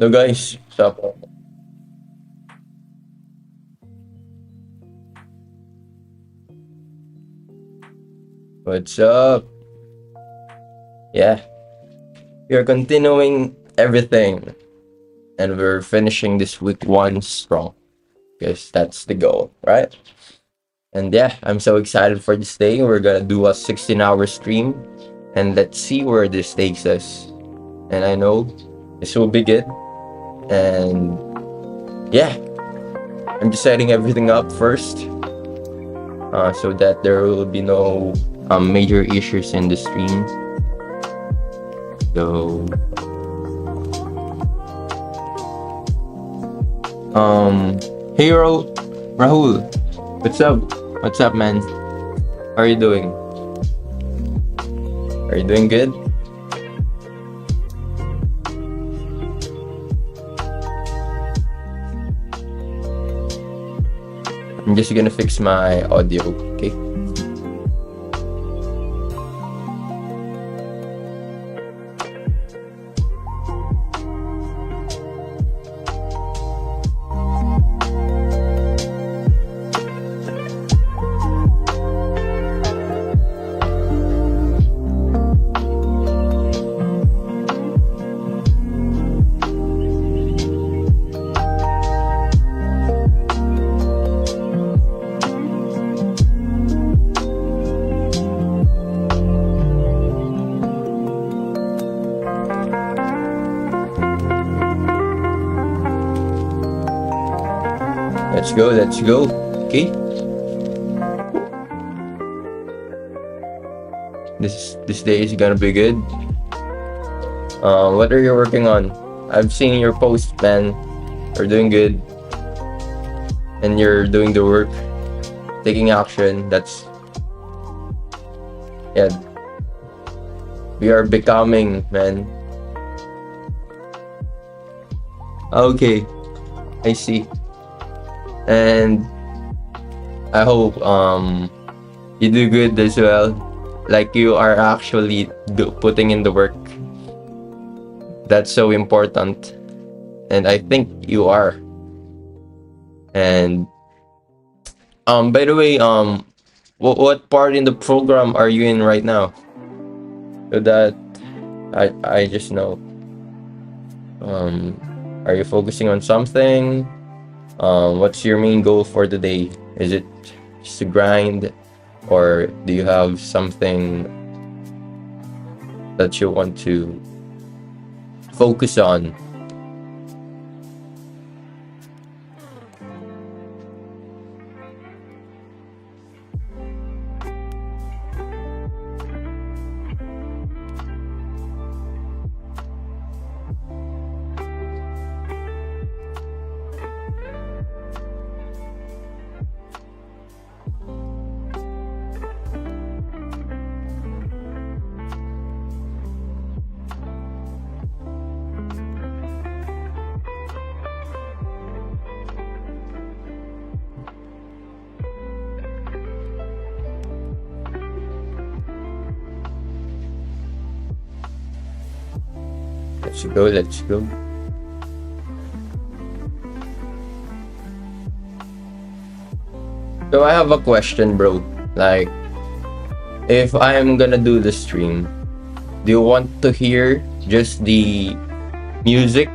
So guys, what's up? What's up? Yeah, we are continuing everything and we're finishing this week one strong because that's the goal, right? And yeah, I'm so excited for this day. We're gonna do a 16-hour stream and let's see where this takes us. And I know this will be good. And yeah, I'm just setting everything up first so that there will be no major issues in the stream. So hey Rahul, what's up? What's up, man? How are you doing? Are you doing good? I'm just gonna fix my audio, okay? Let's go. Okay. This day is gonna be good. What are you working on? I've seen your post, man. You're doing good. And you're doing the work, taking action. That's yeah. We are becoming, man. Okay. I see. And I hope you do good as well. Like you are actually putting in the work. That's so important. And I think you are. And by the way, what part in the program are you in right now? So that I just know. Are you focusing on something? What's your main goal for the day? Is it just to grind, or do you have something that you want to focus on? Let's go. So I have a question, bro. Like, if I'm gonna do the stream, do you want to hear just the music,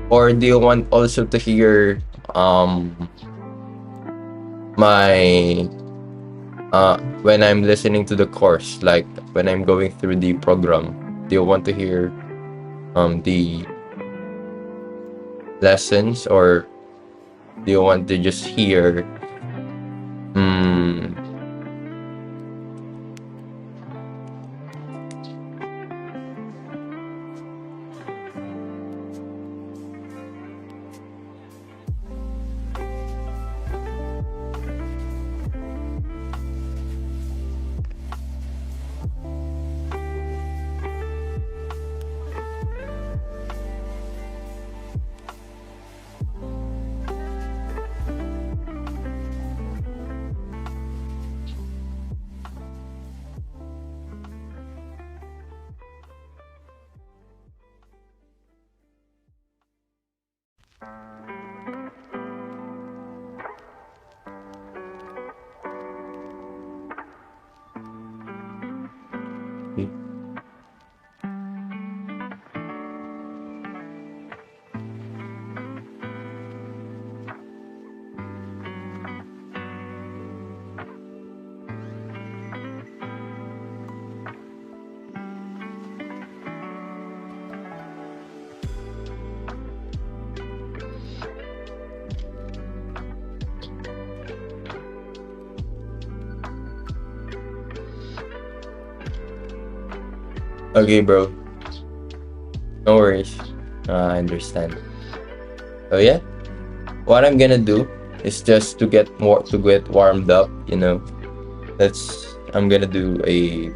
or do you want also to hear my when I'm listening to the course, like when I'm going through the program? Do you want to hear the lessons, or do you want to just hear Okay, bro. No worries. I understand. So yeah, what I'm gonna do is just to get warmed up. I'm gonna do a.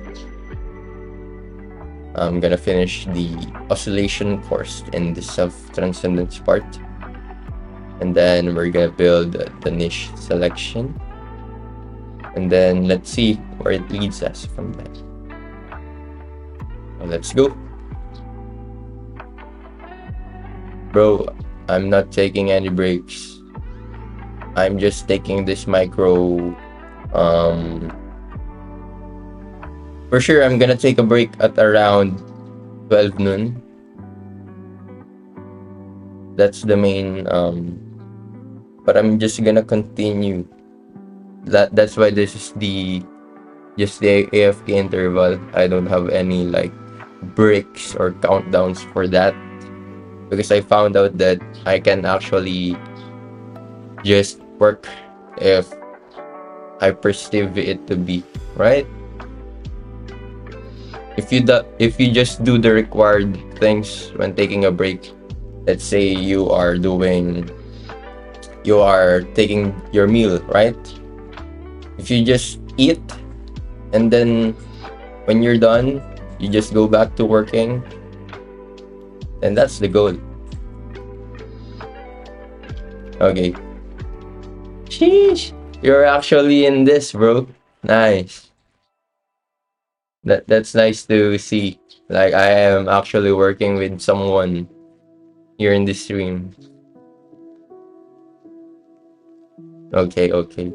I'm gonna finish the oscillation course in the self-transcendence part, and then we're gonna build the niche selection, and then let's see where it leads us from there. So let's go. Bro, I'm not taking any breaks. I'm just taking this micro. For sure, I'm gonna take a break at around 12 noon. That's the main. But I'm just gonna continue. That's why this is just the AFK interval. I don't have any like breaks or countdowns for that, because I found out that I can actually just work if I perceive it to be right. If you just do the required things when taking a break, let's say you are taking your meal, right? If you just eat, and then when you're done, you just go back to working, then that's the goal. Okay. Sheesh. You're actually in this, bro. Nice. That's nice to see. Like, I am actually working with someone here in this stream. Okay, okay.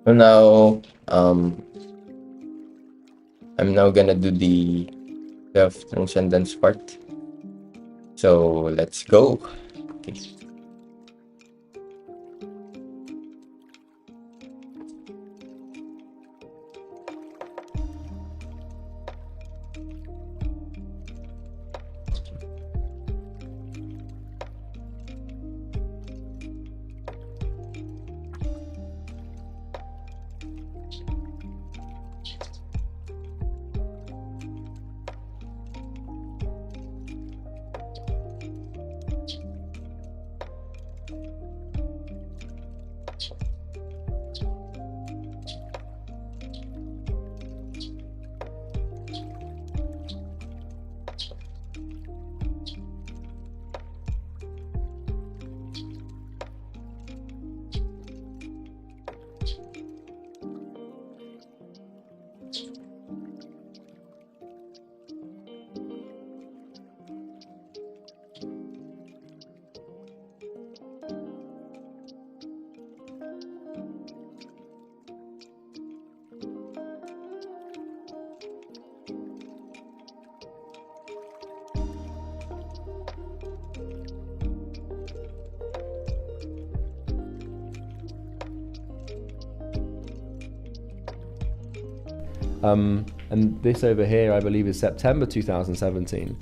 So now, I'm now gonna do the self-transcendence part. So let's go. Okay. And this over here, I believe, is September 2017.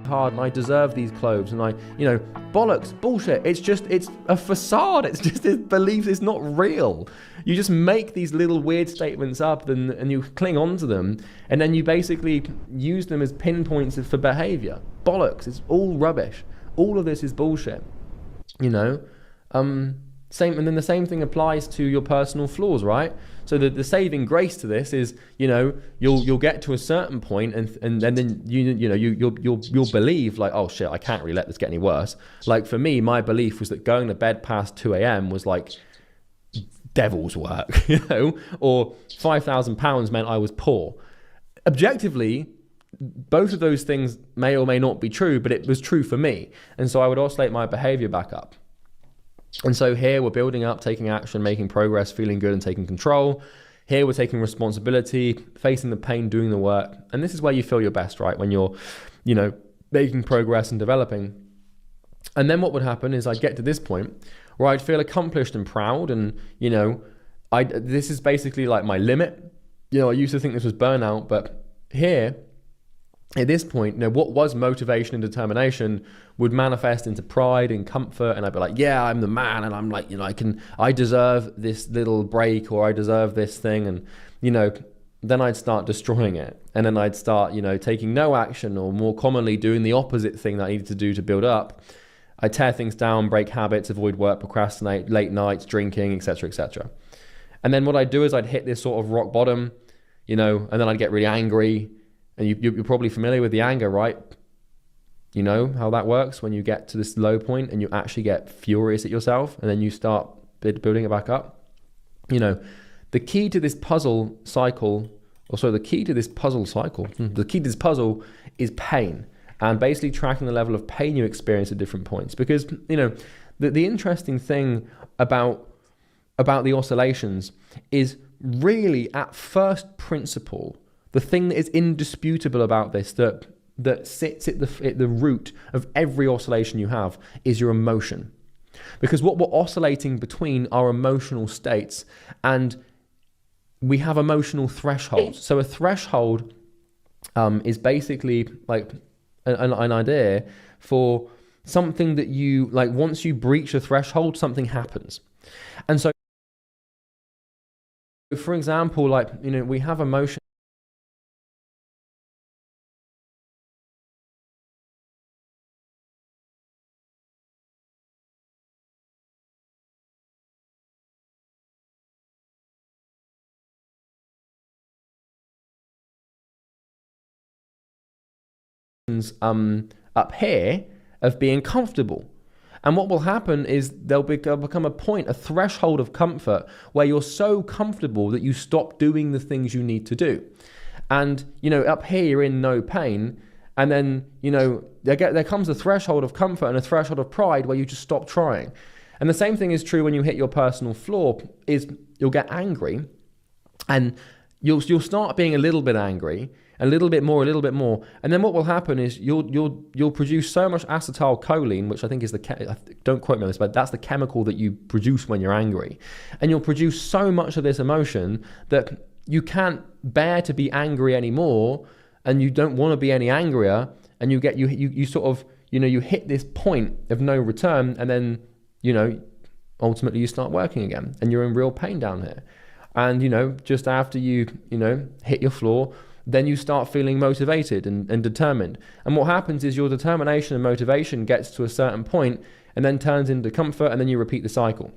Hard, and I deserve these clothes, and bollocks, bullshit. It's a facade. It's just this belief. It's not real. You just make these little weird statements up, and you cling on to them, and then you basically use them as pinpoints for behavior. Bollocks. It's all rubbish. All of this is bullshit. Same, and then the same thing applies to your personal flaws, right? So the saving grace to this is, you'll get to a certain point, and then you'll believe like, oh shit, I can't really let this get any worse. Like for me, my belief was that going to bed past 2 a.m. was like devil's work, or £5,000 meant I was poor. Objectively, both of those things may or may not be true, but it was true for me, and so I would oscillate my behavior back up. And so here we're building up, taking action, making progress, feeling good and taking control. Here we're taking responsibility, facing the pain, doing the work. And this is where you feel your best, right? When you're, making progress and developing. And then what would happen is I'd get to this point where I'd feel accomplished and proud. And, this is basically like my limit. I used to think this was burnout, but here, at this point, what was motivation and determination would manifest into pride and comfort, and I'd be like, yeah, I'm the man, and I'm like, I deserve this little break, or I deserve this thing, and then I'd start destroying it, and then I'd start taking no action, or more commonly doing the opposite thing that I needed to do to build up. I tear things down, break habits, avoid work, procrastinate, late nights, drinking, etc., etc. And then what I'd do is I'd hit this sort of rock bottom, and then I'd get really angry. And you're probably familiar with the anger, right? You know how that works when you get to this low point and you actually get furious at yourself, and then you start building it back up. The key to this puzzle is pain, and basically tracking the level of pain you experience at different points. Because, the interesting thing about the oscillations is really at first principle, the thing that is indisputable about this, that sits at the root of every oscillation you have, is your emotion. Because what we're oscillating between are emotional states, and we have emotional thresholds. So a threshold is basically like an idea for something that you, like, once you breach a threshold, something happens. And so, for example, we have emotion. up here of being comfortable. And what will happen is there'll become a point, a threshold of comfort where you're so comfortable that you stop doing the things you need to do. And, up here you're in no pain. And then, there comes a threshold of comfort and a threshold of pride where you just stop trying. And the same thing is true when you hit your personal flaw, is you'll get angry and you'll start being a little bit angry, a little bit more. And then what will happen is you'll produce so much acetylcholine, which I think is don't quote me on this, but that's the chemical that you produce when you're angry. And you'll produce so much of this emotion that you can't bear to be angry anymore, and you don't want to be any angrier, and you sort of, you hit this point of no return, and then, ultimately you start working again, and you're in real pain down here. And, just after you hit your floor, then you start feeling motivated and determined. And what happens is your determination and motivation gets to a certain point and then turns into comfort, and then you repeat the cycle.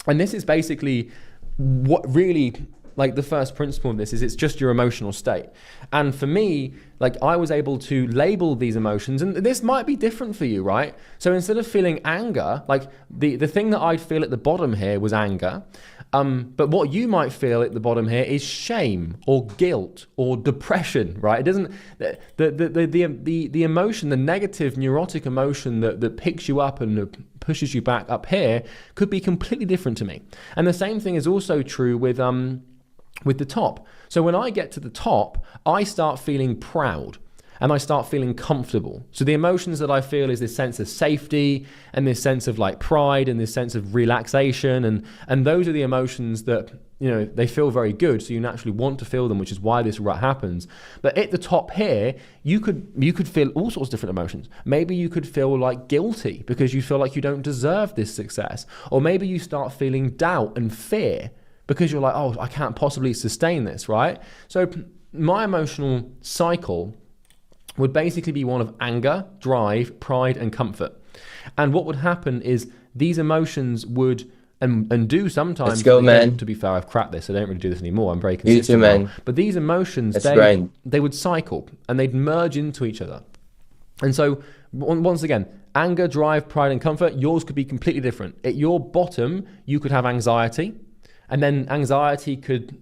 And this is basically what really, like, the first principle of this is it's just your emotional state. And for me, like, I was able to label these emotions, and this might be different for you, right? So instead of feeling anger, like the thing that I'd feel at the bottom here was anger. But what you might feel at the bottom here is shame or guilt or depression, right? It doesn't, the emotion, the negative neurotic emotion that picks you up and pushes you back up here could be completely different to me. And the same thing is also true with the top. So when I get to the top, I start feeling proud and I start feeling comfortable. So the emotions that I feel is this sense of safety and this sense of like pride and this sense of relaxation, and those are the emotions that, they feel very good, so you naturally want to feel them, which is why this rut happens. But at the top here, you could feel all sorts of different emotions. Maybe you could feel like guilty because you feel like you don't deserve this success, or maybe you start feeling doubt and fear because you're like, oh, I can't possibly sustain this, right? So my emotional cycle would basically be one of anger, drive, pride, and comfort. And what would happen is these emotions would, and do sometimes. Let's go, man. To be fair, I've cracked this. I don't really do this anymore. I'm very You too, consistent man. now. But these emotions, they would cycle and they'd merge into each other. And so, once again, anger, drive, pride, and comfort, yours could be completely different. At your bottom, you could have anxiety, and then anxiety could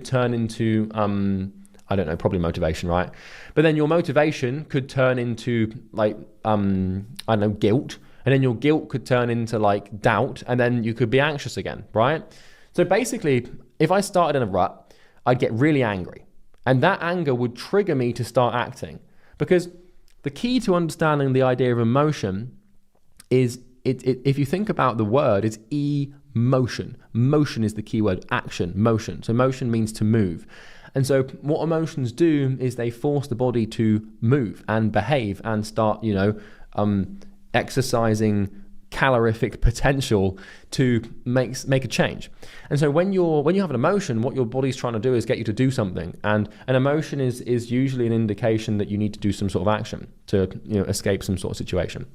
turn into, I don't know, probably motivation, right? But then your motivation could turn into like, I don't know, guilt. And then your guilt could turn into like doubt. And then you could be anxious again, right? So basically, if I started in a rut, I'd get really angry. And that anger would trigger me to start acting. Because the key to understanding the idea of emotion is, if you think about the word, it's emotion. Motion is the key word, action, motion. So motion means to move. And so what emotions do is they force the body to move and behave and start, exercising calorific potential to make a change. And so when you have an emotion, what your body's trying to do is get you to do something. And an emotion is usually an indication that you need to do some sort of action to escape some sort of situation.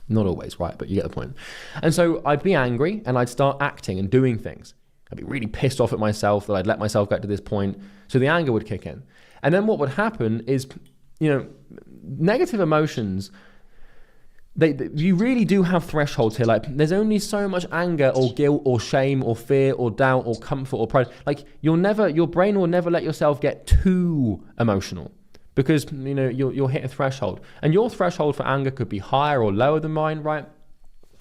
Not always, right? But you get the point. And so I'd be angry and I'd start acting and doing things. I'd be really pissed off at myself that I'd let myself get to this point. So the anger would kick in. And then what would happen is, negative emotions, you really do have thresholds here. Like, there's only so much anger or guilt or shame or fear or doubt or comfort or pride. Like, your brain will never let yourself get too emotional, because you'll hit a threshold. And your threshold for anger could be higher or lower than mine, right?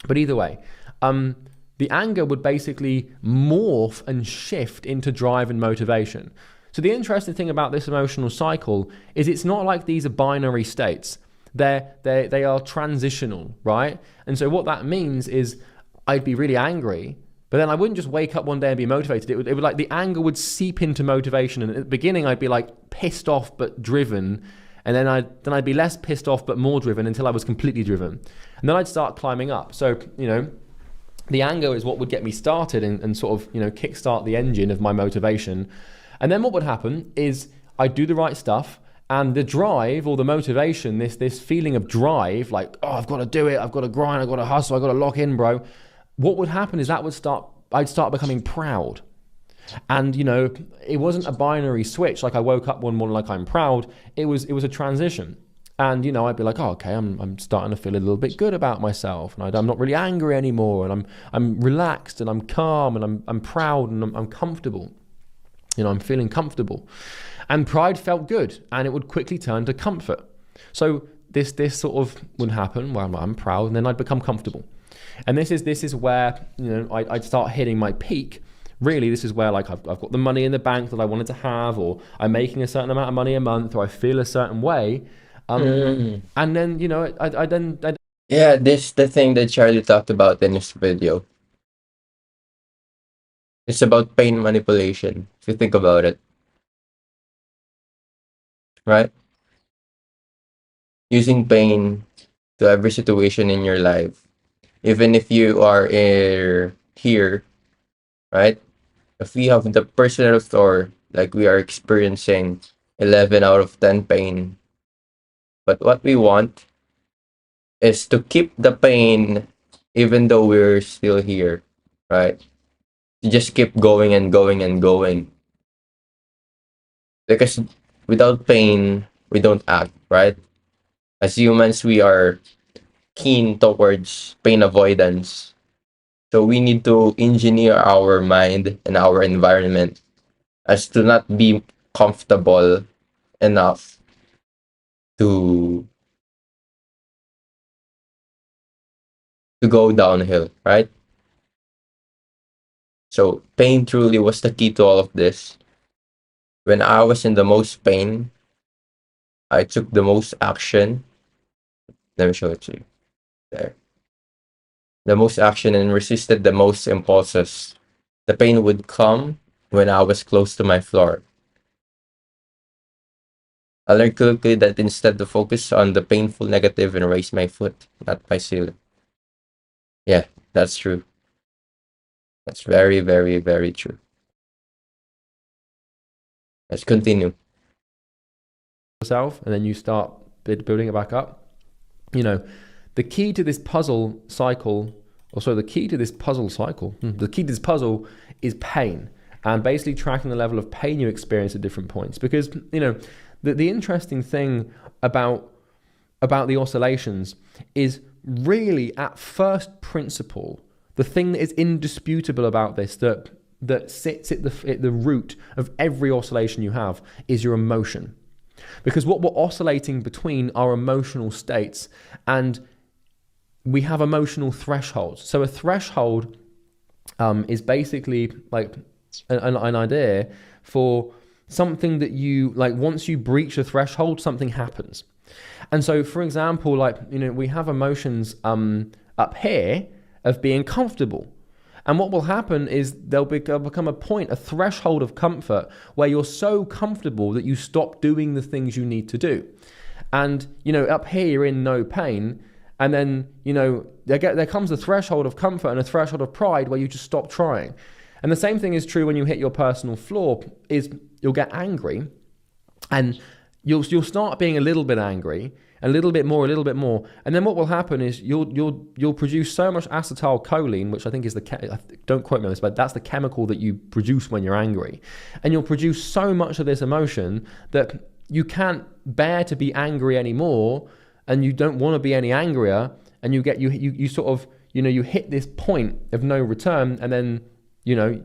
But either way, the anger would basically morph and shift into drive and motivation. So the interesting thing about this emotional cycle is it's not like these are binary states. They are transitional, right? And so what that means is I'd be really angry, but then I wouldn't just wake up one day and be motivated. It would like the anger would seep into motivation. And at the beginning, I'd be like pissed off but driven. And then I'd be less pissed off but more driven until I was completely driven. And then I'd start climbing up. So, the anger is what would get me started and sort of, kickstart the engine of my motivation. And then what would happen is I'd do the right stuff, and the drive or the motivation, this feeling of drive, like, oh, I've got to do it, I've got to grind, I've got to hustle, I've got to lock in, bro. What would happen is I'd start becoming proud. And, it wasn't a binary switch, like I woke up one morning like I'm proud. It was a transition. And, you know, I'd be like, oh, okay, I'm starting to feel a little bit good about myself. And I'm not really angry anymore. And I'm relaxed and I'm calm and I'm proud and I'm comfortable. You know, I'm feeling comfortable. And pride felt good, and it would quickly turn to comfort. So this sort of would happen where I'm proud, and then I'd become comfortable. And this is where, you know, I'd start hitting my peak. Really, this is where, like, I've got the money in the bank that I wanted to have, or I'm making a certain amount of money a month, or I feel a certain way. Mm. And then, you know, I Yeah, this the thing that Charlie talked about in his video. It's about pain manipulation, if you think about it, right? Using pain to every situation in your life. Even if you are here, right? If we have the personal store, like we are experiencing 11 out of 10 pain, but what we want is to keep the pain even though we're still here, right? To just keep going and going and going. Because without pain, we don't act, right? As humans, we are keen towards pain avoidance. So we need to engineer our mind and our environment as to not be comfortable enough to go downhill, right? So pain truly was the key to all of this. When I was in the most pain, I took the most action. Let me show it to you. There. The most action and resisted the most impulses. The pain would come when I was close to my floor. I learned quickly that instead to focus on the painful negative and raise my foot, not my ceiling. Yeah, that's true. That's very, very, very true. Let's continue. yourself, and then you start building it back up. You know, the key to this puzzle cycle, the key to this puzzle cycle, the key to this puzzle is pain, and basically tracking the level of pain you experience at different points. Because, you know, the interesting thing about the oscillations is really, at first principle, the thing that is indisputable about this, that sits at the root of every oscillation you have, is your emotion. Because what we're oscillating between are emotional states, and we have emotional thresholds. So a threshold is basically like an idea for something that you like. Once you breach a threshold, something happens. And so, for example, like, you know, we have emotions up here of being comfortable. And what will happen is there'll become a point, a threshold of comfort, where you're so comfortable that you stop doing the things you need to do. And, you know, up here you're in no pain. And then, you know, there comes a threshold of comfort and a threshold of pride where you just stop trying. And the same thing is true when you hit your personal floor, is you'll get angry, and you'll start being a little bit angry, a little bit more, and then what will happen is you'll produce so much acetylcholine, which I think is don't quote me on this, but that's the chemical that you produce when you're angry, and you'll produce so much of this emotion that you can't bear to be angry anymore, and you don't want to be any angrier, and you sort of, you know, you hit this point of no return, and then, you know,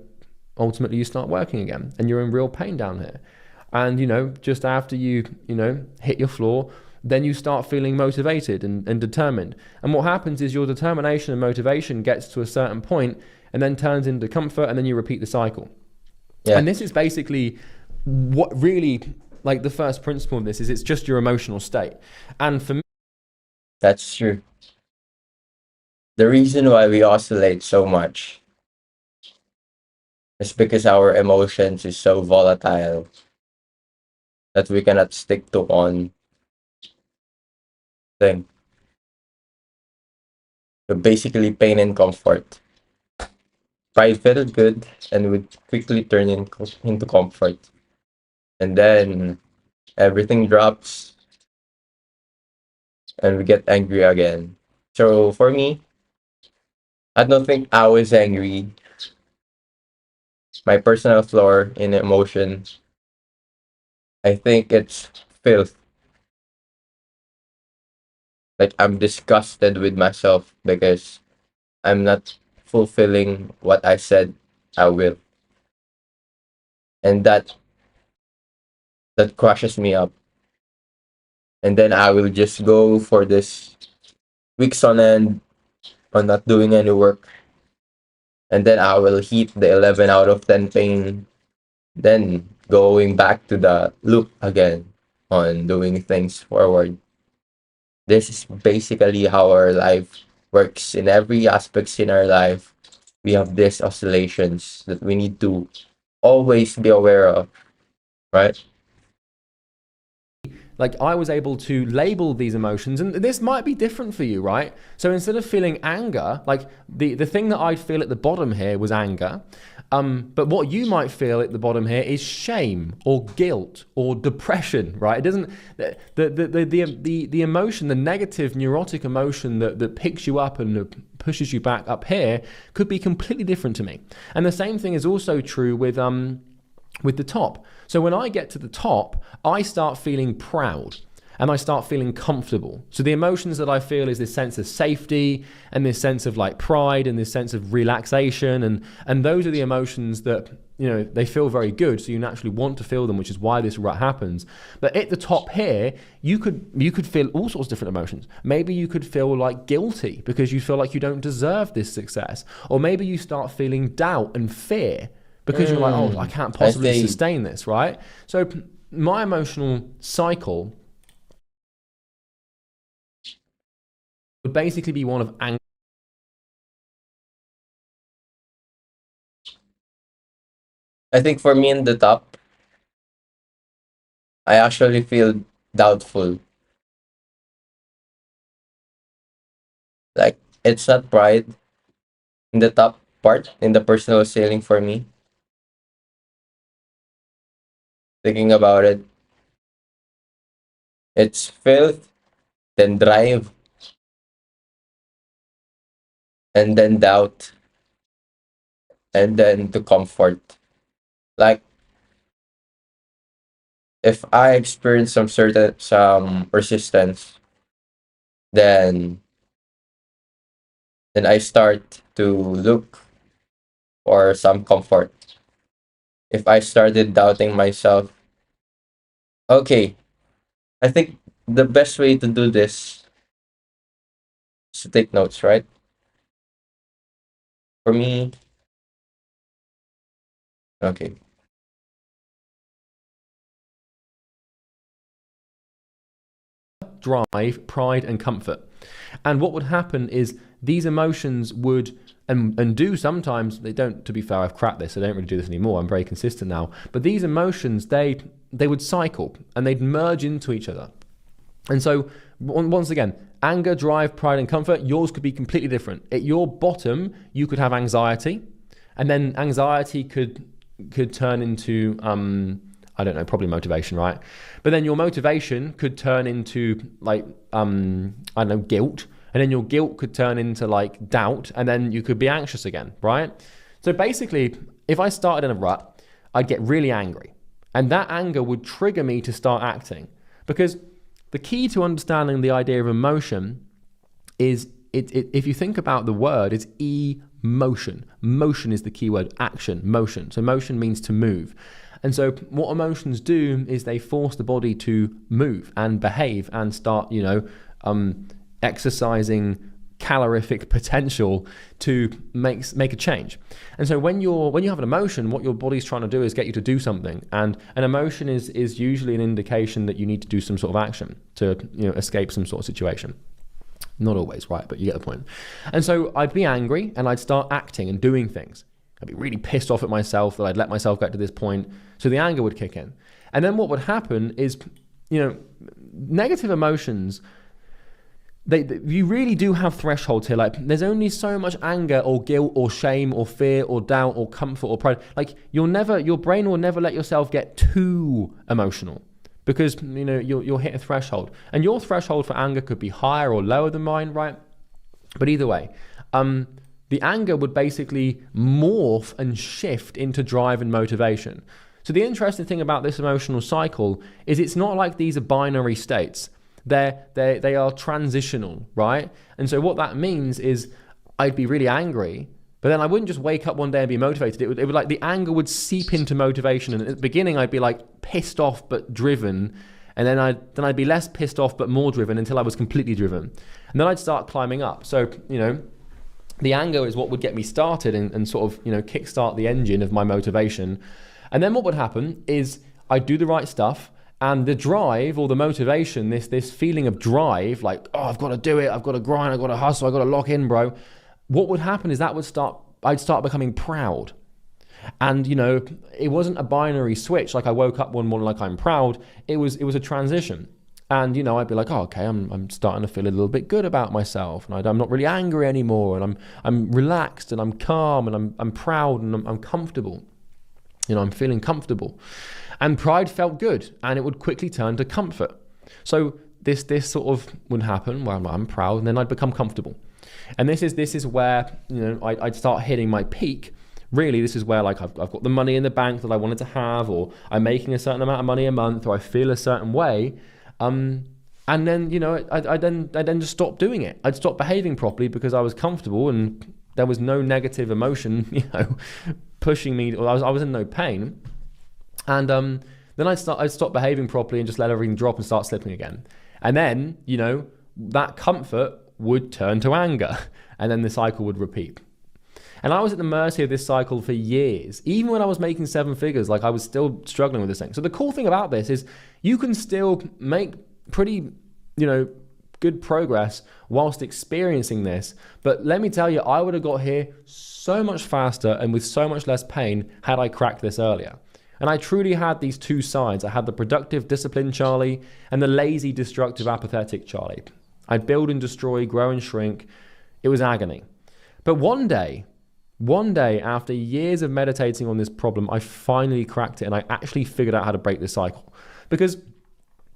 ultimately you start working again, and you're in real pain down here. And, you know, just after you know, hit your floor, then you start feeling motivated and determined. And what happens is your determination and motivation gets to a certain point and then turns into comfort, and then you repeat the cycle. Yeah, And this is basically what really, like, the first principle of this is, it's just your emotional state. And for me, that's true. The reason why we oscillate so much is because our emotions is so volatile that we cannot stick to one thing. So basically, pain and comfort. Pride felt good and would quickly turn into comfort. And then everything drops and we get angry again. So for me, I don't think I was angry. My personal flaw in emotion, I think it's filth. Like I'm disgusted with myself because I'm not fulfilling what I said I will. And that crushes me up. And then I will just go for this weeks on end on not doing any work. And then I will hit the 11 out of 10 pain. Then going back to the loop again on doing things forward. This is basically how our life works in every aspects in our life. We have these oscillations that we need to always be aware of, right? Like I was able to label these emotions, and this might be different for you, right? So instead of feeling anger, like the thing that I'd feel at the bottom here was anger. But what you might feel at the bottom here is shame or guilt or depression, right? It doesn't the emotion, the negative neurotic emotion that picks you up and pushes you back up here could be completely different to me. And the same thing is also true with the top. So when I get to the top, I start feeling proud and I start feeling comfortable. So the emotions that I feel is this sense of safety and this sense of like pride and this sense of relaxation, and those are the emotions that, you know, they feel very good, so you naturally want to feel them, which is why this rut happens. But at the top here, you could feel all sorts of different emotions. Maybe you could feel like guilty because you feel like you don't deserve this success, or maybe you start feeling doubt and fear because you're like, oh, I can't possibly sustain this, right? So my emotional cycle would basically be one of anger. I think for me in the top, I actually feel doubtful. Like it's not pride in the top part in the personal sailing for me. Thinking about it, it's filth, then drive, and then doubt, and then to comfort. Like if I experience some resistance, then I start to look for some comfort. If I started doubting myself, okay, I think the best way to do this is to take notes, right? For me, okay. Drive, pride, and comfort. And what would happen is these emotions would and do sometimes, they don't, to be fair, I've cracked this, I don't really do this anymore, I'm very consistent now, but these emotions, they would cycle and they'd merge into each other. And so once again, anger, drive, pride, and comfort, yours could be completely different. At your bottom, you could have anxiety, and then anxiety could turn into I don't know, probably motivation, right? But then your motivation could turn into like, I don't know, guilt. And then your guilt could turn into like doubt. And then you could be anxious again, right? So basically, if I started in a rut, I'd get really angry. And that anger would trigger me to start acting. Because the key to understanding the idea of emotion is, if you think about the word, it's emotion. Motion is the key word, action, motion. So motion means to move. And so what emotions do is they force the body to move and behave and start, exercising calorific potential to make a change. And so when you have an emotion, what your body's trying to do is get you to do something. And an emotion is usually an indication that you need to do some sort of action to escape some sort of situation. Not always, right? But you get the point. And so I'd be angry and I'd start acting and doing things. I'd be really pissed off at myself that I'd let myself get to this point. So the anger would kick in. And then what would happen is, negative emotions, you really do have thresholds here. Like there's only so much anger or guilt or shame or fear or doubt or comfort or pride. Like your brain will never let yourself get too emotional because, you'll hit a threshold. And your threshold for anger could be higher or lower than mine, right? But either way, the anger would basically morph and shift into drive and motivation. So the interesting thing about this emotional cycle is it's not like these are binary states. They are transitional, right? And so what that means is I'd be really angry, but then I wouldn't just wake up one day and be motivated. It would like the anger would seep into motivation. And at the beginning, I'd be like pissed off but driven. And then I'd be less pissed off but more driven until I was completely driven. And then I'd start climbing up. So, the anger is what would get me started and sort of, kickstart the engine of my motivation. And then what would happen is I'd do the right stuff, and the drive or the motivation, this feeling of drive, like, oh, I've got to do it, I've got to grind, I've got to hustle, I've got to lock in, bro. What would happen is I'd start becoming proud. And, it wasn't a binary switch. Like I woke up one morning like I'm proud. It was a transition. And, I'd be like, oh, okay, I'm starting to feel a little bit good about myself. And I'm not really angry anymore. And I'm relaxed and I'm calm and I'm proud and I'm comfortable. I'm feeling comfortable. And pride felt good, and it would quickly turn to comfort. So this sort of would happen where I'm proud, and then I'd become comfortable. And this is where, I'd start hitting my peak. Really, this is where like I've got the money in the bank that I wanted to have, or I'm making a certain amount of money a month, or I feel a certain way. And then, I then just stopped doing it. I'd stop behaving properly because I was comfortable and there was no negative emotion, pushing me, or I was in no pain. And then I'd stop behaving properly and just let everything drop and start slipping again. And then, that comfort would turn to anger, and then the cycle would repeat. And I was at the mercy of this cycle for years. Even when I was making 7 figures, like I was still struggling with this thing. So the cool thing about this is you can still make pretty, good progress whilst experiencing this. But let me tell you, I would have got here so much faster and with so much less pain had I cracked this earlier. And I truly had these two sides. I had the productive, disciplined Charlie and the lazy, destructive, apathetic Charlie. I'd build and destroy, grow and shrink. It was agony. But one day, after years of meditating on this problem, I finally cracked it and I actually figured out how to break this cycle. Because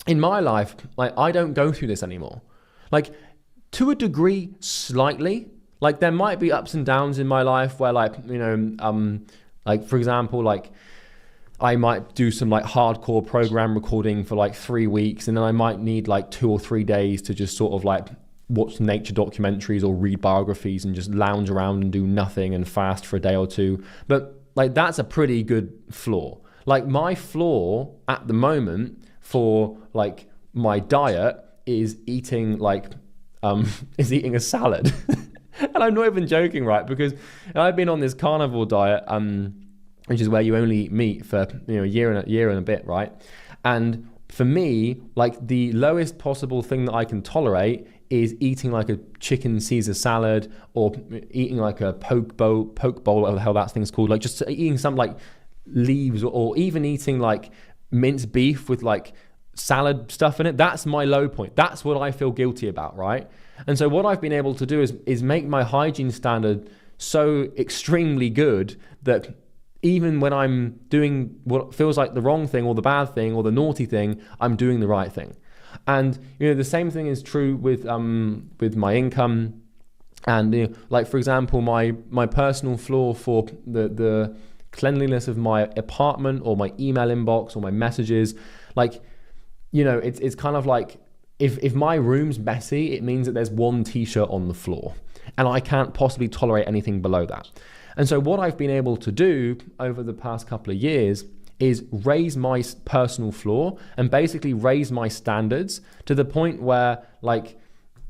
in my life, like I don't go through this anymore. Like to a degree, slightly. Like there might be ups and downs in my life where like for example, like I might do some like hardcore program recording for like 3 weeks, and then I might need like 2 or 3 days to just sort of like watch nature documentaries or read biographies and just lounge around and do nothing and fast for a day or two. But like that's a pretty good floor. Like my floor at the moment for like my diet is eating a salad. And I'm not even joking, right? Because I've been on this carnivore diet, which is where you only eat meat for a year and a bit, right? And for me, like the lowest possible thing that I can tolerate is eating like a chicken Caesar salad or eating like a poke bowl, whatever the hell that thing's called, like just eating some like leaves or even eating like minced beef with like salad stuff in it. That's my low point. That's what I feel guilty about, right? And so what I've been able to do is make my hygiene standard so extremely good that even when I'm doing what feels like the wrong thing or the bad thing or the naughty thing, I'm doing the right thing. And the same thing is true with my income, and like for example, my personal flaw for the cleanliness of my apartment or my email inbox or my messages, like it's kind of like if my room's messy, it means that there's one t-shirt on the floor, and I can't possibly tolerate anything below that. And so what I've been able to do over the past couple of years is raise my personal floor and basically raise my standards to the point where, like,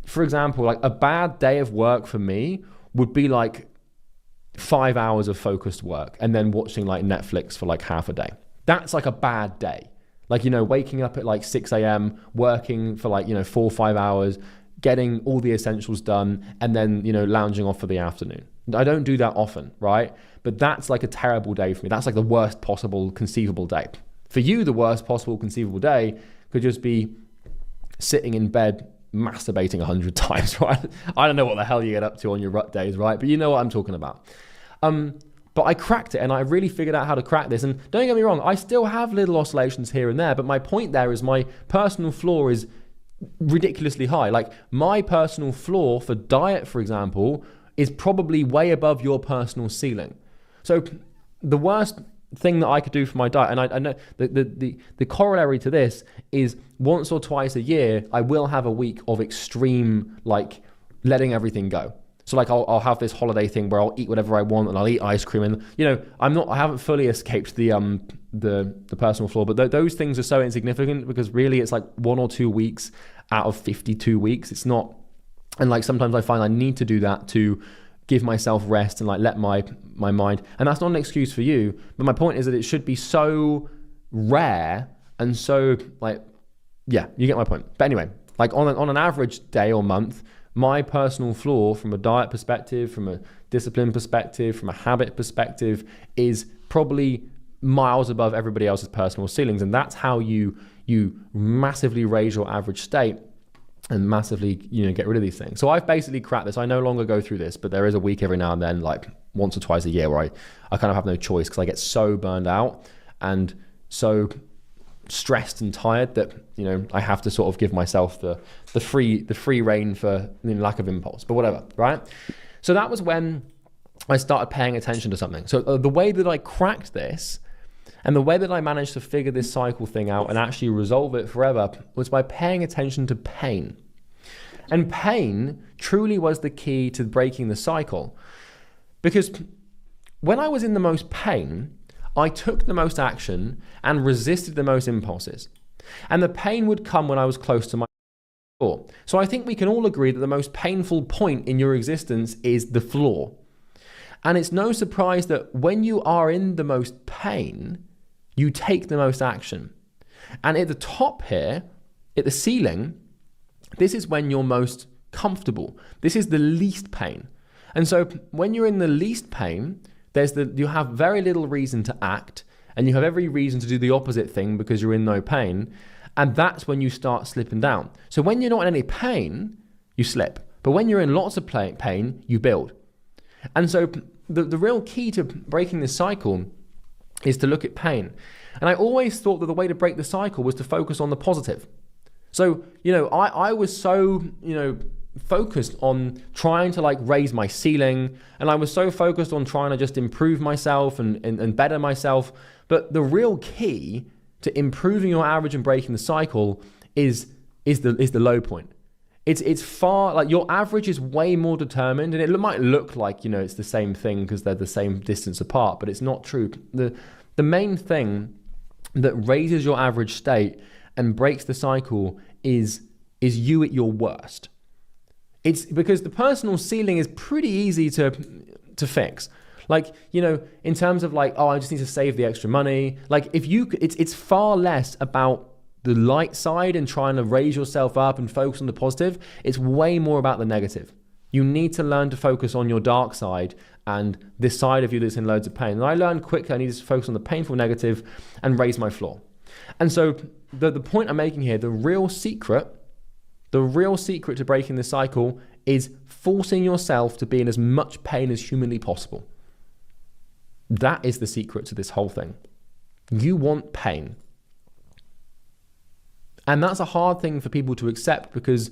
for example, like a bad day of work for me would be like 5 hours of focused work and then watching like Netflix for like half a day. That's like a bad day. Like, waking up at like 6 a.m., working for like, 4 or 5 hours, getting all the essentials done, and then, lounging off for the afternoon. I don't do that often, right? But that's like a terrible day for me. That's like the worst possible conceivable day. For you, the worst possible conceivable day could just be sitting in bed masturbating 100 times, right? I don't know what the hell you get up to on your rut days, right? But you know what I'm talking about. But I cracked it, and I really figured out how to crack this. And don't get me wrong, I still have little oscillations here and there, but my point there is my personal floor is ridiculously high. Like my personal floor for diet, for example, is probably way above your personal ceiling. So the worst thing that I could do for my diet, and I know the corollary to this is once or twice a year, I will have a week of extreme, like, letting everything go. So like I'll have this holiday thing where I'll eat whatever I want and I'll eat ice cream, and I haven't fully escaped the personal flaw, but those things are so insignificant because really it's like 1 or 2 weeks out of 52 weeks. It's not, and like sometimes I find I need to do that to give myself rest and like let my mind, and that's not an excuse for you, but my point is that it should be so rare and so like, yeah, you get my point. But anyway, like on an average day or month, my personal flaw from a diet perspective, from a discipline perspective, from a habit perspective is probably miles above everybody else's personal ceilings. And that's how you massively raise your average state and massively, get rid of these things. So I've basically cracked this. I no longer go through this, but there is a week every now and then, like once or twice a year, where I kind of have no choice because I get so burned out and so stressed and tired that I have to sort of give myself the free rein for lack of impulse, but whatever, right? So that was when I started paying attention to something. So the way that I cracked this and the way that I managed to figure this cycle thing out and actually resolve it forever was by paying attention to pain. And pain truly was the key to breaking the cycle, because when I was in the most pain, I took the most action and resisted the most impulses. And the pain would come when I was close to my floor. So I think we can all agree that the most painful point in your existence is the floor. And it's no surprise that when you are in the most pain, you take the most action. And at the top here, at the ceiling, this is when you're most comfortable. This is the least pain. And so when you're in the least pain, you have very little reason to act, and you have every reason to do the opposite thing because you're in no pain. And that's when you start slipping down. So when you're not in any pain, you slip. But when you're in lots of pain, you build. And so the real key to breaking this cycle is to look at pain. And I always thought that the way to break the cycle was to focus on the positive. So, I was so, focused on trying to like raise my ceiling, and I was so focused on trying to just improve myself and better myself. But the real key to improving your average and breaking the cycle is the low point. It's far, like your average is way more determined, and it might look like, it's the same thing because they're the same distance apart, but it's not true. The main thing that raises your average state and breaks the cycle is you at your worst. It's because the personal ceiling is pretty easy to fix. Like, in terms of like, I just need to save the extra money. Like it's far less about the light side and trying to raise yourself up and focus on the positive. It's way more about the negative. You need to learn to focus on your dark side and this side of you that's in loads of pain. And I learned quickly I needed to focus on the painful negative and raise my floor. And so the point I'm making here, the real secret to breaking the cycle is forcing yourself to be in as much pain as humanly possible. That is the secret to this whole thing. You want pain. And that's a hard thing for people to accept because,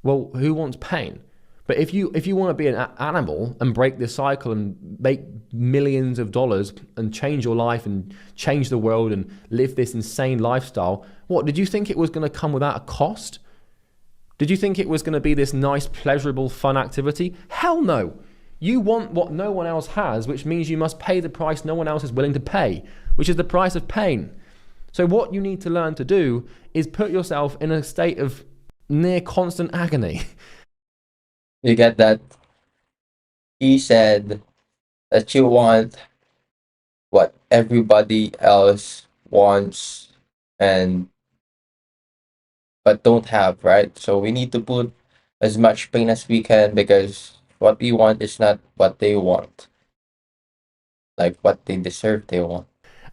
well, who wants pain? But if you want to be an animal and break this cycle and make millions of dollars and change your life and change the world and live this insane lifestyle, what, did you think it was going to come without a cost? Did you think it was going to be this nice, pleasurable, fun activity? Hell no. You want what no one else has, which means you must pay the price no one else is willing to pay, which is the price of pain. So what you need to learn to do is put yourself in a state of near constant agony. You get that? He said that you want what everybody else wants but don't have, right? So we need to put as much pain as we can because what we want is not what they want. Like what they deserve, they want.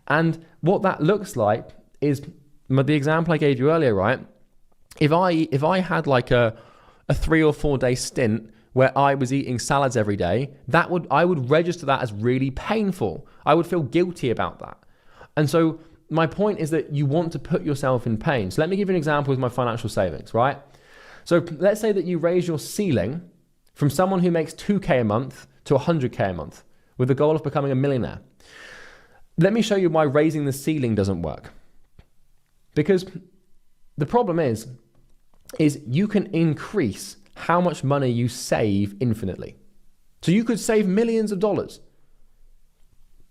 And what that looks like is the example I gave you earlier, right? If I had like a 3 or 4 day stint where I was eating salads every day, I would register that as really painful. I would feel guilty about that. And so my point is that you want to put yourself in pain. So let me give you an example with my financial savings, right? So let's say that you raise your ceiling from someone who makes 2K a month to 100K a month with the goal of becoming a millionaire. let me show you why raising the ceiling doesn't work. Because the problem is you can increase how much money you save infinitely. So you could save millions of dollars.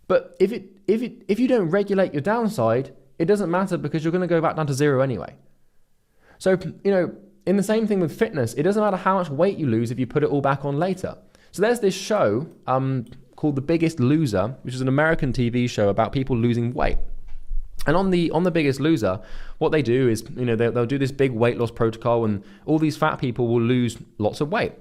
But if you don't regulate your downside, it doesn't matter because you're going to go back down to zero anyway. So, in the same thing with fitness, it doesn't matter how much weight you lose if you put it all back on later. So there's this show called The Biggest Loser, which is an American TV show about people losing weight. And on the Biggest Loser, what they do is, they'll do this big weight loss protocol, and all these fat people will lose lots of weight.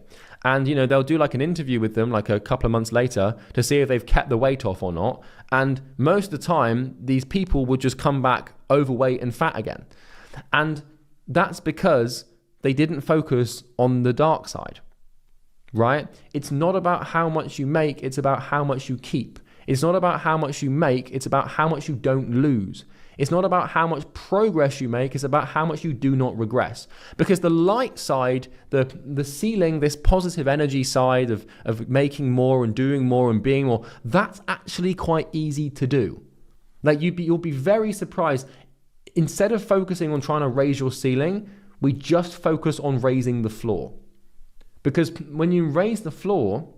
And, they'll do like an interview with them like a couple of months later to see if they've kept the weight off or not. And most of the time, these people would just come back overweight and fat again. And that's because they didn't focus on the dark side, right? It's not about how much you make, it's about how much you keep. It's not about how much you make, it's about how much you don't lose. It's not about how much progress you make, it's about how much you do not regress. Because the light side, the ceiling, this positive energy side of making more and doing more and being more, that's actually quite easy to do. Like you'll be very surprised. Instead of focusing on trying to raise your ceiling, we just focus on raising the floor. Because when you raise the floor,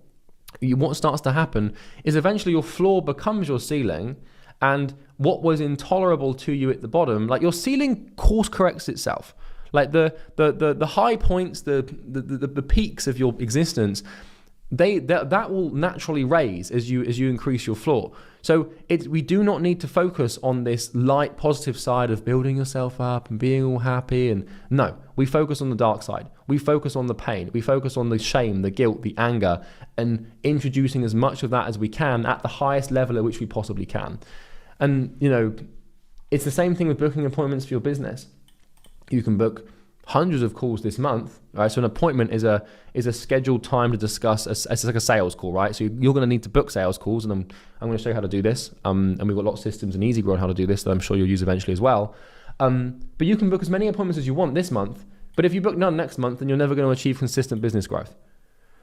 what starts to happen is eventually your floor becomes your ceiling, and what was intolerable to you at the bottom, like your ceiling course corrects itself. Like the high points, the peaks of your existence, that will naturally raise as you increase your floor. So we do not need to focus on this light positive side of building yourself up and being all happy. And no, we focus on the dark side. We focus on the pain. We focus on the shame, the guilt, the anger, and introducing as much of that as we can at the highest level at which we possibly can. And it's the same thing with booking appointments for your business. You can book hundreds of calls this month, right? So an appointment is a scheduled time to discuss. It's like a sales call, right? So you're going to need to book sales calls, and I'm going to show you how to do this. And we've got lots of systems and Easygrow on how to do this that I'm sure you'll use eventually as well. But you can book as many appointments as you want this month. But if you book none next month, then you're never going to achieve consistent business growth.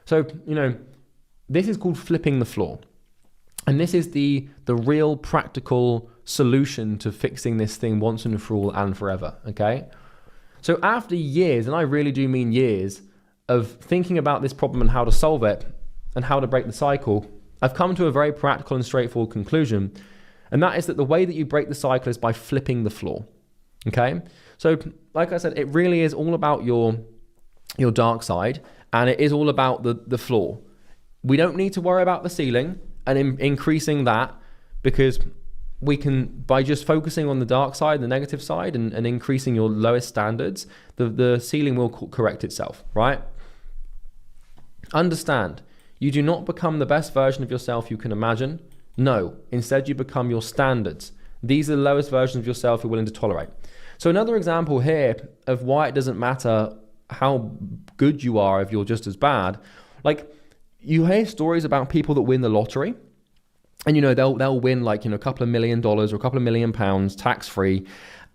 So this is called flipping the floor, and this is the real practical solution to fixing this thing once and for all and forever. Okay. So after years, and I really do mean years, of thinking about this problem and how to solve it and how to break the cycle, I've come to a very practical and straightforward conclusion. And that is that the way that you break the cycle is by flipping the floor. Okay? So like I said, it really is all about your dark side, and it is all about the floor. We don't need to worry about the ceiling and increasing that, because we can, by just focusing on the dark side, the negative side, and increasing your lowest standards, the ceiling will correct itself, right? Understand, you do not become the best version of yourself you can imagine. No, instead you become your standards. These are the lowest versions of yourself you're willing to tolerate. So another example here of why it doesn't matter how good you are if you're just as bad. Like, you hear stories about people that win the lottery, and they'll win like a couple of $1 million or a couple of £1 million tax free,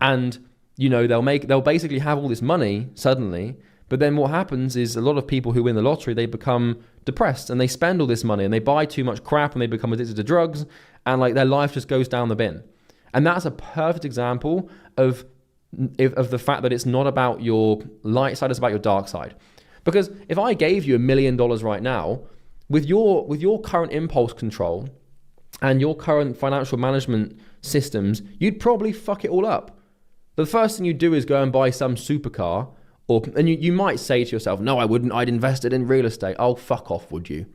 and they'll basically have all this money suddenly. But then what happens is a lot of people who win the lottery, they become depressed and they spend all this money and they buy too much crap and they become addicted to drugs, and like their life just goes down the bin. And that's a perfect example of the fact that it's not about your light side, it's about your dark side. Because if I gave you $1 million right now, with your current impulse control and your current financial management systems, you'd probably fuck it all up. But the first thing you do is go and buy some supercar, and you might say to yourself, no, I wouldn't, I'd invest it in real estate. Oh, fuck off, would you?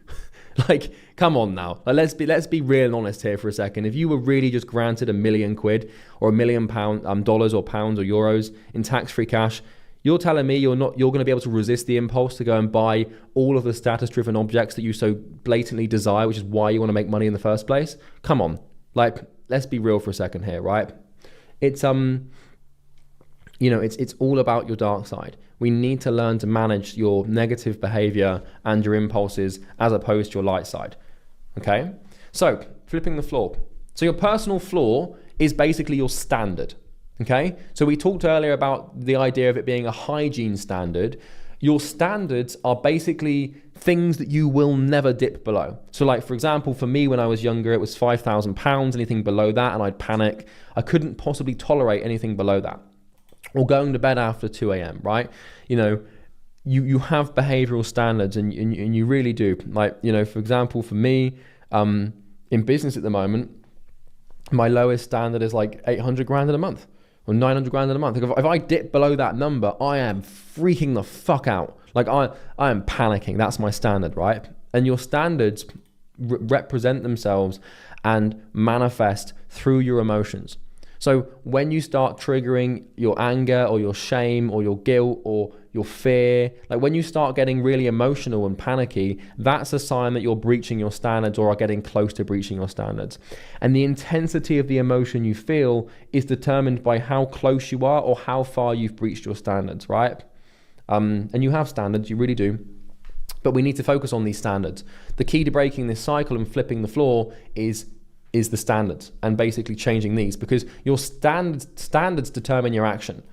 Like, come on now. Like, let's be real and honest here for a second. If you were really just granted £1 million or $1 million dollars or pounds or euros in tax-free cash, you're telling me you're going to be able to resist the impulse to go and buy all of the status-driven objects that you so blatantly desire, which is why you want to make money in the first place? Come on. Like, let's be real for a second here, right? It's it's all about your dark side. We need to learn to manage your negative behavior and your impulses as opposed to your light side. Okay? So, flipping the floor. So your personal floor is basically your standard. Okay? So we talked earlier about the idea of it being a hygiene standard. your standards are basically things that you will never dip below. So like, for example, for me, when I was younger, it was £5,000, anything below that, and I'd panic. I couldn't possibly tolerate anything below that. Or going to bed after 2 a.m., right? You know, you have behavioral standards, and you really do. Like, you know, for example, for me, in business at the moment, my lowest standard is like 800 grand in a month. Or 900 grand in a month. If I dip below that number, I am freaking the fuck out. Like I am panicking. That's my standard, right? And your standards represent themselves and manifest through your emotions. So when you start triggering your anger or your shame or your guilt or your fear, like when you start getting really emotional and panicky, that's a sign that you're breaching your standards or are getting close to breaching your standards. And the intensity of the emotion you feel is determined by how close you are or how far you've breached your standards, right? And you have standards, you really do. But we need to focus on these standards. The key to breaking this cycle and flipping the floor is the standards, and basically changing these, because your standards determine your action,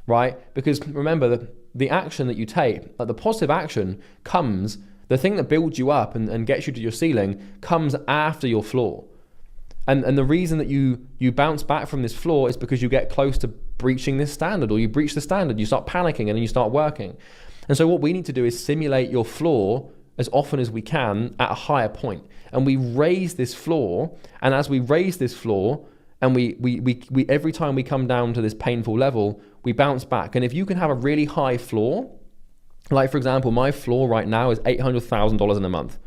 right? Because remember that the action that you take, like the positive action comes, the thing that builds you up and gets you to your ceiling comes after your floor. And the reason that you bounce back from this floor is because you get close to breaching this standard, or you breach the standard, you start panicking, and then you start working. And so what we need to do is simulate your floor as often as we can at a higher point. And we raise this floor, and as we raise this floor, and we every time we come down to this painful level, we bounce back. And if you can have a really high floor, like for example, my floor right now is $800,000 in a month.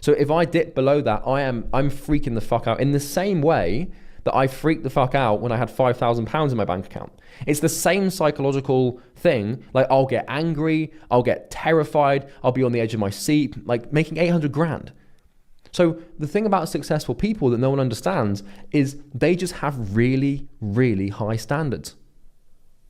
So if I dip below that, I'm freaking the fuck out in the same way that I freaked the fuck out when I had £5,000 in my bank account. It's the same psychological thing. Like I'll get angry, I'll get terrified, I'll be on the edge of my seat, like making 800 grand. So the thing about successful people that no one understands is they just have really, really high standards.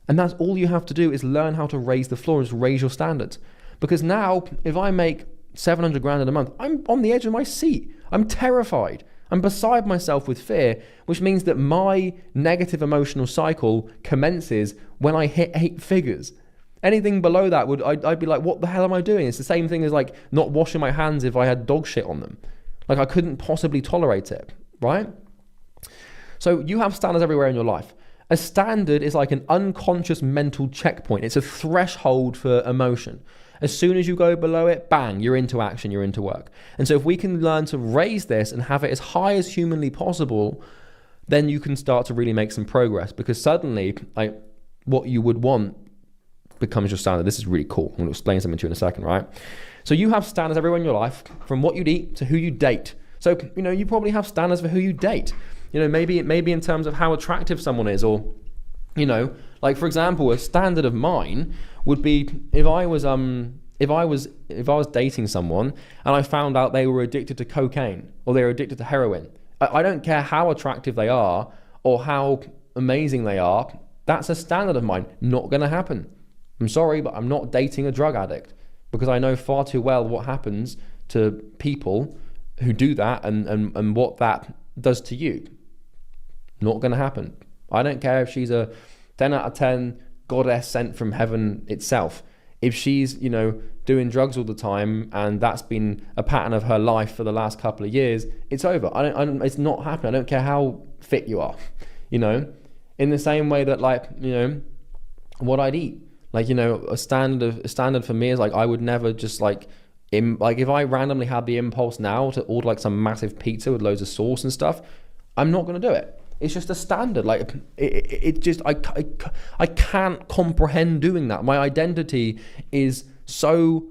And that's all you have to do, is learn how to raise the floor, is raise your standards. Because now, if I make 700 grand in a month, I'm on the edge of my seat. I'm terrified. I'm beside myself with fear, which means that my negative emotional cycle commences when I hit 8 figures. Anything below that I'd be like, what the hell am I doing? It's the same thing as like not washing my hands if I had dog shit on them. Like I couldn't possibly tolerate it, right? So you have standards everywhere in your life. A standard is like an unconscious mental checkpoint. It's a threshold for emotion. As soon as you go below it, bang, you're into action, you're into work. And so if we can learn to raise this and have it as high as humanly possible, then you can start to really make some progress, because suddenly like what you would want becomes your standard. This is really cool. I'm going to explain something to you in a second, right? So you have standards everywhere in your life, from what you'd eat to who you date. So, you know, you probably have standards for who you date. You know, maybe in terms of how attractive someone is, or, you know, like for example, a standard of mine would be if I was dating someone and I found out they were addicted to cocaine or they were addicted to heroin. I don't care how attractive they are or how amazing they are. That's a standard of mine. Not going to happen. I'm sorry, but I'm not dating a drug addict, because I know far too well what happens to people who do that and what that does to you. Not going to happen. I don't care if she's a 10 out of 10 goddess sent from heaven itself. If she's, you know, doing drugs all the time and that's been a pattern of her life for the last couple of years, it's over. It's not happening. I don't care how fit you are, you know. In the same way that, like, you know, what I'd eat. Like, you know, a standard for me is like I would never just like if I randomly had the impulse now to order like some massive pizza with loads of sauce and stuff, I'm not going to do it. It's just a standard. Like it just I can't comprehend doing that. My identity is so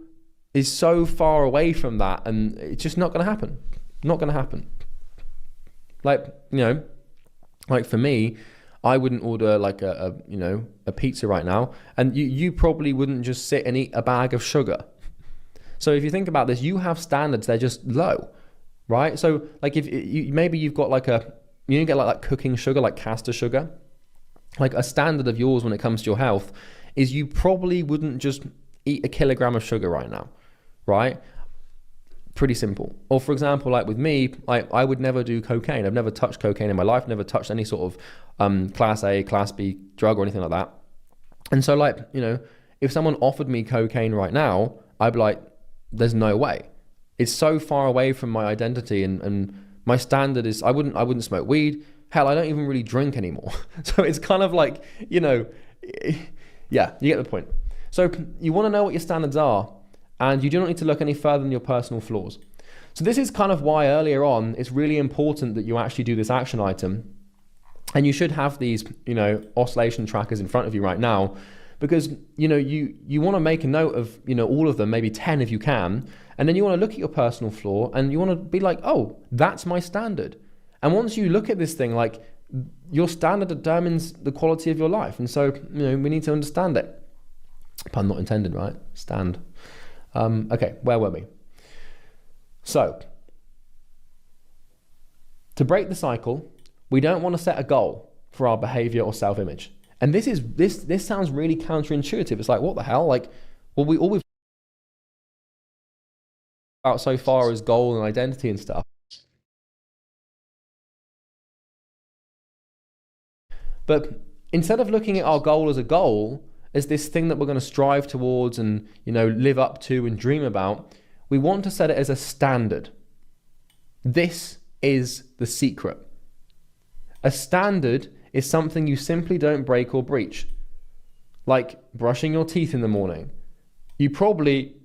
far away from that, and it's just not going to happen. Not going to happen. Like, you know, like for me, I wouldn't order like a pizza right now, and you probably wouldn't just sit and eat a bag of sugar. So if you think about this, you have standards, they're just low, right? So like if you've got like you don't get like cooking sugar, like caster sugar. Like a standard of yours when it comes to your health is you probably wouldn't just eat a kilogram of sugar right now, right? Pretty simple. Or for example, like with me, I would never do cocaine. I've never touched cocaine in my life, never touched any sort of class A, class B drug or anything like that. And so like, you know, if someone offered me cocaine right now, I'd be like, there's no way. It's so far away from my identity, and my standard is I wouldn't smoke weed. Hell, I don't even really drink anymore. So it's kind of like, yeah, you get the point. So you want to know what your standards are, and you do not need to look any further than your personal flaws. So this is kind of why earlier on it's really important that you actually do this action item, and you should have these, oscillation trackers in front of you right now, because you want to make a note of all of them, maybe 10 if you can, and then you want to look at your personal flaw and you want to be like, oh, that's my standard. And once you look at this thing, like, your standard determines the quality of your life, and so we need to understand it. Pun not intended, right? Stand. Okay, where were we? So to break the cycle, we don't want to set a goal for our behavior or self-image. And this sounds really counterintuitive. It's like, what the hell? Like, well, all we've about so far is goal and identity and stuff. But instead of looking at our goal as a goal, as this thing that we're going to strive towards and live up to and dream about, we want to set it as a standard. This is the secret. A standard is something you simply don't break or breach. Like brushing your teeth in the morning. You probably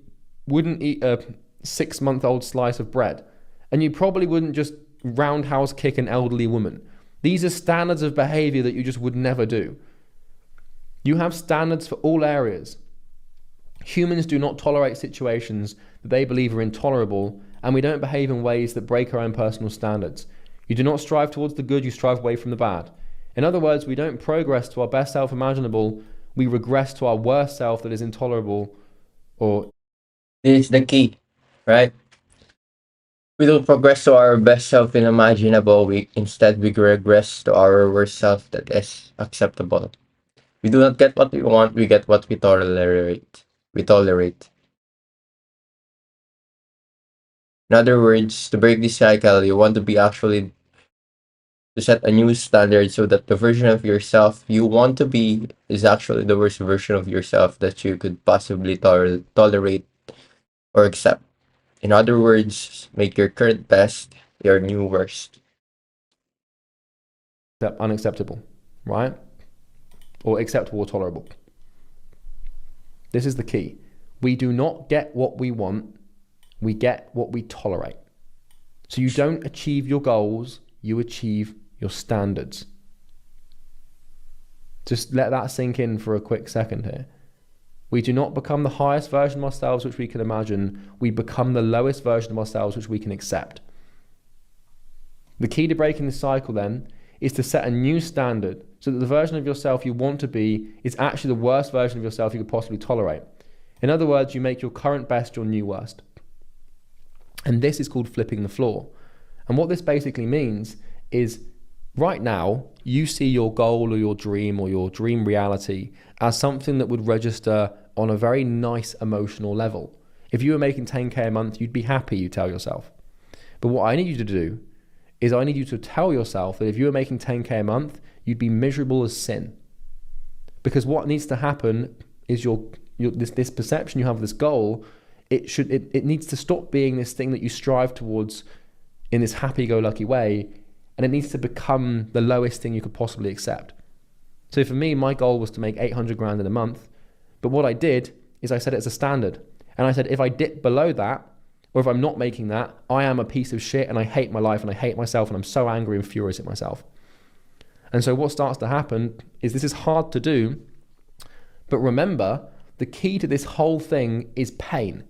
wouldn't eat a 6-month-old slice of bread, and you probably wouldn't just roundhouse kick an elderly woman. These are standards of behavior that you just would never do. You have standards for all areas. Humans do not tolerate situations that they believe are intolerable, and we don't behave in ways that break our own personal standards. You do not strive towards the good, you strive away from the bad. In other words, we don't progress to our best self imaginable, we regress to our worst self that is intolerable. Or This is the key, right? We don't progress to our best self unimaginable. Instead we regress to our worst self that is acceptable. We do not get what we want, we get what we tolerate. In other words, to break this cycle, you want to be actually to set a new standard so that the version of yourself you want to be is actually the worst version of yourself that you could possibly tolerate or accept. In other words, make your current best your new worst. unacceptable, right? Or acceptable or tolerable. This is the key. We do not get what we want, we get what we tolerate. So you don't achieve your goals, you achieve your standards. Just let that sink in for a quick second here. We do not become the highest version of ourselves which we can imagine, we become the lowest version of ourselves which we can accept. The key to breaking this cycle then is to set a new standard so that the version of yourself you want to be is actually the worst version of yourself you could possibly tolerate. In other words, you make your current best your new worst. And this is called flipping the floor. And what this basically means is right now, you see your goal or your dream reality as something that would register on a very nice emotional level. If you were making 10K a month, you'd be happy, you tell yourself. But what I need you to do is I need you to tell yourself that if you were making 10K a month, you'd be miserable as sin. Because what needs to happen is this perception you have of this goal, it needs to stop being this thing that you strive towards in this happy-go-lucky way, and it needs to become the lowest thing you could possibly accept. So for me, my goal was to make 800 grand in a month, but what I did is I set it as a standard. And I said, if I dip below that, or if I'm not making that, I am a piece of shit and I hate my life and I hate myself and I'm so angry and furious at myself. And so what starts to happen is this is hard to do, but remember, the key to this whole thing is pain.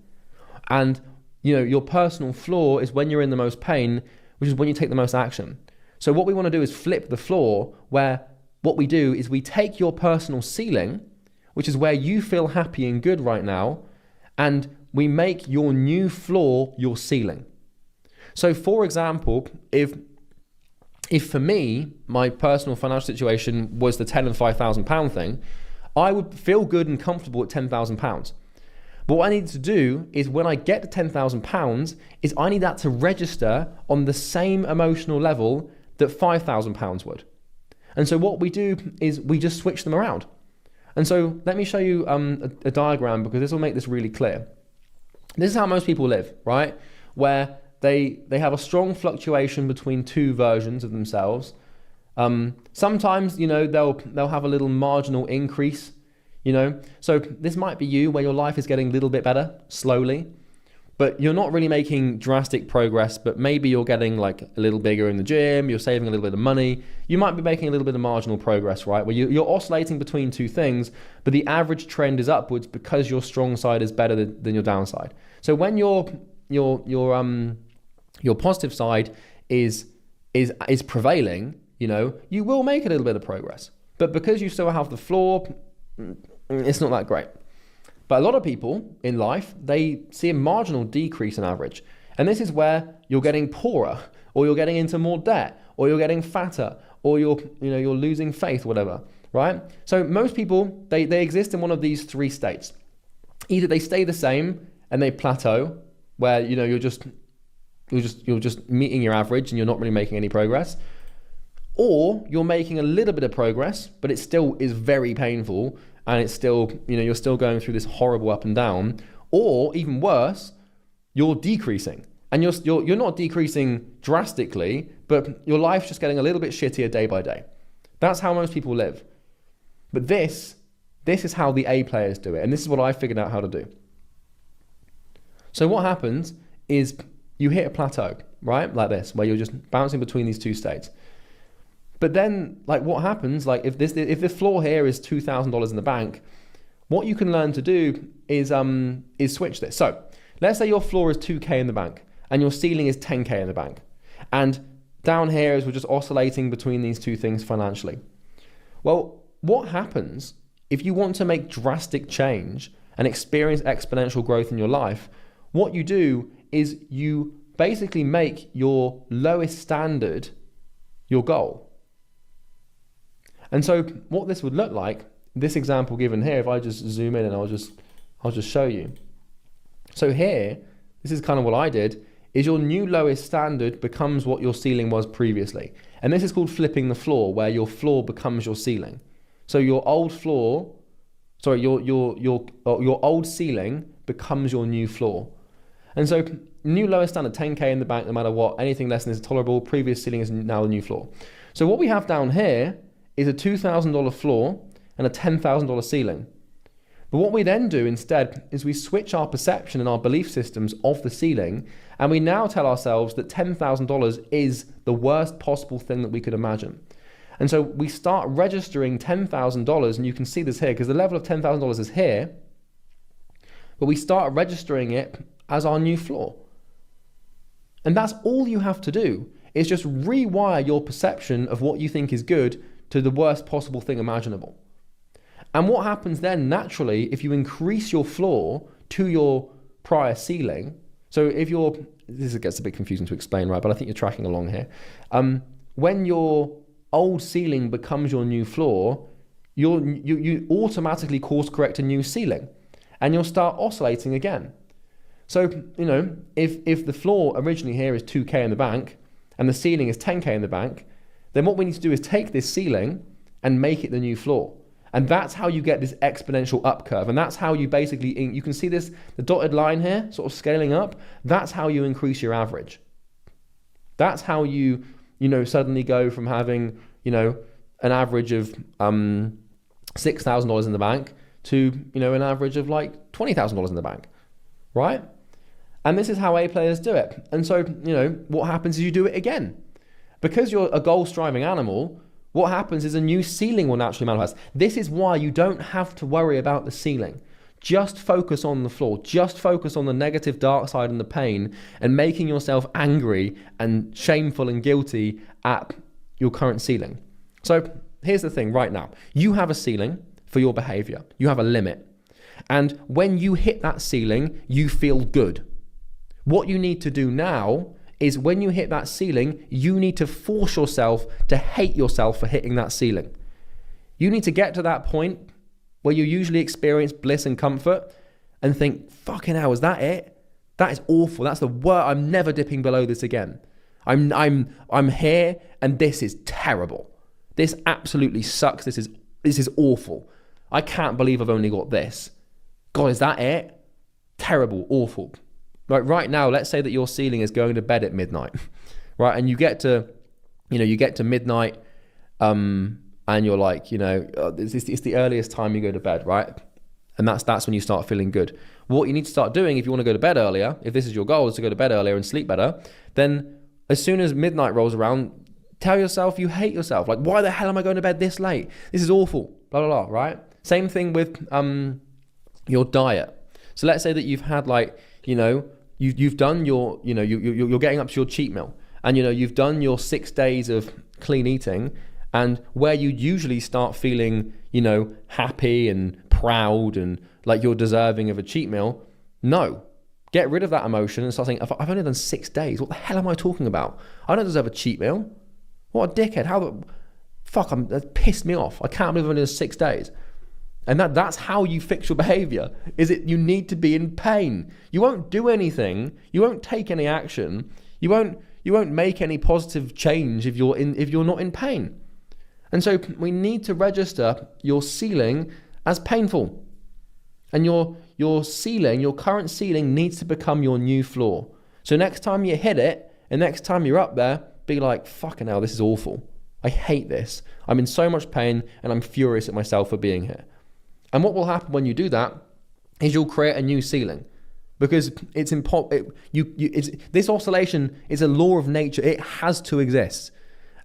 And your personal flaw is when you're in the most pain, which is when you take the most action. So what we want to do is flip the floor, where what we do is we take your personal ceiling, which is where you feel happy and good right now, and we make your new floor your ceiling. So for example, if for me, my personal financial situation was the 10 and 5,000 pound thing, I would feel good and comfortable at 10,000 pounds. But what I need to do is when I get to 10,000 pounds, is I need that to register on the same emotional level that 5,000 pounds would. And so what we do is we just switch them around. And so let me show you a diagram, because this will make this really clear. This is how most people live, right? Where they have a strong fluctuation between two versions of themselves. Sometimes, they'll have a little marginal increase, So this might be you, where your life is getting a little bit better, slowly. But you're not really making drastic progress, but maybe you're getting like a little bigger in the gym, you're saving a little bit of money. You might be making a little bit of marginal progress, right? Where you're oscillating between two things, but the average trend is upwards because your strong side is better than your downside. So when your positive side is prevailing, you will make a little bit of progress. But because you still have the floor, it's not that great. But a lot of people in life, they see a marginal decrease in average. And this is where you're getting poorer, or you're getting into more debt, or you're getting fatter, or you're losing faith, whatever, right? So most people, they exist in one of these three states. Either they stay the same and they plateau, where you're just meeting your average and you're not really making any progress, or you're making a little bit of progress, but it still is very painful, and it's still, you're still going through this horrible up and down. Or even worse, you're decreasing, and you're not decreasing drastically, but your life's just getting a little bit shittier day by day. That's how most people live. But this is how the A players do it, and this is what I figured out how to do. So what happens is you hit a plateau, right? Like this, where you're just bouncing between these two states. But then, like, what happens, like, if the floor here is $2,000 in the bank, what you can learn to do is switch this. So let's say your floor is 2K in the bank and your ceiling is 10K in the bank. And down here is we're just oscillating between these two things financially. Well, what happens if you want to make drastic change and experience exponential growth in your life? What you do is you basically make your lowest standard your goal. And so what this would look like, this example given here, if I just zoom in and I'll just show you. So here, this is kind of what I did, is your new lowest standard becomes what your ceiling was previously. And this is called flipping the floor, where your floor becomes your ceiling. So your old floor, sorry, your old ceiling becomes your new floor. And so new lowest standard, 10K in the bank, no matter what, anything less than this is tolerable, previous ceiling is now the new floor. So what we have down here is a $2,000 floor and a $10,000 ceiling. But what we then do instead is we switch our perception and our belief systems of the ceiling, and we now tell ourselves that $10,000 is the worst possible thing that we could imagine. And so we start registering $10,000, and you can see this here because the level of $10,000 is here, but we start registering it as our new floor. And that's all you have to do, is just rewire your perception of what you think is good to the worst possible thing imaginable. And what happens then naturally, if you increase your floor to your prior ceiling, so if this gets a bit confusing to explain, right, but I think you're tracking along here. When your old ceiling becomes your new floor, you automatically course correct a new ceiling, and you'll start oscillating again. So, if the floor originally here is 2K in the bank, and the ceiling is 10K in the bank, then what we need to do is take this ceiling and make it the new floor. And that's how you get this exponential up curve. And that's how you basically, you can see this, the dotted line here, sort of scaling up. That's how you increase your average. That's how you suddenly go from having, an average of $6,000 in the bank to, an average of like $20,000 in the bank, right? And this is how A players do it. And so, what happens is you do it again. Because you're a goal-striving animal, what happens is a new ceiling will naturally manifest. This is why you don't have to worry about the ceiling. Just focus on the floor. Just focus on the negative, dark side and the pain, and making yourself angry and shameful and guilty at your current ceiling. So here's the thing right now. You have a ceiling for your behavior. You have a limit. And when you hit that ceiling, you feel good. What you need to do now is when you hit that ceiling, you need to force yourself to hate yourself for hitting that ceiling. You need to get to that point where you usually experience bliss and comfort and think, fucking hell, is that it? That is awful. That's the worst. I'm never dipping below this again. I'm here and this is terrible. This absolutely sucks. This is awful. I can't believe I've only got this. God, is that it? Terrible, awful. Right now, let's say that your ceiling is going to bed at midnight, right? And you get to midnight, and you're like, it's the earliest time you go to bed, right? And that's when you start feeling good. What you need to start doing if you want to go to bed earlier, if this is your goal, is to go to bed earlier and sleep better, then as soon as midnight rolls around, tell yourself you hate yourself. Like, why the hell am I going to bed this late? This is awful, blah, blah, blah, right? Same thing with your diet. So let's say that you've had you've done you're getting up to your cheat meal, and you've done your 6 days of clean eating, and where you usually start feeling happy and proud and like you're deserving of a cheat meal, no. Get rid of that emotion and start saying, I've only done 6 days. What the hell am I talking about? I don't deserve a cheat meal. What a dickhead. That pissed me off. I can't believe I've only done 6 days. And that's how you fix your behavior. You need to be in pain. You won't do anything. You won't take any action. You won't make any positive change if you're not in pain. And so we need to register your ceiling as painful. And your ceiling, your current ceiling, needs to become your new floor. So next time you hit it, and next time you're up there, be like, fucking hell, this is awful. I hate this. I'm in so much pain, and I'm furious at myself for being here. And what will happen when you do that is you'll create a new ceiling, because this oscillation is a law of nature. It has to exist.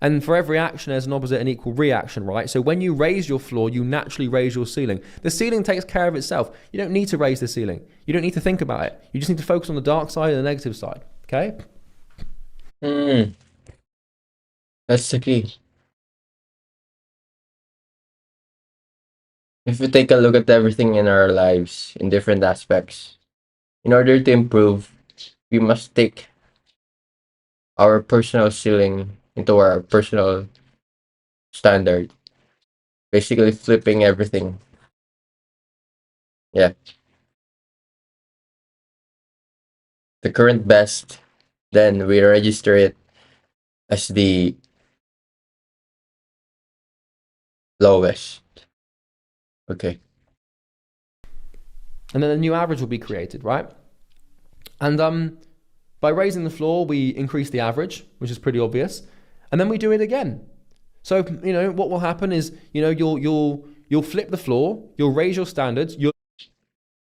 And for every action, there's an opposite and equal reaction, right? So when you raise your floor, you naturally raise your ceiling. The ceiling takes care of itself. You don't need to raise the ceiling. You don't need to think about it. You just need to focus on the dark side and the negative side, okay? That's the key. If we take a look at everything in our lives in different aspects, in order to improve, we must take our personal ceiling into our personal standard. Basically flipping everything. Yeah. The current best, then we register it as the lowest. Okay. And then a new average will be created, right? And by raising the floor, we increase the average, which is pretty obvious. And then we do it again. So, what will happen is, you'll flip the floor, you'll raise your standards, you'll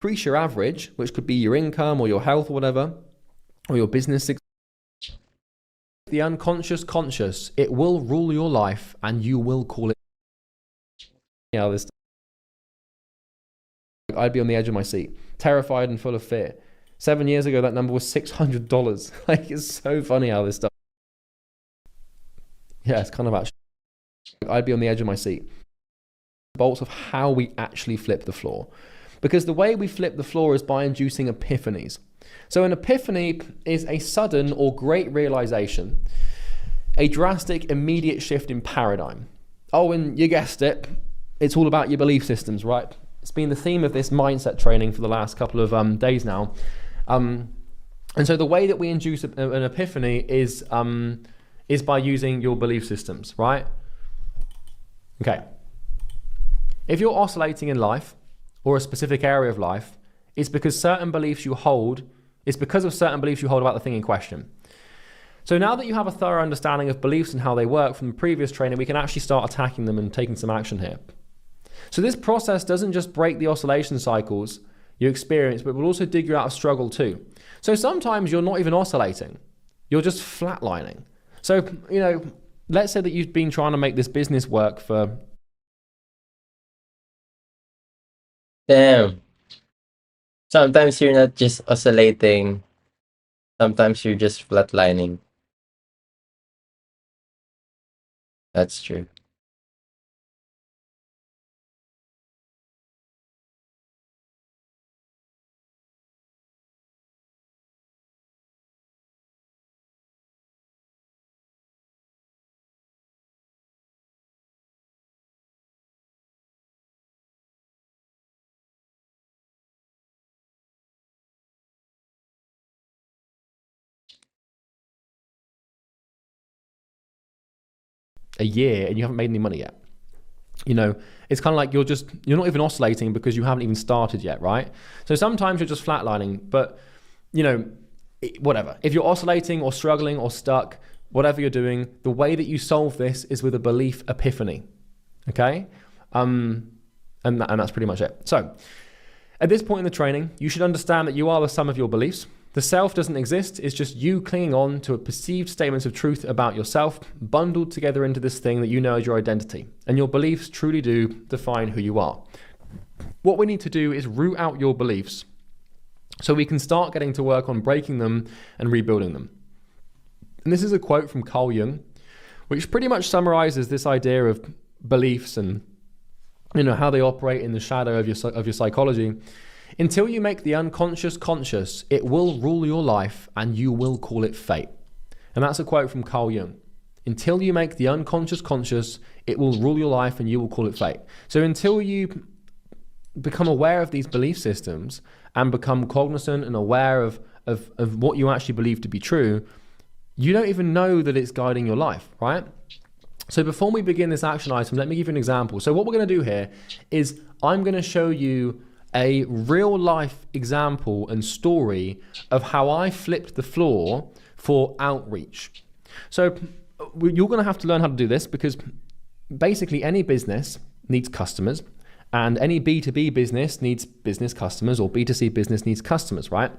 increase your average, which could be your income or your health or whatever, or your business. The unconscious conscious, it will rule your life, and you will call it. I'd be on the edge of my seat, terrified and full of fear. 7 years ago, that number was $600. Like, it's so funny how this stuff. Yeah, it's kind of actually. I'd be on the edge of my seat. Bolts of how we actually flip the floor. Because the way we flip the floor is by inducing epiphanies. So an epiphany is a sudden or great realization, a drastic, immediate shift in paradigm. Oh, and you guessed it, it's all about your belief systems, right? It's been the theme of this mindset training for the last couple of days now. And so the way that we induce an epiphany is by using your belief systems, right? Okay. If you're oscillating in life or a specific area of life, it's because of certain beliefs you hold about the thing in question. So now that you have a thorough understanding of beliefs and how they work from the previous training, we can actually start attacking them and taking some action here. So this process doesn't just break the oscillation cycles you experience, but will also dig you out of struggle too. So sometimes you're not even oscillating. You're just flatlining. So, let's say that you've been trying to make this business work for... Damn. Sometimes you're not just oscillating. Sometimes you're just flatlining. That's true. a year and you haven't made any money yet. It's kind of like you're not even oscillating because you haven't even started yet, right? So sometimes you're just flatlining, but whatever. If you're oscillating or struggling or stuck, whatever you're doing, the way that you solve this is with a belief epiphany, okay? And that's pretty much it. So at this point in the training, you should understand that you are the sum of your beliefs. The self doesn't exist. It's just you clinging on to a perceived statements of truth about yourself, bundled together into this thing that you know as your identity. And your beliefs truly do define who you are. What we need to do is root out your beliefs so we can start getting to work on breaking them and rebuilding them. And this is a quote from Carl Jung, which pretty much summarizes this idea of beliefs and how they operate in the shadow of your psychology. Until you make the unconscious conscious, it will rule your life and you will call it fate. And that's a quote from Carl Jung. Until you make the unconscious conscious, it will rule your life and you will call it fate. So until you become aware of these belief systems and become cognizant and aware of what you actually believe to be true, you don't even know that it's guiding your life, right? So before we begin this action item, let me give you an example. So what we're going to do here is I'm going to show you a real life example and story of how I flipped the floor for outreach. So you're going to have to learn how to do this because basically any business needs customers and any B2B business needs business customers, or B2C business needs customers, right?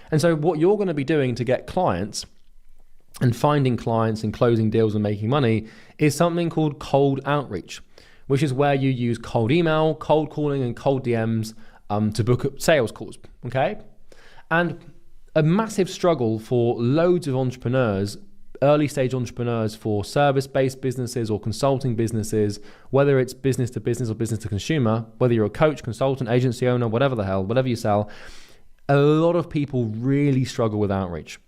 And so what you're going to be doing to get clients and finding clients and closing deals and making money is something called cold outreach, which is where you use cold email, cold calling, and cold DMs to book sales calls, okay? And a massive struggle for loads of entrepreneurs, early stage entrepreneurs, for service-based businesses or consulting businesses, whether it's business to business or business to consumer, whether you're a coach, consultant, agency owner, whatever the hell, whatever you sell, a lot of people really struggle with outreach.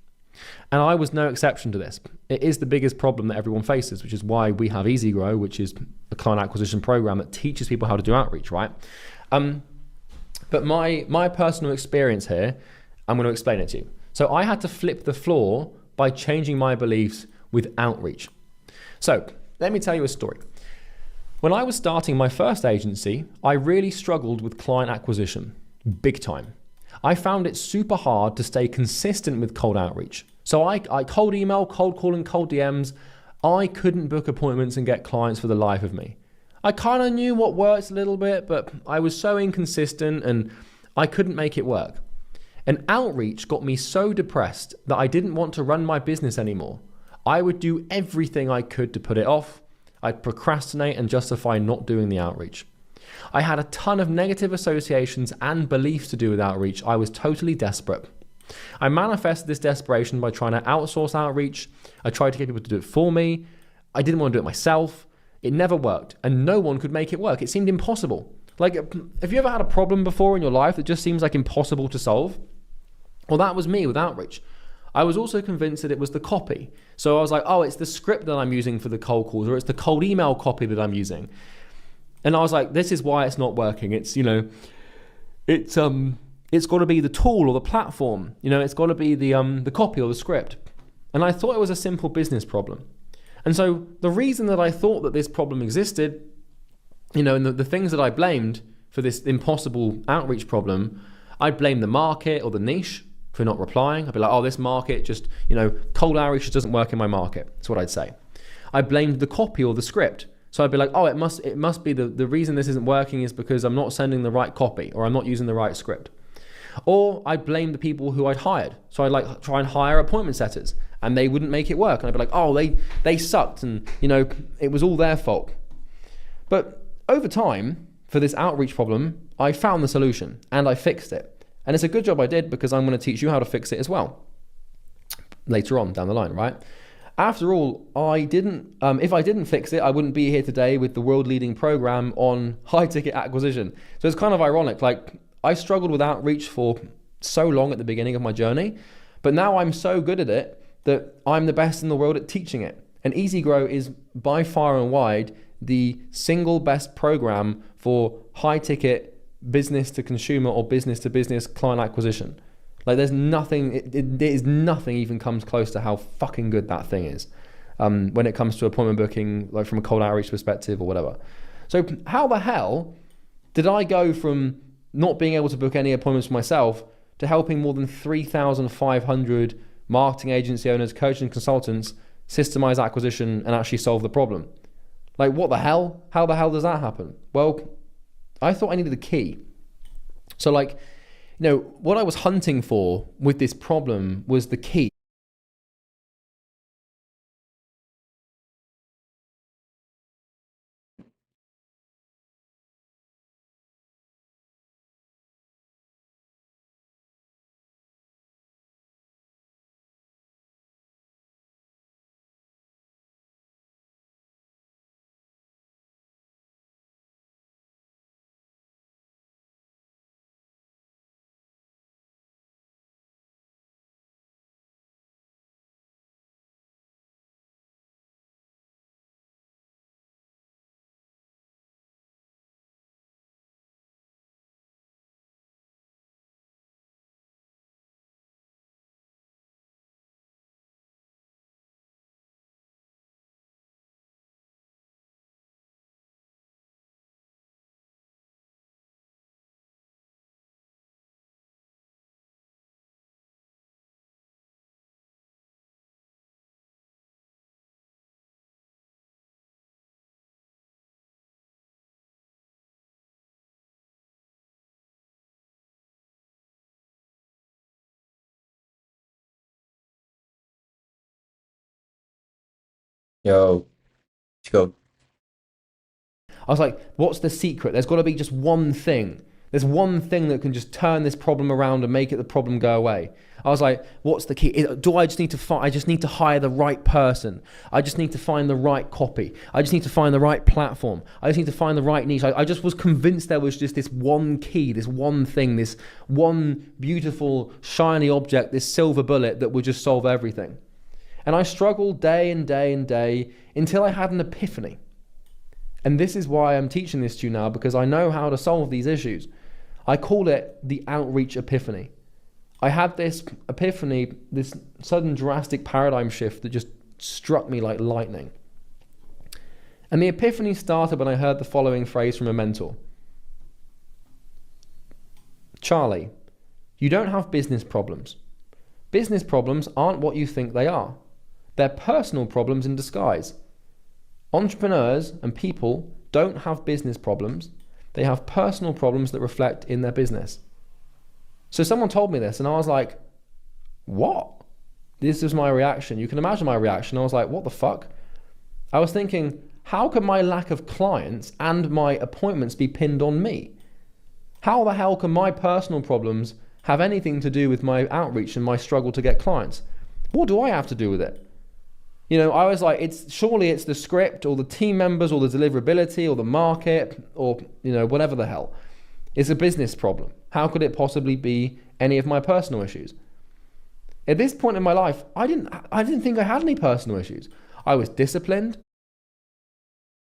And I was no exception to this. It is the biggest problem that everyone faces, which is why we have lezgoo, which is a client acquisition program that teaches people how to do outreach, right? But my personal experience here, I'm going to explain it to you. So I had to flip the floor by changing my beliefs with outreach. So let me tell you a story. When I was starting my first agency, I really struggled with client acquisition, big time. I found it super hard to stay consistent with cold outreach. So I cold email, cold calling, cold DMs. I couldn't book appointments and get clients for the life of me. I kind of knew what worked a little bit, but I was so inconsistent and I couldn't make it work. And outreach got me so depressed that I didn't want to run my business anymore. I would do everything I could to put it off. I'd procrastinate and justify not doing the outreach. I had a ton of negative associations and beliefs to do with outreach. I was totally desperate. I manifested this desperation by trying to outsource outreach. I tried to get people to do it for me. I didn't want to do it myself. It never worked, and no one could make it work. It seemed impossible. Like, have you ever had a problem before in your life that just seems like impossible to solve? Well, that was me with outreach. I was also convinced that it was the copy. So I was like, oh, it's the script that I'm using for the cold calls, or it's the cold email copy that I'm using. And I was like, this is why it's not working. It's got to be the tool or the platform. It's got to be the copy or the script. And I thought it was a simple business problem. And so the reason that I thought that this problem existed, and the things that I blamed for this impossible outreach problem, I'd blame the market or the niche for not replying. I'd be like, oh, this market just, cold outreach just doesn't work in my market. That's what I'd say. I blamed the copy or the script. So I'd be like, oh, it must be the reason this isn't working is because I'm not sending the right copy or I'm not using the right script. Or I'd blame the people who I'd hired. So I'd try and hire appointment setters and they wouldn't make it work. And I'd be like, oh, they sucked and, it was all their fault. But over time, for this outreach problem, I found the solution and I fixed it. And it's a good job I did because I'm going to teach you how to fix it as well later on down the line, right? After all, if I didn't fix it, I wouldn't be here today with the world-leading program on high-ticket acquisition. So it's kind of ironic. Like, I struggled with outreach for so long at the beginning of my journey, but now I'm so good at it that I'm the best in the world at teaching it. And lezgoo is by far and wide the single best program for high-ticket business to consumer or business to business client acquisition. Like, there's nothing, there is nothing even comes close to how fucking good that thing is when it comes to appointment booking, like from a cold outreach perspective or whatever. So how the hell did I go from not being able to book any appointments for myself to helping more than 3,500 marketing agency owners, coaches and consultants systemize acquisition and actually solve the problem? Like, what the hell? How the hell does that happen? Well, I thought I needed a key. So like, what I was hunting for with this problem was the key. Yo, let's go. I was like, what's the secret? There's got to be just one thing. There's one thing that can just turn this problem around and make it the problem go away. I was like, what's the key? Do I just need to I just need to hire the right person. I just need to find the right copy. I just need to find the right platform. I just need to find the right niche. I just was convinced there was just this one key, this one thing, this one beautiful, shiny object, this silver bullet that would just solve everything. And I struggled day and day and day until I had an epiphany. And this is why I'm teaching this to you now, because I know how to solve these issues. I call it the outreach epiphany. I had this epiphany, this sudden drastic paradigm shift that just struck me like lightning. And the epiphany started when I heard the following phrase from a mentor. Charlie, you don't have business problems. Business problems aren't what you think they are. They're personal problems in disguise. Entrepreneurs and people don't have business problems. They have personal problems that reflect in their business. So someone told me this and I was like, what? This is my reaction. You can imagine my reaction. I was like, what the fuck? I was thinking, how can my lack of clients and my appointments be pinned on me? How the hell can my personal problems have anything to do with my outreach and my struggle to get clients? What do I have to do with it? I was like, surely it's the script or the team members or the deliverability or the market or, whatever the hell. It's a business problem. How could it possibly be any of my personal issues? At this point in my life, I didn't think I had any personal issues. I was disciplined,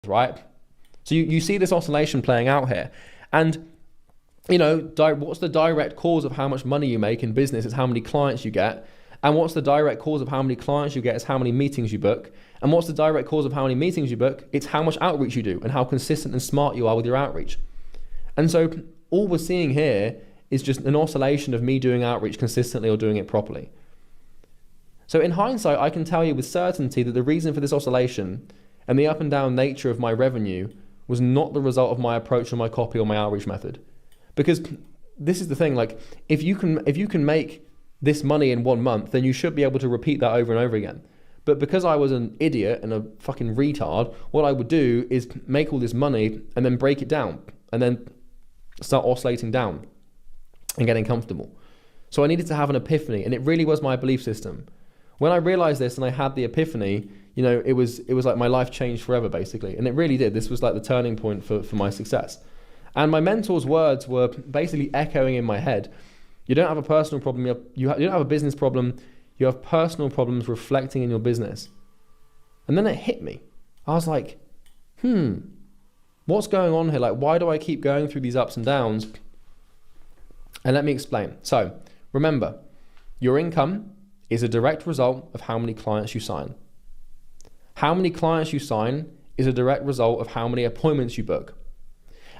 right? So you see this oscillation playing out here. And, what's the direct cause of how much money you make in business is how many clients you get. And what's the direct cause of how many clients you get is how many meetings you book. And what's the direct cause of how many meetings you book? It's how much outreach you do and how consistent and smart you are with your outreach. And so all we're seeing here is just an oscillation of me doing outreach consistently or doing it properly. So in hindsight, I can tell you with certainty that the reason for this oscillation and the up and down nature of my revenue was not the result of my approach or my copy or my outreach method. Because this is the thing, like if you can make this money in 1 month, then you should be able to repeat that over and over again. But because I was an idiot and a fucking retard, what I would do is make all this money and then break it down and then start oscillating down and getting comfortable. So I needed to have an epiphany, and it really was my belief system. When I realized this and I had the epiphany, it was like my life changed forever basically. And it really did. This was like the turning point for my success. And my mentor's words were basically echoing in my head. You don't have a personal problem, you don't have a business problem, you have personal problems reflecting in your business. And then it hit me. I was like, what's going on here? Like, why do I keep going through these ups and downs? And let me explain. So, remember, your income is a direct result of how many clients you sign. How many clients you sign is a direct result of how many appointments you book.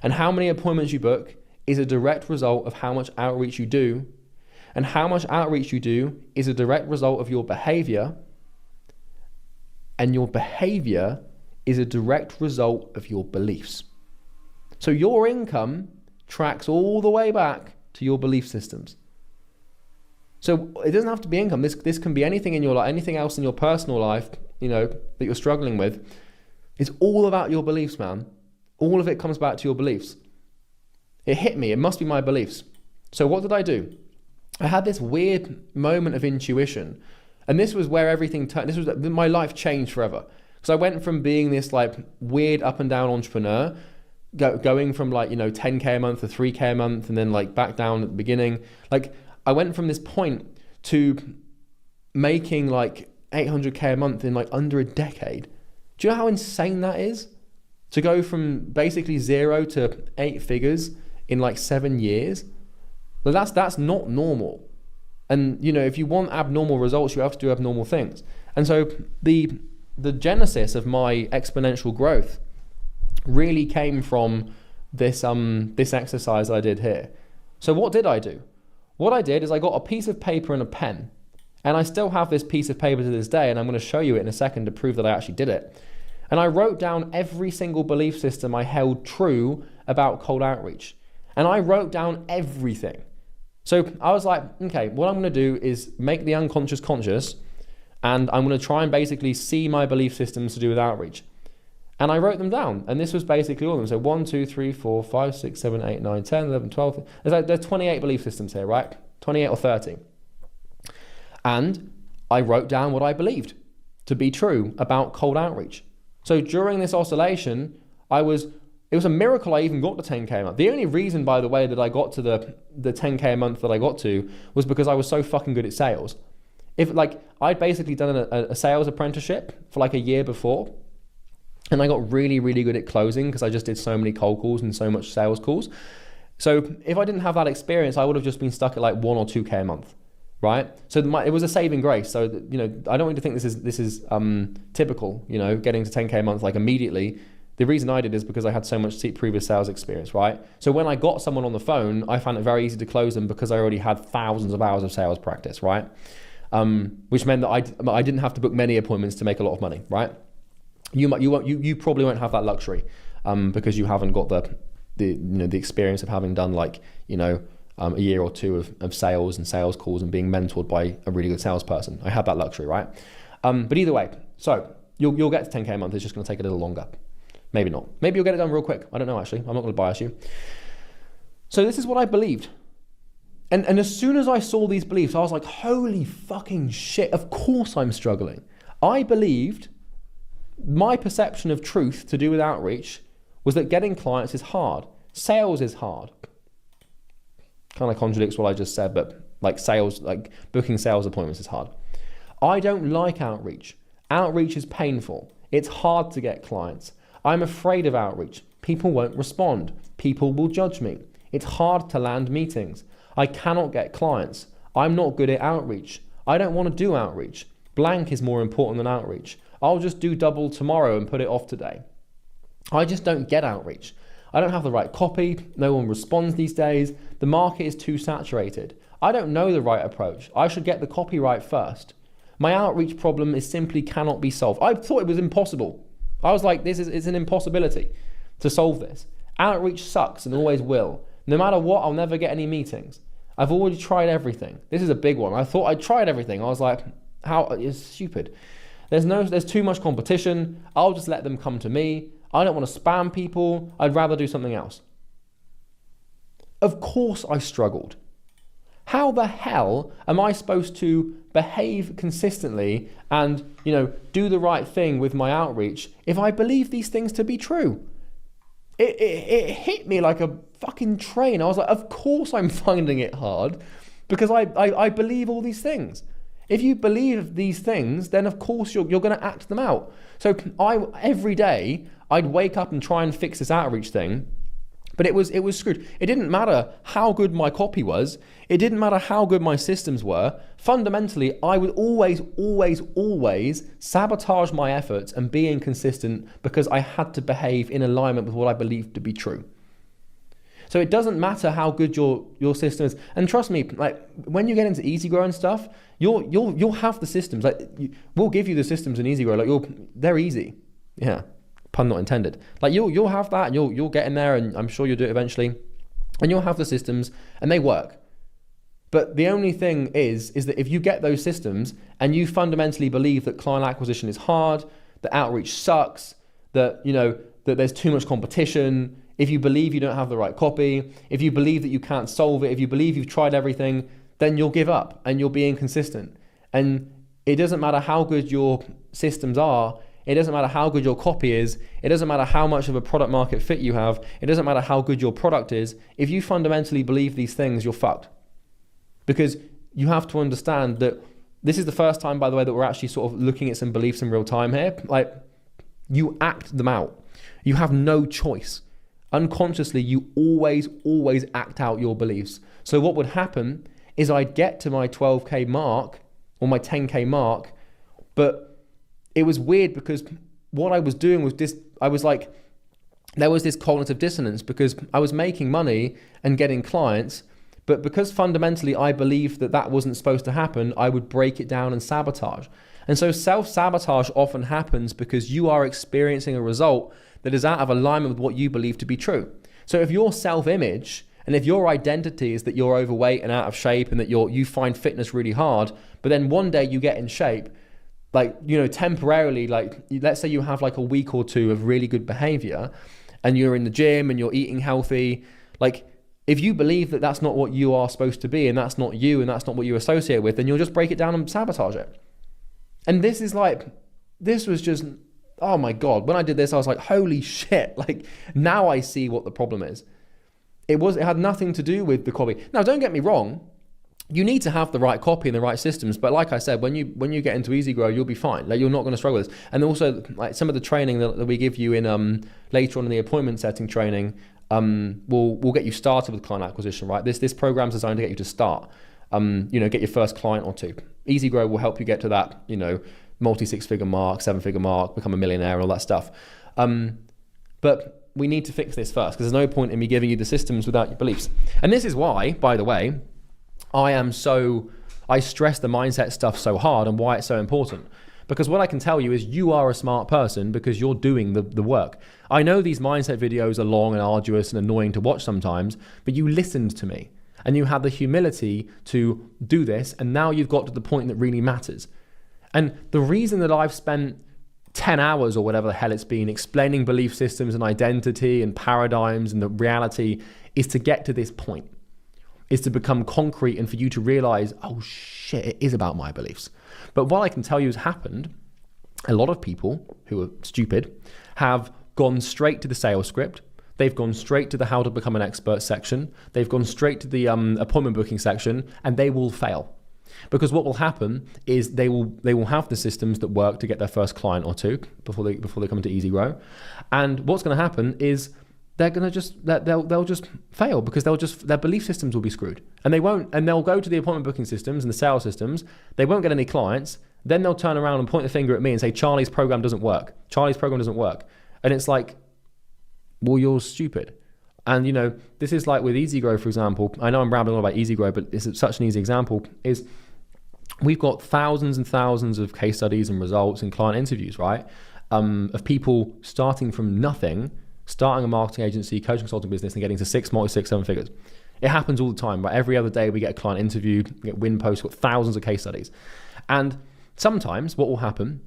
And how many appointments you book is a direct result of how much outreach you do. And how much outreach you do is a direct result of your behavior. And your behavior is a direct result of your beliefs. So your income tracks all the way back to your belief systems. So it doesn't have to be income. This can be anything in your life, anything else in your personal life, that you're struggling with. It's all about your beliefs, man. All of it comes back to your beliefs. It hit me. It must be my beliefs. So what did I do? I had this weird moment of intuition. And this was where everything turned. My life changed forever. Because I went from being this like weird up and down entrepreneur, going from 10K a month to 3K a month, and then like back down at the beginning. Like I went from this point to making like 800K a month in like under a decade. Do you know how insane that is? To go from basically 0 to 8 figures in like 7 years. But that's not normal. And if you want abnormal results, you have to do abnormal things. And so the genesis of my exponential growth really came from this exercise I did here. So what did I do? What I did is I got a piece of paper and a pen. And I still have this piece of paper to this day, and I'm going to show you it in a second to prove that I actually did it. And I wrote down every single belief system I held true about cold outreach. And I wrote down everything. So I was like, okay, what I'm going to do is make the unconscious conscious, and I'm going to try and basically see my belief systems to do with outreach. And I wrote them down, and this was basically all of them. So 1, 2, 3, 4, 5, 6, 7, 8, 9, 10, 11, 12. There's 28 belief systems here, right? 28 or 30. And I wrote down what I believed to be true about cold outreach. So during this oscillation, it was a miracle I even got to 10K a month. The only reason, by the way, that I got to the 10K a month that I got to was because I was so fucking good at sales. I'd basically done a sales apprenticeship for like a year before, and I got really, really good at closing because I just did so many cold calls and so much sales calls. So if I didn't have that experience, I would have just been stuck at like 1 or 2K a month. Right, so it was a saving grace. So I don't want to think this is typical. Getting to 10K a month like immediately. The reason I did is because I had so much previous sales experience. Right, so when I got someone on the phone, I found it very easy to close them because I already had thousands of hours of sales practice. Right, which meant that I didn't have to book many appointments to make a lot of money. Right, you probably won't have that luxury because you haven't got the experience of having done a year or two of sales and sales calls and being mentored by a really good salesperson. I had that luxury, right? But either way, so you'll get to 10K a month. It's just going to take a little longer. Maybe not. Maybe you'll get it done real quick. I don't know, actually. I'm not going to bias you. So this is what I believed. And as soon as I saw these beliefs, I was like, holy fucking shit. Of course I'm struggling. I believed my perception of truth to do with outreach was that getting clients is hard. Sales is hard. Kind of contradicts what I just said, but booking sales appointments is hard. I don't like outreach. Outreach is painful. It's hard to get clients. I'm afraid of outreach. People won't respond. People will judge me. It's hard to land meetings. I cannot get clients. I'm not good at outreach. I don't want to do outreach. Blank is more important than outreach. I'll just do double tomorrow and put it off today. I just don't get outreach. I don't have the right copy. No one responds these days. The market is too saturated. I don't know the right approach. I should get the copy right first. My outreach problem is simply cannot be solved. I thought it was impossible. I was like, it's an impossibility to solve this. Outreach sucks and always will. No matter what, I'll never get any meetings. I've already tried everything. This is a big one. I thought I'd tried everything. I was like, how? It's stupid. There's too much competition. I'll just let them come to me. I don't want to spam people. I'd rather do something else. Of course I struggled. How the hell am I supposed to behave consistently and, do the right thing with my outreach if I believe these things to be true? It hit me like a fucking train. I was like, of course I'm finding it hard because I believe all these things. If you believe these things, then of course you're going to act them out. So every day I'd wake up and try and fix this outreach thing. But it was screwed. It didn't matter how good my copy was. It didn't matter how good my systems were. Fundamentally, I would always sabotage my efforts and be inconsistent because I had to behave in alignment with what I believed to be true. So it doesn't matter how good your system is. And trust me, like when you get into EasyGrow and stuff, you'll have the systems. Like we'll give you the systems in EasyGrow. Like they're easy. Yeah. Pun not intended. Like you'll have that and you'll get in there, and I'm sure you'll do it eventually, and you'll have the systems and they work. But the only thing is that if you get those systems and you fundamentally believe that client acquisition is hard, that outreach sucks, that that there's too much competition, if you believe you don't have the right copy, if you believe that you can't solve it, if you believe you've tried everything, then you'll give up and you'll be inconsistent. And it doesn't matter how good your systems are. It doesn't matter how good your copy is. It doesn't matter how much of a product market fit you have. It doesn't matter how good your product is. If you fundamentally believe these things, you're fucked. Because you have to understand that this is the first time, by the way, that we're actually sort of looking at some beliefs in real time here. Like you act them out. You have no choice. Unconsciously, you always act out your beliefs. So what would happen is I'd get to my 12K mark or my 10K mark, but it was weird because what I was doing was this, I was like, there was this cognitive dissonance because I was making money and getting clients, but because fundamentally I believed that that wasn't supposed to happen, I would break it down and sabotage. And so self-sabotage often happens because you are experiencing a result that is out of alignment with what you believe to be true. So if your self-image and if your identity is that you're overweight and out of shape and that you find fitness really hard, but then one day you get in shape, like, temporarily, like let's say you have like a week or two of really good behavior and you're in the gym and you're eating healthy, like if you believe that that's not what you are supposed to be and that's not you and that's not what you associate with, then you'll just break it down and sabotage it. And this was just, oh my God, when I did this, I was like, holy shit, like now I see what the problem is. It had nothing to do with the copy. Now, don't get me wrong. You need to have the right copy and the right systems, but like I said, when you get into EasyGrow, you'll be fine. Like you're not going to struggle with this. And also, like some of the training that we give you in later on in the appointment setting training, will get you started with client acquisition. Right? This program's designed to get you to start. Get your first client or two. EasyGrow will help you get to that, multi 6-figure mark, 7-figure mark, become a millionaire, and all that stuff. But we need to fix this first because there's no point in me giving you the systems without your beliefs. And this is why, by the way, I stress the mindset stuff so hard and why it's so important. Because what I can tell you is you are a smart person because you're doing the work. I know these mindset videos are long and arduous and annoying to watch sometimes, but you listened to me and you had the humility to do this, and now you've got to the point that really matters. And the reason that I've spent 10 hours or whatever the hell it's been explaining belief systems and identity and paradigms and the reality is to get to this point. Is to become concrete and for you to realize, oh shit, it is about my beliefs. But what I can tell you has happened, a lot of people who are stupid have gone straight to the sales script. They've gone straight to the how to become an expert section. They've gone straight to the appointment booking section, and they will fail. Because what will happen is they will have the systems that work to get their first client or two before they come into EasyGrow. And what's going to happen is they'll just fail because their belief systems will be screwed, and they'll go to the appointment booking systems and the sales systems. They won't get any clients. Then they'll turn around and point the finger at me and say, Charlie's program doesn't work. And it's like, well, you're stupid. And this is like with EasyGrow, for example. I know I'm rambling on about EasyGrow, but it's such an easy example. Is we've got thousands and thousands of case studies and results and client interviews, right? Of people starting from nothing, starting a marketing agency, coaching, consulting business, and getting to 6, 7 figures. It happens all the time, right? Every other day we get a client interview, we get win posts, we've got thousands of case studies. And sometimes what will happen,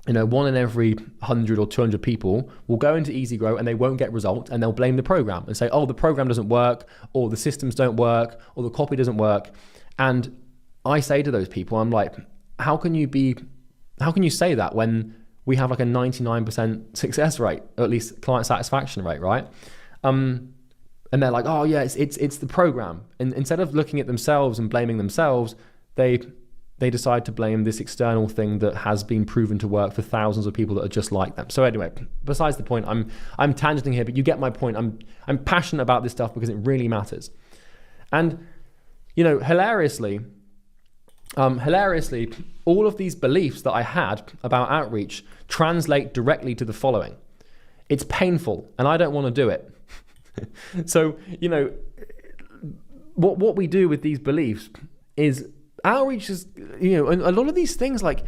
1 in every 100 or 200 people will go into EasyGrow and they won't get results, and they'll blame the program and say, oh, the program doesn't work, or the systems don't work, or the copy doesn't work. And I say to those people, I'm like, how can you say that when we have like a 99% success rate, or at least client satisfaction rate, right? And they're like, oh yeah, it's the program. And instead of looking at themselves and blaming themselves, they they decide to blame this external thing that has been proven to work for thousands of people that are just like them. So anyway, besides the point, I'm tangenting here, but you get my point. I'm passionate about this stuff because it really matters. And hilariously, all of these beliefs that I had about outreach translate directly to the following. It's painful and I don't want to do it. So, what we do with these beliefs is outreach is, and a lot of these things like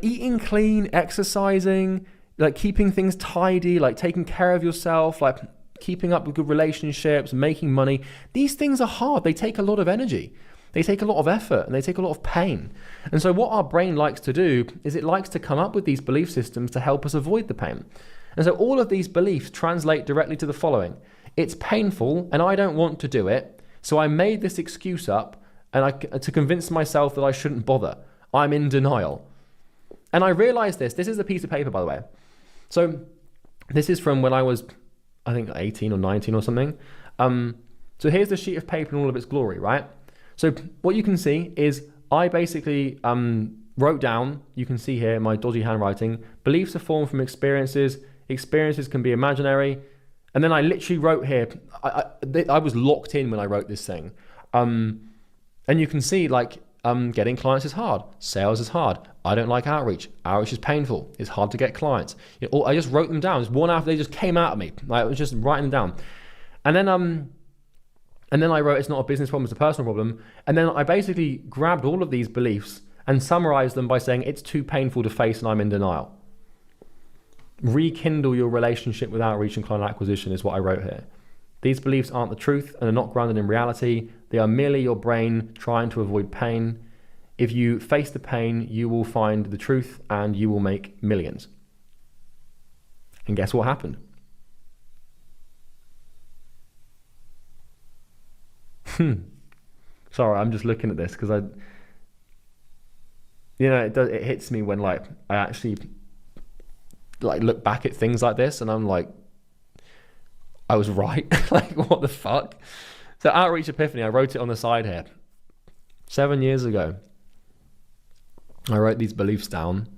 eating clean, exercising, like keeping things tidy, like taking care of yourself, like keeping up with good relationships, making money. These things are hard. They take a lot of energy. They take a lot of effort and they take a lot of pain. And so what our brain likes to do is it likes to come up with these belief systems to help us avoid the pain. And so all of these beliefs translate directly to the following. It's painful and I don't want to do it. So I made this excuse up to convince myself that I shouldn't bother. I'm in denial. And I realized this is a piece of paper, by the way. So this is from when I was, I think 18 or 19 or something. So here's the sheet of paper in all of its glory, right? So what you can see is I basically wrote down, you can see here my dodgy handwriting, beliefs are formed from experiences, experiences can be imaginary. And then I literally wrote here, I was locked in when I wrote this thing. And you can see getting clients is hard. Sales is hard. I don't like outreach. Outreach is painful. It's hard to get clients. I just wrote them down. Just one after they just came out of me. I was just writing them down. And then I wrote, it's not a business problem, it's a personal problem. And then I basically grabbed all of these beliefs and summarized them by saying it's too painful to face and I'm in denial. Rekindle your relationship with outreach and client acquisition is what I wrote here. These beliefs aren't the truth and are not grounded in reality. They are merely your brain trying to avoid pain. If you face the pain, you will find the truth and you will make millions. And guess what happened? Sorry, I'm just looking at this because it hits me when I actually look back at things like this and I'm like, I was right. What the fuck? So Outreach Epiphany, I wrote it on the side here. 7 years ago, I wrote these beliefs down,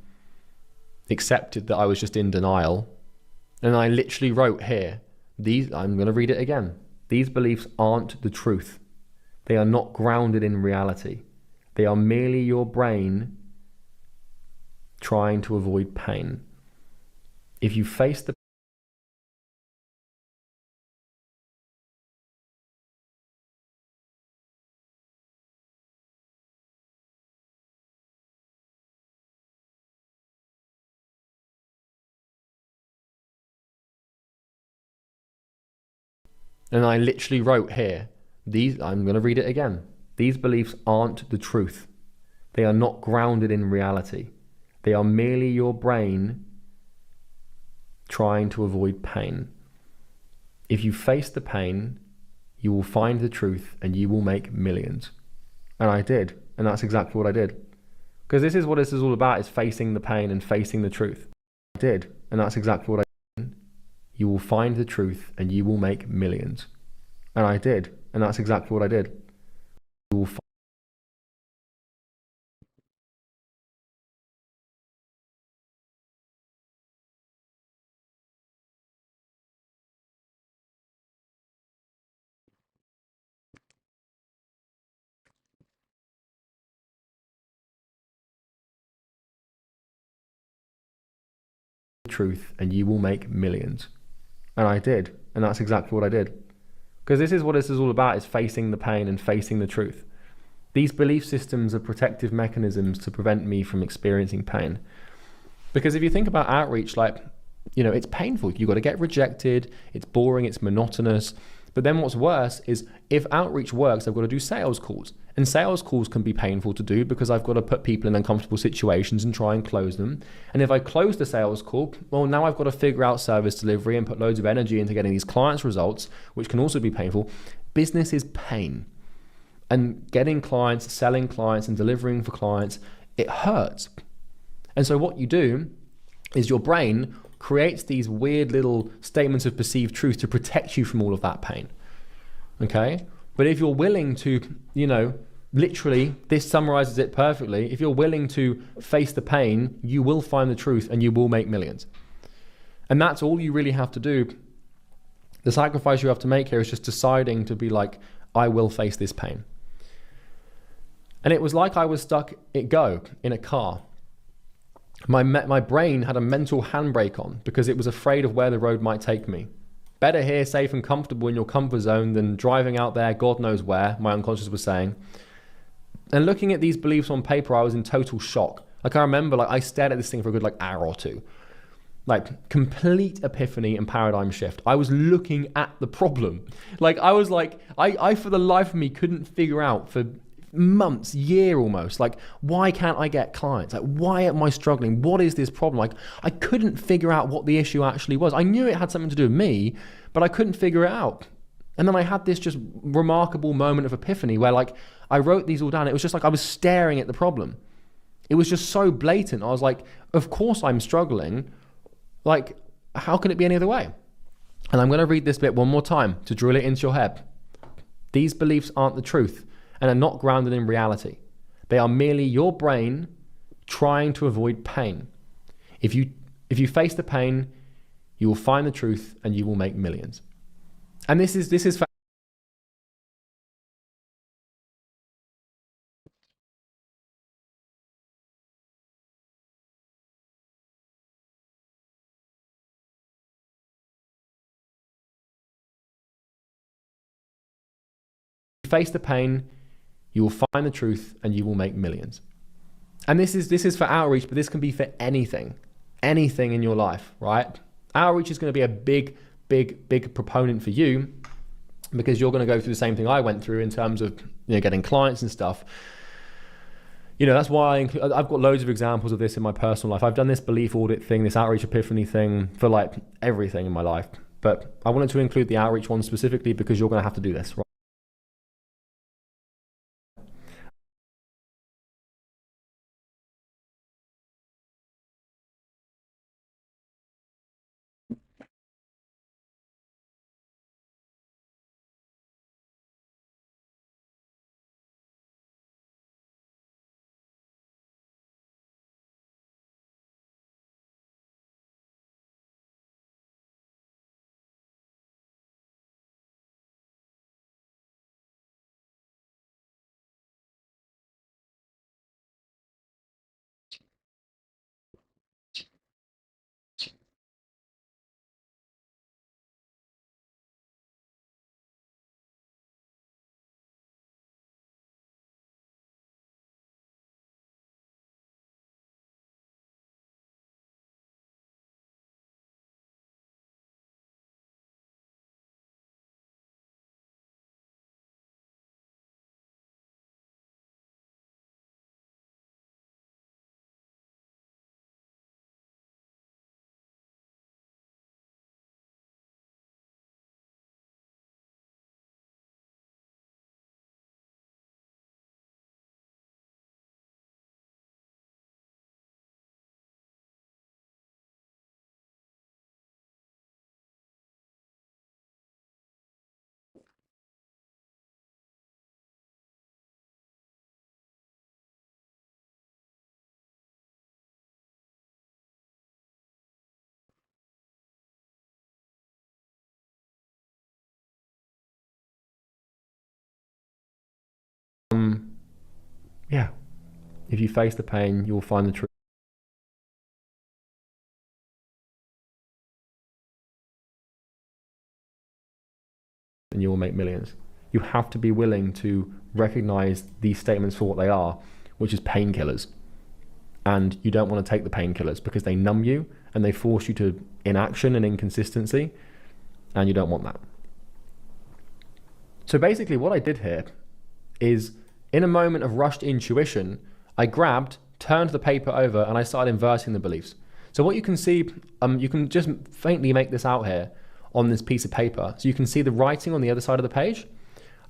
accepted that I was just in denial, and I literally wrote here, I'm going to read it again. These beliefs aren't the truth. They are not grounded in reality. They are merely your brain trying to avoid pain. If you face the And I literally wrote here, I'm going to read it again. These beliefs aren't the truth. They are not grounded in reality. They are merely your brain trying to avoid pain. If you face the pain, you will find the truth and you will make millions. And I did. And that's exactly what I did. Because this is what this is all about, is facing the pain and facing the truth. I did. And that's exactly what I did. You will find the truth and you will make millions. And I did. And that's exactly what I did. You will find the truth and you will make millions. And I did. And that's exactly what I did. Because this is what this is all about, is facing the pain and facing the truth. These belief systems are protective mechanisms to prevent me from experiencing pain. Because if you think about outreach, it's painful. You've got to get rejected. It's boring. It's monotonous. But then what's worse is if outreach works, I've got to do sales calls. And sales calls can be painful to do because I've got to put people in uncomfortable situations and try and close them. And if I close the sales call, well, now I've got to figure out service delivery and put loads of energy into getting these clients results, which can also be painful. Business is pain. And getting clients, selling clients and delivering for clients, it hurts. And so what you do is your brain creates these weird little statements of perceived truth to protect you from all of that pain. Okay? But if you're willing to, literally, this summarizes it perfectly. If you're willing to face the pain, you will find the truth and you will make millions. And that's all you really have to do. The sacrifice you have to make here is just deciding to be like, I will face this pain. And it was like I was stuck at go in a car. My brain had a mental handbrake on because it was afraid of where the road might take me. Better here, safe and comfortable in your comfort zone than driving out there, God knows where, my unconscious was saying. And looking at these beliefs on paper, I was in total shock. Like I remember, like I stared at this thing for a good like hour or two. Like complete epiphany and paradigm shift. I was looking at the problem. Like I was like, I for the life of me couldn't figure out for months, year almost, like why can't I get clients? Like why am I struggling? What is this problem? Like I couldn't figure out what the issue actually was. I knew it had something to do with me, but I couldn't figure it out. And then I had this just remarkable moment of epiphany where like I wrote these all down. It was just like I was staring at the problem. It was just so blatant. I was like, of course I'm struggling. Like, how can it be any other way? And I'm going to read this bit one more time to drill it into your head. These beliefs aren't the truth and are not grounded in reality. They are merely your brain trying to avoid pain. If you face the pain, you will find the truth and you will make millions. And this is for face the pain, you will find the truth and you will make millions. And this is for outreach, but this can be for anything in your life, right? Outreach is going to be a big proponent for you because you're going to go through the same thing I went through in terms of, you know, getting clients and stuff. You know, that's why I've got loads of examples of this in my personal life. I've done this belief audit thing, this outreach epiphany thing for like everything in my life. But I wanted to include the outreach one specifically because you're going to have to do this, right? Yeah. If you face the pain, you'll find the truth. And you will make millions. You have to be willing to recognize these statements for what they are, which is painkillers. And you don't want to take the painkillers because they numb you and they force you to inaction and inconsistency. And you don't want that. So basically what I did here is, in a moment of rushed intuition, I grabbed, turned the paper over, and I started inverting the beliefs. So what you can see, you can just faintly make this out here on this piece of paper. So you can see the writing on the other side of the page.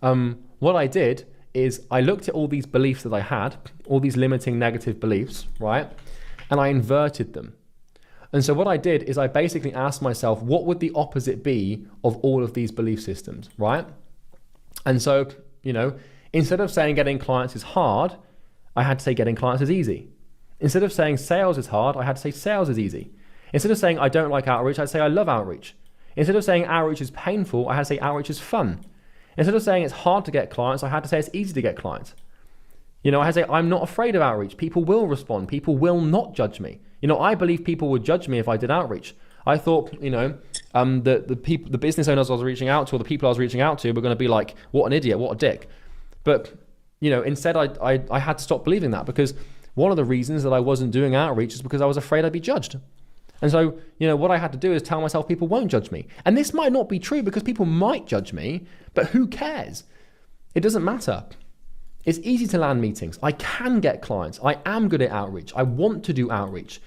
What I did is I looked at all these beliefs that I had, all these limiting negative beliefs, right? And I inverted them. And so what I did is I basically asked myself, what would the opposite be of all of these belief systems, right? And so, you know, Instead of saying getting clients is hard, I had to say getting clients is easy. Instead of saying sales is hard, I had to say sales is easy. Instead of saying I don't like outreach, I'd say I love outreach. Instead of saying outreach is painful, I had to say outreach is fun. Instead of saying it's hard to get clients, I had to say it's easy to get clients. You know, I had to say I'm not afraid of outreach. People will respond. People will not judge me. You know, I believe people would judge me if I did outreach. I thought, you know, the business owners I was reaching out to, or the people I was reaching out to, were going to be like, what an idiot, what a dick. But, you know, instead I had to stop believing that, because one of the reasons that I wasn't doing outreach is because I was afraid I'd be judged. And so, you know, what I had to do is tell myself people won't judge me. And this might not be true, because people might judge me, but who cares? It doesn't matter. It's easy to land meetings. I can get clients. I am good at outreach. I want to do outreach.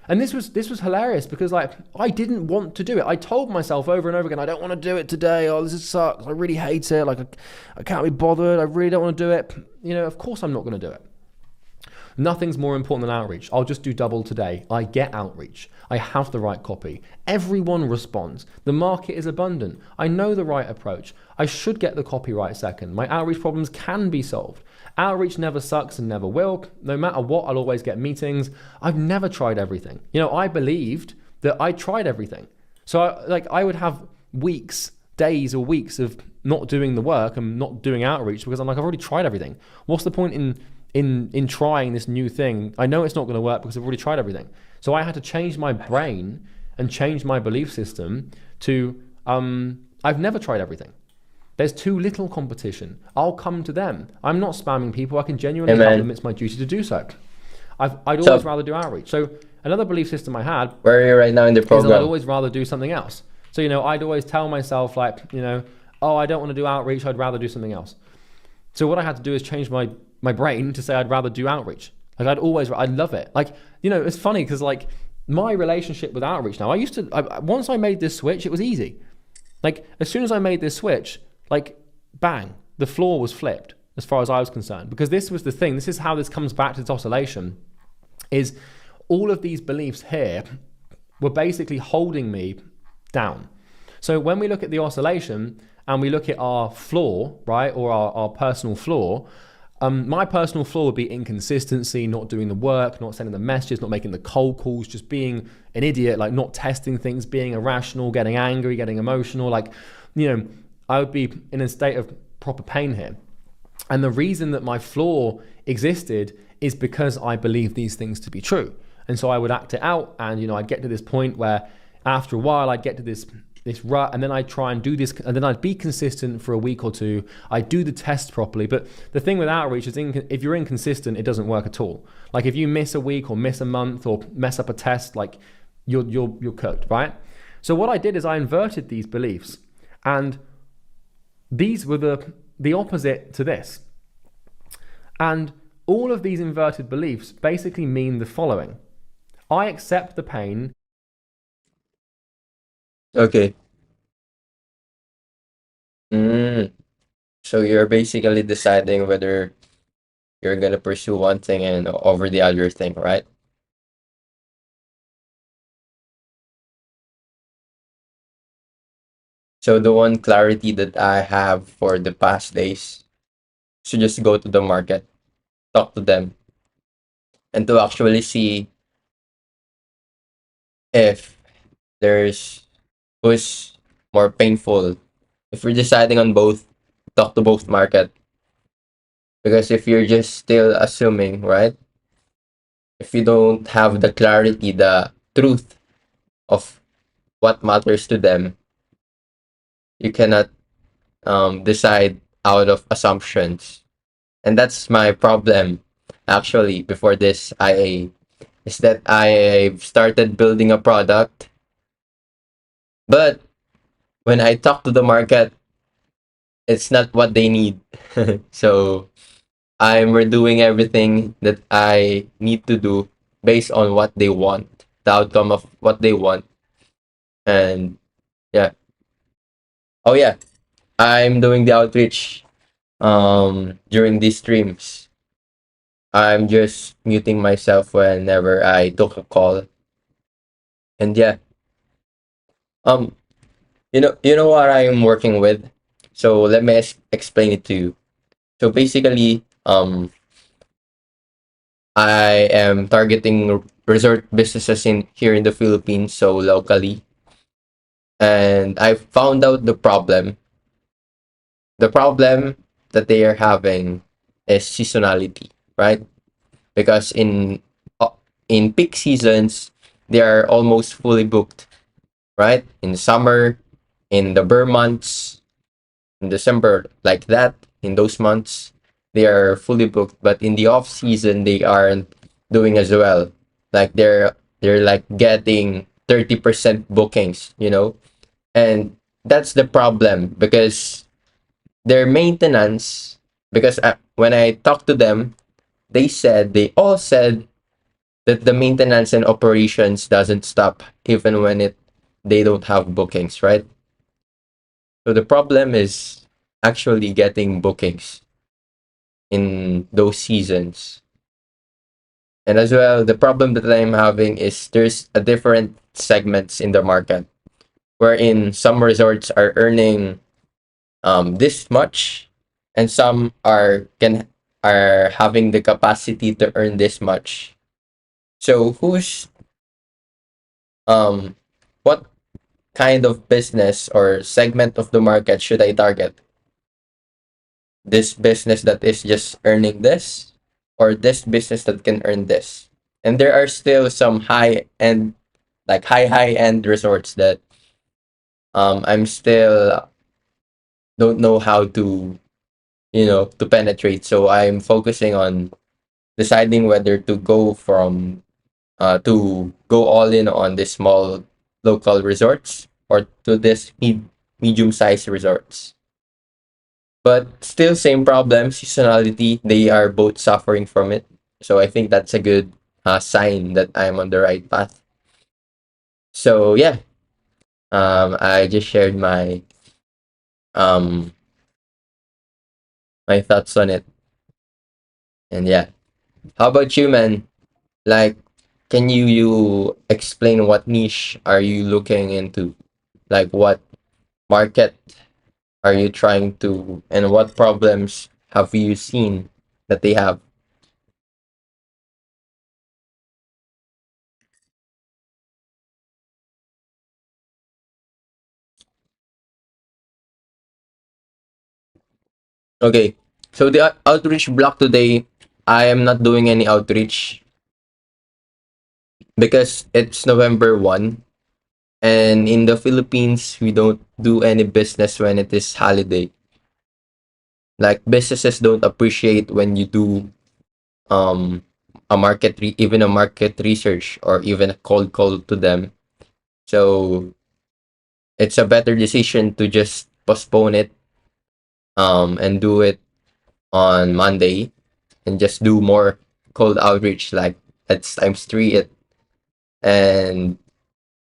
And this was hilarious, because like I didn't want to do it. I told myself over and over again, I don't want to do it today. Oh, this sucks. I really hate it. Like I can't be bothered. I really don't want to do it. You know, of course I'm not going to do it. Nothing's more important than outreach. I'll just do double today. I get outreach. I have the right copy. Everyone responds. The market is abundant. I know the right approach. I should get the copy right second. My outreach problems can be solved. Outreach never sucks and never will. No matter what, I'll always get meetings. I've never tried everything. You know, I believed that I tried everything. So I would have weeks, days or weeks of not doing the work and not doing outreach, because I'm like, I've already tried everything. What's the point in trying this new thing? I know it's not going to work because I've already tried everything. So I had to change my brain and change my belief system to I've never tried everything. There's too little competition. I'll come to them. I'm not spamming people. I can genuinely help them. It's my duty to do so. I'd always rather do outreach. So another belief system I had, where are you right now in the program? Is that I'd always rather do something else. So, you know, I'd always tell myself like, you know, oh, I don't want to do outreach. I'd rather do something else. So what I had to do is change my brain to say I'd rather do outreach. Like I love it. Like, you know, it's funny because like my relationship with outreach now, once I made this switch, it was easy. Like as soon as I made this switch, like bang, the floor was flipped as far as I was concerned. Because this was the thing, this is how this comes back to this oscillation, is all of these beliefs here were basically holding me down. So when we look at the oscillation and we look at our floor, right, or our personal floor, my personal flaw would be inconsistency, not doing the work, not sending the messages, not making the cold calls, just being an idiot, like not testing things, being irrational, getting angry, getting emotional. Like, you know, I would be in a state of proper pain here. And the reason that my flaw existed is because I believe these things to be true. And so I would act it out, and, you know, I'd get to this point where after a while I'd get to this rut, and then I'd try and do this, and then I'd be consistent for a week or two. I'd do the test properly. But the thing with outreach is if you're inconsistent, it doesn't work at all. Like if you miss a week or miss a month or mess up a test, like you're cooked, right? So what I did is I inverted these beliefs, and these were the opposite to this. And all of these inverted beliefs basically mean the following: I accept the pain. Okay. So you're basically deciding whether you're gonna pursue one thing and over the other thing, right? So the one clarity that I have for the past days is to just go to the market, talk to them, and to actually see if there's who's more painful. If you're deciding on both, talk to both market. Because if you're just still assuming, right? If you don't have the clarity, the truth of what matters to them, you cannot decide out of assumptions. And that's my problem, actually, before this IA, is that I've started building a product, but when I talk to the market, it's not what they need. So I'm redoing everything that I need to do based on what they want, the outcome of what they want. And yeah. Oh yeah, I'm doing the outreach during these streams. I'm just muting myself whenever I took a call. And yeah. Um you know what I'm working with? So let me explain it to you. So basically, I am targeting resort businesses in here in the Philippines, so locally. And I found out the problem. The problem that they are having is seasonality, right? Because uh, in peak seasons, they are almost fully booked, right? In summer, in the Burr months, in December, like that, in those months, they are fully booked. But in the off season, they aren't doing as well. Like they're like getting 30% bookings, and that's the problem because their maintenance. Because when I talked to them, they all said that the maintenance and operations doesn't stop even when they don't have bookings, right? So the problem is actually getting bookings in those seasons. And as well, the problem that I'm having is there's a different segments in the market wherein some resorts are earning this much and some are having the capacity to earn this much. So um what kind of business or segment of the market should I target? This business that is just earning this, or this business that can earn this? And there are still some high end, like high end resorts that I'm still don't know how to to penetrate. So I'm focusing on deciding whether to go all in on this small local resorts or to this medium sized resorts. But still, same problem, seasonality. They are both suffering from it. So I think that's a good sign that I'm on the right path. So yeah, I just shared um my thoughts on it, and yeah. How about you, man? Like, can you explain what niche are you looking into? Like, what market are you trying to, and what problems have you seen that they have? Okay, so the outreach block today, I am not doing any outreach because it's November 1, and in the Philippines we don't do any business when it is holiday. Like businesses don't appreciate when you do um even a market research or even a cold call to them. So it's a better decision to just postpone it and do it on Monday and just do more cold outreach, like that's times three it, and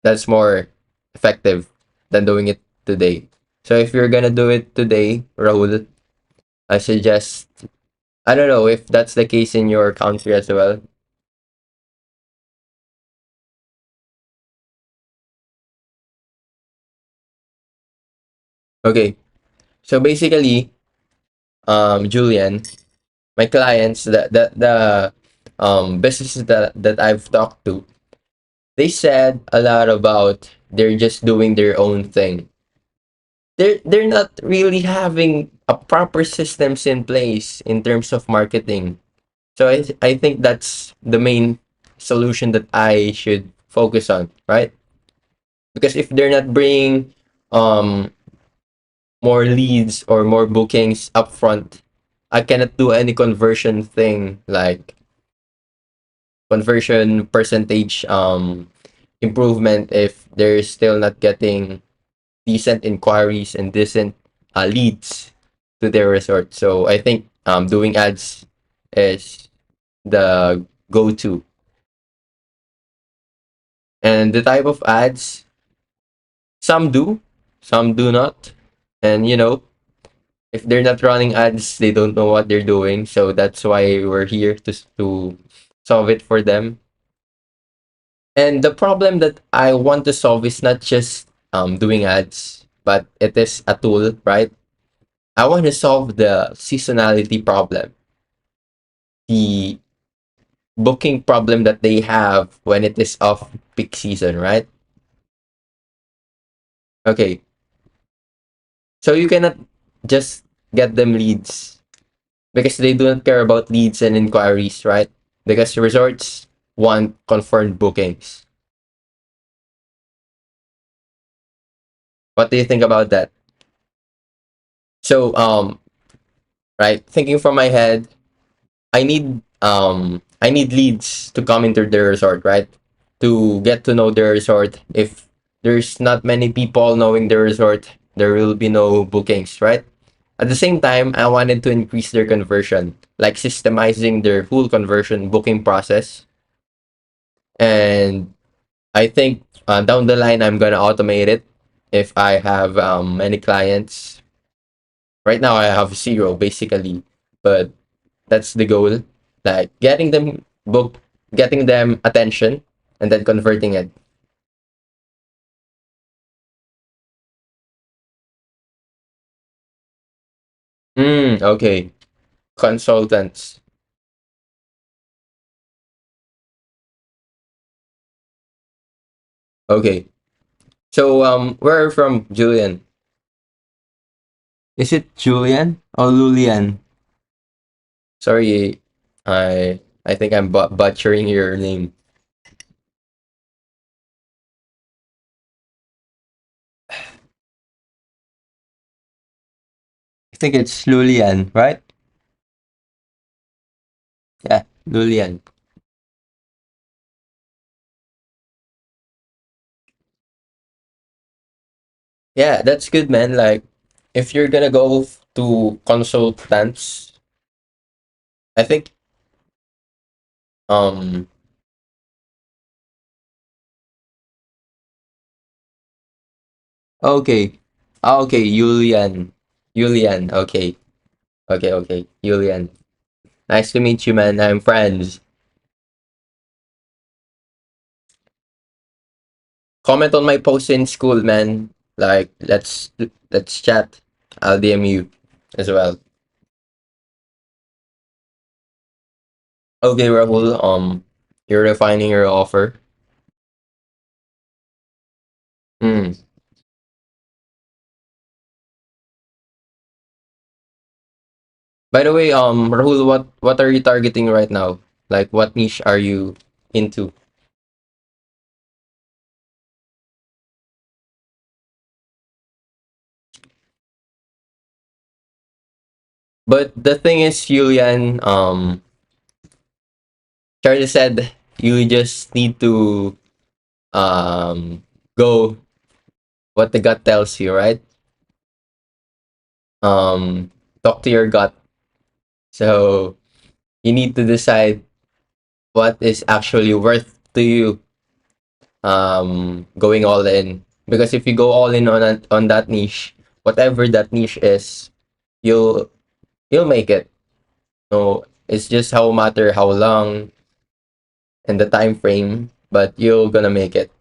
that's more effective than doing it today. So if you're gonna do it today, Rahul, I suggest, I don't know if that's the case in your country as well. Okay, so basically, Julian, my clients, the businesses that I've talked to, they said a lot about they're just doing their own thing. They're not really having a proper systems in place in terms of marketing. So I think that's the main solution that I should focus on, right? Because if they're not bringing um more leads or more bookings upfront, I cannot do any conversion thing, like conversion percentage improvement if they're still not getting decent inquiries and decent leads to their resort. So I think doing ads is the go-to. And the type of ads, some do, some do not. And if they're not running ads, they don't know what they're doing. So that's why we're here to solve it for them. And the problem that I want to solve is not just doing ads, but it is a tool, right? I want to solve the seasonality problem, the booking problem that they have when it is off peak season, right? Okay, so you cannot just get them leads because they do not care about leads and inquiries, right? Because resorts want confirmed bookings. What do you think about that? So, right, thinking from my head, I need leads to come into the resort, right? To get to know the resort. If there's not many people knowing the resort, there will be no bookings, right? At the same time, I wanted to increase their conversion, like systemizing their full conversion booking process. And I think down the line, I'm gonna automate it if I have many clients. Right now, I have zero basically, but that's the goal. Like getting them booked, getting them attention, and then converting it. Okay. Consultants. Okay. So where are you from, Julian? Is it Julian or Lulian? Sorry, I think I'm butchering your name. I think it's Lulian, right? Yeah, Lulian. Yeah, that's good, man. Like, if you're gonna go to consultants, I think um okay. Okay, Julian. Julian, okay. Okay, okay. Julian. Nice to meet you, man. I'm friends. Comment on my post in school, man. Like, let's chat. I'll DM you as well. Okay, Rahul. You're refining your offer. Hmm. By the way, Rahul, what are you targeting right now? Like, what niche are you into? But the thing is, Julian, Charlie said you just need to go what the gut tells you, right? Talk to your gut. So you need to decide what is actually worth to you going all in. Because if you go all in on that niche, whatever that niche is, you'll you'll make it. No, it's just how matter how long and the time frame, but you're gonna make it.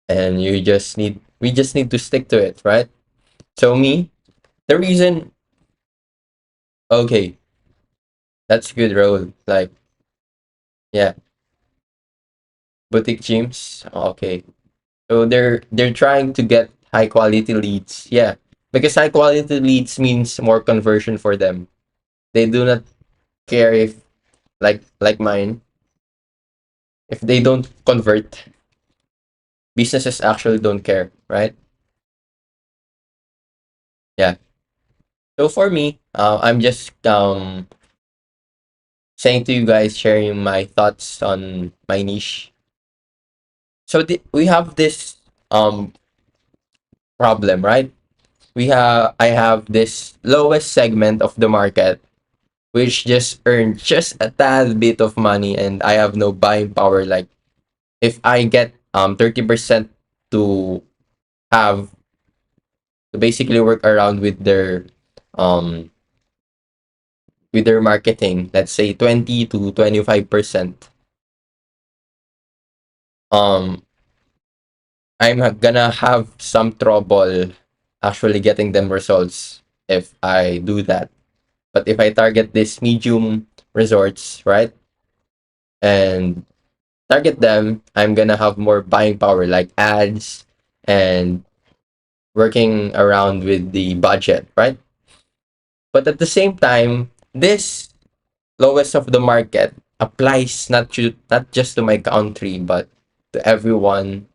And we just need to stick to it, right? So me, the reason okay, that's good role. Like, yeah, boutique gyms. Okay. So they're trying to get high quality leads. Yeah. Because high quality leads means more conversion for them. They do not care if like mine, if they don't convert, businesses actually don't care, right? Yeah. So for me, I'm just saying to you guys, sharing my thoughts on my niche. So we have this problem, right? I have this lowest segment of the market which just earned just a tad bit of money and I have no buying power. Like if I get 30% to have to basically work around um with their marketing, let's say 20 to 25%, um I'm gonna have some trouble actually getting them results. if I do that. But if I target these medium resorts, right, and target them, I'm gonna have more buying power, like ads and working around with the budget, right? But at the same time, this lowest of the market applies not just to my country, but to everyone,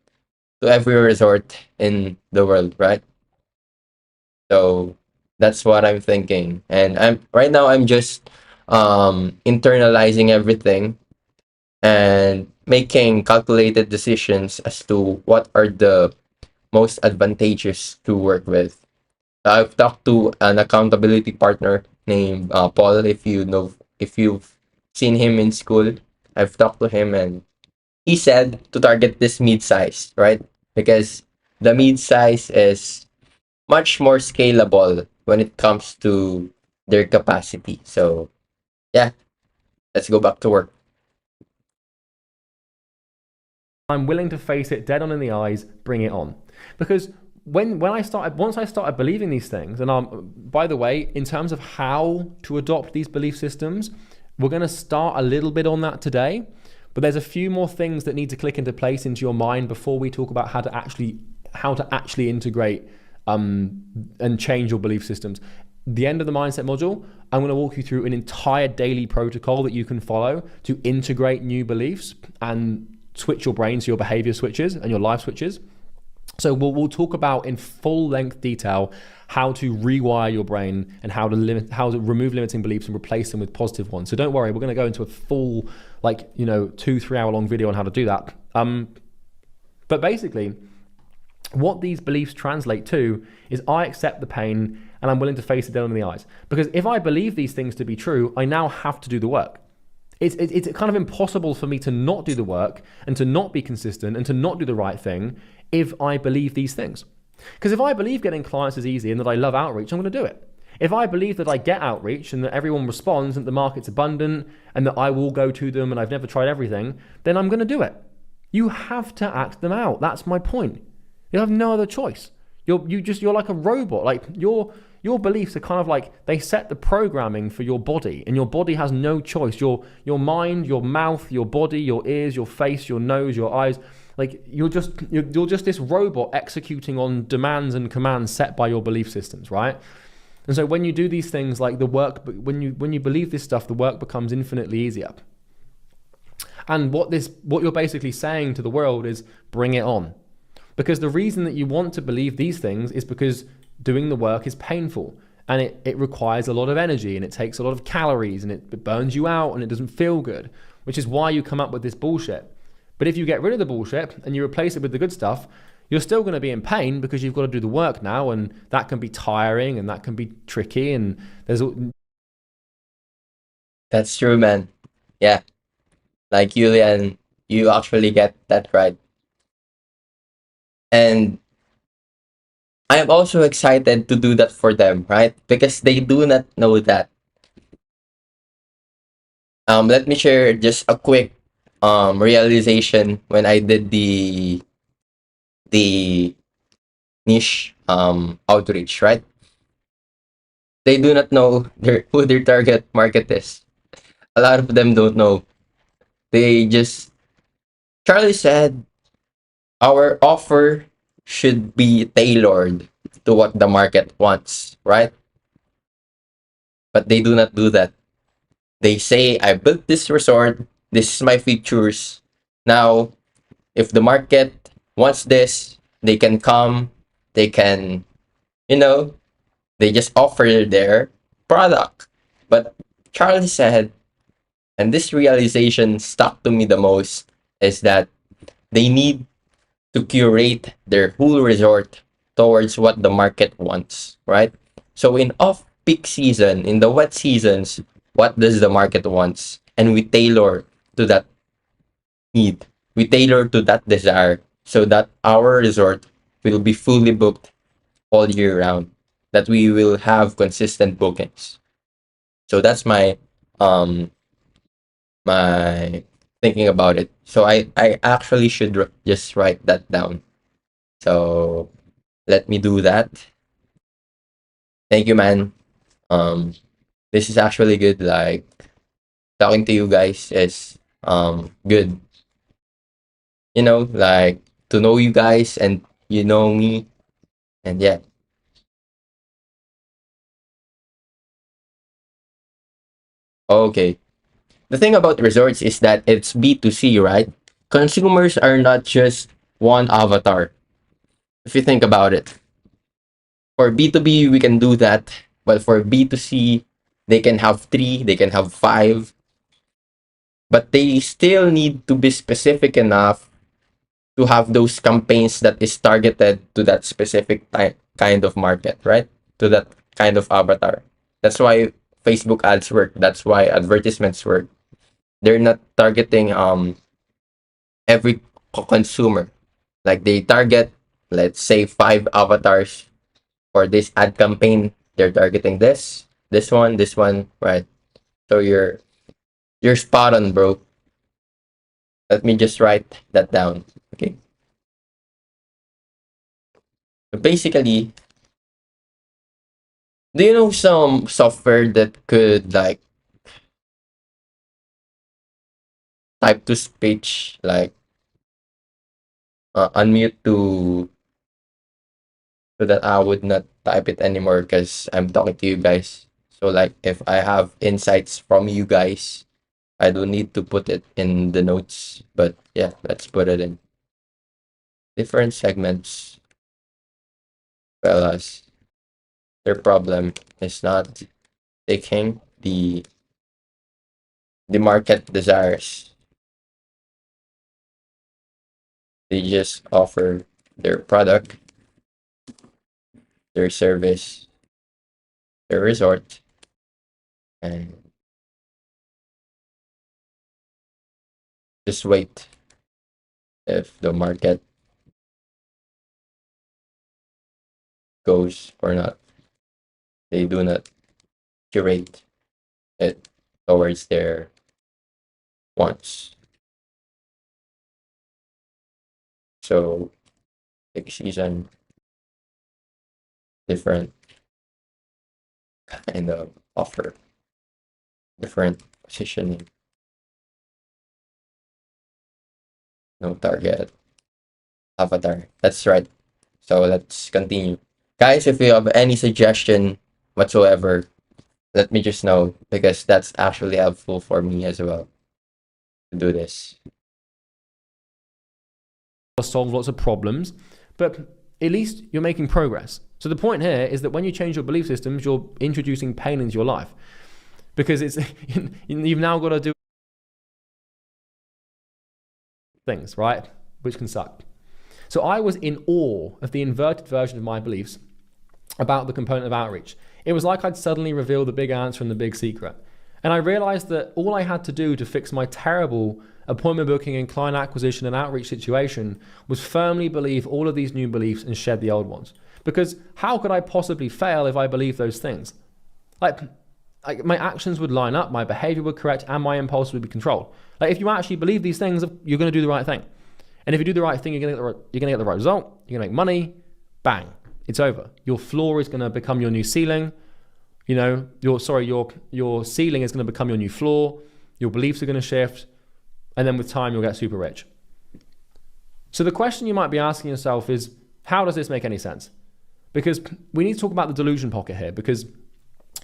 to every resort in the world, right? So that's what I'm thinking. And I'm right now I'm just internalizing everything and making calculated decisions as to what are the most advantageous to work with. I've talked to an accountability partner named Paul. If you've seen him in school, I've talked to him, and he said to target this mid size, right? Because the mid size is much more scalable when it comes to their capacity. So yeah, let's go back to work. I'm willing to face it dead on in the eyes, bring it on. Because once I started believing these things, and by the way, in terms of how to adopt these belief systems, we're going to start a little bit on that today. But there's a few more things that need to click into place into your mind before we talk about how to actually integrate and change your belief systems. The end of the mindset module, I'm going to walk you through an entire daily protocol that you can follow to integrate new beliefs and switch your brain so your behavior switches and your life switches. So we'll talk about in full length detail how to rewire your brain and how to remove limiting beliefs and replace them with positive ones. So don't worry, we're going to go into a full 2-3 hour long video on how to do that. But basically, what these beliefs translate to is I accept the pain and I'm willing to face it down in the eyes. Because if I believe these things to be true, I now have to do the work. It's kind of impossible for me to not do the work and to not be consistent and to not do the right thing if I believe these things. Because if I believe getting clients is easy and that I love outreach, I'm going to do it. If I believe that I get outreach and that everyone responds and the market's abundant and that I will go to them and I've never tried everything, then I'm going to do it. You have to act them out. That's my point. You have no other choice. You're like a robot. Like your beliefs are kind of like they set the programming for your body, and your body has no choice. Your mind, your mouth, your body, your ears, your face, your nose, your eyes. Like you're just this robot executing on demands and commands set by your belief systems, right? And so when you do these things, like the work, when you believe this stuff, the work becomes infinitely easier. And what you're basically saying to the world is bring it on. Because the reason that you want to believe these things is because doing the work is painful and it requires a lot of energy and it takes a lot of calories and it burns you out and it doesn't feel good, which is why you come up with this bullshit. But if you get rid of the bullshit and you replace it with the good stuff, you're still going to be in pain because you've got to do the work now, and that can be tiring and that can be tricky, and That's true, man. Yeah, like Julian, you actually get that right. And I am also excited to do that for them, right? Because they do not know that. Let me share just a quick realization when I did the niche outreach, right? They do not know who their target market is. A lot of them don't know. They just Charlie said our offer should be tailored to what the market wants, right? But they do not do that. They say, I built this resort, this is my features. Now, if the market wants this, they can come, they can, you know, they just offer their product. But Charlie said, and this realization stuck to me the most, is that they need to curate their whole resort towards what the market wants, right? So in off-peak season, in the wet seasons, what does the market wants? And we tailor to that need. We tailor to that desire so that our resort will be fully booked all year round, that we will have consistent bookings. So that's um my thinking about it. So I actually should just write that down. So let me do that. Thank you, man. Um, this is actually good. Like talking to you guys is good. Like to know you guys and you know me, and yeah. Okay. The thing about resorts is that it's B2C, right? Consumers are not just one avatar. If you think about it, for B2B, we can do that. But for B2C, they can have three, they can have five, but they still need to be specific enough to have those campaigns that is targeted to that specific kind of market, right? To that kind of avatar. That's why Facebook ads work. That's why advertisements work. They're not targeting every consumer. Like they target, let's say, five avatars for this ad campaign. They're targeting this one, right? So you're spot on, bro. Let me just write that down. Okay. So basically, do you know some software that could like type to speech, like unmute to so that I would not type it anymore because I'm talking to you guys. So like if I have insights from you guys, I don't need to put it in the notes. But yeah, let's put it in different segments. Fellas, their problem is not taking the market desires. They just offer their product, their service, their resort, and just wait if the market goes or not. They do not curate it towards their wants. So peak season, different kind of offer, different positioning, no target avatar. That's right. So let's continue. Guys, if you have any suggestion whatsoever, let me just know because that's actually helpful for me as well to do this. Solve lots of problems, but at least you're making progress. So the point here is that when you change your belief systems, you're introducing pain into your life because you've now got to do things, right? Which can suck. So I was in awe of the inverted version of my beliefs about the component of outreach. It was like I'd suddenly revealed the big answer and the big secret. And I realized that all I had to do to fix my terrible appointment booking and client acquisition and outreach situation was firmly believe all of these new beliefs and shed the old ones. Because how could I possibly fail if I believed those things? Like my actions would line up, my behavior would correct, and my impulse would be controlled. Like if you actually believe these things, you're going to do the right thing. And if you do the right thing, you're going to get the right result. You're going to make money. Bang, it's over. Your floor is going to become your new ceiling. Your ceiling is going to become your new floor. Your beliefs are going to shift. And then with time, you'll get super rich. So the question you might be asking yourself is, how does this make any sense? Because we need to talk about the delusion pocket here, because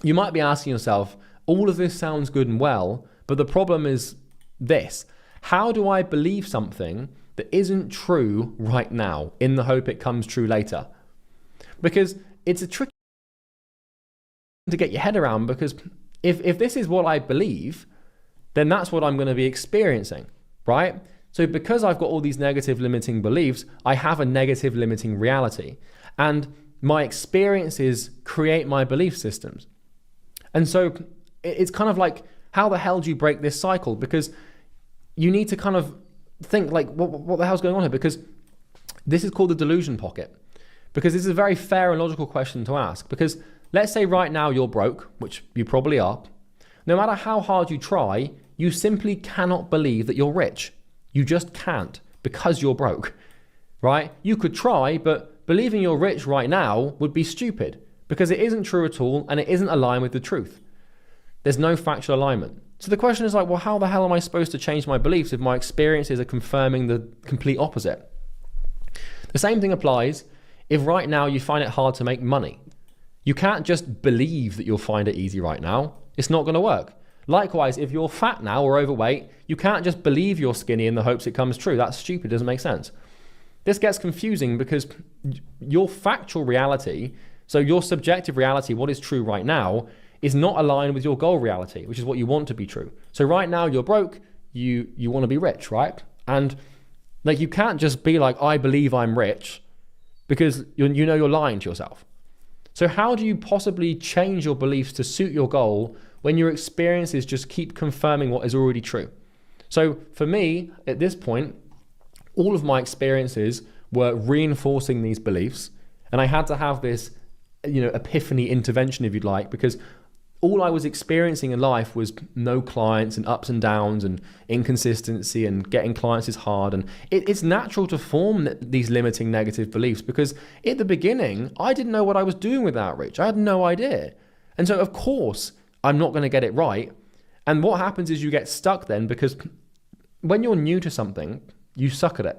you might be asking yourself, all of this sounds good and well, but the problem is this. How do I believe something that isn't true right now in the hope it comes true later? Because it's a tricky to get your head around, because if this is what I believe, then that's what I'm going to be experiencing, right? So because I've got all these negative limiting beliefs, I have a negative limiting reality. And my experiences create my belief systems. And so it's kind of like, how the hell do you break this cycle? Because you need to kind of think like, what the hell's going on here? Because this is called the delusion pocket. Because this is a very fair and logical question to ask. Because let's say right now you're broke, which you probably are. No matter how hard you try, you simply cannot believe that you're rich. You just can't, because you're broke, right? You could try, but believing you're rich right now would be stupid, because it isn't true at all and it isn't aligned with the truth. There's no factual alignment. So the question is like, well, how the hell am I supposed to change my beliefs if my experiences are confirming the complete opposite? The same thing applies if right now you find it hard to make money. You can't just believe that you'll find it easy right now. It's not going to work. Likewise, if you're fat now or overweight, you can't just believe you're skinny in the hopes it comes true. That's stupid. It doesn't make sense. This gets confusing because your factual reality, so your subjective reality, what is true right now, is not aligned with your goal reality, which is what you want to be true. So right now you're broke, you want to be rich, right? And like you can't just be like, I believe I'm rich, because you know you're lying to yourself. So how do you possibly change your beliefs to suit your goal when your experiences just keep confirming what is already true? So for me, at this point, all of my experiences were reinforcing these beliefs, and I had to have this, epiphany intervention, if you'd like, because all I was experiencing in life was no clients and ups and downs and inconsistency, and getting clients is hard. And it's natural to form these limiting negative beliefs because at the beginning, I didn't know what I was doing with outreach. I had no idea. And so of course, I'm not going to get it right. And what happens is you get stuck then, because when you're new to something, you suck at it.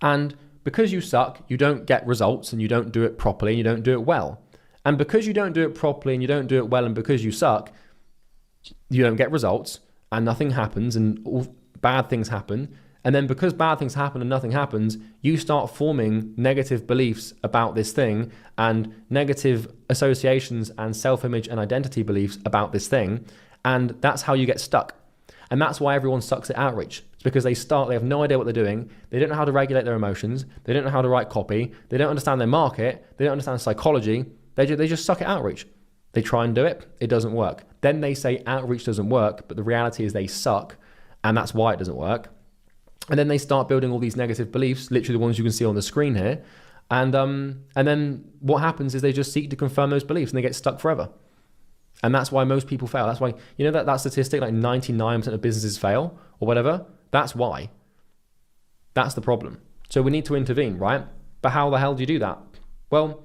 And because you suck, you don't get results and you don't do it properly and you don't do it well. And because you don't do it properly and you don't do it well, and because you suck, you don't get results and nothing happens and all bad things happen. And then because bad things happen and nothing happens, you start forming negative beliefs about this thing and negative associations and self-image and identity beliefs about this thing. And that's how you get stuck. And that's why everyone sucks at outreach. It's because they have no idea what they're doing. They don't know how to regulate their emotions. They don't know how to write copy. They don't understand their market. They don't understand psychology. They just suck at outreach. They try and do it. It doesn't work. Then they say outreach doesn't work, but the reality is they suck, and that's why it doesn't work. And then they start building all these negative beliefs, literally the ones you can see on the screen here. And then what happens is they just seek to confirm those beliefs, and they get stuck forever. And that's why most people fail. That's why, that statistic, like 99% of businesses fail or whatever. That's why. That's the problem. So we need to intervene, right? But how the hell do you do that? Well,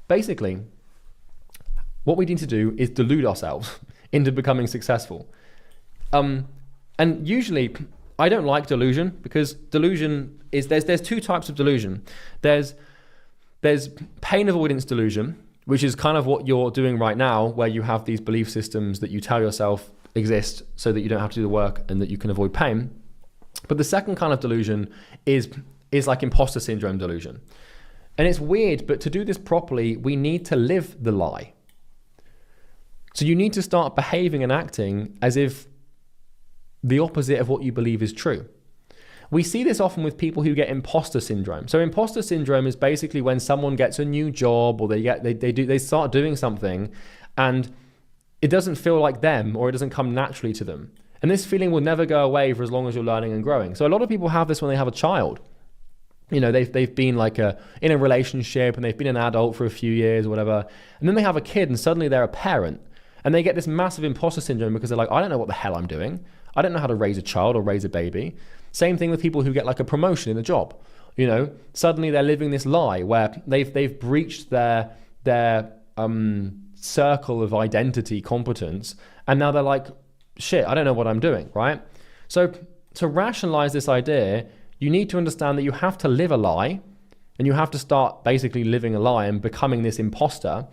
basically, what we need to do is delude ourselves into becoming successful. And usually, I don't like delusion, because delusion is, there's two types of delusion. There's pain avoidance delusion, which is kind of what you're doing right now, where you have these belief systems that you tell yourself exist so that you don't have to do the work and that you can avoid pain. But the second kind of delusion is like imposter syndrome delusion. And it's weird, but to do this properly, we need to live the lie. So you need to start behaving and acting as if the opposite of what you believe is true. We see this often with people who get imposter syndrome. So imposter syndrome is basically when someone gets a new job or they start doing something and it doesn't feel like them, or it doesn't come naturally to them. And this feeling will never go away for as long as you're learning and growing. So a lot of people have this when they have a child. They've been in a relationship and they've been an adult for a few years or whatever. And then they have a kid and suddenly they're a parent. And they get this massive imposter syndrome because they're like, I don't know what the hell I'm doing. I don't know how to raise a child or raise a baby. Same thing with people who get like a promotion in a job. Suddenly they're living this lie where they've breached their circle of identity competence. And now they're like, shit, I don't know what I'm doing, right? So to rationalize this idea, you need to understand that you have to live a lie, and you have to start basically living a lie and becoming this imposter.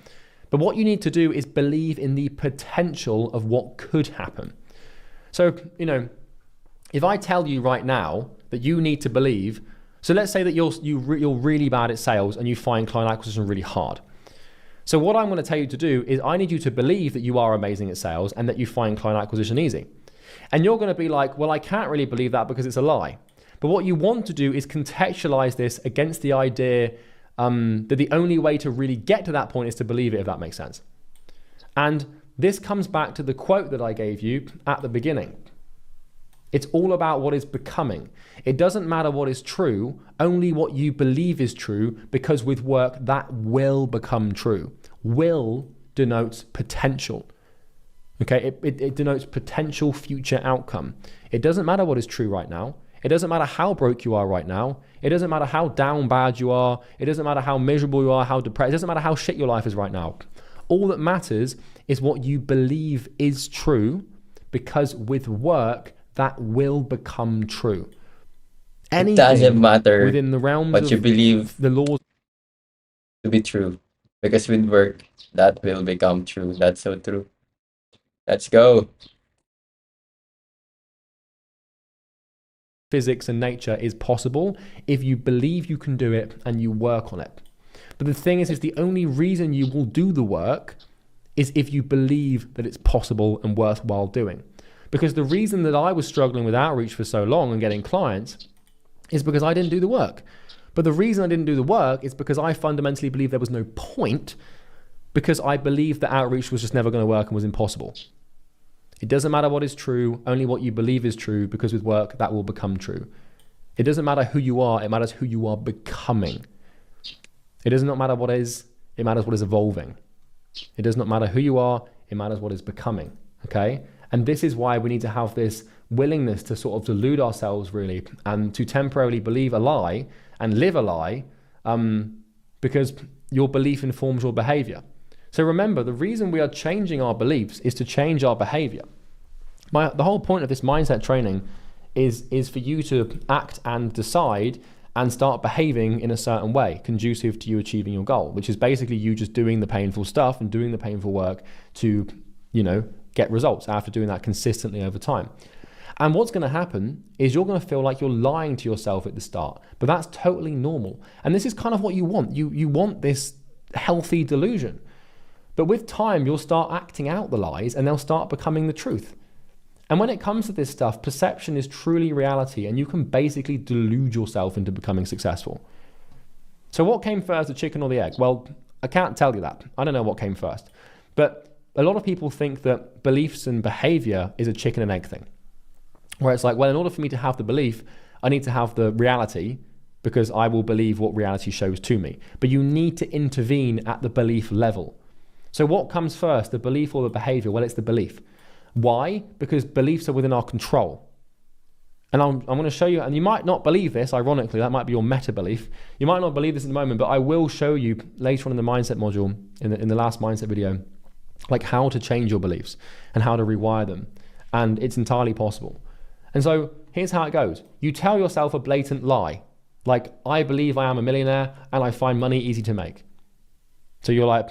But what you need to do is believe in the potential of what could happen. So, if I tell you right now that you need to believe, so let's say that you're really bad at sales and you find client acquisition really hard. So what I'm going to tell you to do is I need you to believe that you are amazing at sales and that you find client acquisition easy. And you're going to be like, well, I can't really believe that because it's a lie. But what you want to do is contextualize this against the idea that the only way to really get to that point is to believe it, if that makes sense. And this comes back to the quote that I gave you at the beginning. It's all about what is becoming. It doesn't matter what is true, only what you believe is true, because with work, that will become true. Will denotes potential. Okay, it denotes potential future outcome. It doesn't matter what is true right now. It doesn't matter how broke you are right now. It doesn't matter how down bad you are. It doesn't matter how miserable you are, how depressed. It doesn't matter how shit your life is right now. All that matters is what you believe is true, because with work, that will become true. It doesn't matter within the realms what of you believe the laws to be true, because with work, that will become true. That's so true. Let's go. physics and nature is possible if you believe you can do it and you work on it. But the thing is the only reason you will do the work is if you believe that it's possible and worthwhile doing. Because the reason that I was struggling with outreach for so long and getting clients is because I didn't do the work. But the reason I didn't do the work is because I fundamentally believed there was no point, because I believed that outreach was just never going to work and was impossible. It doesn't matter what is true, only what you believe is true, because with work, that will become true. It doesn't matter who you are, it matters who you are becoming. It does not matter what is, it matters what is evolving. It does not matter who you are, it matters what is becoming, okay? And this is why we need to have this willingness to sort of delude ourselves, really, and to temporarily believe a lie and live a lie, because your belief informs your behavior. So remember, the reason we are changing our beliefs is to change our behavior. The whole point of this mindset training is for you to act and decide and start behaving in a certain way conducive to you achieving your goal, which is basically you just doing the painful stuff and doing the painful work to, get results after doing that consistently over time. And what's going to happen is you're going to feel like you're lying to yourself at the start, but that's totally normal. And this is kind of what you want. You want this healthy delusion. But with time, you'll start acting out the lies and they'll start becoming the truth. And when it comes to this stuff, perception is truly reality, and you can basically delude yourself into becoming successful. So what came first, the chicken or the egg? Well, I can't tell you that. I don't know what came first. But a lot of people think that beliefs and behavior is a chicken and egg thing, where it's like, well, in order for me to have the belief, I need to have the reality, because I will believe what reality shows to me. But you need to intervene at the belief level. So what comes first, the belief or the behavior? Well, it's the belief. Why? Because beliefs are within our control. And I'm going to show you, and you might not believe this, ironically, that might be your meta belief. You might not believe this at the moment, but I will show you later on in the mindset module, in the last mindset video, like how to change your beliefs and how to rewire them. And it's entirely possible. And so here's how it goes. You tell yourself a blatant lie. Like, I believe I am a millionaire and I find money easy to make. So you're like,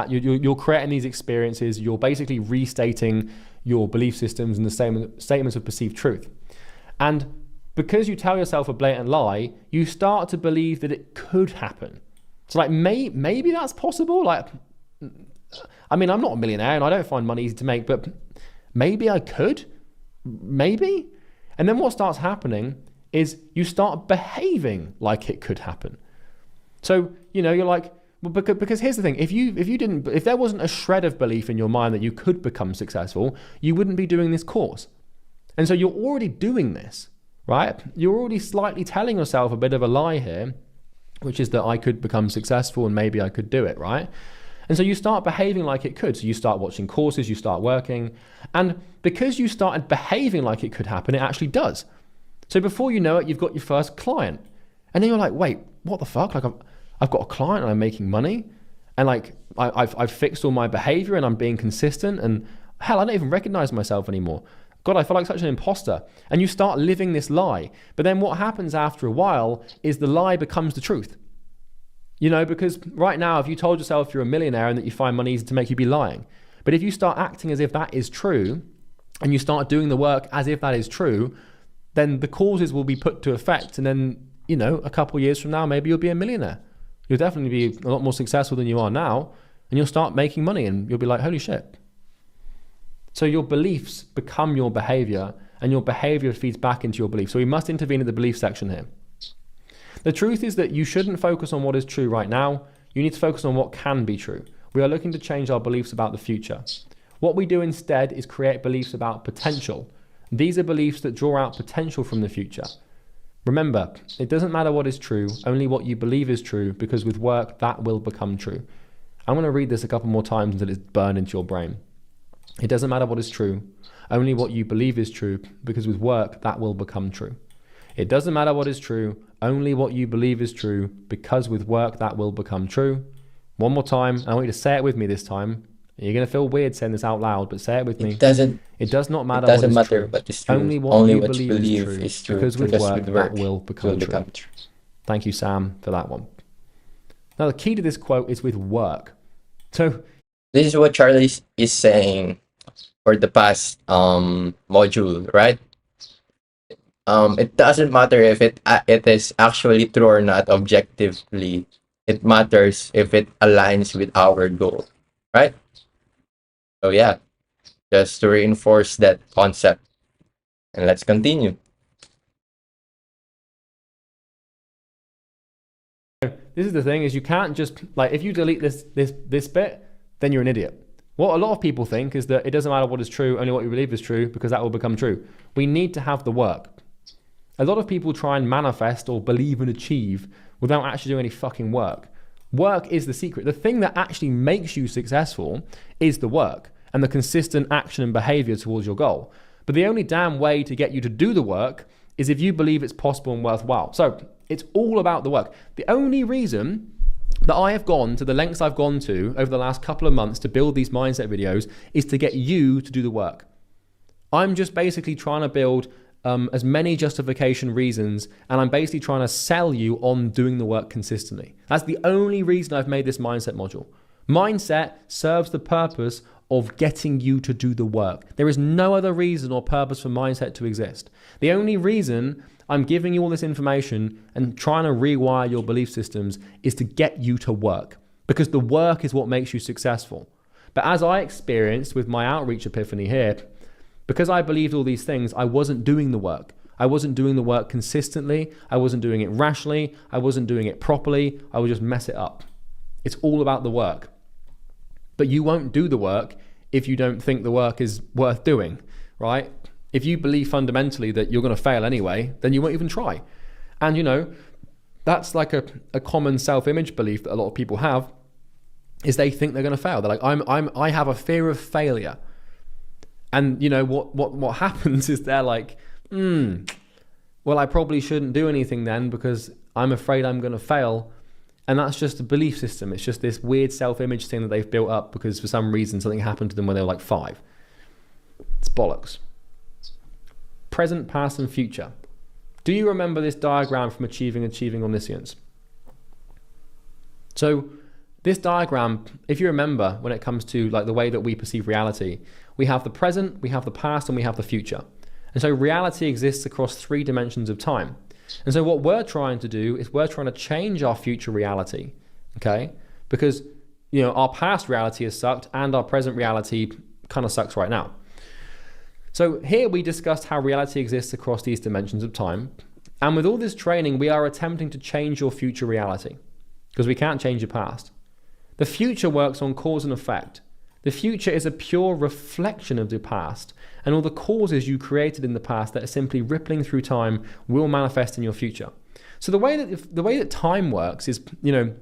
you're creating these experiences, you're basically restating your belief systems and the statements of perceived truth. And because you tell yourself a blatant lie, you start to believe that it could happen. So like, maybe that's possible. Like, I mean, I'm not a millionaire and I don't find money easy to make, but maybe I could, maybe. And then what starts happening is you start behaving like it could happen. So, you're like, well, because here's the thing, if there wasn't a shred of belief in your mind that you could become successful, you wouldn't be doing this course. And so you're already doing this, right? You're already slightly telling yourself a bit of a lie here, which is that I could become successful and maybe I could do it, right? And so you start behaving like it could. So you start watching courses, you start working, and because you started behaving like it could happen, it actually does. So before you know it, you've got your first client. And then you're like, wait, what the fuck? Like, I've got a client and I'm making money, and like I've fixed all my behavior and I'm being consistent, and hell, I don't even recognize myself anymore. God, I feel like such an imposter. And you start living this lie. But then what happens after a while is the lie becomes the truth. Because right now, if you told yourself you're a millionaire and that you find money easy to make, you'd be lying. But if you start acting as if that is true, and you start doing the work as if that is true, then the causes will be put to effect. And then, a couple of years from now, maybe you'll be a millionaire. You'll definitely be a lot more successful than you are now, and you'll start making money and you'll be like, holy shit. So your beliefs become your behavior, and your behavior feeds back into your beliefs. So we must intervene at the belief section here. The truth is that you shouldn't focus on what is true right now. You need to focus on what can be true. We are looking to change our beliefs about the future. What we do instead is create beliefs about potential. These are beliefs that draw out potential from the future. Remember, it doesn't matter what is true, only what you believe is true, because with work, that will become true. I'm going to read this a couple more times until it's burned into your brain. It doesn't matter what is true, only what you believe is true, because with work, that will become true. It doesn't matter what is true, only what you believe is true, because with work that will become true. One more time, I want you to say it with me this time. You're going to feel weird saying this out loud, but say it with me. It doesn't matter what is true. Only what you believe is true, because with work that will become true. Thank you, Sam, for that one. Now, the key to this quote is with work. So this is what Charlie is saying for the past module, right? It doesn't matter if it is actually true or not objectively. It matters if it aligns with our goal, right? So yeah, just to reinforce that concept. And let's continue. This is the thing, is you can't just, like, if you delete this bit, then you're an idiot. What a lot of people think is that it doesn't matter what is true, only what you believe is true, because that will become true. We need to have the work. A lot of people try and manifest or believe and achieve without actually doing any fucking work. Work is the secret. The thing that actually makes you successful is the work and the consistent action and behavior towards your goal. But the only damn way to get you to do the work is if you believe it's possible and worthwhile. So it's all about the work. The only reason that I have gone to the lengths I've gone to over the last couple of months to build these mindset videos is to get you to do the work. I'm just basically trying to build as many justification reasons, and I'm basically trying to sell you on doing the work consistently. That's the only reason I've made this mindset module. Mindset serves the purpose of getting you to do the work. There is no other reason or purpose for mindset to exist. The only reason I'm giving you all this information and trying to rewire your belief systems is to get you to work, because the work is what makes you successful. But as I experienced with my outreach epiphany here, because I believed all these things, I wasn't doing the work. I wasn't doing the work consistently. I wasn't doing it rationally. I wasn't doing it properly. I would just mess it up. It's all about the work. But you won't do the work if you don't think the work is worth doing, right? If you believe fundamentally that you're going to fail anyway, then you won't even try. And you know, that's like a common self-image belief that a lot of people have, is they think they're going to fail. They're like, I have a fear of failure. And you know what happens is they're like, well, I probably shouldn't do anything then because I'm afraid I'm going to fail. And that's just a belief system. It's just this weird self-image thing that they've built up because for some reason something happened to them when they were like 5. It's bollocks. Present, past, and future. Do you remember this diagram from Achieving Omniscience? So this diagram, if you remember, when it comes to like the way that we perceive reality, we have the present, we have the past, and we have the future. And so reality exists across 3 dimensions of time. And so what we're trying to do is we're trying to change our future reality, okay? Because, you know, our past reality has sucked and our present reality kind of sucks right now. So here we discussed how reality exists across these dimensions of time. And with all this training, we are attempting to change your future reality because we can't change your past. The future works on cause and effect. The future is a pure reflection of the past, and all the causes you created in the past that are simply rippling through time will manifest in your future. So the way that time works is, you know,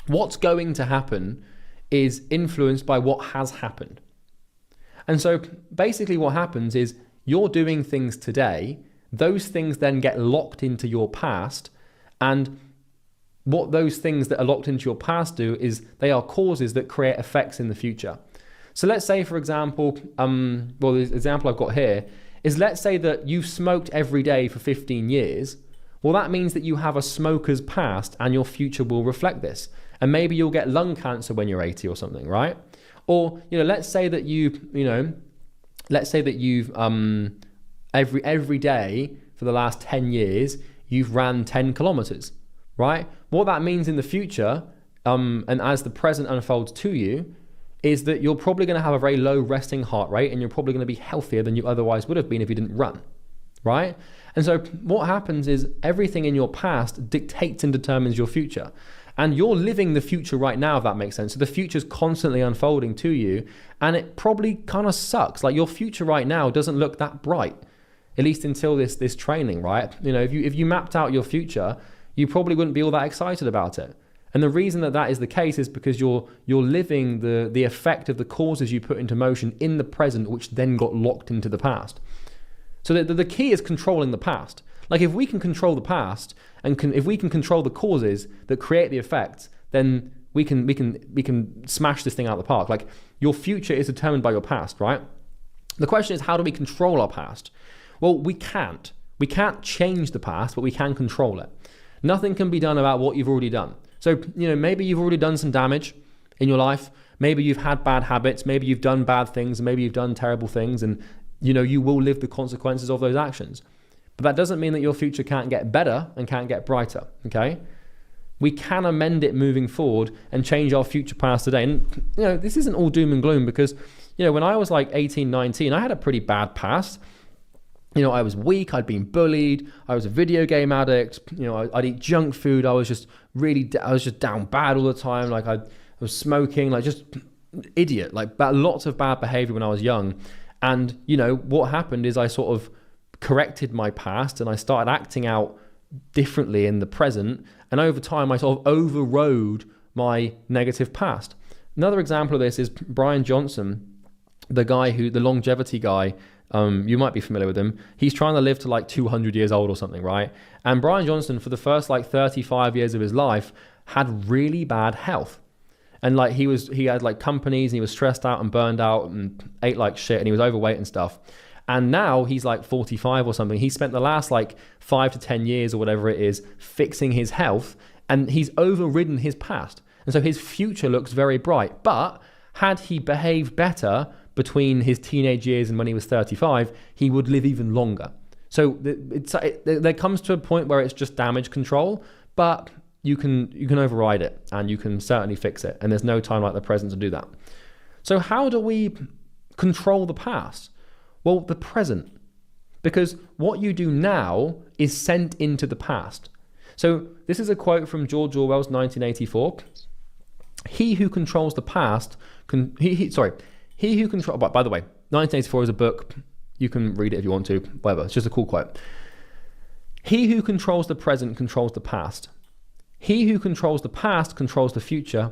what's going to happen is influenced by what has happened. And so basically what happens is you're doing things today, those things then get locked into your past, and what those things that are locked into your past do is they are causes that create effects in the future. So let's say, for example, well, the example I've got here is, let's say that you've smoked every day for 15 years. Well, that means that you have a smoker's past and your future will reflect this. And maybe you'll get lung cancer when you're 80 or something, right? Or, you know, let's say that you've every day for the last 10 years, you've ran 10 kilometers, right? What that means in the future, and as the present unfolds to you, is that you're probably going to have a very low resting heart rate and you're probably going to be healthier than you otherwise would have been if you didn't run, right? And so what happens is everything in your past dictates and determines your future. And you're living the future right now, if that makes sense. So the future's constantly unfolding to you, and it probably kind of sucks. Like, your future right now doesn't look that bright, at least until this training, right? You know, if you mapped out your future, you probably wouldn't be all that excited about it. And the reason that is the case is because you're living the effect of the causes you put into motion in the present, which then got locked into the past. So the key is controlling the past. Like if we can control the past and if we can control the causes that create the effects, then we can smash this thing out of the park. Like your future is determined by your past, right? The question is, how do we control our past? Well, we can't. We can't change the past, but we can control it. Nothing can be done about what you've already done. So, maybe you've already done some damage in your life. Maybe you've had bad habits. Maybe you've done bad things. Maybe you've done terrible things. And, you will live the consequences of those actions. But that doesn't mean that your future can't get better and can't get brighter, okay? We can amend it moving forward and change our future past today. And, this isn't all doom and gloom because, when I was like 18, 19, I had a pretty bad past. I was weak, I'd been bullied, I was a video game addict, I'd eat junk food, I was just down bad all the time, like I was smoking, like just idiot, like lots of bad behavior when I was young. And, what happened is I sort of corrected my past and I started acting out differently in the present. And over time, I sort of overrode my negative past. Another example of this is Brian Johnson, the longevity guy. You might be familiar with him. He's trying to live to like 200 years old or something, right? And Brian Johnson, for the first like 35 years of his life, had really bad health. And like he had like companies and he was stressed out and burned out and ate like shit and he was overweight and stuff. And now he's like 45 or something. He spent the last like 5 to 10 years or whatever it is fixing his health, and he's overridden his past. And so his future looks very bright. But had he behaved better between his teenage years and when he was 35, he would live even longer. So there comes to a point where it's just damage control, but you can override it and you can certainly fix it. And there's no time like the present to do that. So how do we control the past? Well, the present. Because what you do now is sent into the past. So this is a quote from George Orwell's 1984. He who controls the past He who controls, by the way, 1984 is a book. You can read it if you want to, whatever. It's just a cool quote. He who controls the present controls the past. He who controls the past controls the future.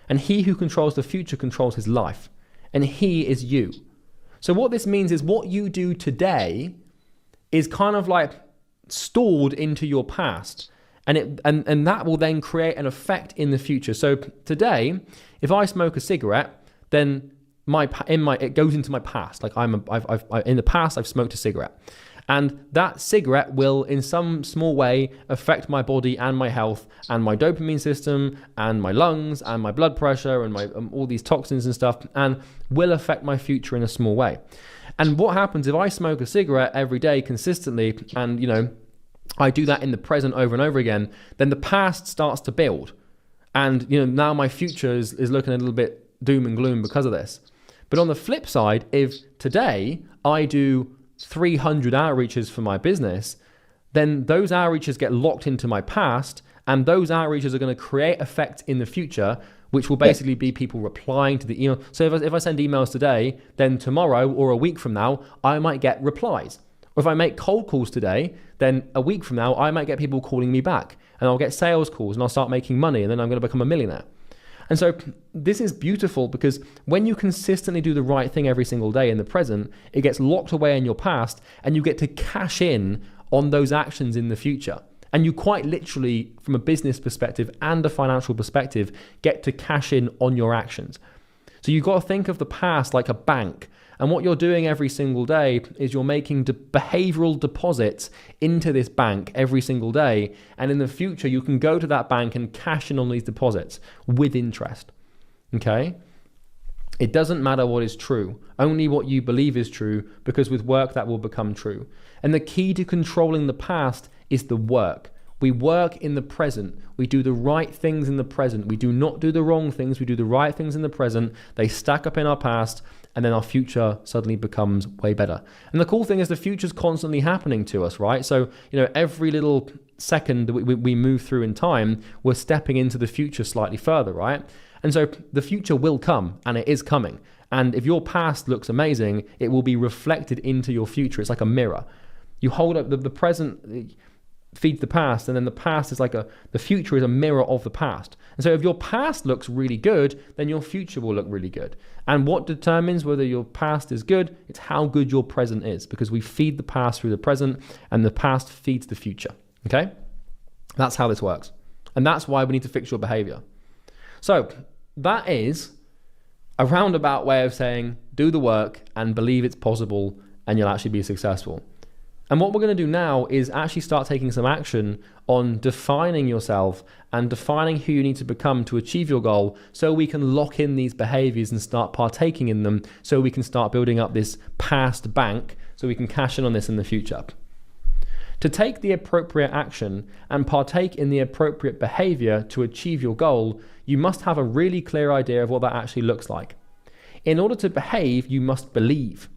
And he who controls the future controls his life. And he is you. So what this means is what you do today is kind of like stored into your past. And that will then create an effect in the future. So today, if I smoke a cigarette, then it goes into my past. Like in the past, I've smoked a cigarette, and that cigarette will, in some small way, affect my body and my health and my dopamine system and my lungs and my blood pressure and my all these toxins and stuff, and will affect my future in a small way. And what happens if I smoke a cigarette every day consistently, and I do that in the present over and over again? Then the past starts to build, and now my future is looking a little bit doom and gloom because of this. But on the flip side, if today I do 300 outreaches for my business, then those outreaches get locked into my past, and those outreaches are going to create effect in the future, which will basically be people replying to the email. So if I send emails today, then tomorrow or a week from now, I might get replies. Or if I make cold calls today, then a week from now, I might get people calling me back, and I'll get sales calls and I'll start making money, and then I'm going to become a millionaire. And so this is beautiful because when you consistently do the right thing every single day in the present, it gets locked away in your past, and you get to cash in on those actions in the future. And you quite literally, from a business perspective and a financial perspective, get to cash in on your actions. So you've got to think of the past like a bank. And what you're doing every single day is you're making behavioral deposits into this bank every single day. And in the future, you can go to that bank and cash in on these deposits with interest. Okay? It doesn't matter what is true, only what you believe is true, because with work that will become true. And the key to controlling the past is the work. We work in the present. We do the right things in the present. We do not do the wrong things. We do the right things in the present. They stack up in our past, and then our future suddenly becomes way better. And the cool thing is the future's constantly happening to us, right? So, every little second that we move through in time, we're stepping into the future slightly further, right? And so the future will come, and it is coming. And if your past looks amazing, it will be reflected into your future. It's like a mirror. You hold up the present. feeds the past, and then the past is like the future is a mirror of the past. And so if your past looks really good, then your future will look really good. And what determines whether your past is good? It's how good your present is, because we feed the past through the present, and the past feeds the future. Okay? That's how this works. And that's why we need to fix your behavior. So that is a roundabout way of saying, do the work and believe it's possible, and you'll actually be successful. And what we're going to do now is actually start taking some action on defining yourself and defining who you need to become to achieve your goal, so we can lock in these behaviors and start partaking in them, so we can start building up this past bank, so we can cash in on this in the future. To take the appropriate action and partake in the appropriate behavior to achieve your goal, you must have a really clear idea of what that actually looks like. In order to behave, you must believe.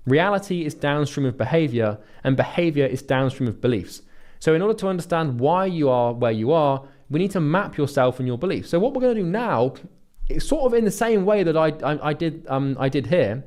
Reality is downstream of behavior, and behavior is downstream of beliefs. So in order to understand why you are where you are, we need to map yourself and your beliefs. So what we're going to do now is sort of in the same way that I did here.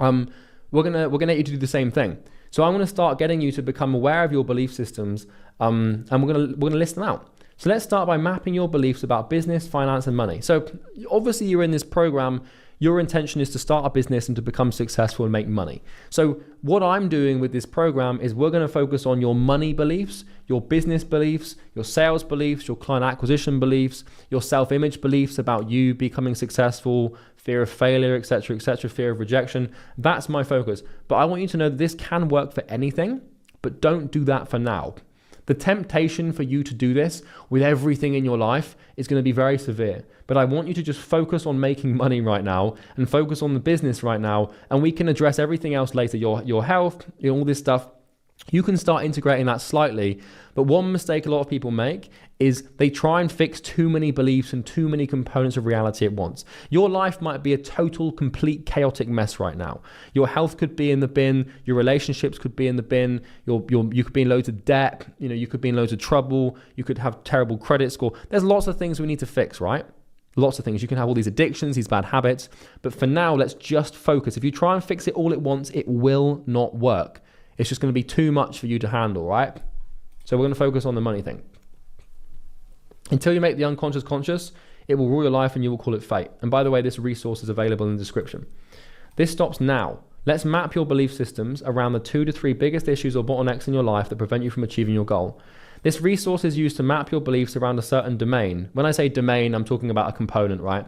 We're gonna get you to do the same thing. So I'm going to start getting you to become aware of your belief systems, and we're going to list them out. So let's start by mapping your beliefs about business, finance, and money. So obviously you're in this program. Your intention is to start a business and to become successful and make money. So what I'm doing with this program is we're going to focus on your money beliefs, your business beliefs, your sales beliefs, your client acquisition beliefs, your self-image beliefs about you becoming successful, fear of failure, etc., fear of rejection. That's my focus. But I want you to know that this can work for anything, but don't do that for now. The temptation for you to do this with everything in your life is going to be very severe. But I want you to just focus on making money right now and focus on the business right now. And we can address everything else later, your health, all this stuff. You can start integrating that slightly. But one mistake a lot of people make is they try and fix too many beliefs and too many components of reality at once. Your life might be a total, complete, chaotic mess right now. Your health could be in the bin. Your relationships could be in the bin. You could be in loads of debt. You could be in loads of trouble. You could have terrible credit score. There's lots of things we need to fix, right? Lots of things. You can have all these addictions, these bad habits. But for now, let's just focus. If you try and fix it all at once, it will not work. It's just going to be too much for you to handle, right? So we're going to focus on the money thing. Until you make the unconscious conscious, it will rule your life and you will call it fate. And by the way, this resource is available in the description. This stops now. Let's map your belief systems around the 2 to 3 biggest issues or bottlenecks in your life that prevent you from achieving your goal. This resource is used to map your beliefs around a certain domain. When I say domain, I'm talking about a component, right?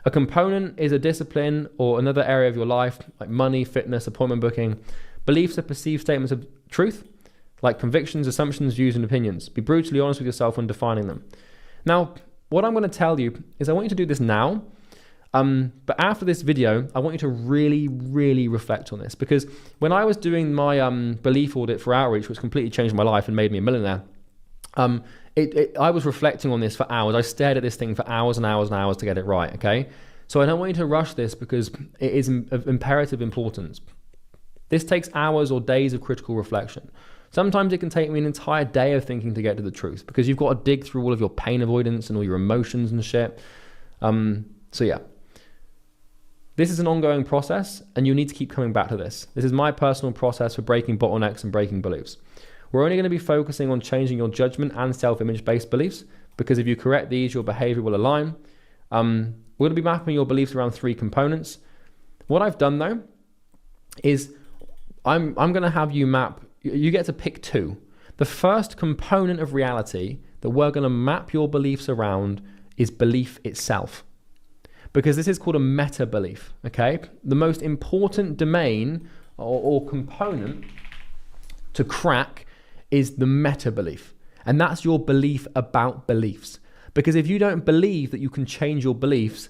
A component is a discipline or another area of your life, like money, fitness, appointment booking. Beliefs are perceived statements of truth, like convictions, assumptions, views, and opinions. Be brutally honest with yourself when defining them. Now, what I'm going to tell you is I want you to do this now, but after this video, I want you to really, really reflect on this, because when I was doing my belief audit for Outreach, which completely changed my life and made me a millionaire, I was reflecting on this for hours. I stared at this thing for hours and hours and hours to get it right, okay? So I don't want you to rush this because it is of imperative importance. This takes hours or days of critical reflection. Sometimes it can take me an entire day of thinking to get to the truth, because you've got to dig through all of your pain avoidance and all your emotions and shit. So yeah, this is an ongoing process and you need to keep coming back to this. This is my personal process for breaking bottlenecks and breaking beliefs. We're only going to be focusing on changing your judgment and self-image based beliefs, because if you correct these, your behavior will align. We're going to be mapping your beliefs around 3 components. What I've done though is I'm going to have you map, you get to pick 2. The first component of reality that we're going to map your beliefs around is belief itself, because this is called a meta belief, okay? The most important domain or component to crack is the meta belief, and that's your belief about beliefs. Because if you don't believe that you can change your beliefs,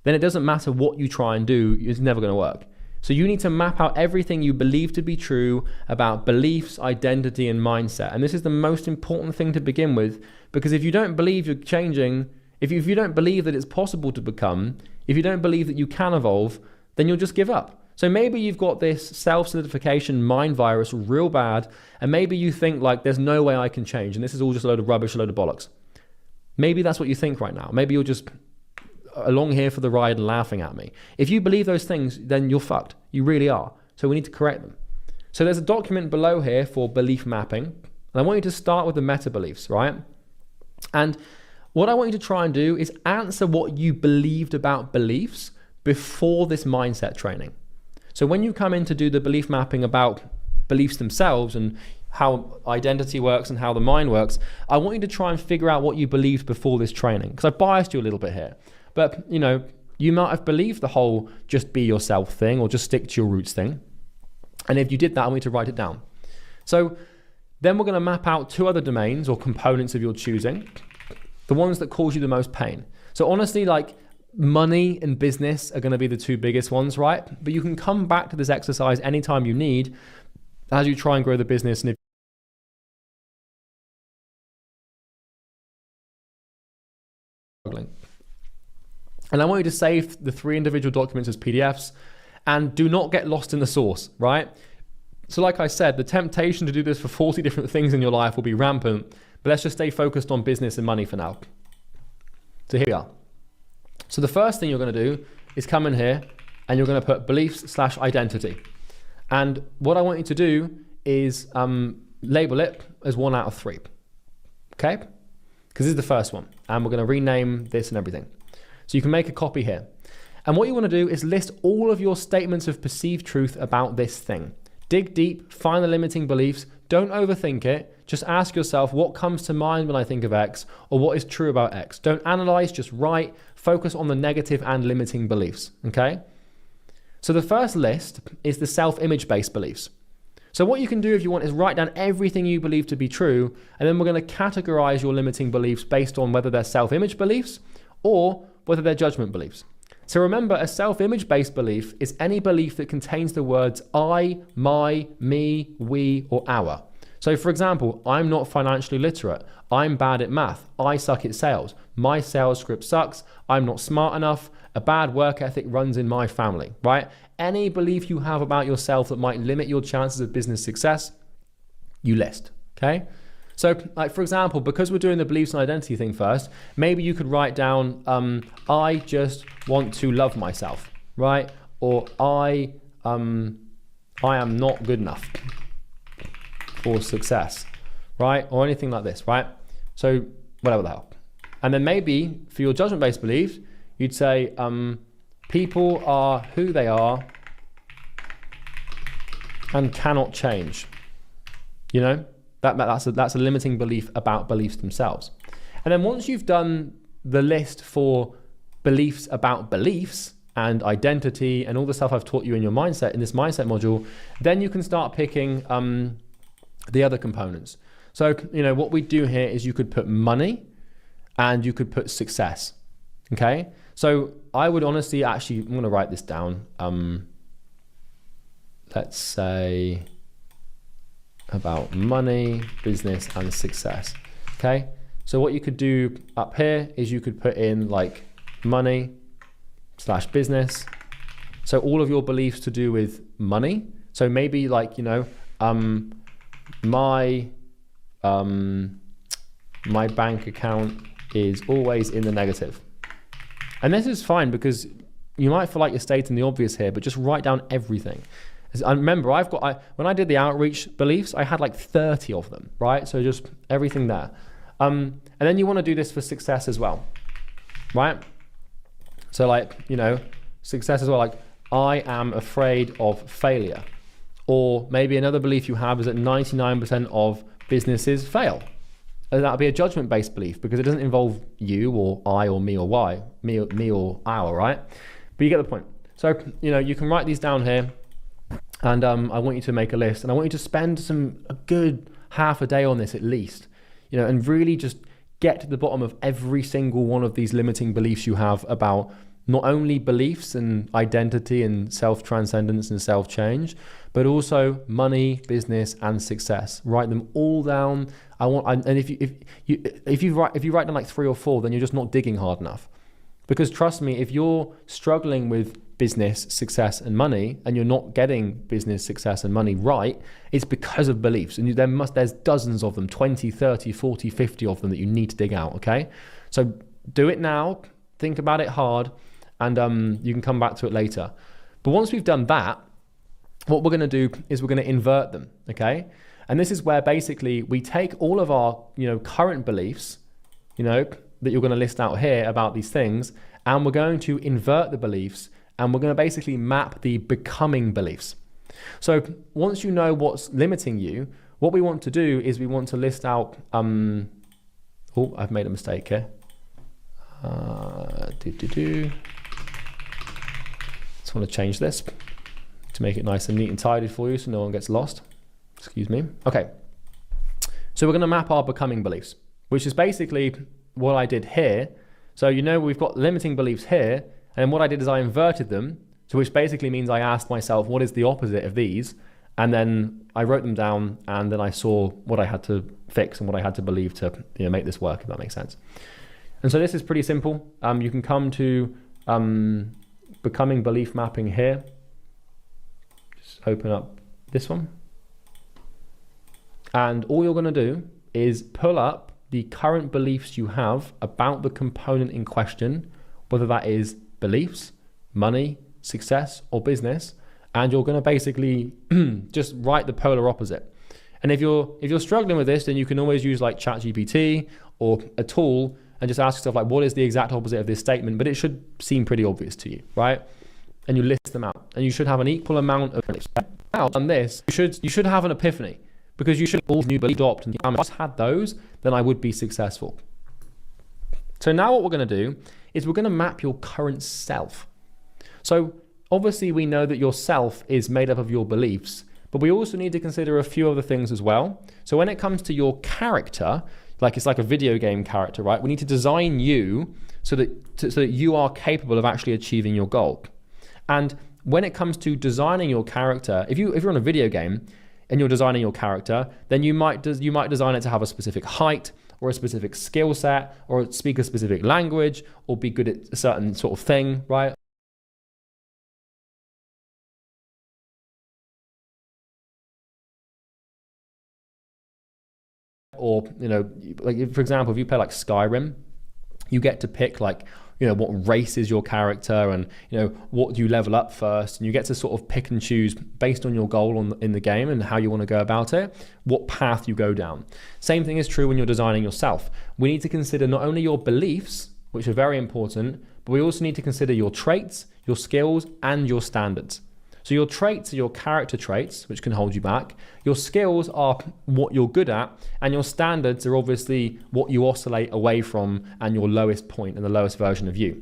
then it doesn't matter what you try and do, it's never going to work. So you need to map out everything you believe to be true about beliefs, identity, and mindset. And this is the most important thing to begin with, because if you don't believe you're changing, if you don't believe that it's possible to become, if you don't believe that you can evolve, then you'll just give up. So maybe you've got this self-certification mind virus real bad, and maybe you think like, there's no way I can change, and this is all just a load of rubbish, a load of bollocks. Maybe that's what you think right now. Maybe you're just along here for the ride and laughing at me. If you believe those things, then you're fucked. You really are. So we need to correct them. So there's a document below here for belief mapping, and And I want you to start with the meta beliefs, right? And what I want you to try and do is answer what you believed about beliefs before this mindset training. So when you come in to do the belief mapping about beliefs themselves and how identity works and how the mind works, I want you to try and figure out what you believed before this training, because I biased you a little bit here. But, you know, you might have believed the whole just be yourself thing or just stick to your roots thing. And if you did that, I want you to write it down. So then we're going to map out 2 other domains or components of your choosing, the ones that cause you the most pain. So honestly, like money and business are going to be the 2 biggest ones, right? But you can come back to this exercise anytime you need as you try and grow the business. And if and I want you to save the 3 individual documents as PDFs and do not get lost in the source, right? So like I said, the temptation to do this for 40 different things in your life will be rampant, but let's just stay focused on business and money for now. So here we are. So the first thing you're going to do is come in here and you're going to put beliefs/identity. And what I want you to do is label it as 1 out of 3, okay? Because this is the first one, and we're going to rename this and everything. So you can make a copy here. And what you want to do is list all of your statements of perceived truth about this thing. Dig deep, find the limiting beliefs, don't overthink it. Just ask yourself what comes to mind when I think of X, or what is true about X. Don't analyze, just write. Focus on the negative and limiting beliefs, okay? So the first list is the self-image based beliefs. So what you can do if you want is write down everything you believe to be true, and then we're going to categorize your limiting beliefs based on whether they're self-image beliefs or whether they're judgment beliefs. So remember, a self-image based belief is any belief that contains the words I, my, me, we, or our. So for example, I'm not financially literate. I'm bad at math. I suck at sales. My sales script sucks. I'm not smart enough. A bad work ethic runs in my family, right? Any belief you have about yourself that might limit your chances of business success, you list, okay? So like for example, because we're doing the beliefs and identity thing first, maybe you could write down, I just want to love myself, right? Or I am not good enough for success, right? Or anything like this, right? So whatever the hell. And then maybe for your judgment-based beliefs, you'd say, people are who they are and cannot change, you know? That's a limiting belief about beliefs themselves. And then once you've done the list for beliefs about beliefs and identity and all the stuff I've taught you in your mindset, in this mindset module, then you can start picking the other components. So, you know, what we do here is you could put money and you could put success, okay? So I would honestly, actually, I'm gonna write this down. Let's say, about money, business, and success, okay? So what you could do up here is you could put in like money/business. So all of your beliefs to do with money. So maybe like, you know, my bank account is always in the negative. And this is fine because you might feel like you're stating the obvious here, but just write down everything. I remember when I did the outreach beliefs, I had like 30 of them, right? So just everything there. And then you want to do this for success as well, right? So like, you know, success as well, like I am afraid of failure. Or maybe another belief you have is that 99% of businesses fail. And that would be a judgment-based belief because it doesn't involve you or I or me or why, me or our, right? But you get the point. So, you know, you can write these down here. And I want you to make a list, and I want you to spend a good half a day on this at least, you know, and really just get to the bottom of every single one of these limiting beliefs you have about not only beliefs and identity and self-transcendence and self-change, but also money, business, and success. Write them all down. And if you write down like 3 or 4, then you're just not digging hard enough. Because trust me, if you're struggling with business, success, and money, and you're not getting business, success, and money right, it's because of beliefs. And there's dozens of them, 20, 30, 40, 50 of them that you need to dig out, okay? So do it now, think about it hard, and you can come back to it later. But once we've done that, what we're gonna do is we're gonna invert them, okay? And this is where basically we take all of our, current beliefs, that you're going to list out here about these things, and we're going to invert the beliefs, and we're going to basically map the becoming beliefs. So once you know what's limiting you, what we want to do is we want to list out, oh, I've made a mistake here. Just want to change this to make it nice and neat and tidy for you so no one gets lost. Excuse me. Okay. So we're going to map our becoming beliefs, which is basically what I did here. So we've got limiting beliefs here, and what I did is I inverted them, so which basically means I asked myself, what is the opposite of these? And then I wrote them down, and then I saw what I had to fix and what I had to believe to make this work, if that makes sense. And so this is pretty simple. You can come to becoming belief mapping here. Just open up this one. And all you're going to do is pull up the current beliefs you have about the component in question, whether that is beliefs, money, success, or business, and you're going to basically just write the polar opposite. And if you're struggling with this, then you can always use like ChatGPT or a tool and just ask yourself like, what is the exact opposite of this statement? But it should seem pretty obvious to you, right? And you list them out, and you should have an equal amount of beliefs. Now, on this, you should have an epiphany, because you should all new beliefs adopt, and if I just had those, then I would be successful. So now what we're going to do is we're going to map your current self. So obviously we know that your self is made up of your beliefs, but we also need to consider a few other things as well. So when it comes to your character, it's like a video game character, right? We need to design you so that you are capable of actually achieving your goal. And when it comes to designing your character, if you're on a video game and you're designing your character, then you might design it to have a specific height, or a specific skill set, or speak a specific language, or be good at a certain sort of thing, right? Or, like for example, if you play like Skyrim, you get to pick like, what race is your character, and, what do you level up first, and you get to sort of pick and choose based on your goal in the game and how you want to go about it, what path you go down. Same thing is true when you're designing yourself. We need to consider not only your beliefs, which are very important, but we also need to consider your traits, your skills, and your standards. So your traits are your character traits, which can hold you back. Your skills are what you're good at, and your standards are obviously what you oscillate away from and your lowest point and the lowest version of you.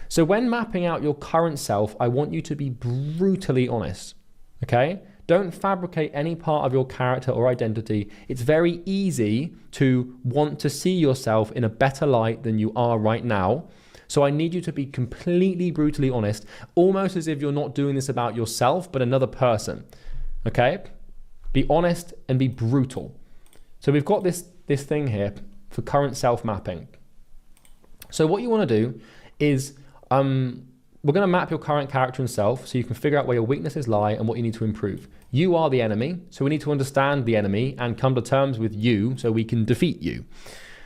So when mapping out your current self, I want you to be brutally honest, okay? Don't fabricate any part of your character or identity. It's very easy to want to see yourself in a better light than you are right now. So I need you to be completely brutally honest, almost as if you're not doing this about yourself, but another person, okay? Be honest and be brutal. So we've got this thing here for current self-mapping. So what you want to do is, we're going to map your current character and self so you can figure out where your weaknesses lie and what you need to improve. You are the enemy, so we need to understand the enemy and come to terms with you so we can defeat you.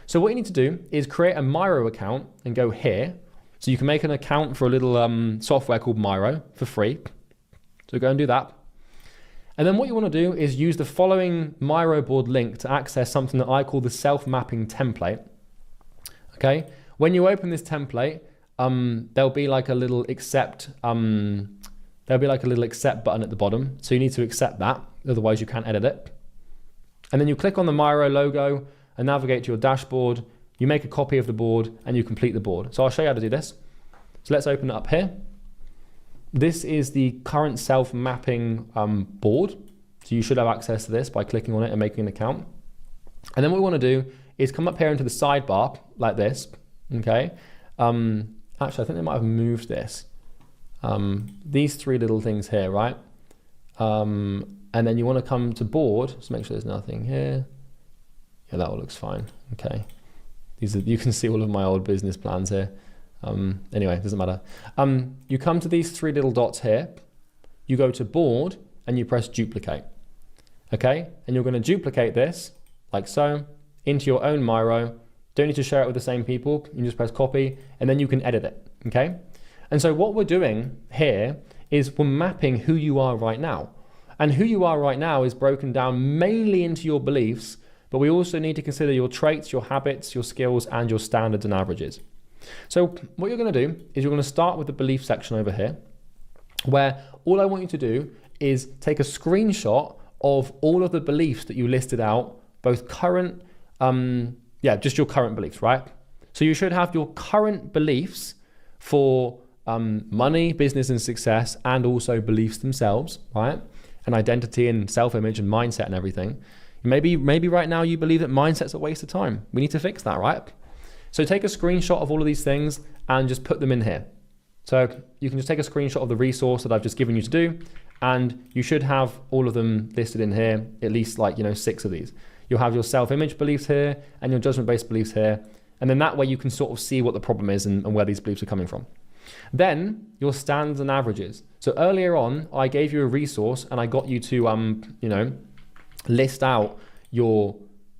So what you need to do is create a Miro account and go here. So you can make an account for a little software called Miro for free. So go and do that. And then what you want to do is use the following Miro board link to access something that I call the self-mapping template. Okay. When you open this template, there'll be like a little accept. There'll be like a little accept button at the bottom. So you need to accept that. Otherwise you can't edit it. And then you click on the Miro logo and navigate to your dashboard. You make a copy of the board and you complete the board. So I'll show you how to do this. So let's open it up here. This is the current self-mapping board. So you should have access to this by clicking on it and making an account. And then what we want to do is come up here into the sidebar like this. Okay. Actually, I think they might have moved this. These three little things here, right? And then you want to come to board. So make sure there's nothing here. Yeah, that all looks fine. Okay. You can see all of my old business plans here. Anyway, it doesn't matter. You come to these three little dots here. You go to board and you press duplicate. Okay. And you're going to duplicate this like so into your own Miro. Don't need to share it with the same people. You just press copy and then you can edit it. Okay. And so what we're doing here is we're mapping who you are right now. And who you are right now is broken down mainly into your beliefs, but we also need to consider your traits, your habits, your skills, and your standards and averages. So what you're going to do is you're going to start with the belief section over here, where all I want you to do is take a screenshot of all of the beliefs that you listed out, both current, just your current beliefs, right? So you should have your current beliefs for money, business, and success, and also beliefs themselves, right? And identity and self-image and mindset and everything. Maybe right now you believe that mindset's a waste of time. We need to fix that, right? So take a screenshot of all of these things and just put them in here. So you can just take a screenshot of the resource that I've just given you to do, and you should have all of them listed in here, at least 6 of these. You'll have your self-image beliefs here and your judgment-based beliefs here. And then that way you can sort of see what the problem is and where these beliefs are coming from. Then your standards and averages. So earlier on, I gave you a resource and I got you to, list out your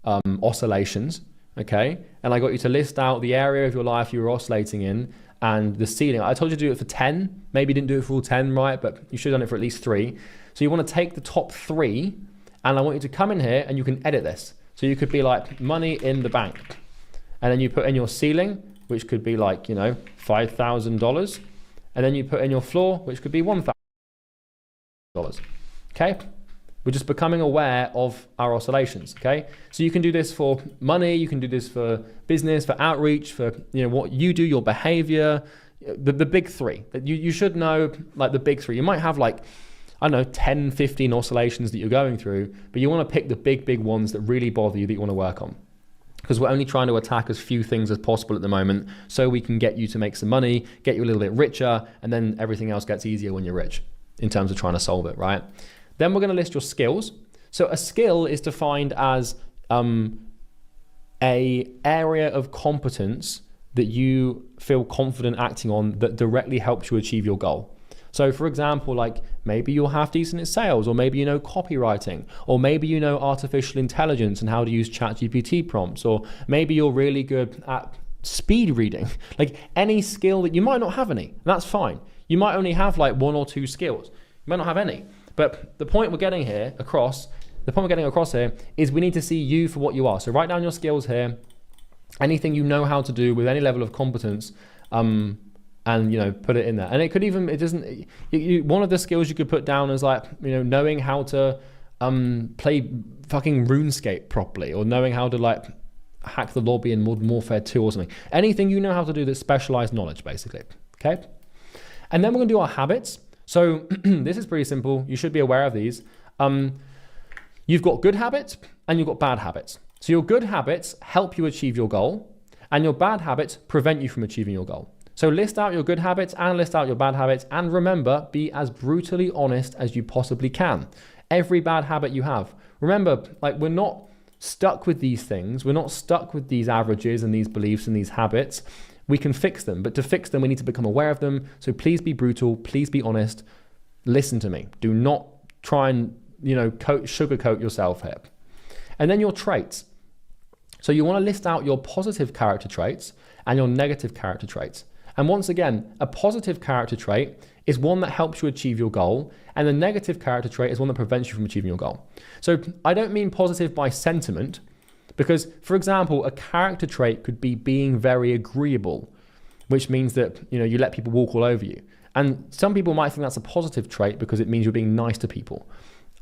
oscillations, okay? And I got you to list out the area of your life you were oscillating in and the ceiling. I told you to do it for 10, maybe you didn't do it for all 10, right? But you should have done it for at least 3. So you want to take the top 3 and I want you to come in here and you can edit this. So you could be like money in the bank. And then you put in your ceiling, which could be $5,000. And then you put in your floor, which could be $1,000. Okay? We're just becoming aware of our oscillations, okay? So you can do this for money, you can do this for business, for outreach, for what you do, your behavior, the big 3. You should know the big 3. You might have 10, 15 oscillations that you're going through, but you want to pick the big ones that really bother you that you want to work on. Because we're only trying to attack as few things as possible at the moment so we can get you to make some money, get you a little bit richer, and then everything else gets easier when you're rich in terms of trying to solve it, right? Then we're going to list your skills. So a skill is defined as a area of competence that you feel confident acting on that directly helps you achieve your goal. So for example, maybe you'll have decent at sales, or maybe you know copywriting, or maybe you know artificial intelligence and how to use ChatGPT prompts, or maybe you're really good at speed reading. Any skill that you might not have any, that's fine. You might only have 1 or 2 skills. You might not have any. But the point we're getting across here is we need to see you for what you are. So write down your skills here, anything you know how to do with any level of competence, and put it in there. And it could even, one of the skills you could put down is knowing how to play fucking RuneScape properly, or knowing how to hack the lobby in Modern Warfare 2 or something. Anything you know how to do that's specialized knowledge, basically, okay? And then we're gonna do our habits. So this is pretty simple. You should be aware of these. You've got good habits and you've got bad habits. So your good habits help you achieve your goal, and your bad habits prevent you from achieving your goal. So list out your good habits and list out your bad habits, and remember, be as brutally honest as you possibly can. Every bad habit you have. Remember, we're not stuck with these things. We're not stuck with these averages and these beliefs and these habits. We can fix them, but to fix them, we need to become aware of them. So please be brutal, please be honest. Listen to me. Do not try and, sugarcoat yourself here. And then your traits. So you want to list out your positive character traits and your negative character traits. And once again, a positive character trait is one that helps you achieve your goal, and the negative character trait is one that prevents you from achieving your goal. So I don't mean positive by sentiment, because, for example, a character trait could be being very agreeable, which means that you let people walk all over you. And some people might think that's a positive trait because it means you're being nice to people.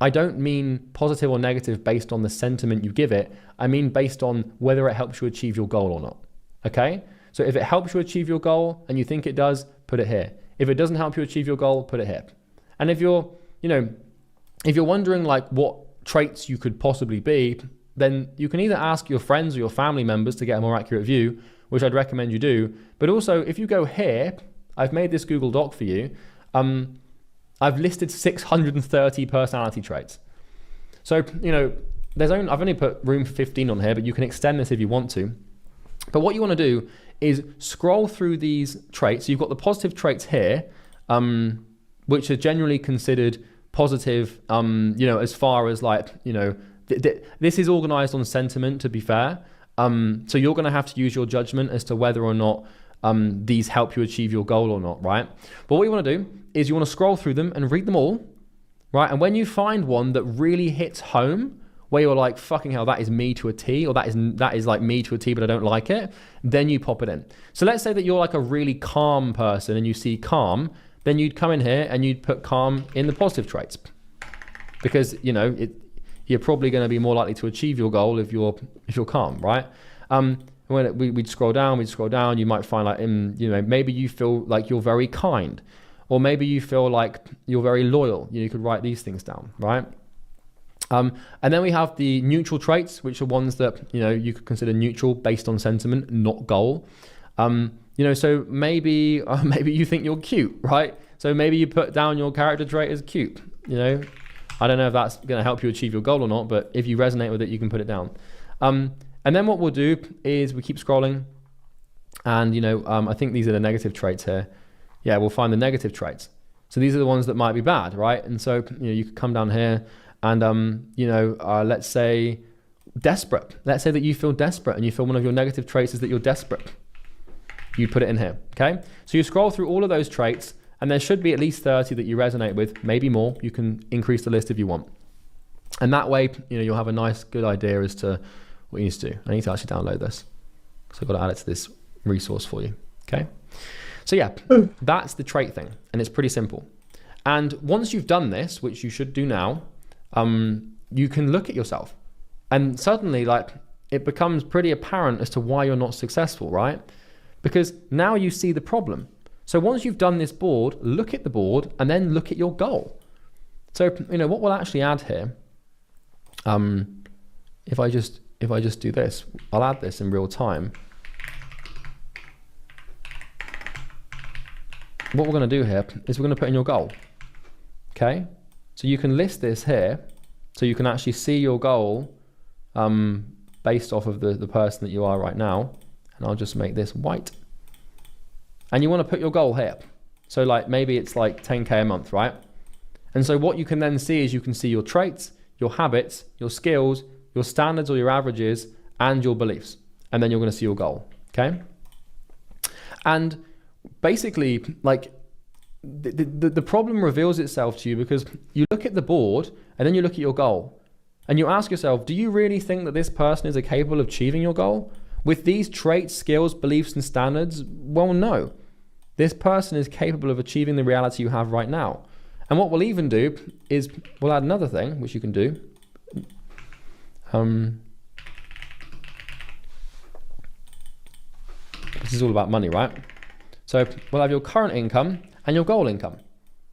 I don't mean positive or negative based on the sentiment you give it. I mean based on whether it helps you achieve your goal or not. Okay? So if it helps you achieve your goal and you think it does, put it here. If it doesn't help you achieve your goal, put it here. And if you're wondering what traits you could possibly be, then you can either ask your friends or your family members to get a more accurate view, which I'd recommend you do. But also, if you go here, I've made this Google Doc for you. I've listed 630 personality traits. So, I've only put room for 15 on here, but you can extend this if you want to. But what you want to do is scroll through these traits. So you've got the positive traits here, which are generally considered positive, as far as this is organized on sentiment, to be fair. So you're going to have to use your judgment as to whether or not these help you achieve your goal or not, right? But what you want to do is you want to scroll through them and read them all, right? And when you find one that really hits home, where you're like, fucking hell, that is me to a T, or that is like me to a T, but I don't like it, then you pop it in. So let's say that you're like a really calm person and you see calm, then you'd come in here and you'd put calm in the positive traits, because you know you're probably going to be more likely to achieve your goal if you're calm, right? When we'd scroll down, you might find like, you know, maybe you feel like you're very kind, or maybe you feel like you're very loyal. You could write these things down, right? And then we have the neutral traits, which are ones that, you know, you could consider neutral based on sentiment, not goal. You know, so maybe you think you're cute, right? So maybe you put down your character trait as cute, you know? I don't know if that's going to help you achieve your goal or not, but if you resonate with it, you can put it down. And then what we'll do is we keep scrolling, and, you know, I think these are the negative traits here. Yeah, we'll find the negative traits. So these are the ones that might be bad, right? And so, you know, you could come down here and, you know, let's say desperate. Let's say that you feel desperate and you feel one of your negative traits is that you're desperate. You put it in here, okay? So you scroll through all of those traits, and there should be at least 30 that you resonate with, maybe more. You can increase the list if you want. And that way, you know, you'll have a nice, good idea as to what you need to do. I need to actually download this, so I've got to add it to this resource for you, okay? So yeah, that's the trait thing, and it's pretty simple. And once you've done this, which you should do now, you can look at yourself, and suddenly, like, it becomes pretty apparent as to why you're not successful, right? Because now you see the problem. So once you've done this board, look at the board and then look at your goal. So, you know, what we'll actually add here, if I just do this, I'll add this in real time. What we're going to do here is we're going to put in your goal. Okay? So you can list this here, so you can actually see your goal based off of the person that you are right now. And I'll just make this white. And you want to put your goal here. So like maybe it's like 10K a month, right? And so what you can then see is you can see your traits, your habits, your skills, your standards or your averages, and your beliefs. And then you're going to see your goal, okay? And basically, like, the problem reveals itself to you because you look at the board and then you look at your goal. And you ask yourself, do you really think that this person is capable of achieving your goal? With these traits, skills, beliefs, and standards? Well, no. This person is capable of achieving the reality you have right now. And what we'll even do is we'll add another thing, which you can do. This is all about money, right? So we'll have your current income and your goal income.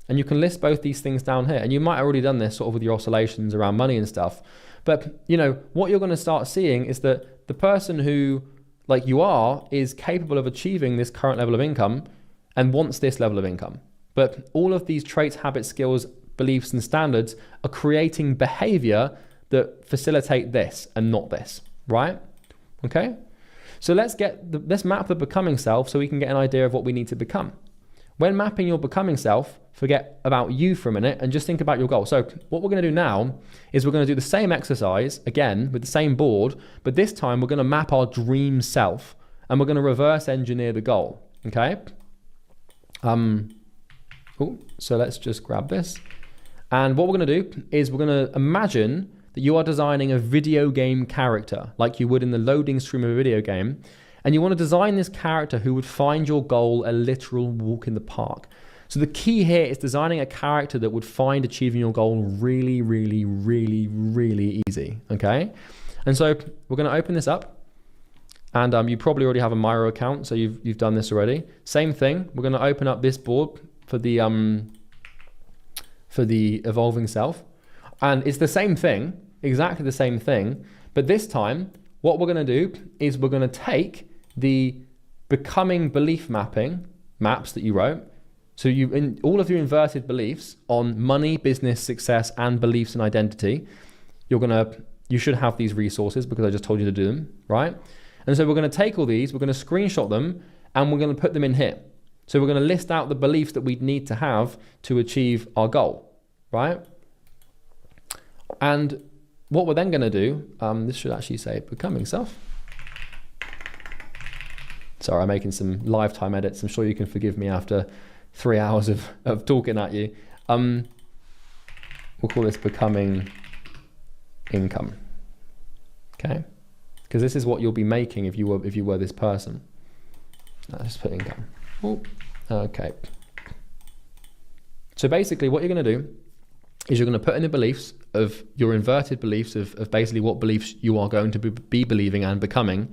And you can list both these things down here. And you might have already done this sort of with your oscillations around money and stuff. But, you know, what you're going to start seeing is that the person who, like you are, is capable of achieving this current level of income and wants this level of income. But all of these traits, habits, skills, beliefs, and standards are creating behavior that facilitate this and not this, right? Okay? So let's map the becoming self so we can get an idea of what we need to become. When mapping your becoming self, forget about you for a minute and just think about your goal. So what we're going to do now is we're going to do the same exercise again with the same board, but this time we're going to map our dream self and we're going to reverse engineer the goal. Okay? So let's just grab this. And what we're going to do is we're going to imagine that you are designing a video game character like you would in the loading screen of a video game. And you want to design this character who would find your goal a literal walk in the park. So the key here is designing a character that would find achieving your goal really, really, really, really easy, okay? And so we're going to open this up. And you probably already have a Miro account, so you've done this already. Same thing, we're going to open up this board for the evolving self. And it's the same thing, exactly the same thing. But this time, what we're going to do is we're going to take the becoming belief maps that you wrote. So in all of your inverted beliefs on money, business, success, and beliefs and identity, you should have these resources because I just told you to do them, right? And so we're going to take all these, we're going to screenshot them, and we're going to put them in here. So we're going to list out the beliefs that we need to have to achieve our goal, right? And what we're then going to do, this should actually say becoming self. Sorry, I'm making some lifetime edits. I'm sure you can forgive me after 3 hours of talking at you. we'll call this becoming income. Okay, because this is what you'll be making if you were this person. Let's just put income. Ooh. Okay. So basically what you're going to do is you're going to put in the beliefs of your inverted beliefs of basically what beliefs you are going to be believing and becoming.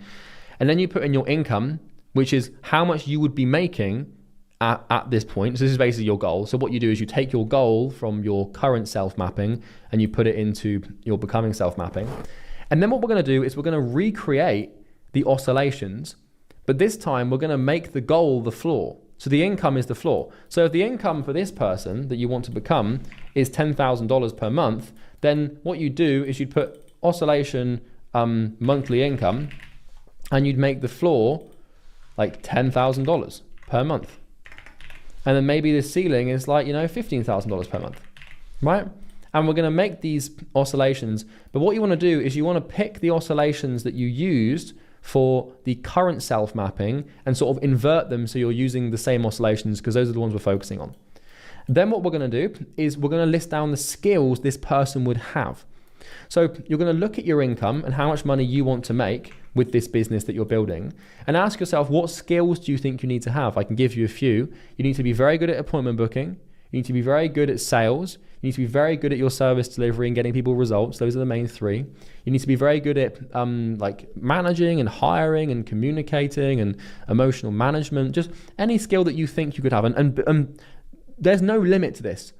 And then you put in your income, which is how much you would be making at this point. So this is basically your goal. So what you do is you take your goal from your current self-mapping and you put it into your becoming self-mapping. And then what we're going to do is we're going to recreate the oscillations, but this time we're going to make the goal the floor. So the income is the floor. So if the income for this person that you want to become is $10,000 per month, then what you do is you'd put oscillation monthly income and you'd make the floor like $10,000 per month. And then maybe the ceiling is like, $15,000 per month, right? And we're going to make these oscillations. But what you want to do is you want to pick the oscillations that you used for the current self-mapping and sort of invert them so you're using the same oscillations, because those are the ones we're focusing on. Then what we're going to do is we're going to list down the skills this person would have. So you're going to look at your income and how much money you want to make with this business that you're building, and ask yourself, what skills do you think you need to have? I can give you a few. You need to be very good at appointment booking. You need to be very good at sales. You need to be very good at your service delivery and getting people results. Those are the main three. You need to be very good at like managing and hiring and communicating and emotional management, just any skill that you think you could have. And there's no limit to this.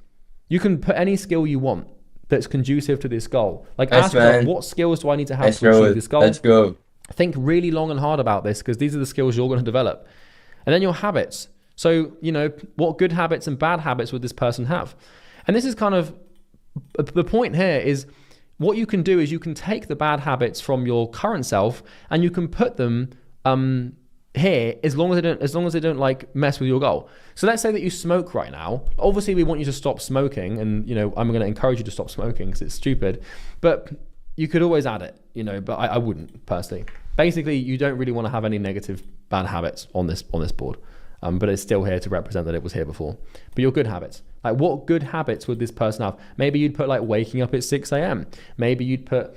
You can put any skill you want that's conducive to this goal. Like ask yourself, what skills do I need to have to achieve this goal? Let's go. Think really long and hard about this, because these are the skills you're going to develop. And then your habits. So, what good habits and bad habits would this person have? And this is kind of the point here is what you can do is you can take the bad habits from your current self and you can put them here as long as they don't like mess with your goal. So let's say that you smoke right now. Obviously, we want you to stop smoking, and I'm going to encourage you to stop smoking because it's stupid. But you could always add it, but I wouldn't personally. Basically, you don't really want to have any negative bad habits on this board. But it's still here to represent that it was here before. But your good habits, like what good habits would this person have? Maybe you'd put like waking up at 6 a.m. Maybe you'd put,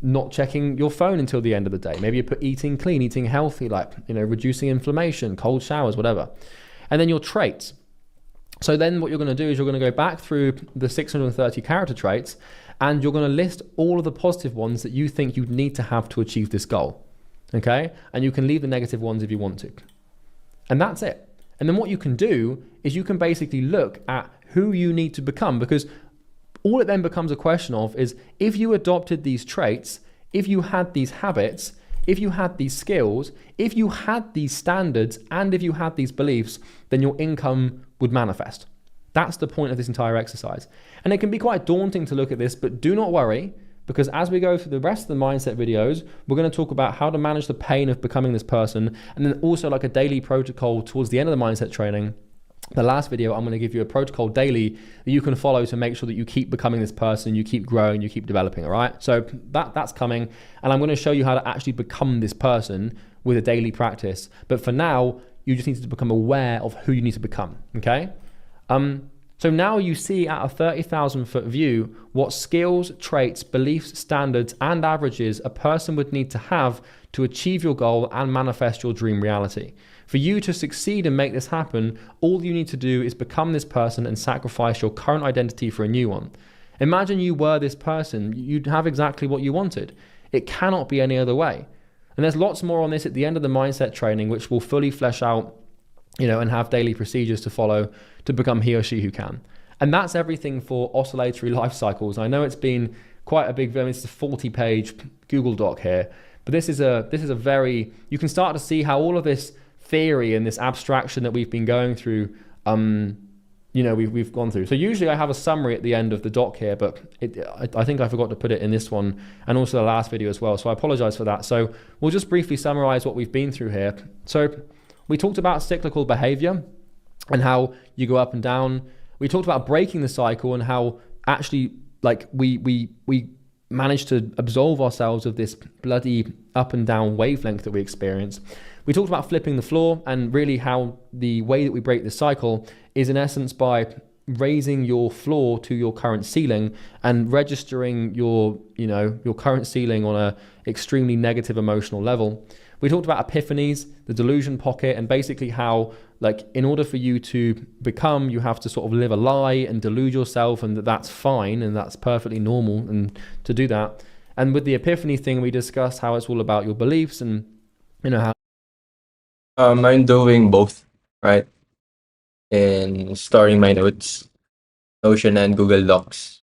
not checking your phone until the end of the day. Maybe you put eating clean, eating healthy, like, reducing inflammation, cold showers, whatever. And then your traits. So then what you're going to do is you're going to go back through the 630 character traits and you're going to list all of the positive ones that you think you'd need to have to achieve this goal. Okay? And you can leave the negative ones if you want to. And that's it. And then what you can do is you can basically look at who you need to become, because all it then becomes a question of is if you adopted these traits, if you had these habits, if you had these skills, if you had these standards, and if you had these beliefs, then your income would manifest. That's the point of this entire exercise. And it can be quite daunting to look at this, but do not worry, because as we go through the rest of the mindset videos, we're going to talk about how to manage the pain of becoming this person, and then also like a daily protocol towards the end of the mindset training. The last video, I'm going to give you a protocol daily that you can follow to make sure that you keep becoming this person, you keep growing, you keep developing, all right? So that's coming, and I'm going to show you how to actually become this person with a daily practice. But for now, you just need to become aware of who you need to become, okay? So now you see at a 30,000 foot view what skills, traits, beliefs, standards, and averages a person would need to have to achieve your goal and manifest your dream reality. For you to succeed and make this happen, all you need to do is become this person and sacrifice your current identity for a new one. Imagine you were this person, you'd have exactly what you wanted. It cannot be any other way. And there's lots more on this at the end of the mindset training, which will fully flesh out, and have daily procedures to follow to become he or she who can. And that's everything for oscillatory life cycles. I know it's been quite a big, it's a 40-page Google Doc here, but this is a very, you can start to see how all of this theory and this abstraction that we've been going through, we've gone through. So usually I have a summary at the end of the doc here, but I think I forgot to put it in this one and also the last video as well. So I apologize for that. So we'll just briefly summarize what we've been through here. So we talked about cyclical behavior and how you go up and down. We talked about breaking the cycle and how actually like we managed to absolve ourselves of this bloody up and down wavelength that we experience. We talked about flipping the floor and really how the way that we break the cycle is in essence by raising your floor to your current ceiling and registering your, your current ceiling on a extremely negative emotional level. We talked about epiphanies, the delusion pocket, and basically how, like, in order for you to become, you have to sort of live a lie and delude yourself, and that's fine and that's perfectly normal, and to do that. And with the epiphany thing, we discussed how it's all about your beliefs, and how I'm doing both, right? In storing my notes, Notion and Google Docs.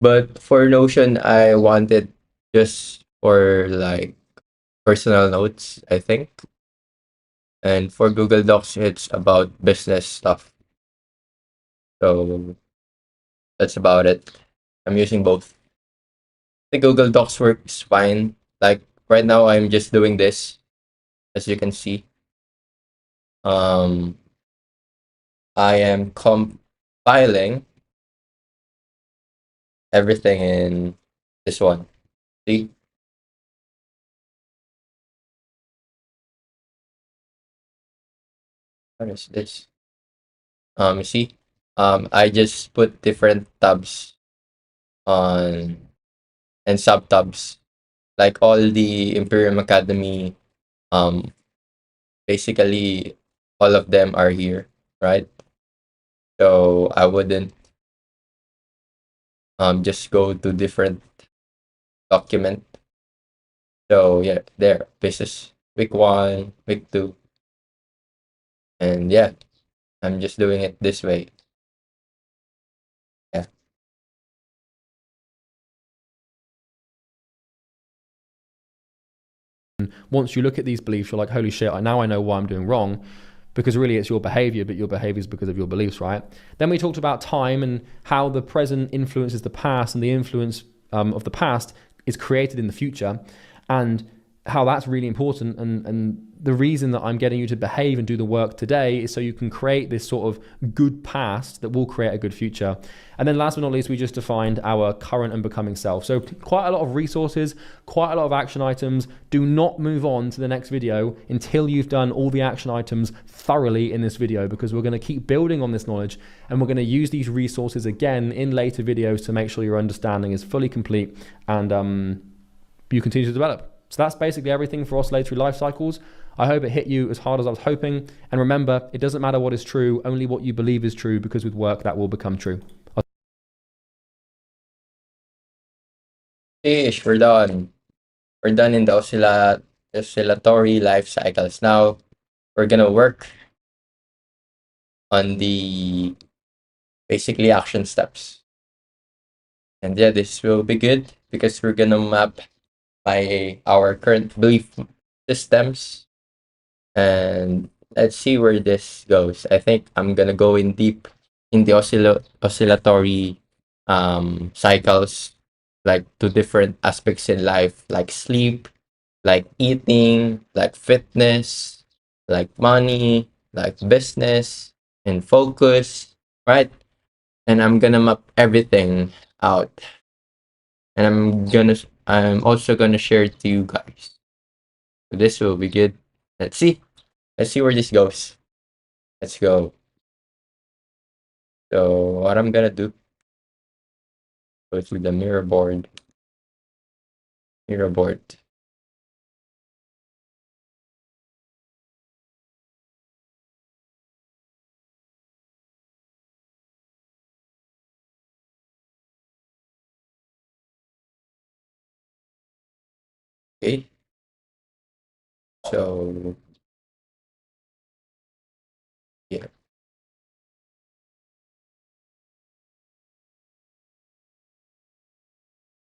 But for Notion, I want it just for like personal notes, I think. And for Google Docs, it's about business stuff. So that's about it. I'm using both. The Google Docs works fine. Like right now, I'm just doing this, as you can see. Um, I am compiling everything in this one. See? What is this? You see? I just put different tabs on and sub tabs. Like all the Imperium Academy, um, basically all of them are here, right? So I wouldn't just go to different document. So yeah, there. This is week one, week two, and yeah, I'm just doing it this way. Yeah. once you look at these beliefs, you're like, holy shit, now I know why I'm doing wrong, because really it's your behavior, but your behavior is because of your beliefs, right? Then we talked about time and how the present influences the past, and the influence of the past is created in the future, and how that's really important. And the reason that I'm getting you to behave and do the work today is so you can create this sort of good past that will create a good future. And then last but not least, we just defined our current and becoming self. So quite a lot of resources, quite a lot of action items. Do not move on to the next video until you've done all the action items thoroughly in this video, because we're going to keep building on this knowledge, and we're going to use these resources again in later videos to make sure your understanding is fully complete and you continue to develop. So that's basically everything for oscillatory life cycles. I hope it hit you as hard as I was hoping. And remember, it doesn't matter what is true, only what you believe is true, because with work that will become true. Ish, we're done. We're done in the oscillatory life cycles. Now we're gonna work on the basically action steps. And yeah, this will be good because we're gonna map our current belief systems, and let's see where this goes. I think I'm gonna go in deep in the oscillatory cycles, like to different aspects in life, like sleep, like eating, like fitness, like money, like business, and focus, right? And I'm gonna map everything out, and I'm also gonna share it to you guys. So this will be good. Let's see. Let's see where this goes. Let's go. So what I'm gonna do, go to the mirror board. Mirror board. Okay. So yeah.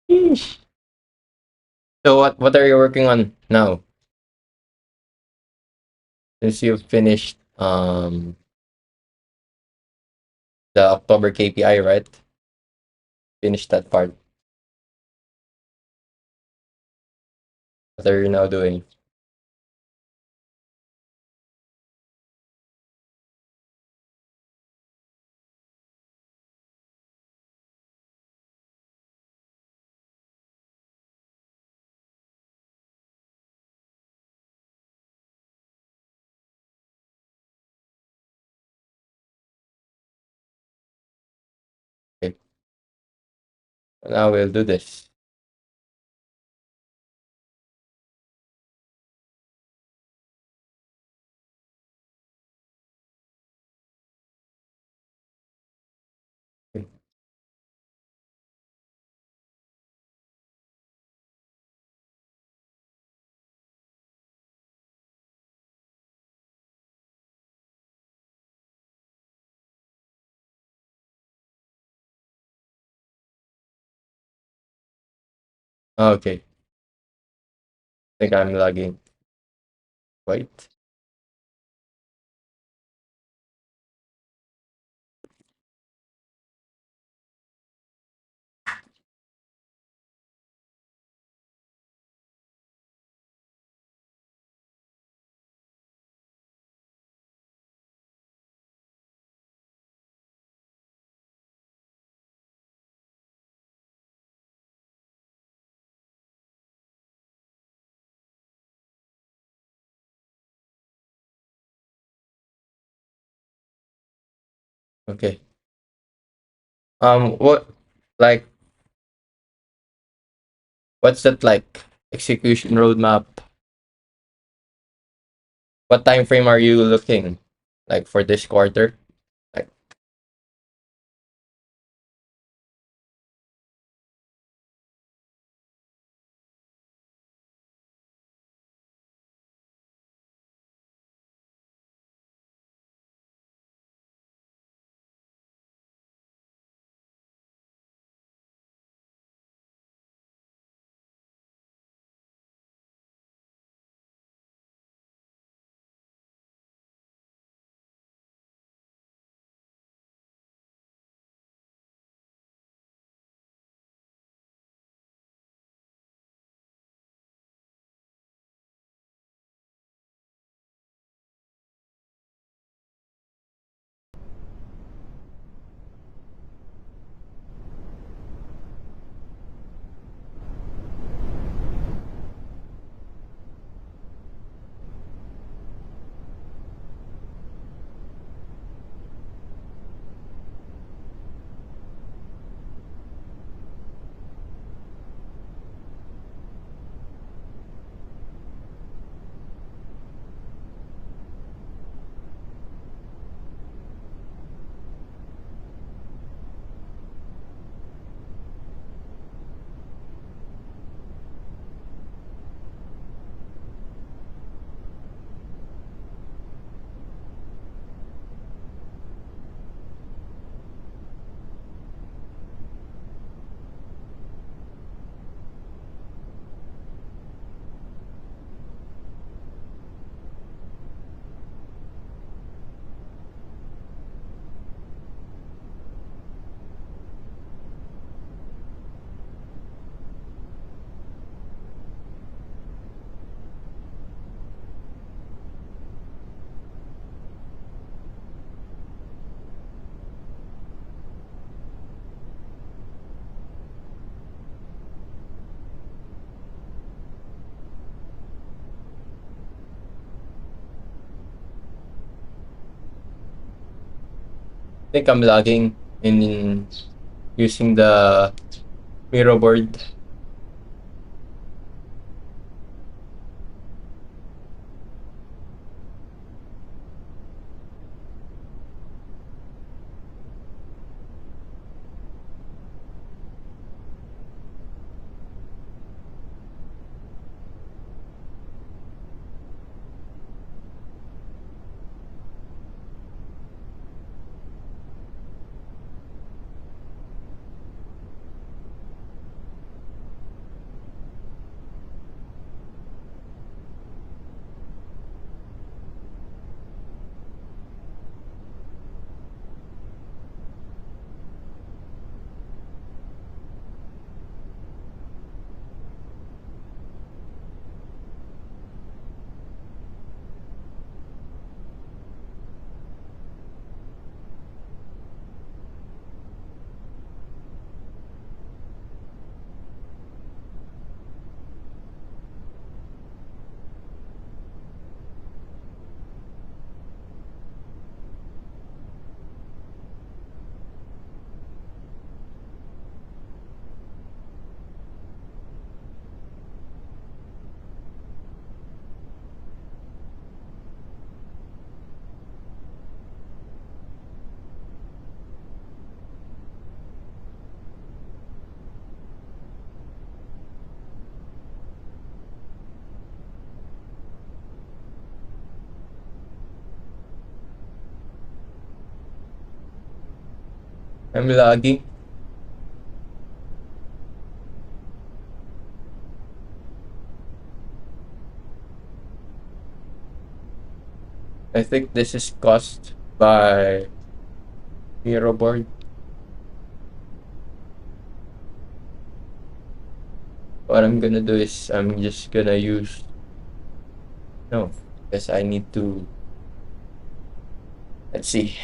Yeesh. So what are you working on now? Since you've finished the October KPI, right? Finished that part. What are you now doing? Now we'll do this. Okay, think I'm lagging. Wait. Okay. What, like, what's that like? Execution roadmap? What time frame are you looking like for this quarter? Like, I think I'm lagging in using the Miro board. I'm lagging. I think this is caused by Hero board. What I'm gonna do is I'm just gonna use no, because I need to. Let's see.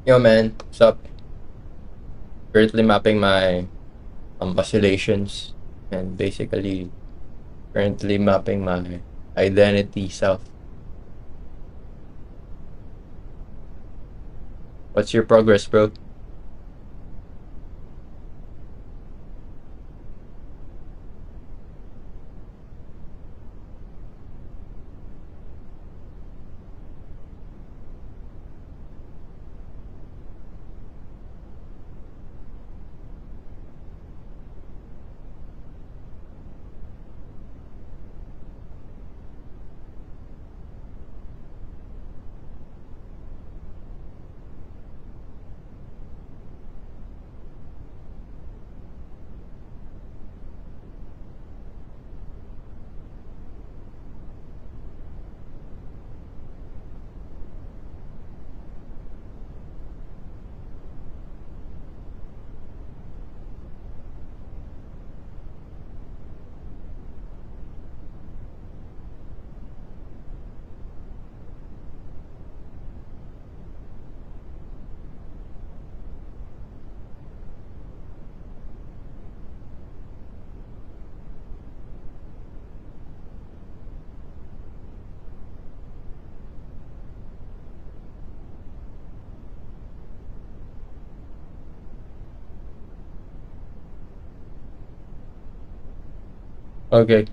Yo, man, what's up? Currently mapping my oscillations and basically currently mapping my identity self. What's your progress, bro? Okay,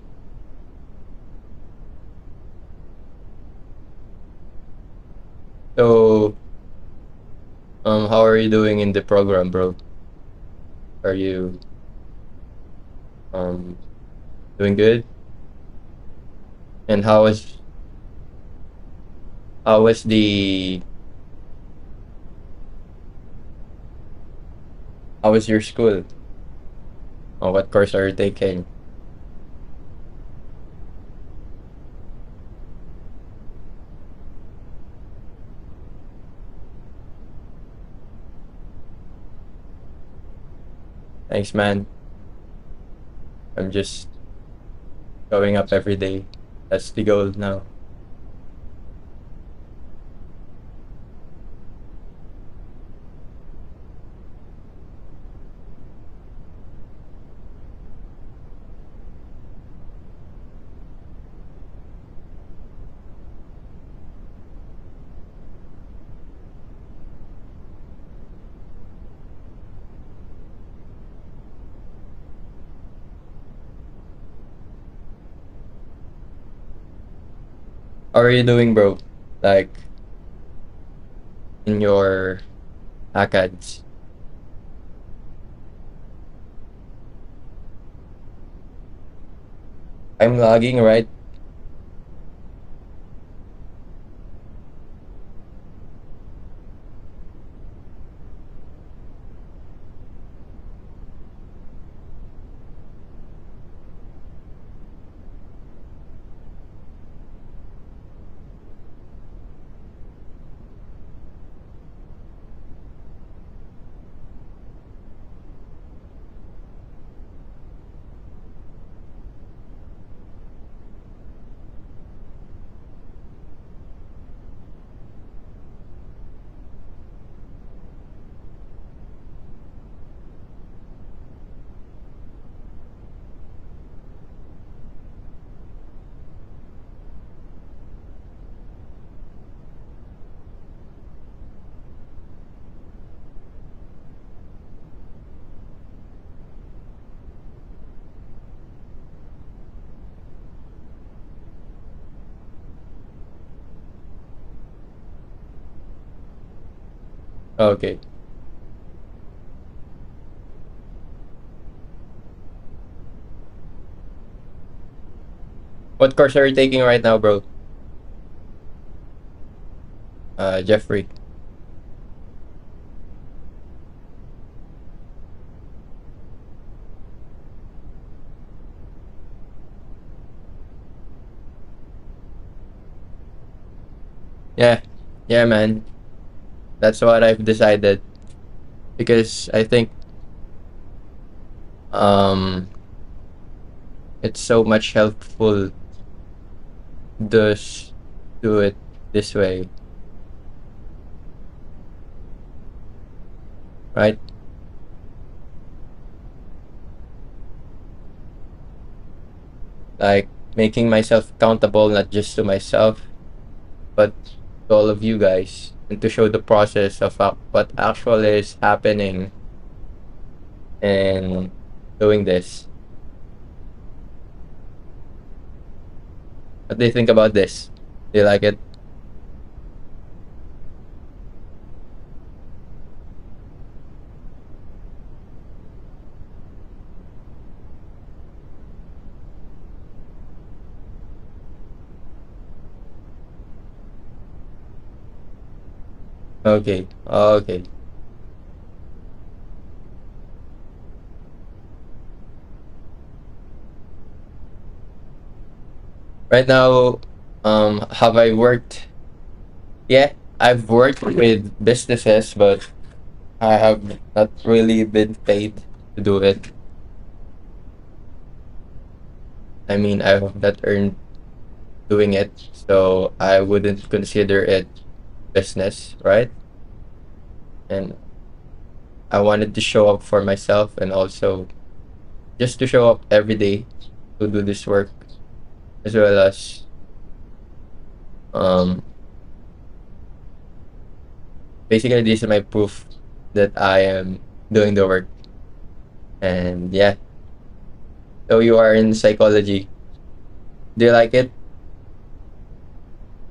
so how are you doing in the program, bro? Are you um doing good? And how was the how was your school? What course are you taking? Thanks, man. I'm just going up every day. That's the goal now. How are you doing, bro? Like in your ACADS? I'm lagging, right? Okay. What course are you taking right now, bro? Jeffrey. Yeah, yeah, man. That's what I've decided because I think um it's so much helpful to do it this way. right? Like making myself accountable, not just to myself, but to all of you guys, and to show the process of what actually is happening and doing this. What do you think about this? Do you like it? Okay. Okay. Right now, have I worked? Yeah, I've worked with businesses, but I have not really been paid to do it. I mean, I have not earned doing it, so I wouldn't consider it business, right? And I wanted to show up for myself and also just to show up every day to do this work, as well as um basically this is my proof that I am doing the work. And yeah, so you are in psychology. Do you like it?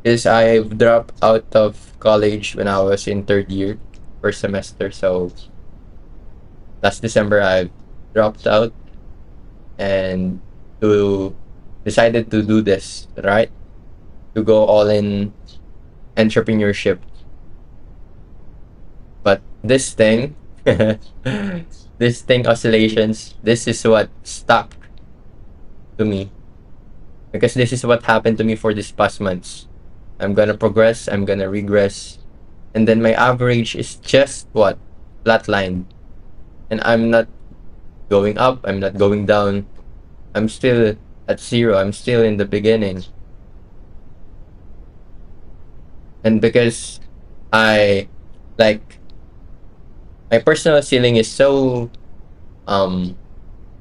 Because I've dropped out of college when I was in third year, first semester. So last December I dropped out and to decided to do this, right? To go all in entrepreneurship. But this thing, this thing oscillations, this is what stuck to me, because this is what happened to me for these past months. I'm gonna progress, I'm gonna regress, and then my average is just what? Flatline. And I'm not going up, I'm not going down. I'm still at zero, I'm still in the beginning. And because I like my personal ceiling is um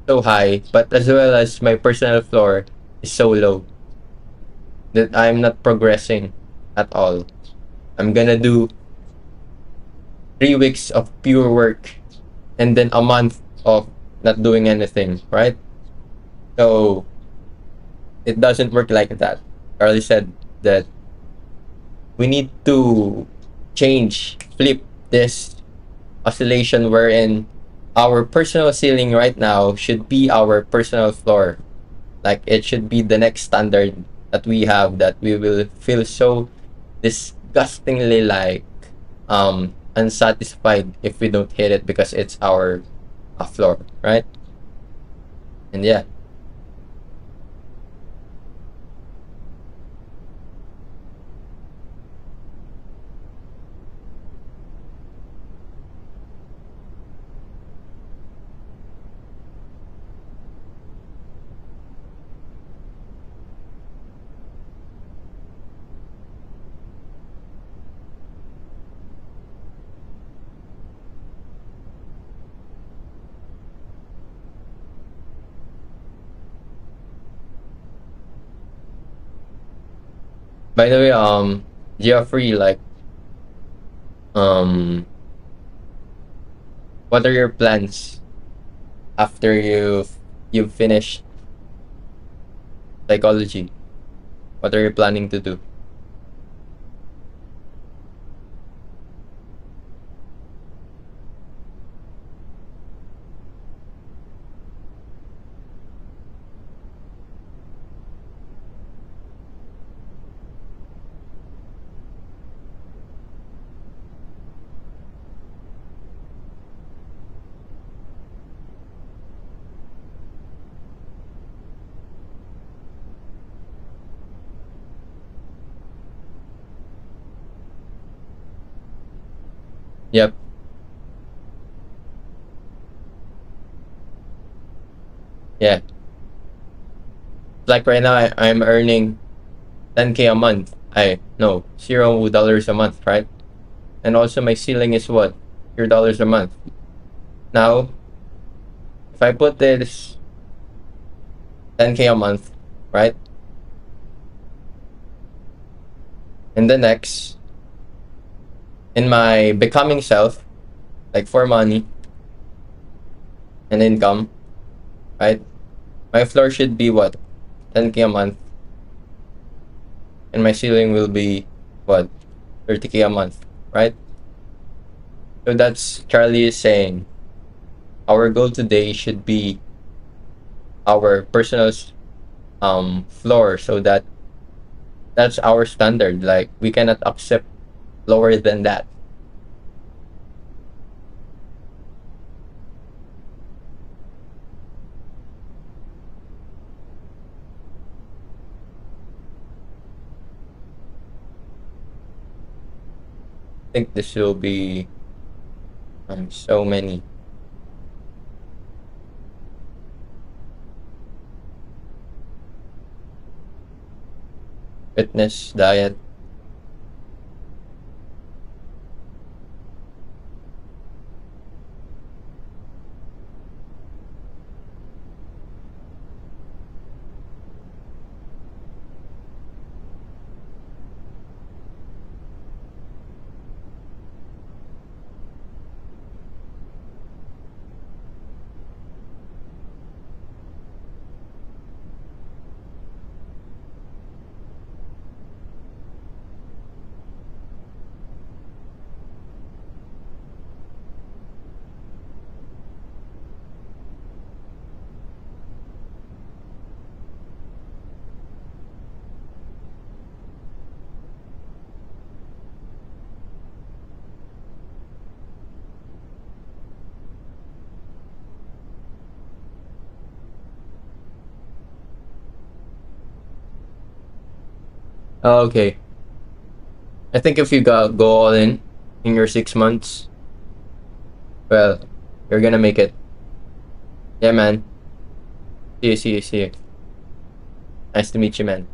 so high, but as well as my personal floor is so low that I'm not progressing at all. I'm gonna do 3 weeks of pure work and then a month of not doing anything, right? So it doesn't work like that. Carly said that we need to flip this oscillation wherein our personal ceiling right now should be our personal floor. Like it should be the next standard that we have, that we will feel so disgustingly like unsatisfied if we don't hit it because it's our floor, right? And yeah. By the way, Geoffrey, like, um, what are your plans after you've finished psychology? What are you planning to do? Yep. Yeah. Like right now, I'm earning 10K a month. I no $0 a month, right? And also my ceiling is what? $3 a month. Now, if I put this 10K a month, right? In the next, in my becoming self, like for money and income, right? My floor should be what? 10K a month. And my ceiling will be what? 30K a month, right? So that's Charlie is saying our goal today should be our personal floor, so that that's our standard. Like we cannot accept lower than that. I think this will be so many. Fitness, diet. Okay. I think if you go all in your 6 months, well, you're gonna make it. Yeah, man. See you, see you, see you. Nice to meet you, man.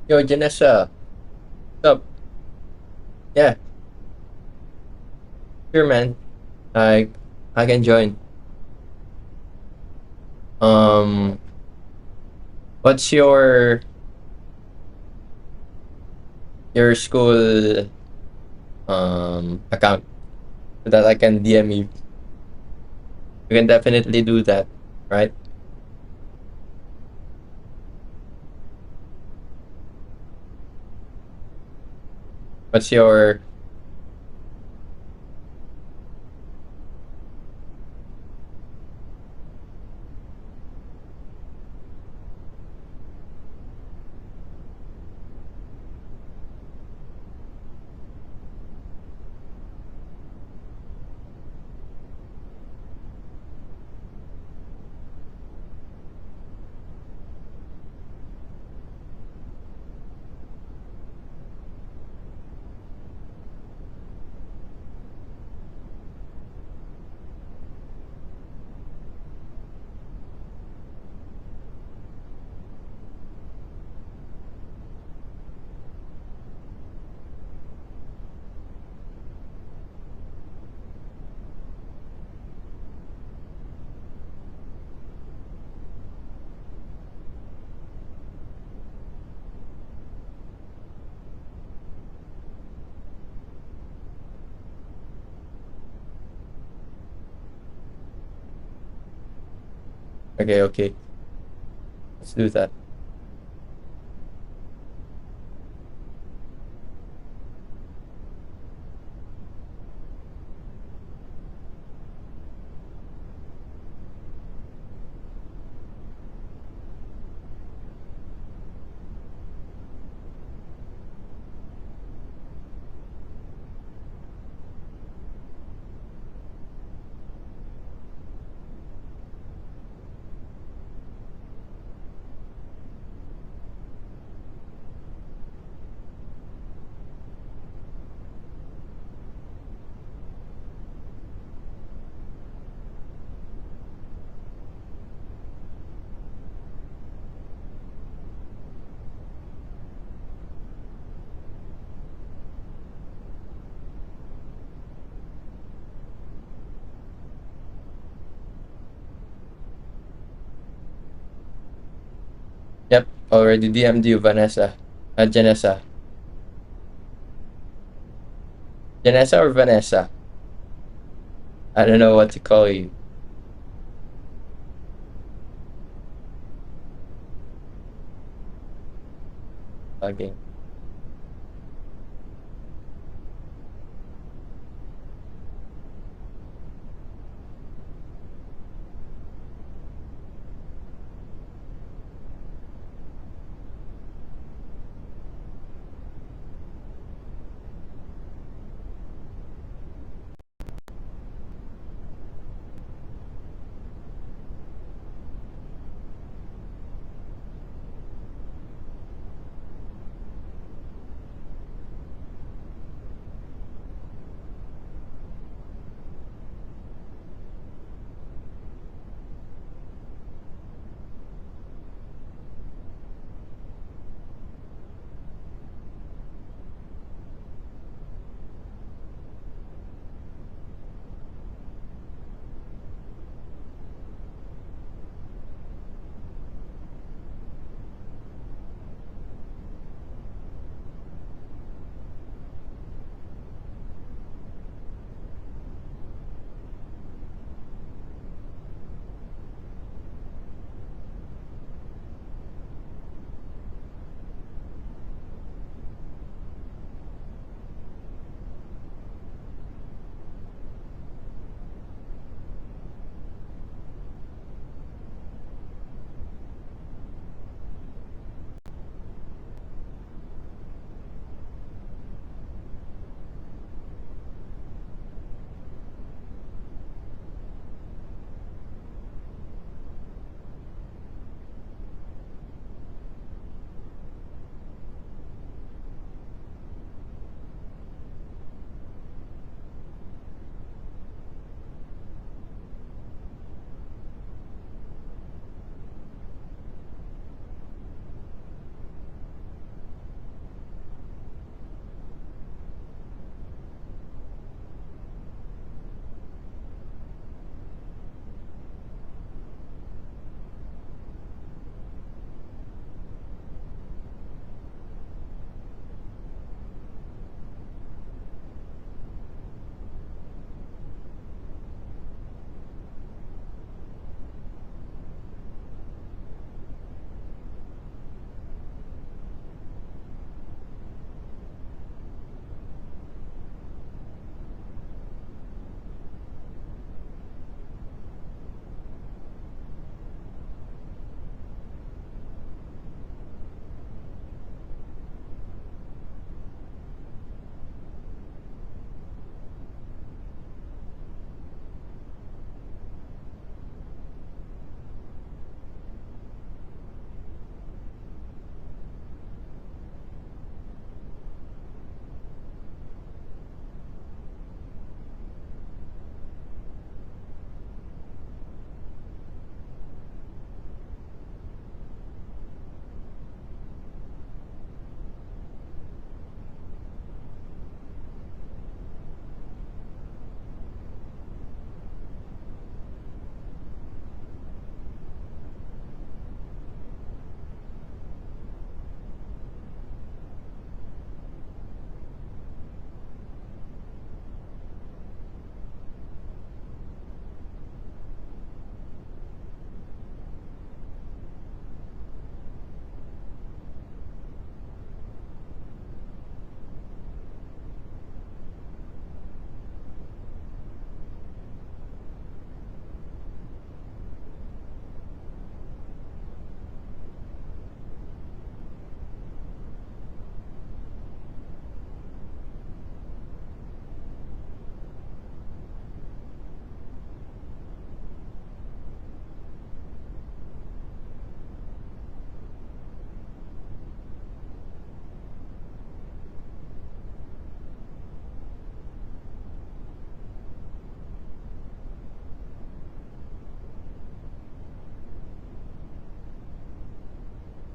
Yo, Janessa, what's up? Yeah, sure, man. I I can join. Um, what's your school account so that I can DM you? You can definitely do that, right? What's your okay, okay. Let's do that. Yep, already DM'd you, Vanessa. Janessa. Janessa or Vanessa? I don't know what to call you. Okay.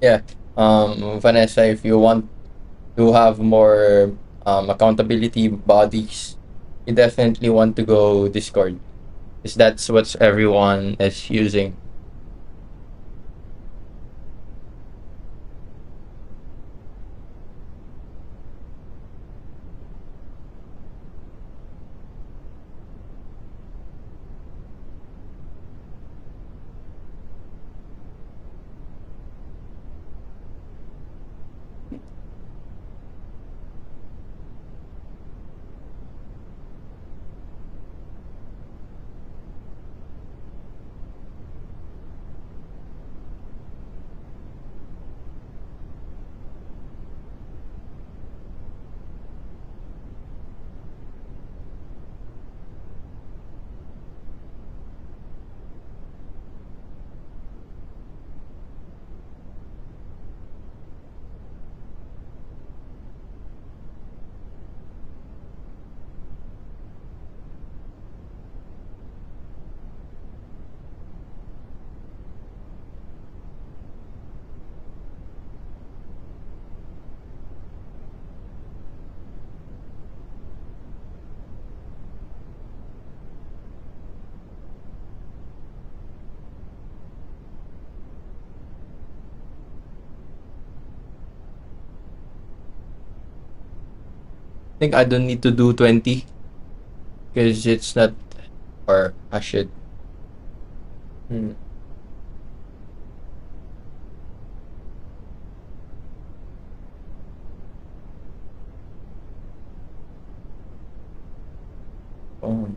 Yeah. Vanessa, if you want to have more accountability bodies, you definitely want to go Discord, because that's what everyone is using. I think I don't need to do 20 because it's not, or I should. Hmm. Oh.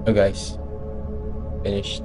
Oh, guys, finished.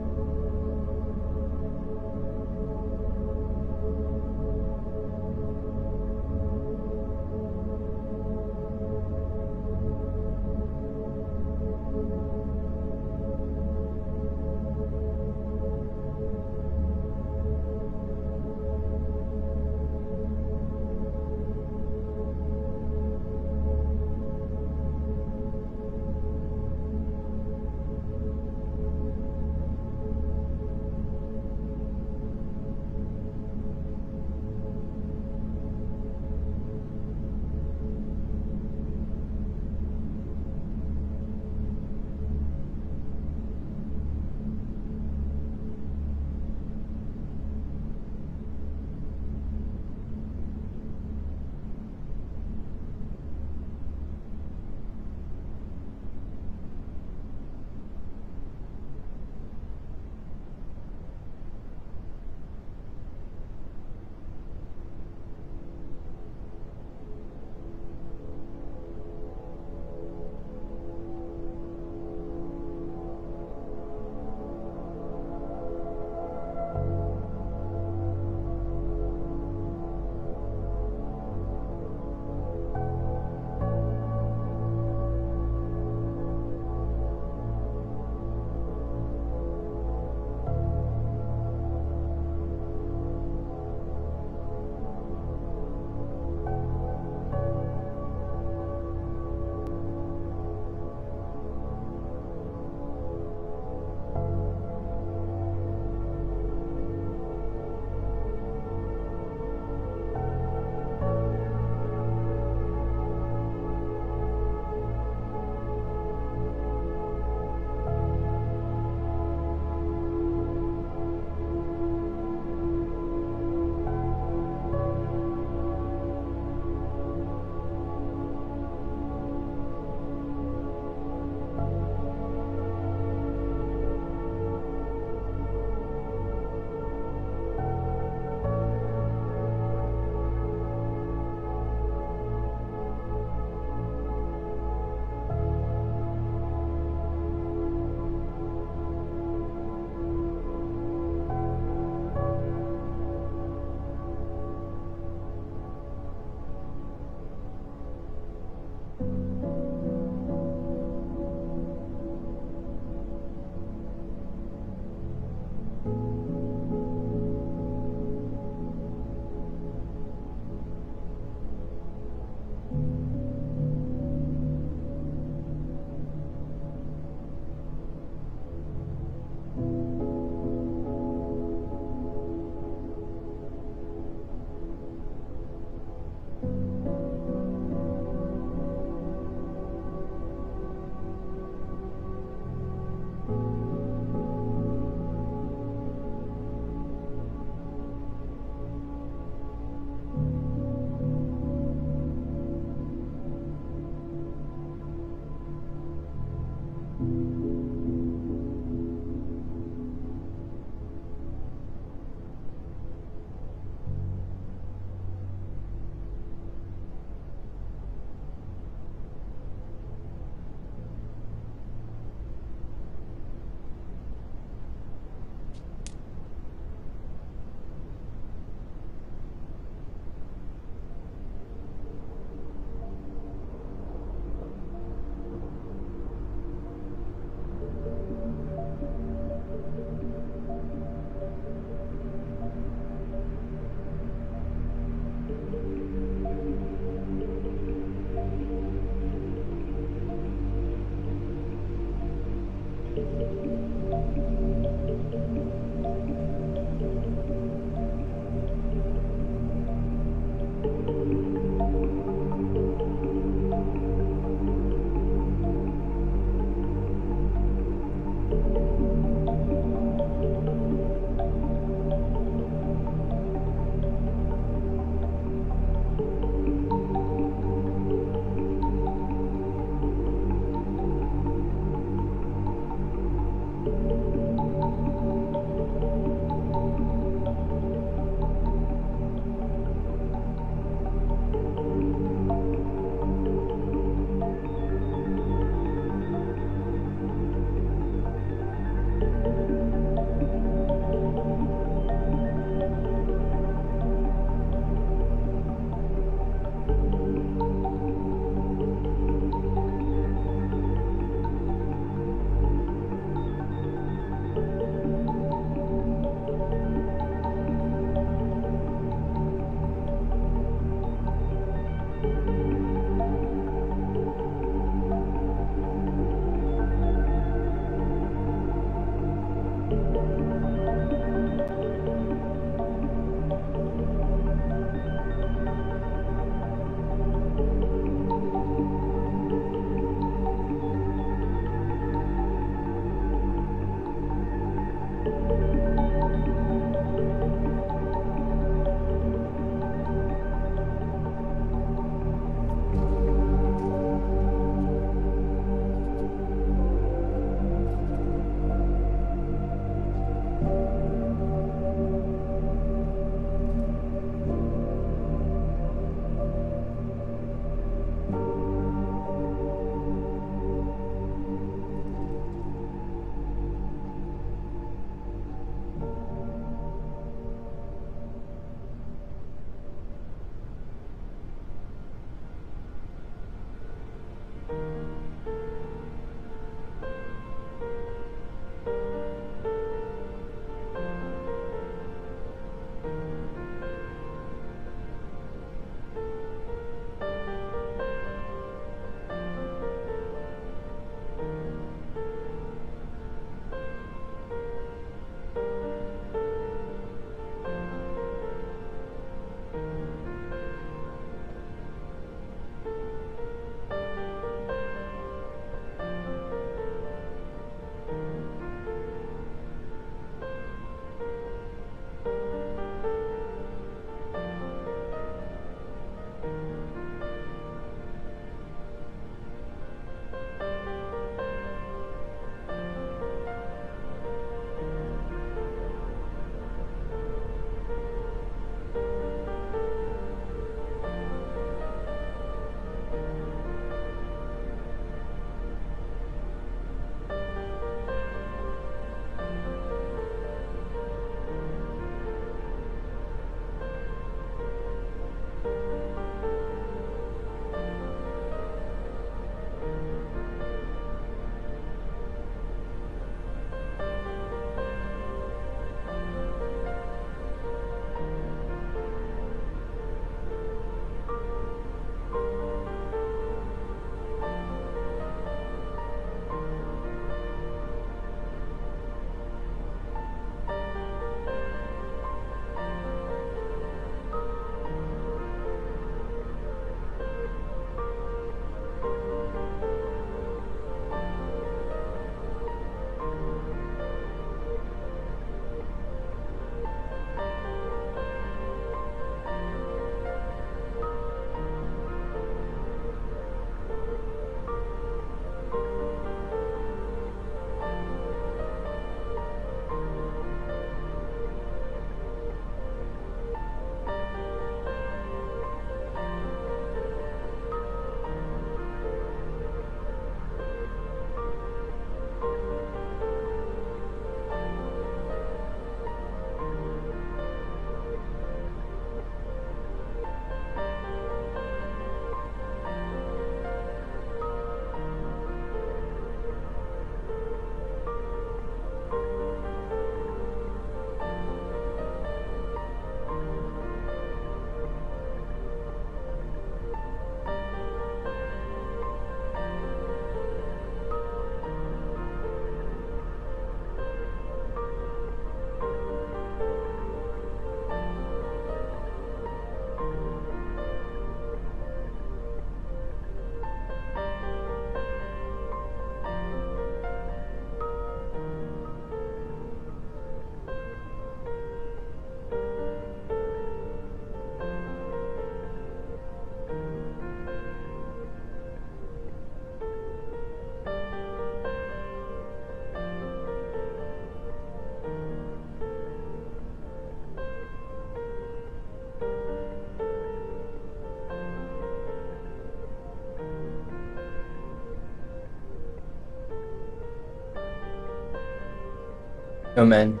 Yo, man.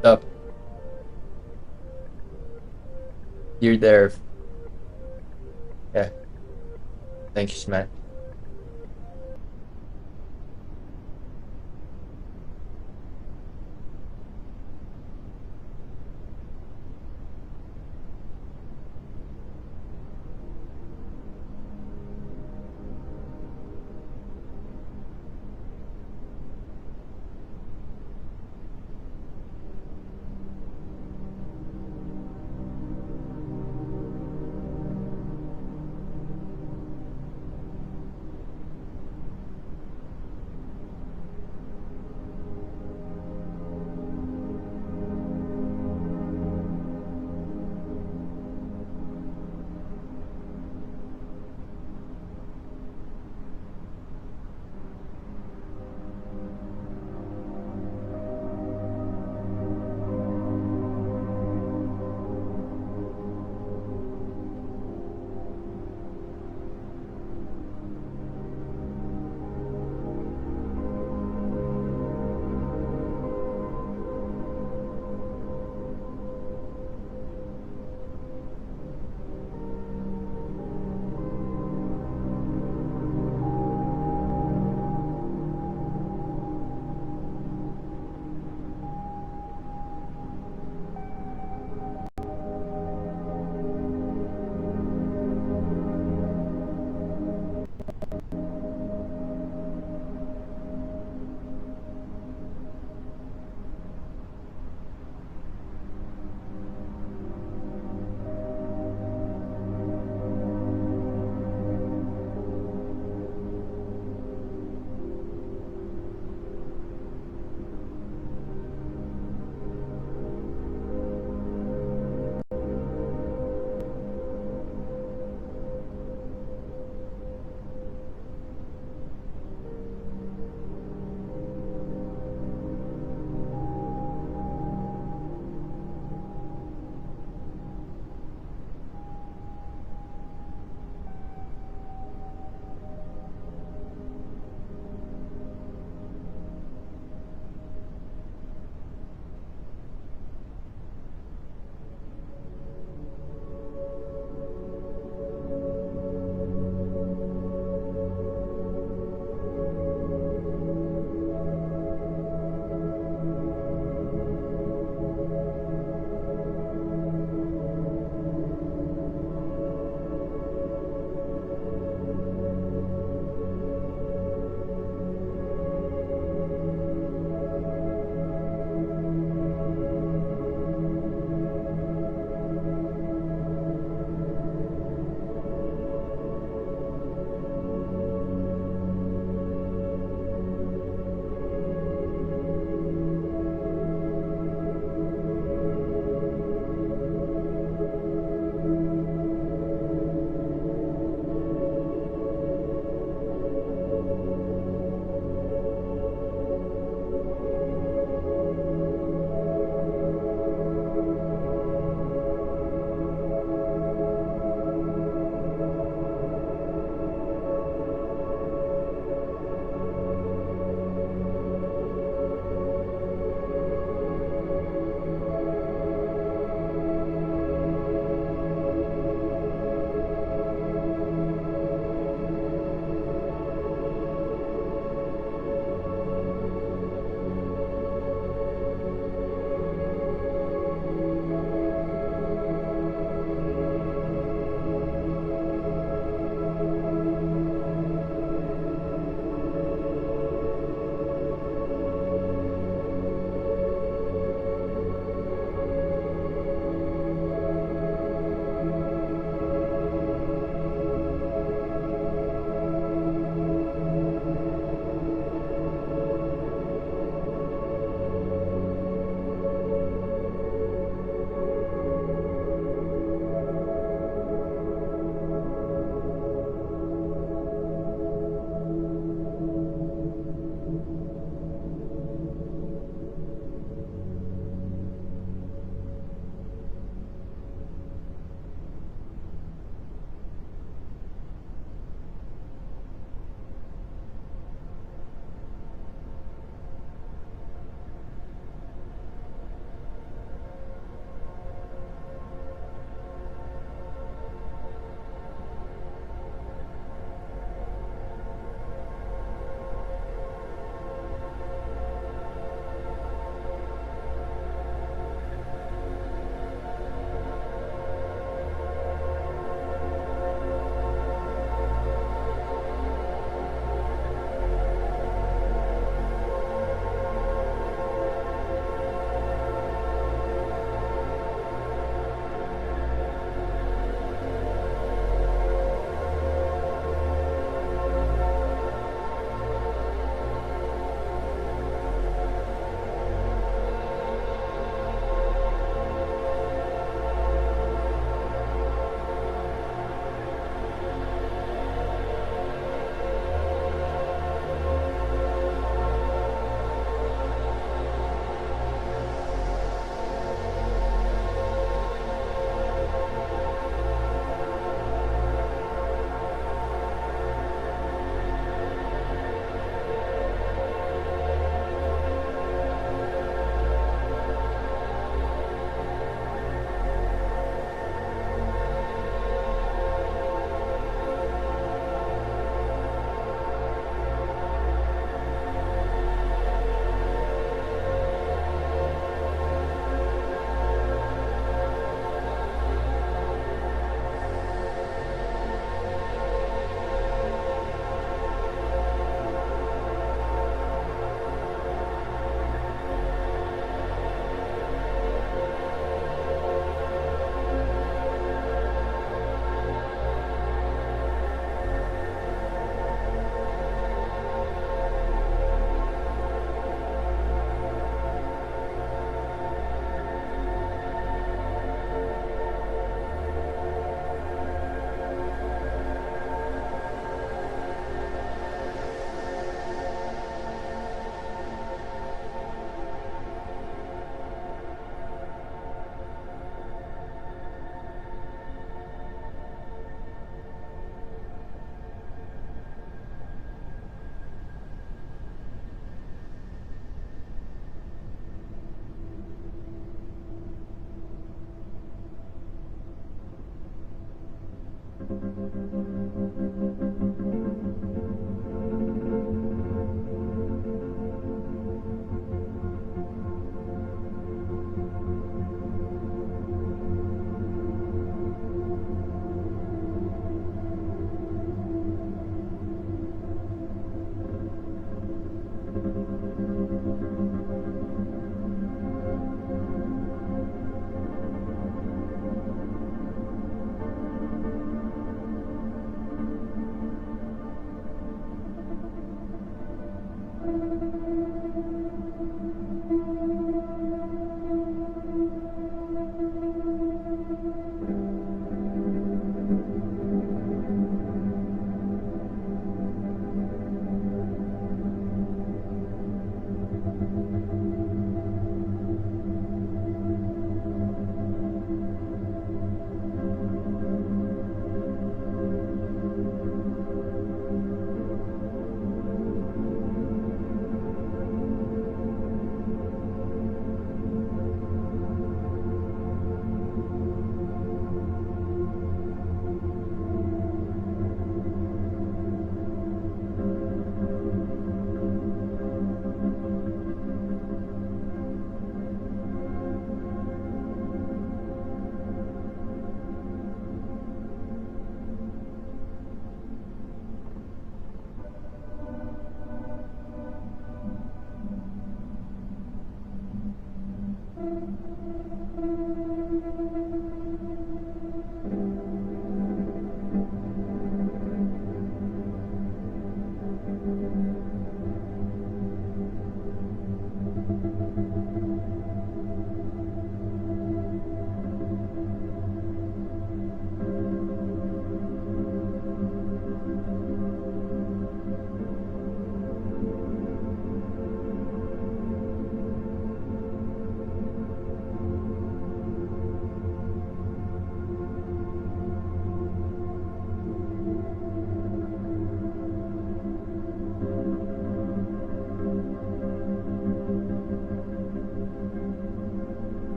What's up? You're there. Yeah. Thanks, man.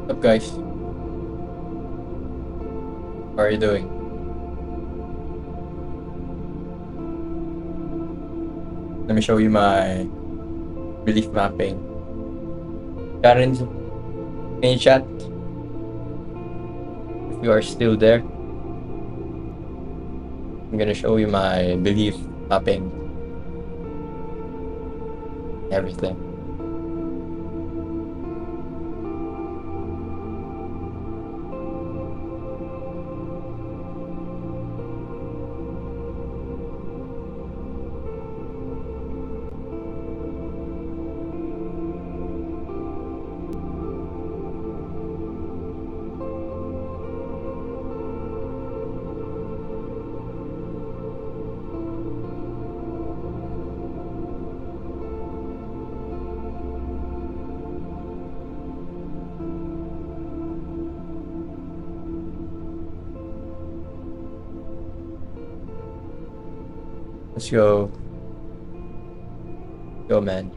What's up, guys? How are you doing? Let me show you my belief mapping. Karen, can you chat if you are still there? I'm gonna show you my belief mapping. Everything. Let's go. Go, man.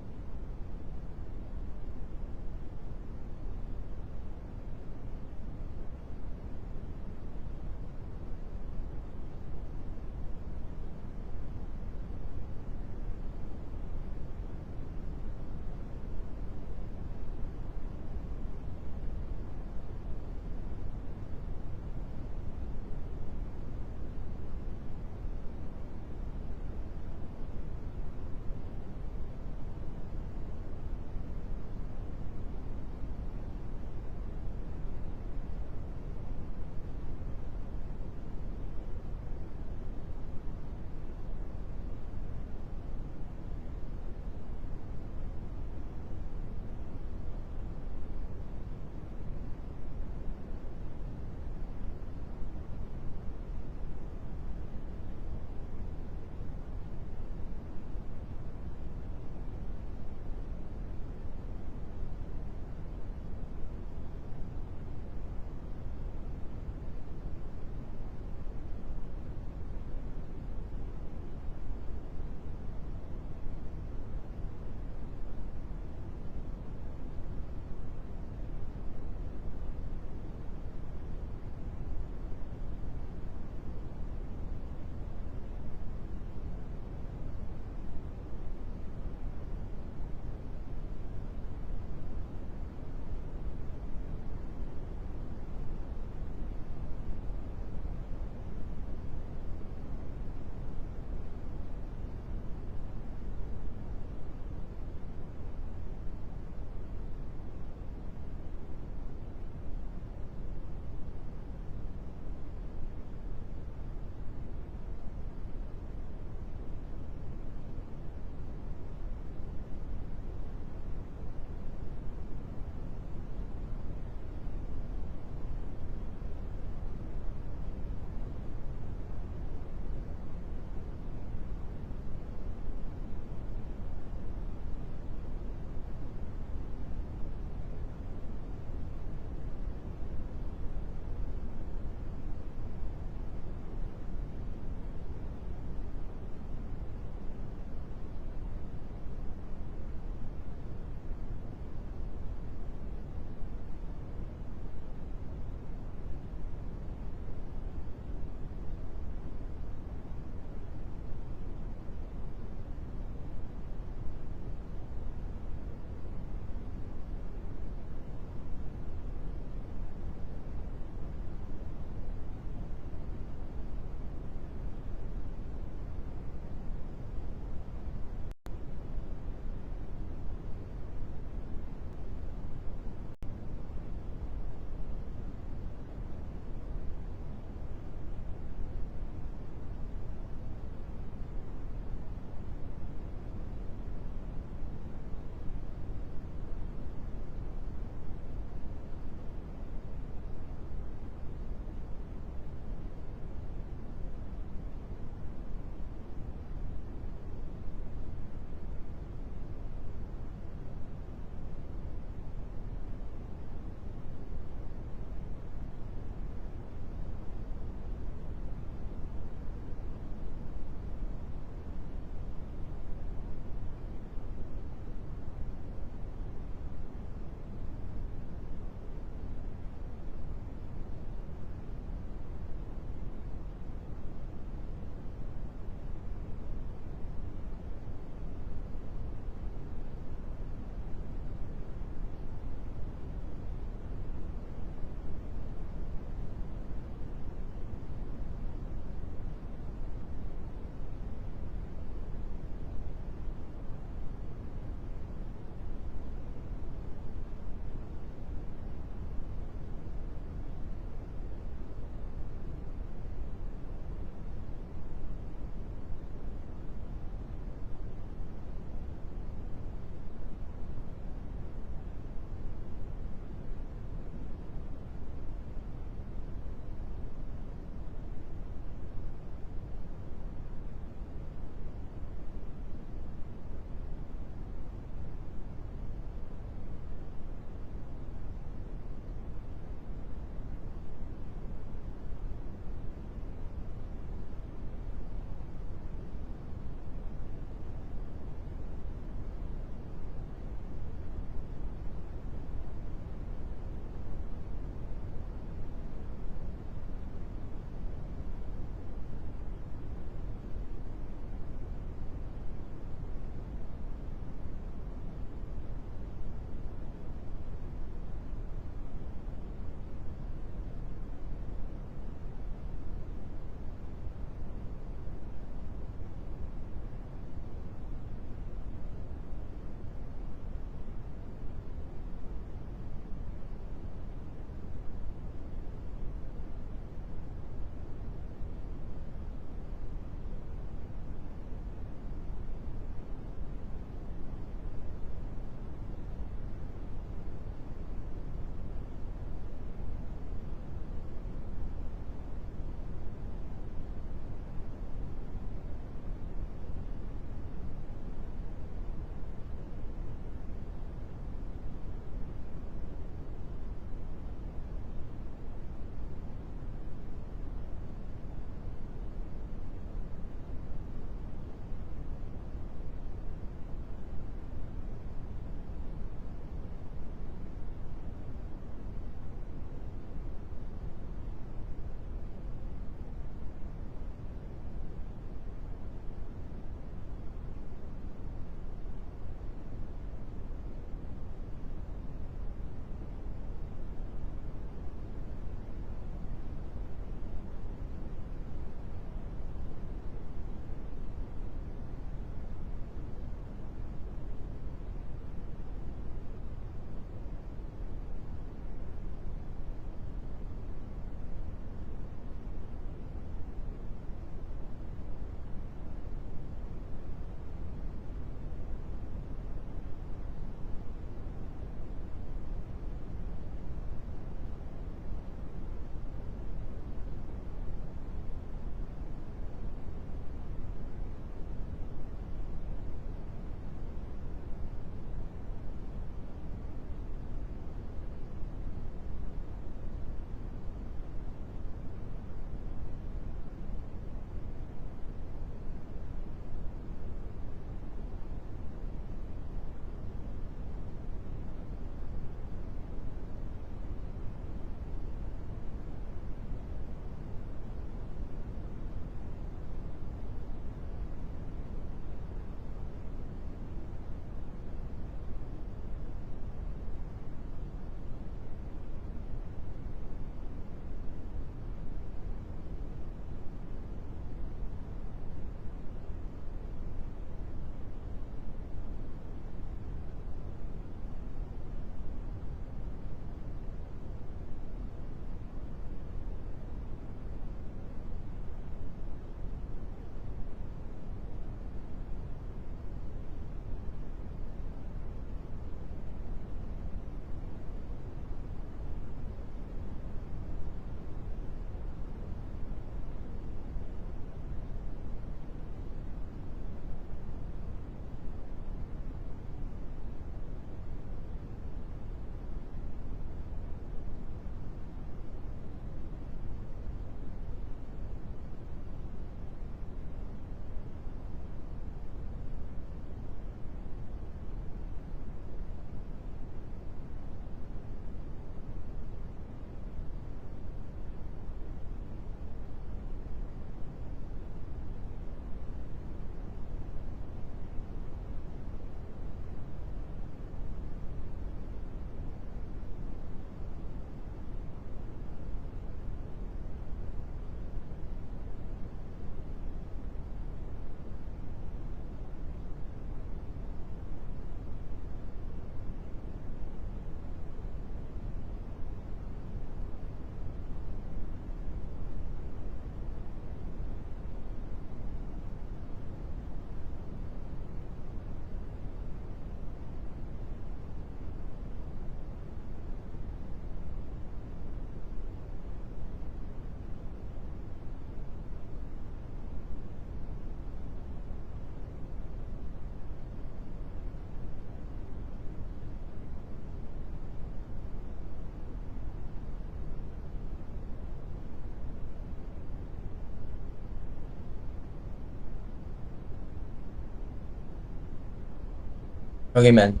Okay, man.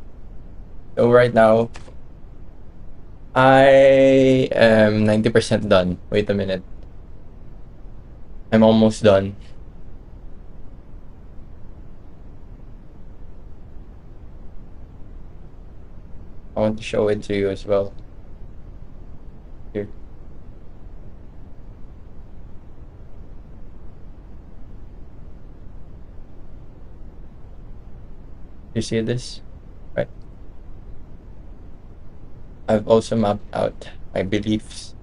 So right now, I am 90% done. Wait a minute. I'm almost done. I want to show it to you as well. Here. You see this? Right. I've also mapped out my beliefs.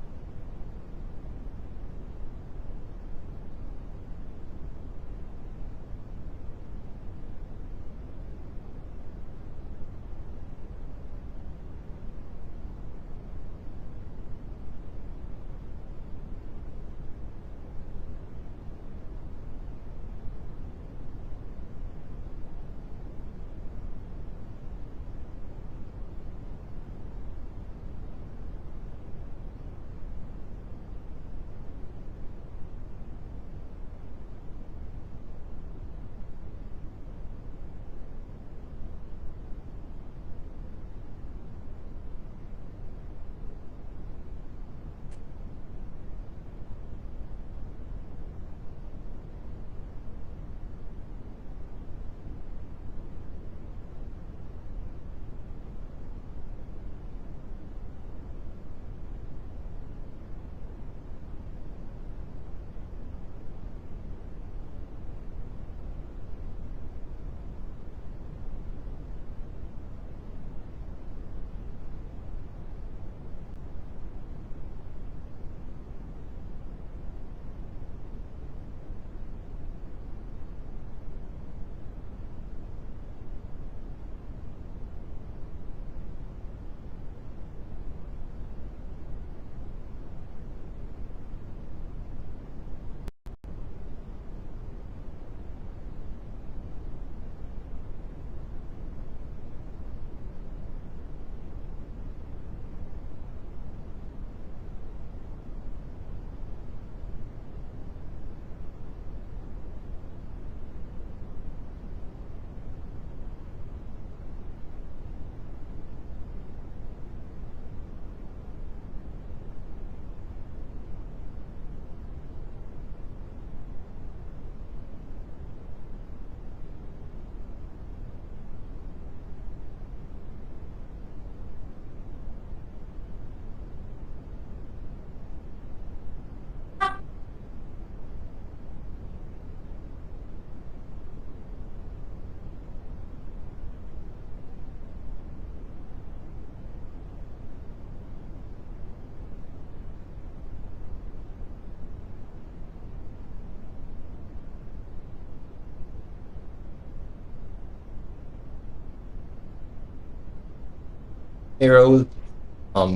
Hey, Raul.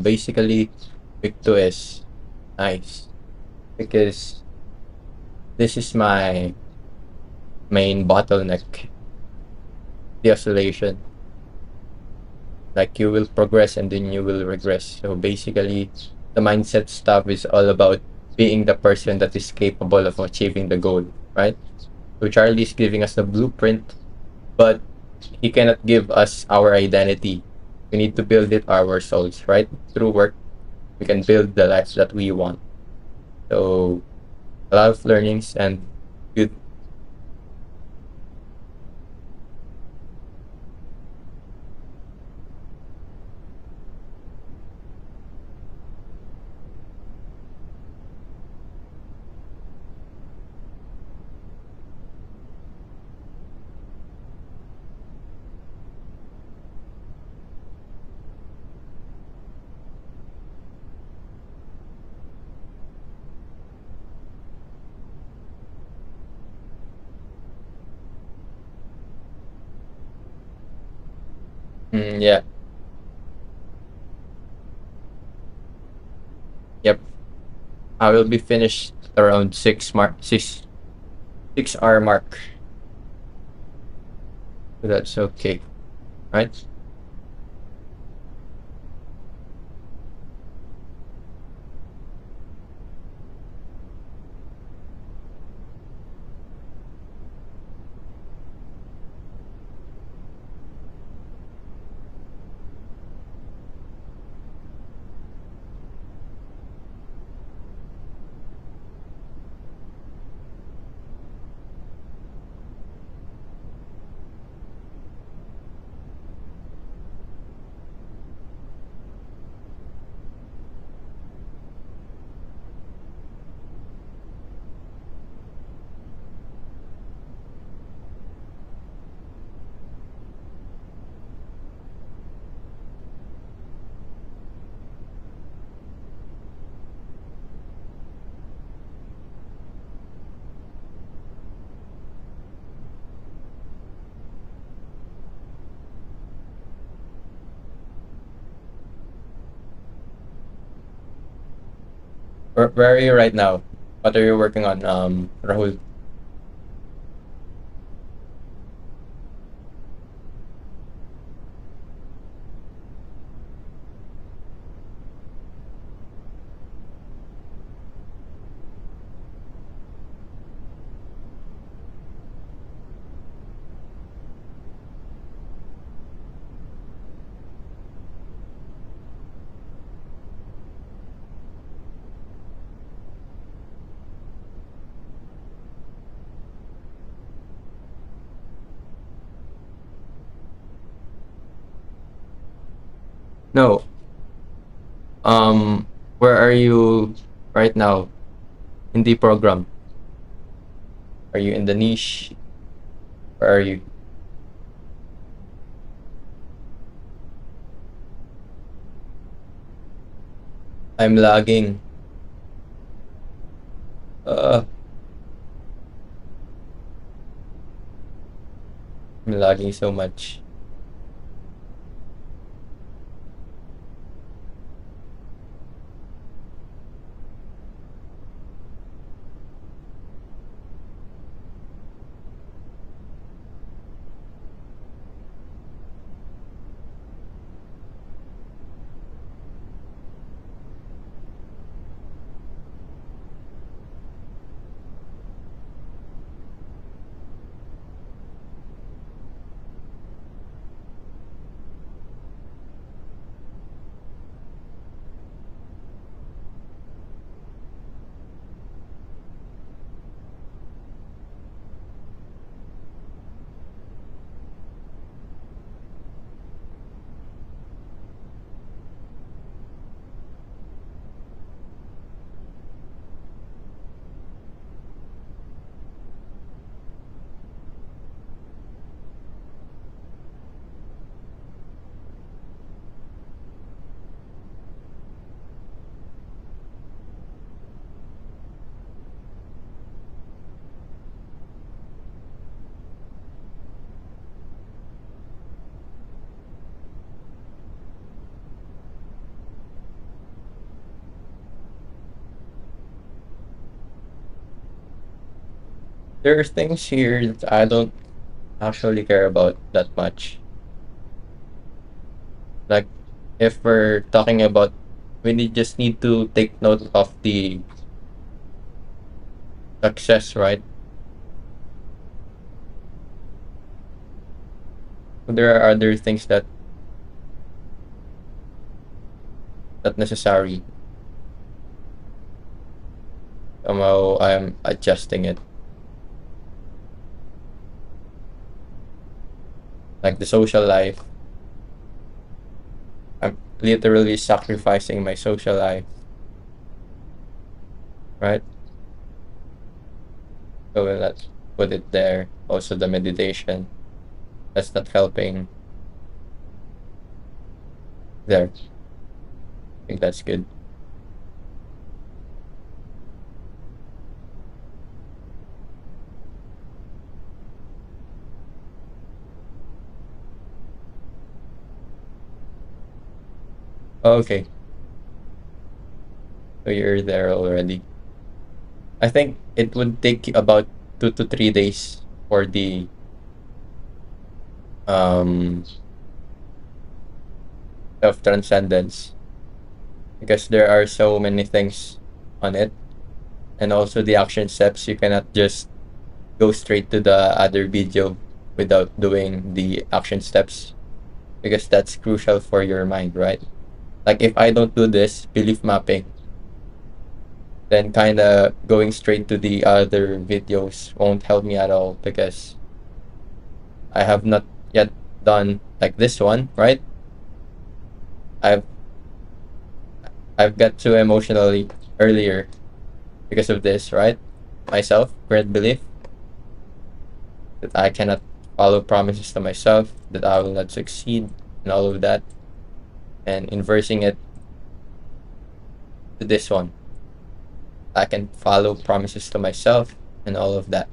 Basically, week 2 is nice because this is my main bottleneck, the oscillation. Like you will progress and then you will regress. So basically, the mindset stuff is all about being the person that is capable of achieving the goal, right? So Charlie is giving us the blueprint, but he cannot give us our identity. We need to build it ourselves, right? Through work, we can build the life that we want. So a lot of learnings and good. Yeah, yep. I will be finished around 6 hour mark. So that's okay, right? Where are you right now? What are you working on, Rahul? No. Where are you right now in the program? Are you in the niche? Where are you? I'm lagging. Uh, I'm lagging so much. There are things here that I don't actually care about that much. Like, if we're talking about, just need to take note of the success, right? There are other things that not necessary. Somehow I'm adjusting it. Like the social life, I'm literally sacrificing my social life, right? So we'll not put it there. Also the meditation, that's not helping there. I think that's good. Okay, so you're there already. I think it would take about 2 to 3 days for the um self-transcendence, because there are so many things on it, and also the action steps. You cannot just go straight to the other video without doing the action steps, because that's crucial for your mind, right? Like if I don't do this belief mapping, then kind of going straight to the other videos won't help me at all, because I have not yet done like this one, right? I've I've got too emotionally earlier because of this, right? Myself, great belief that I cannot follow promises to myself, that I will not succeed, and all of that, and inversing it to this one. I can follow promises to myself and all of that.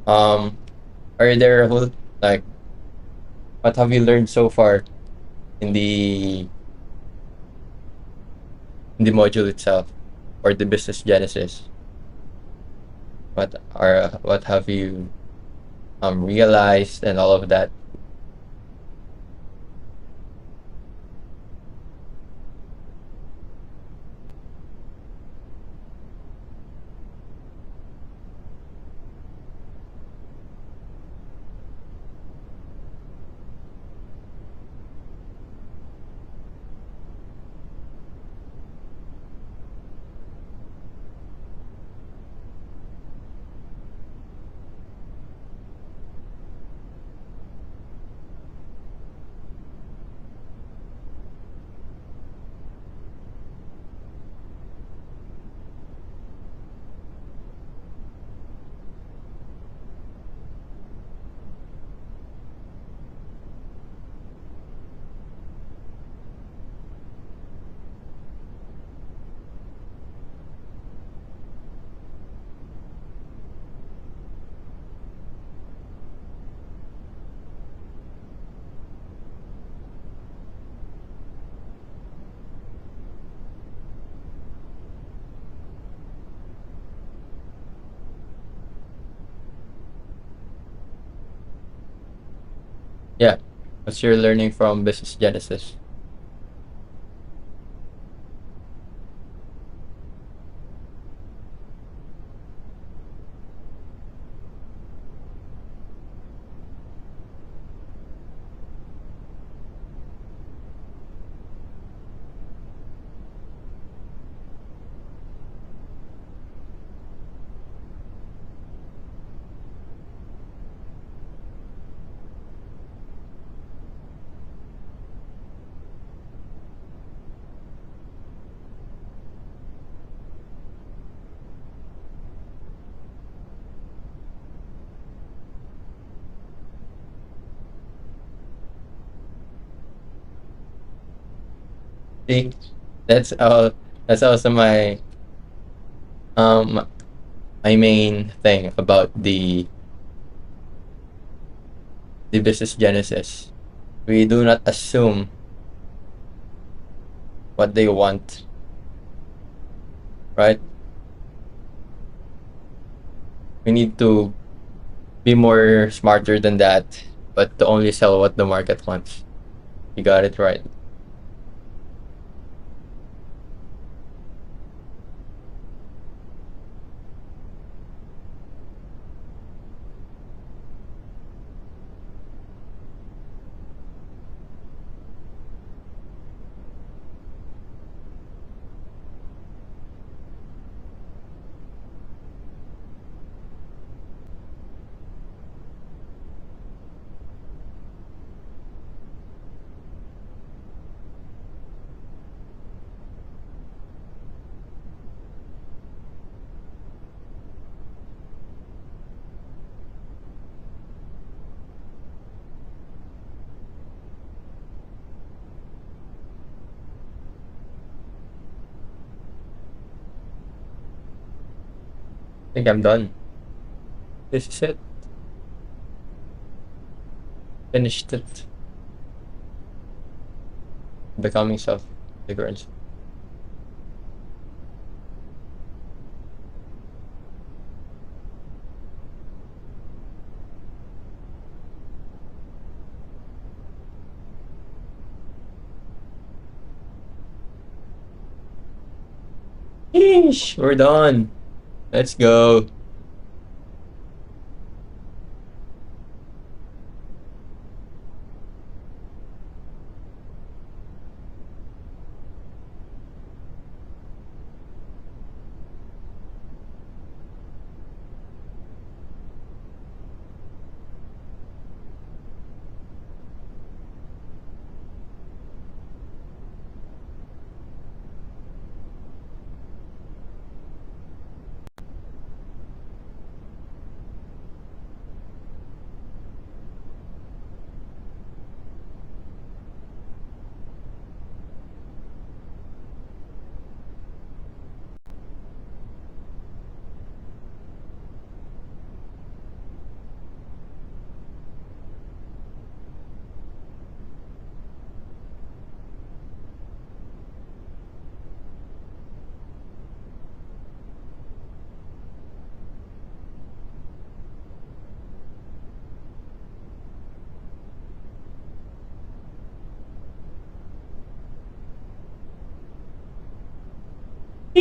Um, are there like what have you learned so far in the module itself or the business genesis? What have you realized and all of that? Yeah. What's your learning from business genesis? See, that's that's also um my main thing about the business genesis. We do not assume what they want, right? We need to be more smarter than that, but to only sell what the market wants. You got it right. I think I'm done. This is it. Finished it. Becoming self-ignorance. Yeesh, we're done. Let's go.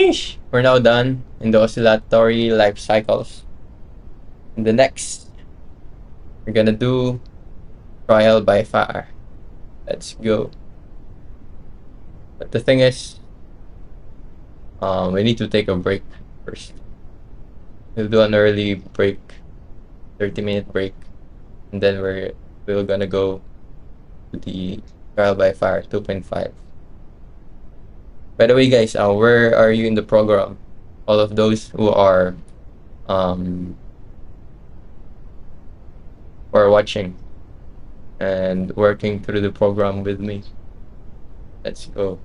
Sheesh. We're now done in the oscillatory life cycles. In the next, we're gonna do trial by fire. Let's go. But the thing is, we need to take a break first. We'll do an early break, 30-minute break, and then we're gonna go to the trial by fire 2.5. By the way, guys, where are you in the program? All of those um who are watching and working through the program with me. Let's go.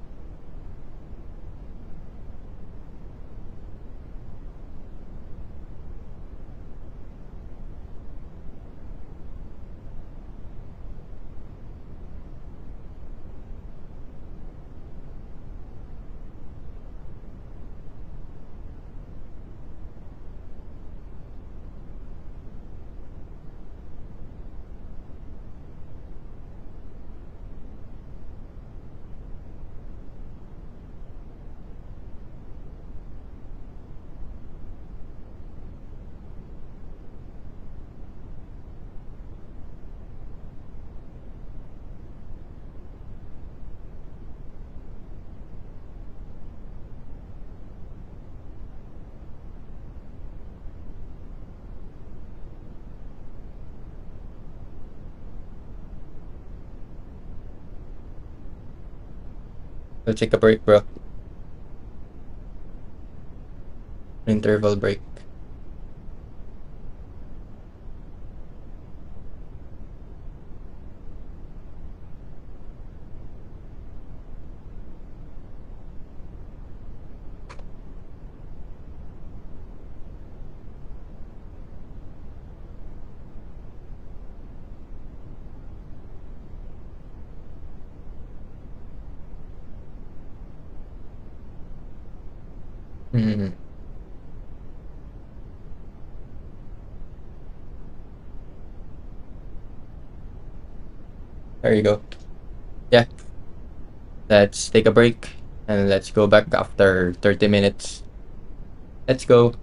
We'll take a break, bro. Interval break. Hmm. There you go. Yeah, let's take a break and let's go back after 30 minutes. Let's go.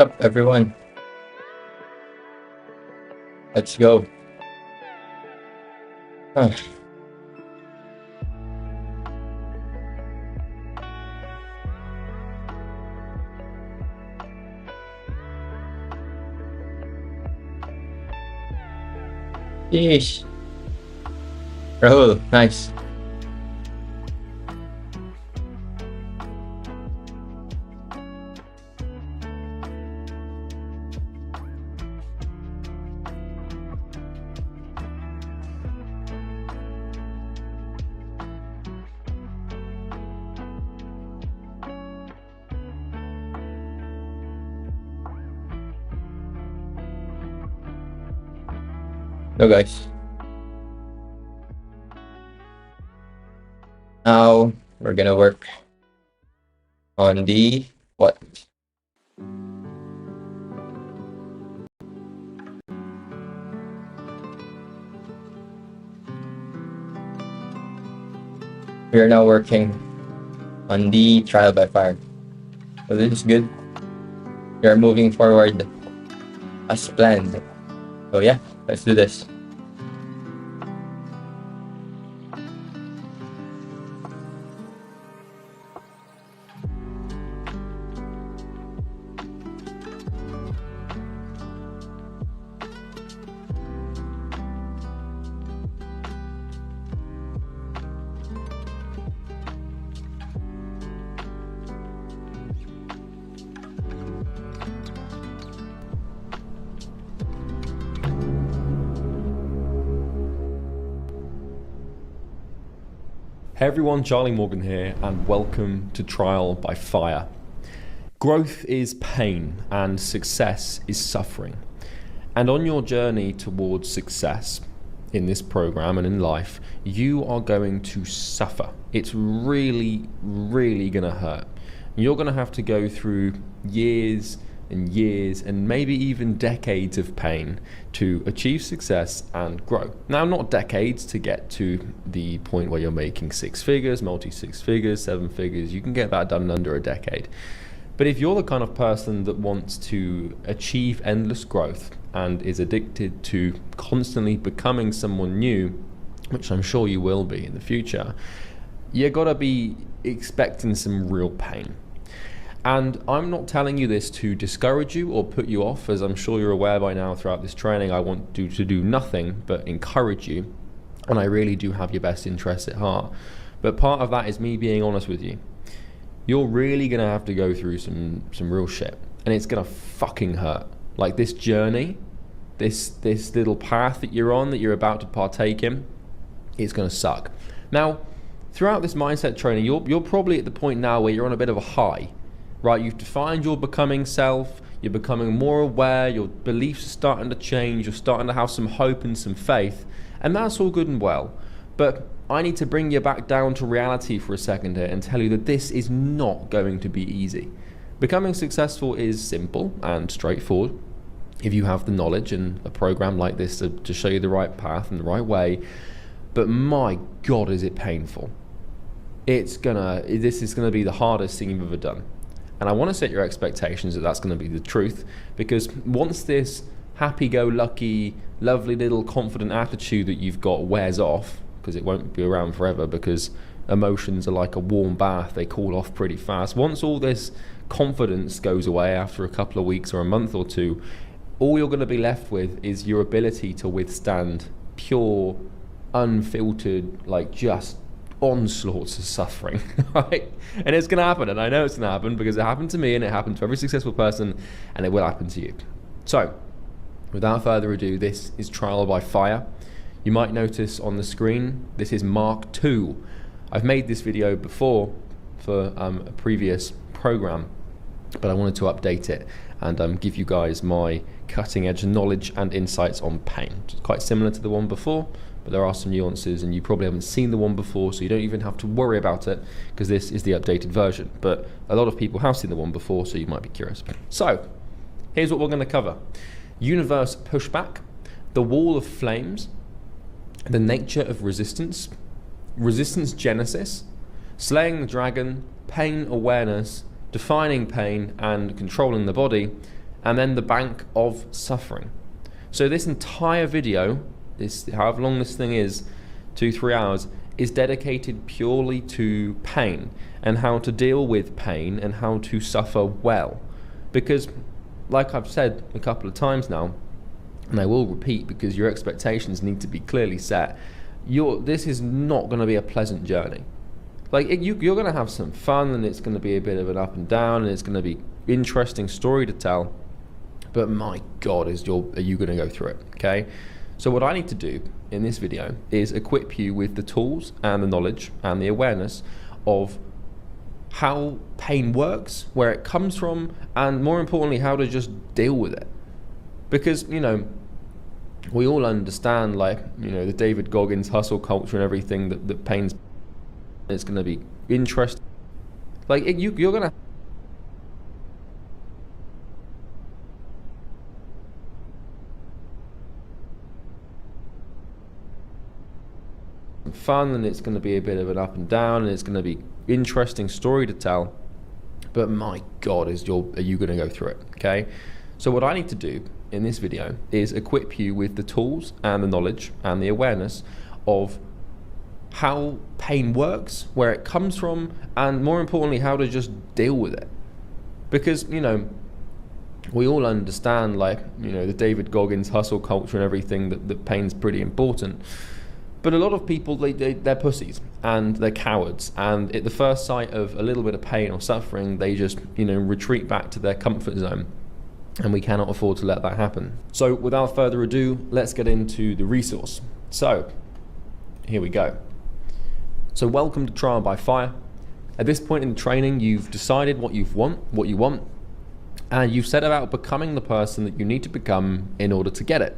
up, everyone? Let's go. Huh. Yeesh. Rahul, nice. No, guys. Now we're gonna work on the what? We are now working on the trial by fire. So this is good. We are moving forward as planned. So yeah, let's do this. Hey everyone, Charlie Morgan here, and welcome to Trial by Fire. Growth is pain and success is suffering. And on your journey towards success in this program and in life, you are going to suffer. It's really, really going to hurt. You're going to have to go through years and years and maybe even decades of pain to achieve success and grow. Now, not decades to get to the point where you're making six figures, multi-six figures, seven figures. You can get that done in under a decade. But if you're the kind of person that wants to achieve endless growth and is addicted to constantly becoming someone new, which I'm sure you will be in the future, you gotta be expecting some real pain. And I'm not telling you this to discourage you or put you off, as I'm sure you're aware by now throughout this training. I want you to do nothing but encourage you, and I really do have your best interests at heart. But part of that is me being honest with you. You're really gonna have to go through some real shit, and it's gonna fucking hurt. Like this journey, this little path that you're on, that you're about to partake in, it's gonna suck. Now, throughout this mindset training, you're probably at the point now where you're on a bit of a high. Right, you've defined your becoming self, you're becoming more aware, your beliefs are starting to change, you're starting to have some hope and some faith, and that's all good and well. But I need to bring you back down to reality for a second here and tell you that this is not going to be easy. Becoming successful is simple and straightforward if you have the knowledge and a program like this to show you the right path and the right way, but my God, is it painful. This is gonna be the hardest thing you've ever done. And I want to set your expectations that that's going to be the truth, because once this happy-go-lucky, lovely little confident attitude that you've got wears off, because it won't be around forever, because emotions are like a warm bath, they cool off pretty fast. Once all this confidence goes away after a couple of weeks or a month or two, all you're going to be left with is your ability to withstand pure, unfiltered, like just onslaughts of suffering, right? And it's going to happen, and I know it's going to happen because it happened to me and it happened to every successful person, and it will happen to you. So, without further ado, this is Trial by Fire. You might notice on the screen, this is Mark 2. I've made this video before for a previous program, but I wanted to update it and give you guys my cutting edge knowledge and insights on pain. It's quite similar to the one before, but there are some nuances, and you probably haven't seen the one before, so you don't even have to worry about it because this is the updated version. But a lot of people have seen the one before, so you might be curious. So here's what we're going to cover: universe pushback, the wall of flames, the nature of resistance, resistance genesis, slaying the dragon, pain awareness, defining pain and controlling the body, and then the bank of suffering. So this entire video, this however long this thing is, 2-3 hours, is dedicated purely to pain and how to deal with pain and how to suffer well. Because, like I've said a couple of times now, and I will repeat because your expectations need to be clearly set, this is not going to be a pleasant journey. Like, you're going to have some fun, and it's going to be a bit of an up and down, and it's going to be interesting story to tell. But my God, are you going to go through it? Okay. So what I need to do in this video is equip you with the tools and the knowledge and the awareness of how pain works, where it comes from, and more importantly, how to just deal with it. Because, we all understand, the David Goggins hustle culture and everything that pain's. It's going to be interesting. You're going to fun, and it's going to be a bit of an up and down, and it's going to be interesting story to tell. But my God, are you going to go through it? Okay. So what I need to do in this video is equip you with the tools and the knowledge and the awareness of how pain works, where it comes from, and more importantly, how to just deal with it. Because, we all understand, the David Goggins hustle culture and everything that pain's pretty important. But a lot of people, they're pussies and they're cowards, and at the first sight of a little bit of pain or suffering, they just, retreat back to their comfort zone. And we cannot afford to let that happen. So without further ado, let's get into the resource. So here we go. So welcome to Trial by Fire. At this point in the training, you've decided what you want, and you've set about becoming the person that you need to become in order to get it.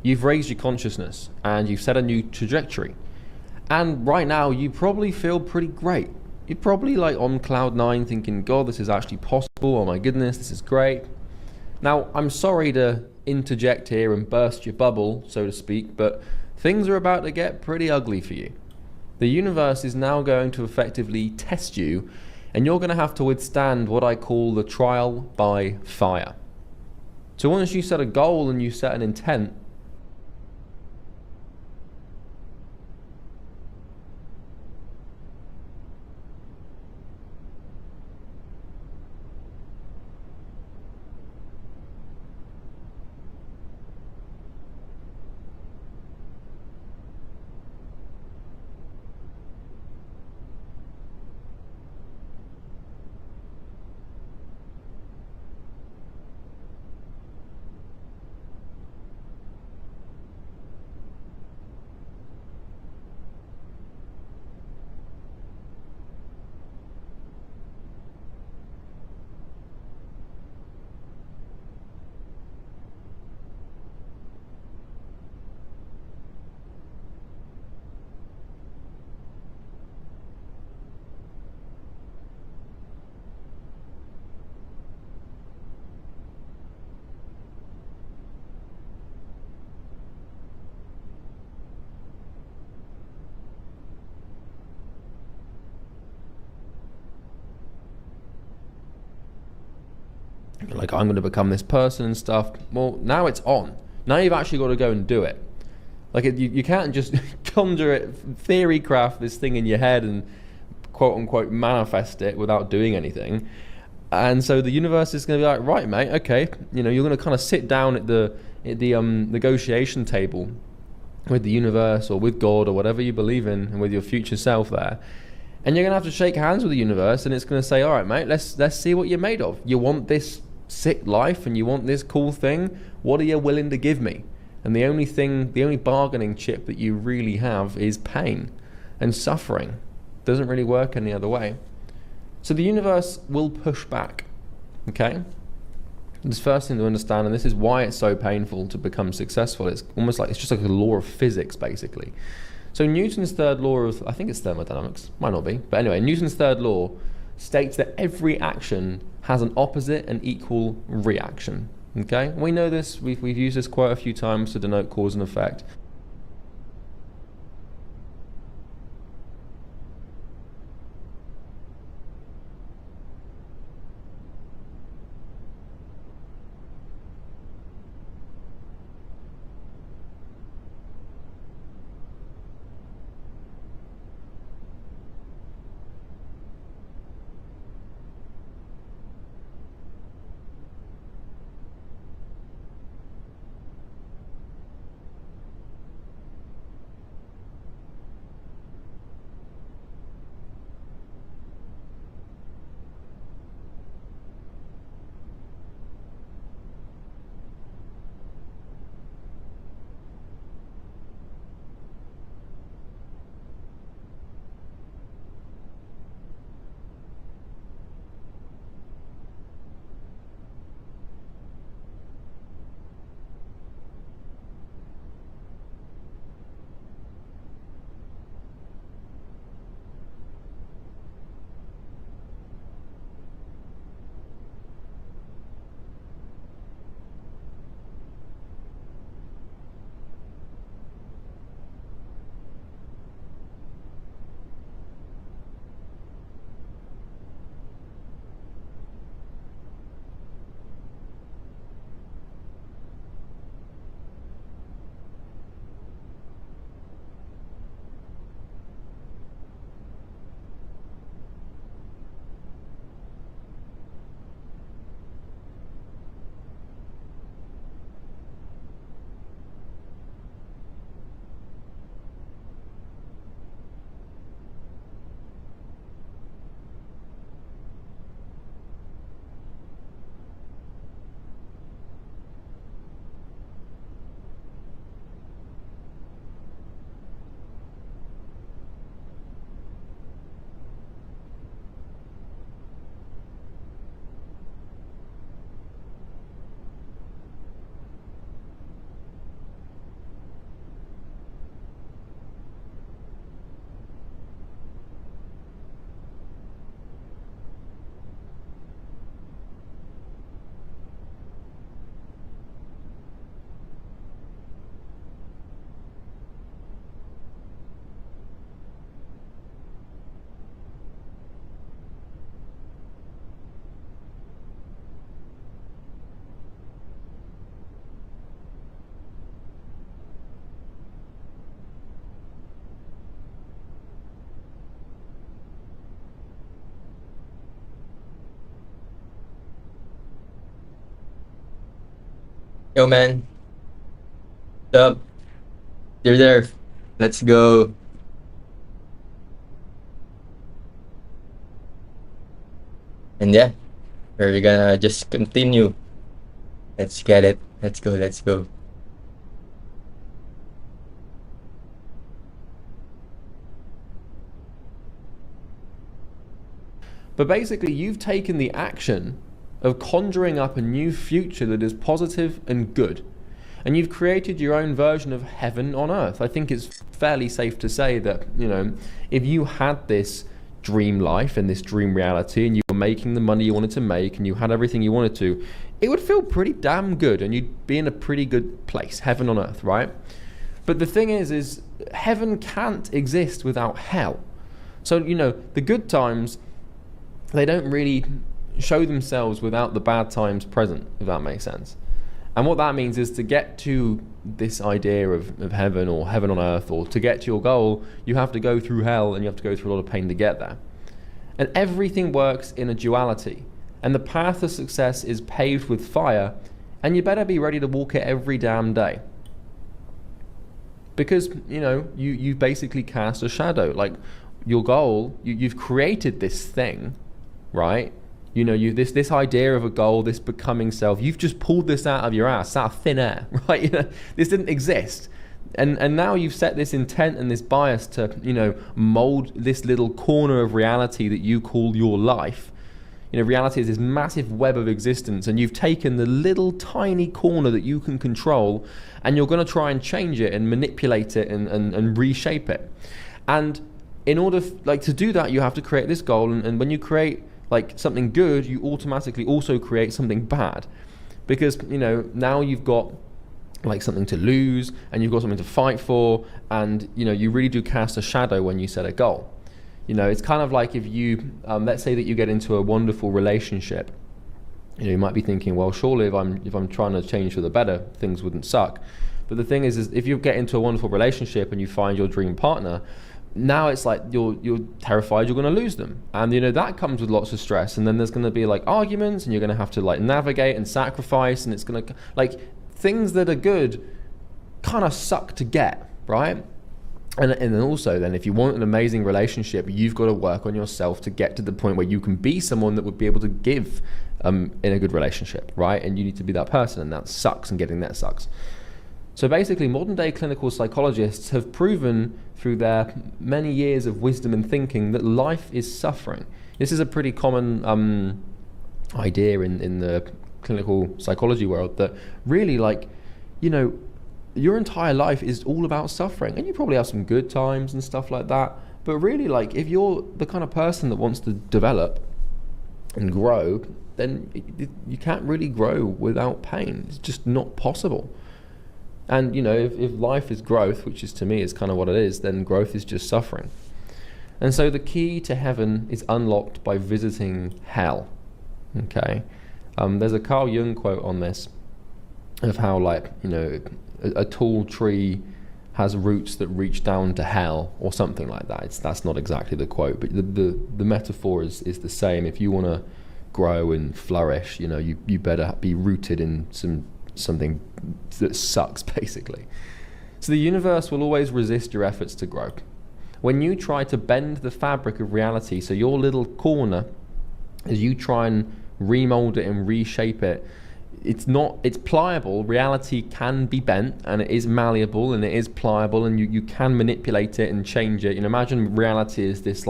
You've raised your consciousness and you've set a new trajectory. And right now, you probably feel pretty great. You're probably on cloud 9 thinking, God, this is actually possible. Oh my goodness, this is great. Now, I'm sorry to interject here and burst your bubble, so to speak, but things are about to get pretty ugly for you. The universe is now going to effectively test you, and you're going to have to withstand what I call the trial by fire. So once you set a goal and you set an intent, I'm going to become this person and stuff. Well, now it's on. Now you've actually got to go and do it. You can't just conjure it, theory craft this thing in your head and quote unquote manifest it without doing anything. And so the universe is going to be like, right, mate, okay, you're going to kind of sit down at the negotiation table with the universe or with God or whatever you believe in, and with your future self there. And you're going to have to shake hands with the universe, and it's going to say, all right, mate, let's see what you're made of. You want this sick life and you want this cool thing? What are you willing to give me? And the only bargaining chip that you really have is pain and suffering. Doesn't really work any other way. So the universe will push back, okay? This first thing to understand, and this is why it's so painful to become successful, it's just like a law of physics, basically. So Newton's third law of, I think it's thermodynamics, might not be, but anyway, Newton's third law states that every action has an opposite and equal reaction, okay? We know this, we've used this quite a few times to denote cause and effect. Yo, man. What's up? You're there. Let's go. And yeah, we're gonna just continue. Let's get it. Let's go. Let's go. But basically, you've taken the action of conjuring up a new future that is positive and good. And you've created your own version of heaven on earth. I think it's fairly safe to say that, if you had this dream life and this dream reality and you were making the money you wanted to make and you had everything you wanted to, it would feel pretty damn good and you'd be in a pretty good place, heaven on earth, right? But the thing is heaven can't exist without hell. So, the good times, they don't really show themselves without the bad times present, if that makes sense. And what that means is to get to this idea of heaven or heaven on earth, or to get to your goal, you have to go through hell and you have to go through a lot of pain to get there. And everything works in a duality. And the path to success is paved with fire, and you better be ready to walk it every damn day. Because, you basically cast a shadow. Like, your goal, you've created this thing, right? This idea of a goal, this becoming self, you've just pulled this out of your ass, out of thin air, right? This didn't exist. And now you've set this intent and this bias to, mold this little corner of reality that you call your life. Reality is this massive web of existence, and you've taken the little tiny corner that you can control, and you're going to try and change it and manipulate it and reshape it. And in order to do that, you have to create this goal, and when you create something good, you automatically also create something bad, because now you've got something to lose and you've got something to fight for, and you really do cast a shadow when you set a goal. It's kind of like if you let's say that you get into a wonderful relationship. You might be thinking, well, surely if I'm trying to change for the better, things wouldn't suck. But the thing is if you get into a wonderful relationship and you find your dream partner, now it's like you're terrified you're going to lose them, and that comes with lots of stress, and then there's going to be arguments, and you're going to have to navigate and sacrifice, and it's going to things that are good kind of suck to get, right? And then also if you want an amazing relationship, you've got to work on yourself to get to the point where you can be someone that would be able to give in a good relationship, right? And you need to be that person, and that sucks, and getting there sucks. So basically, modern day clinical psychologists have proven through their many years of wisdom and thinking that life is suffering. This is a pretty common idea in the clinical psychology world, that really your entire life is all about suffering. And you probably have some good times and stuff like that, but really if you're the kind of person that wants to develop and grow, then you can't really grow without pain. It's just not possible. And if life is growth, which is to me is kind of what it is, then growth is just suffering. And so the key to heaven is unlocked by visiting hell. Okay, there's a Carl Jung quote on this, of how a tall tree has roots that reach down to hell, or something like that. That's not exactly the quote, but the metaphor is the same. If you want to grow and flourish, you better be rooted in something that sucks, basically. So the universe will always resist your efforts to grow. When you try to bend the fabric of reality, so your little corner, as you try and remold it and reshape it, it's pliable. Reality can be bent, and it is malleable, and it is pliable, and you can manipulate it and change it. Imagine reality is this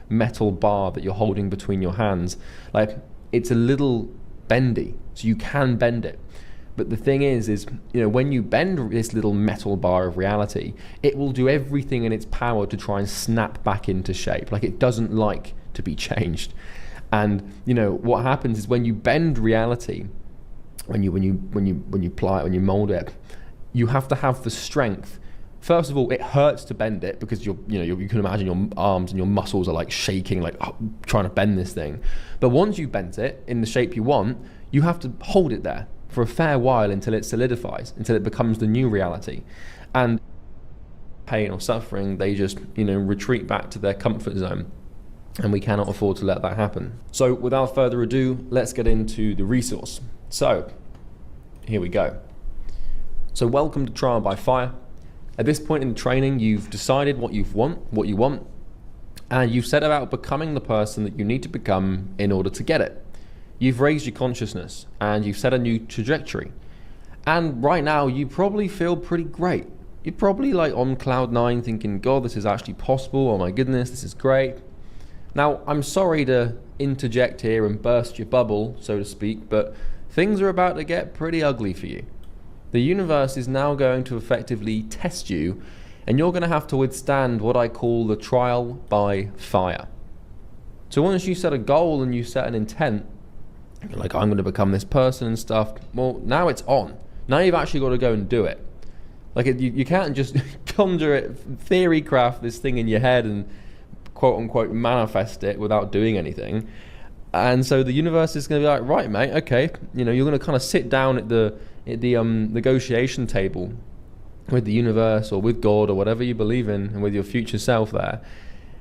metal bar that you're holding between your hands. It's a little bendy, so you can bend it. But the thing is when you bend this little metal bar of reality, it will do everything in its power to try and snap back into shape. It doesn't like to be changed. And what happens is when you bend reality, when you ply it, when you mold it, you have to have the strength. First of all, it hurts to bend it, because you can imagine your arms and your muscles are shaking, trying to bend this thing. But once you bent it in the shape you want, you have to hold it there for a fair while until it solidifies, until it becomes the new reality. And pain or suffering, they just retreat back to their comfort zone, and we cannot afford to let that happen. So without further ado, let's get into the resource. So here we go. So welcome to Trial by Fire. At this point in the training, you've decided what you want, and you've set about becoming the person that you need to become in order to get it. You've raised your consciousness and you've set a new trajectory. And right now you probably feel pretty great. You're probably like on cloud nine thinking, God, this is actually possible. Oh my goodness, this is great. Now, I'm sorry to interject here and burst your bubble, so to speak, but things are about to get pretty ugly for you. The universe is now going to effectively test you, and you're going to have to withstand what I call the trial by fire. So once you set a goal and you set an intent, you're like, I'm going to become this person and stuff, well, now it's on. Now you've actually got to go and do it. Like, you can't just conjure it, theory craft this thing in your head and quote unquote manifest it without doing anything. And so the universe is going to be like, right, mate, okay, you're going to kind of sit down at the negotiation table with the universe or with God or whatever you believe in, and with your future self there,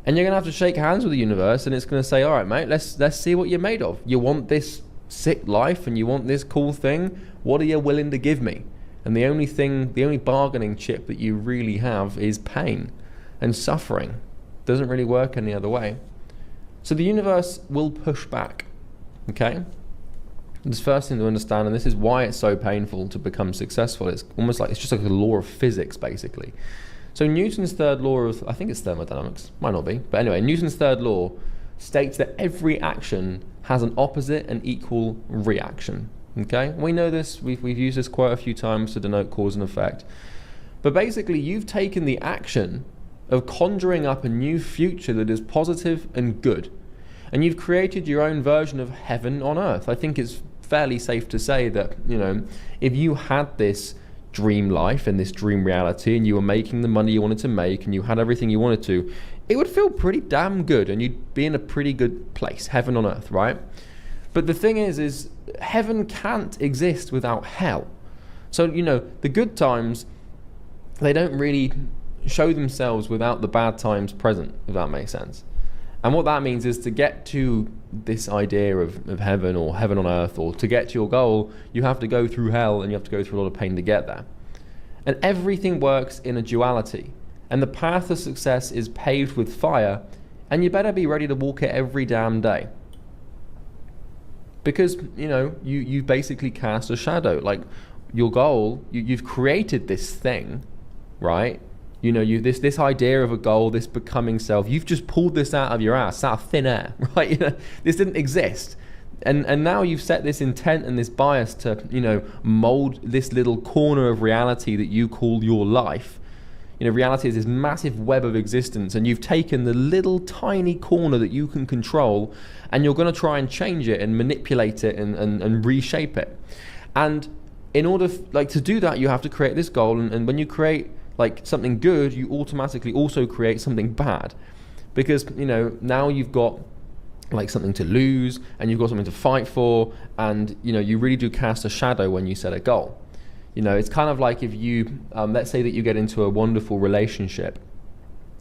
and you're going to have to shake hands with the universe, and it's going to say, all right, mate, let's see what you're made of. You want this sick life and you want this cool thing, what are you willing to give me? And the only bargaining chip that you really have is pain and suffering. Doesn't really work any other way. So the universe will push back, okay? This first thing to understand, and this is why it's so painful to become successful, it's almost like, it's just like a law of physics, basically. So Newton's third law of, I think it's thermodynamics, might not be, but anyway, Newton's third law states that every action has an opposite and equal reaction, okay? We know this, we've used this quite a few times to denote cause and effect. But basically, you've taken the action of conjuring up a new future that is positive and good. And you've created your own version of heaven on earth. I think it's fairly safe to say that, if you had this dream life and this dream reality and you were making the money you wanted to make and you had everything you wanted to, it would feel pretty damn good and you'd be in a pretty good place, heaven on earth, right? But the thing is heaven can't exist without hell. So, the good times, they don't really show themselves without the bad times present, if that makes sense. And what that means is, to get to this idea of heaven or heaven on earth, or to get to your goal, you have to go through hell and you have to go through a lot of pain to get there. And everything works in a duality. And the path to success is paved with fire, and you better be ready to walk it every damn day. Because, you basically cast a shadow. Like, your goal, you've created this thing, right? This idea of a goal, this becoming self, you've just pulled this out of your ass, out of thin air, right? This didn't exist. And now you've set this intent and this bias to, mold this little corner of reality that you call your life. Reality is this massive web of existence, and you've taken the little tiny corner that you can control, and you're going to try and change it and manipulate it and reshape it. And in order to do that, you have to create this goal, and when you create something good, you automatically also create something bad, because now you've got something to lose and you've got something to fight for, and you really do cast a shadow when you set a goal. It's kind of like if you let's say that you get into a wonderful relationship.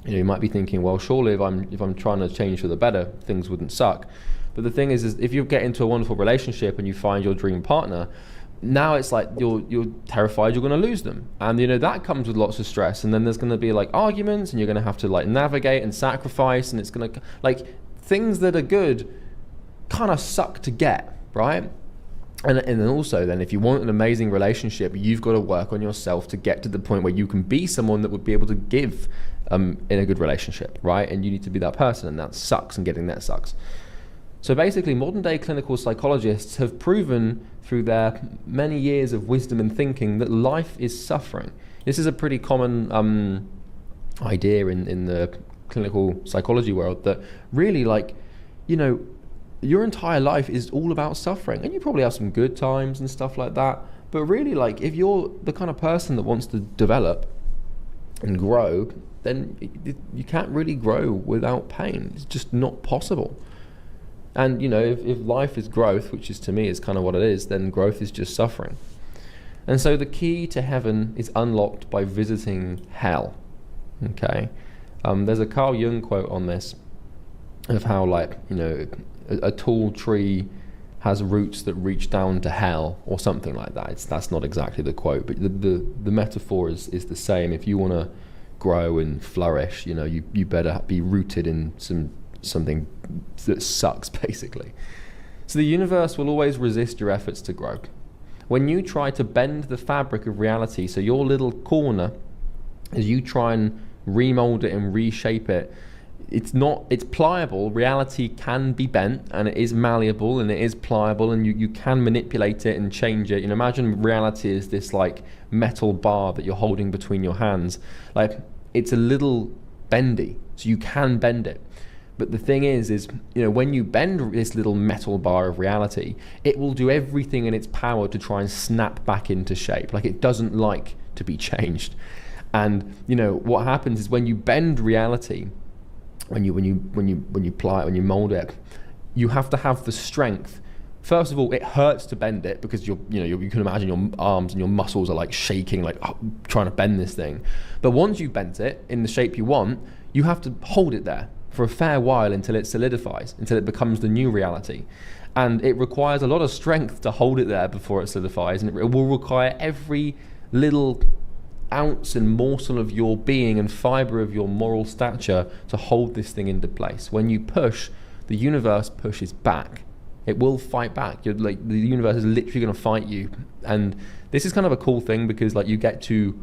You might be thinking, well, surely if I'm trying to change for the better, things wouldn't suck. But the thing is if you get into a wonderful relationship and you find your dream partner, now it's like you're terrified you're going to lose them, and that comes with lots of stress, and then there's going to be arguments, and you're going to have to navigate and sacrifice, and it's going to things that are good kind of suck to get, right? And then also, if you want an amazing relationship, you've got to work on yourself to get to the point where you can be someone that would be able to give in a good relationship, right? And you need to be that person, and that sucks, and getting that sucks. So basically, modern day clinical psychologists have proven through their many years of wisdom and thinking that life is suffering. This is a pretty common idea in the clinical psychology world, that really your entire life is all about suffering, and you probably have some good times and stuff like that, but really if you're the kind of person that wants to develop and grow, then you can't really grow without pain. It's just not possible. And if life is growth, which is to me is kind of what it is, then growth is just suffering. And so the key to heaven is unlocked by visiting hell. Okay, there's a Carl Jung quote on this, of how a tall tree has roots that reach down to hell, or something like that. That's not exactly the quote, but the metaphor is the same. If you want to grow and flourish, you better be rooted in something that sucks, basically. So the universe will always resist your efforts to grow. When you try to bend the fabric of reality, so your little corner, as you try and remold it and reshape it, it's pliable. Reality can be bent, and it is malleable, and it is pliable, and you can manipulate it and change it. Imagine reality is this like metal bar that you're holding between your hands. Like, it's a little bendy, so you can bend it. But the thing is when you bend this little metal bar of reality, it will do everything in its power to try and snap back into shape. Like, it doesn't like to be changed. And what happens is when you bend reality, when you ply it, when you mold it, you have to have the strength. First of all, it hurts to bend it because you can imagine your arms and your muscles are like shaking, like trying to bend this thing. But once you've bent it in the shape you want, you have to hold it there for a fair while until it solidifies, until it becomes the new reality. And it requires a lot of strength to hold it there before it solidifies, and it will require every little ounce and morsel of your being and fiber of your moral stature to hold this thing into place. When you push, the universe pushes back. It will fight back. The universe is literally going to fight you. And this is kind of a cool thing because you get to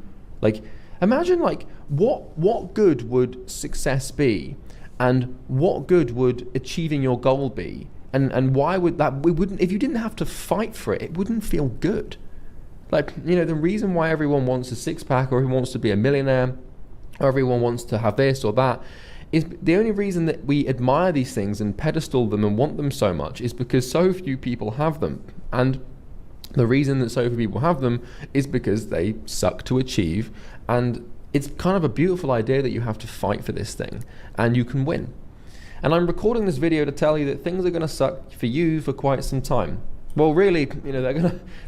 imagine what good would success be, and what good would achieving your goal be, and why would that? We wouldn't, if you didn't have to fight for it, it wouldn't feel good. The reason why everyone wants a six-pack, or everyone wants to be a millionaire, or everyone wants to have this or that, is the only reason that we admire these things and pedestal them and want them so much is because so few people have them. And the reason that so few people have them is because they suck to achieve. And it's kind of a beautiful idea that you have to fight for this thing and you can win. And I'm recording this video to tell you that things are going to suck for you for quite some time. Well, really, they're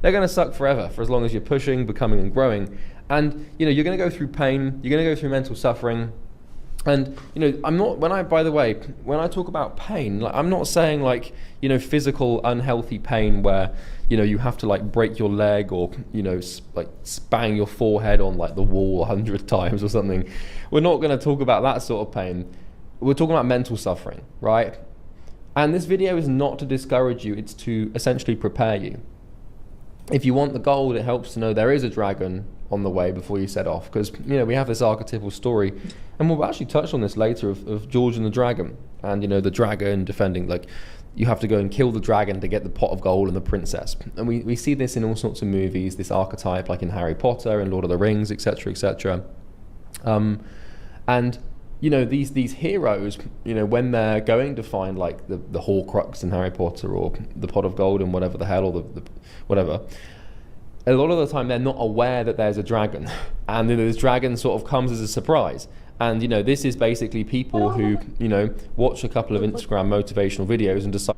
gonna suck forever, for as long as you're pushing, becoming, and growing. And you're gonna go through pain, you're gonna go through mental suffering. And I'm not, when I talk about pain, I'm not saying physical unhealthy pain where you have to break your leg, or bang your forehead on the wall 100 times or something. We're not going to talk about that sort of pain. We're talking about mental suffering, right? And this video is not to discourage you, it's to essentially prepare you. If you want the gold, it helps to know there is a dragon on the way before you set off, because we have this archetypal story, and we'll actually touch on this later, of George and the dragon, and the dragon defending, you have to go and kill the dragon to get the pot of gold and the princess. And we see this in all sorts of movies, this archetype, like in Harry Potter and Lord of the Rings, etc., etc. And these heroes, when they're going to find the Horcrux in Harry Potter, or the pot of gold and whatever the hell, or the whatever, a lot of the time they're not aware that there's a dragon, and this dragon sort of comes as a surprise. And this is basically people who watch a couple of Instagram motivational videos and decide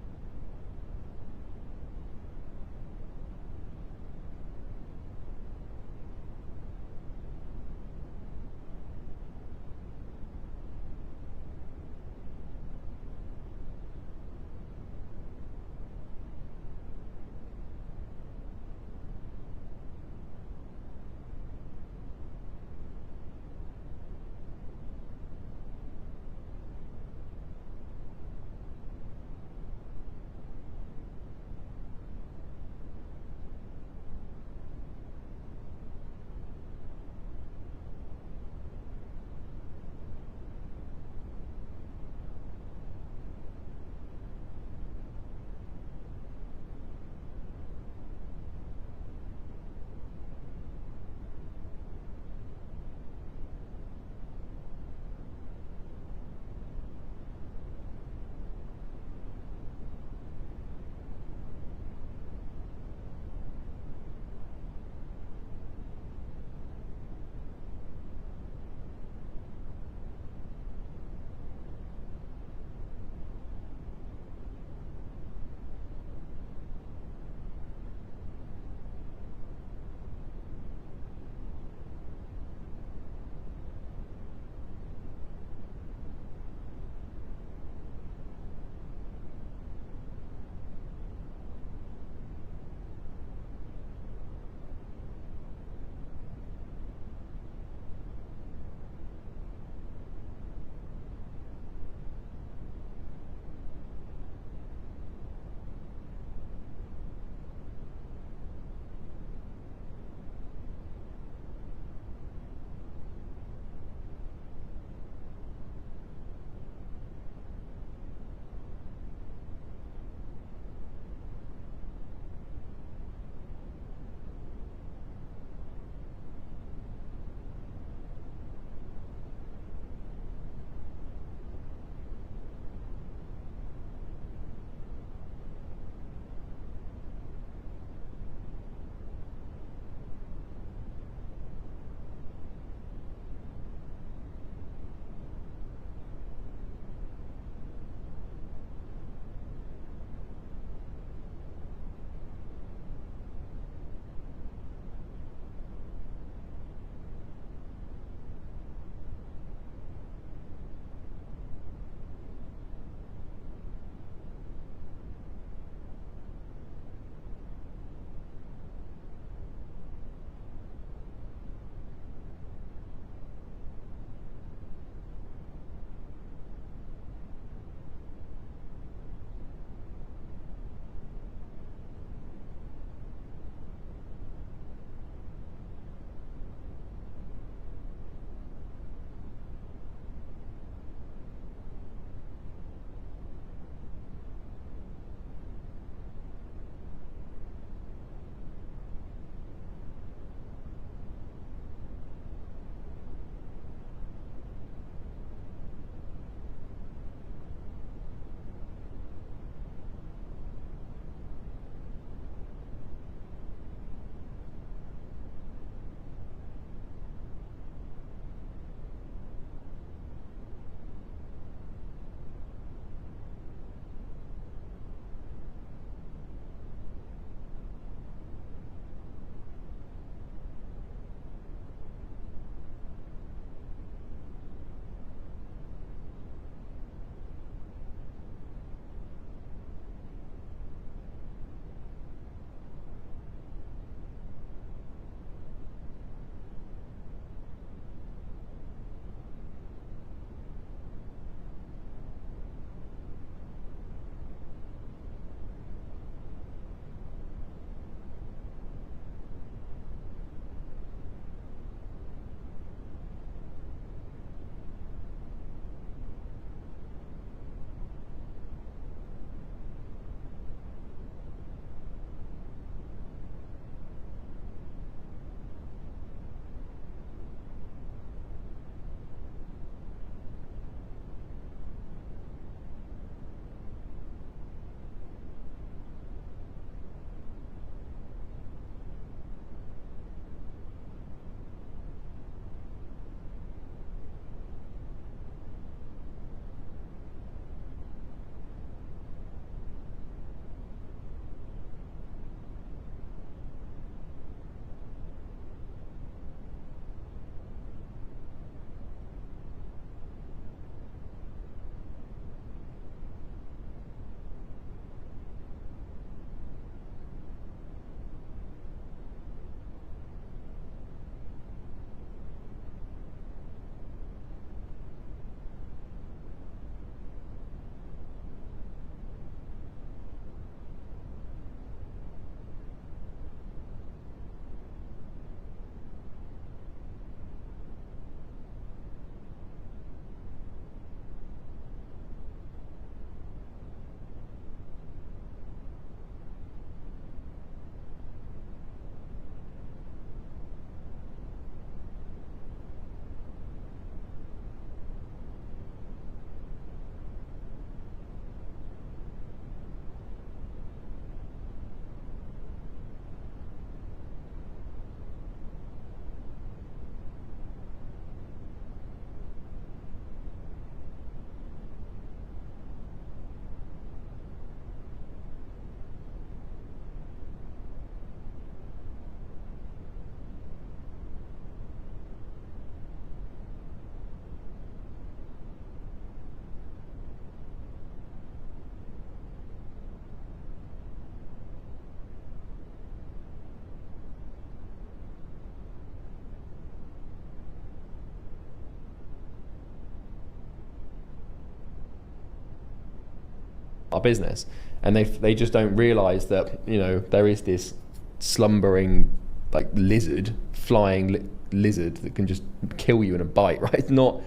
our business, and they just don't realize that, you know, there is this slumbering like lizard, flying lizard that can just kill you in a bite, right? It's not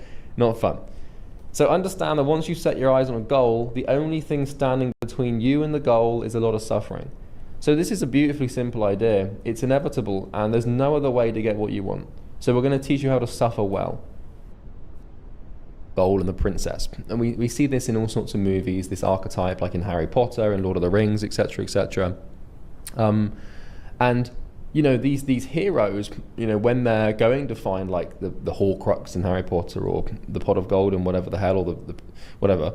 fun. So understand that once you set your eyes on a goal, the only thing standing between you and the goal is a lot of suffering. So this is a beautifully simple idea. It's inevitable, and there's no other way to get what you want. So we're going to teach you how to suffer well. Goal and the princess. And we see this in all sorts of movies, this archetype, like in Harry Potter and Lord of the Rings, etc., etc. And you know, these heroes, you know, when they're going to find like the Horcrux in Harry Potter or the pot of gold and whatever the hell, or the whatever,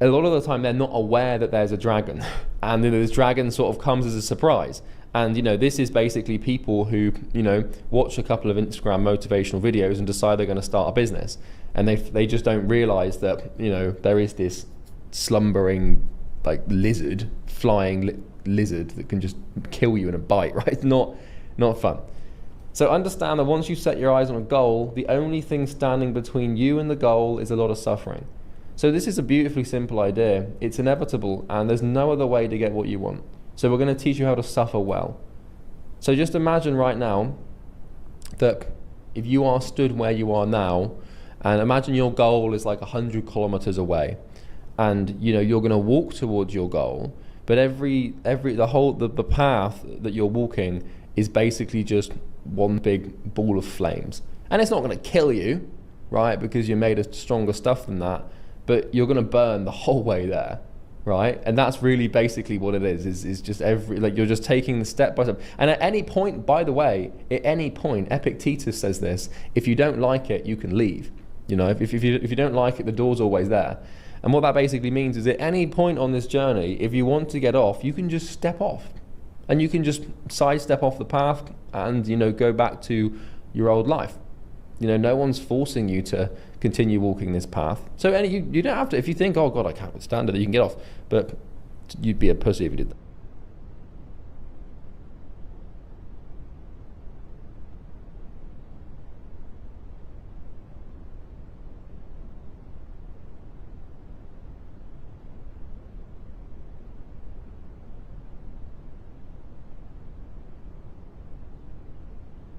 a lot of the time they're not aware that there's a dragon, and you know, this dragon sort of comes as a surprise. And you know, this is basically people who, you know, watch a couple of Instagram motivational videos and decide they're going to start a business, and they just don't realize that, you know, there is this slumbering like lizard, flying lizard that can just kill you in a bite, right? It's not fun. So understand that once you set your eyes on a goal, the only thing standing between you and the goal is a lot of suffering. So this is a beautifully simple idea. It's inevitable, and there's no other way to get what you want. So we're going to teach you how to suffer well. So just imagine right now that if you are stood where you are now, and imagine your goal is like 100 kilometers away, and you know, you're going to walk towards your goal, but the path that you're walking is basically just one big ball of flames. And it's not going to kill you, right? Because you're made of stronger stuff than that, but you're going to burn the whole way there, right? And that's really basically what it is just you're just taking the step by step. And at any point, by the way, Epictetus says this: if you don't like it, you can leave. You know, if you don't like it, the door's always there. And what that basically means is at any point on this journey, if you want to get off, you can just step off, and you can just sidestep off the path and, you know, go back to your old life. You know, no one's forcing you to continue walking this path. So you don't have to. If you think, oh God, I can't withstand it, you can get off. But you'd be a pussy if you did that.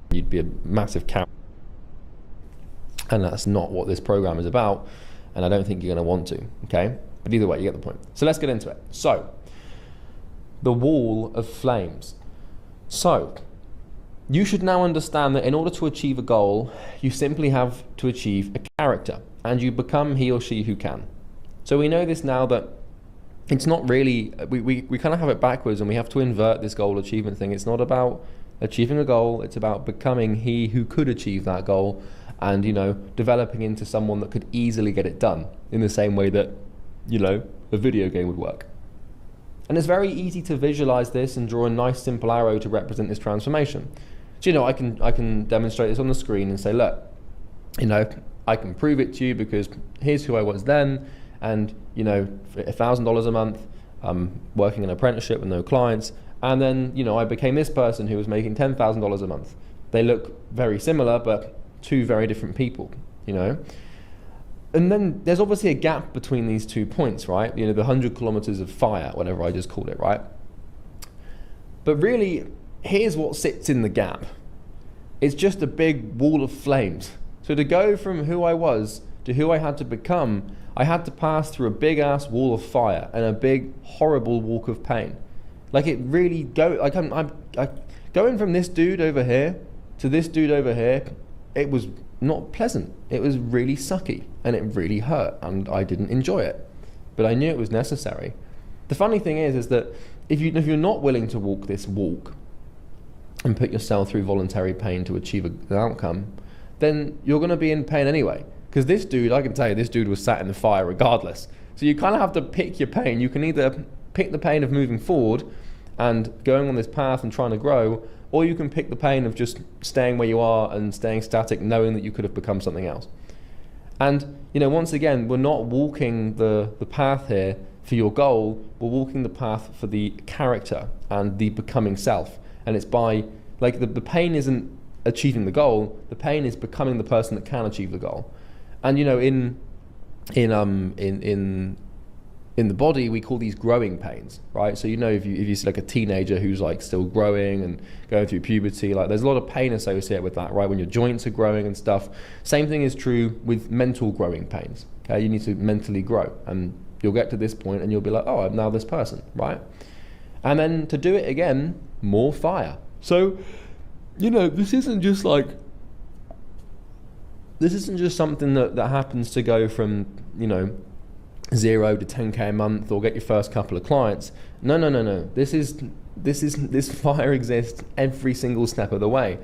You'd be a massive coward. And that's not what this program is about, and I don't think you're going to want to, okay? But either way, you get the point. So let's get into it. So, the wall of flames. So, you should now understand that in order to achieve a goal, you simply have to achieve a character, and you become he or she who can. So we know this now, that it's not really, we kind of have it backwards, and we have to invert this goal achievement thing. It's not about achieving a goal, it's about becoming he who could achieve that goal, and, you know, developing into someone that could easily get it done in the same way that, you know, a video game would work. And it's very easy to visualize this and draw a nice simple arrow to represent this transformation. So, you know, I can demonstrate this on the screen and say, look, you know, I can prove it to you because here's who I was then, and, you know, for $1,000 a month, working an apprenticeship with no clients, and then, you know, I became this person who was making $10,000 a month. They look very similar, but two very different people, you know. And then there's obviously a gap between these 2 points, right? You know, the 100 kilometers of fire, whatever I just called it, right? But really, here's what sits in the gap. It's just a big wall of flames. So to go from who I was to who I had to become, I had to pass through a big ass wall of fire and a big horrible walk of pain. Like, it really I'm going from this dude over here to this dude over here. It was not pleasant. It was really sucky, and it really hurt, and I didn't enjoy it. But I knew it was necessary. The funny thing is that if you're not willing to walk this walk and put yourself through voluntary pain to achieve an outcome, then you're going to be in pain anyway. Because this dude, I can tell you, this dude was sat in the fire regardless. So you kind of have to pick your pain. You can either pick the pain of moving forward and going on this path and trying to grow, or you can pick the pain of just staying where you are and staying static, knowing that you could have become something else. And, you know, once again, we're not walking the path here for your goal, we're walking the path for the character and the becoming self. And it's by, like, the pain isn't achieving the goal, the pain is becoming the person that can achieve the goal. And, you know, in in the body, we call these growing pains, right? So if you see like a teenager who's like still growing and going through puberty, like there's a lot of pain associated with that, right? When your joints are growing and stuff. Same thing is true with mental growing pains. Okay, you need to mentally grow, and you'll get to this point and you'll be like, oh, I'm now this person, right? And then to do it again, more fire. So, this isn't just something that happens to go from, 0 to 10K a month or get your first couple of clients. No. This fire exists every single step of the way.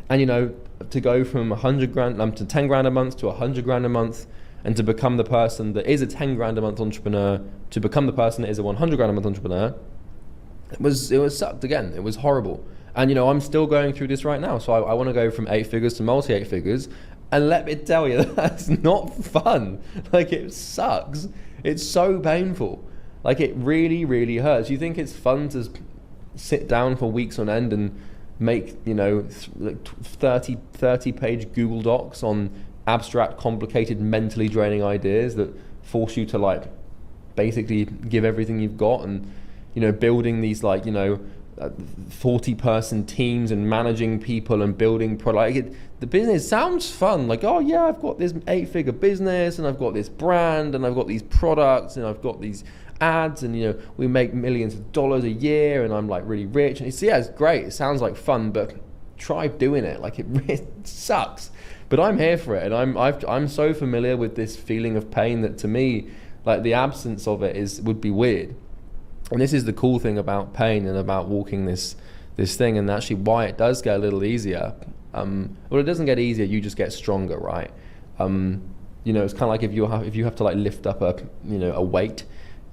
And to go from 100 grand to 10 grand a month to 100 grand a month, and to become the person that is a 10 grand a month entrepreneur, to become the person that is a 100 grand a month entrepreneur, it was sucked again. It was horrible. And I'm still going through this right now. So I want to go from 8 figures to multi 8 figures. And let me tell you, that's not fun. Like, it sucks. It's so painful. Like, it really, really hurts. You think it's fun to sit down for weeks on end and make, 30 page Google Docs on abstract, complicated, mentally draining ideas that force you to basically give everything you've got, and building these 40-person teams and managing people and building product. The business sounds fun, like, oh yeah, I've got this 8-figure business and I've got this brand and I've got these products and I've got these ads and we make millions of dollars a year and I'm like really rich, and it's great, it sounds like fun, but try doing it. Like, it sucks, but I'm here for it, and I'm so familiar with this feeling of pain that to me, like, the absence of it would be weird. And this is the cool thing about pain and about walking this thing, and actually why it does get a little easier. Well, it doesn't get easier, you just get stronger, right? It's kind of like if you have to lift up a weight,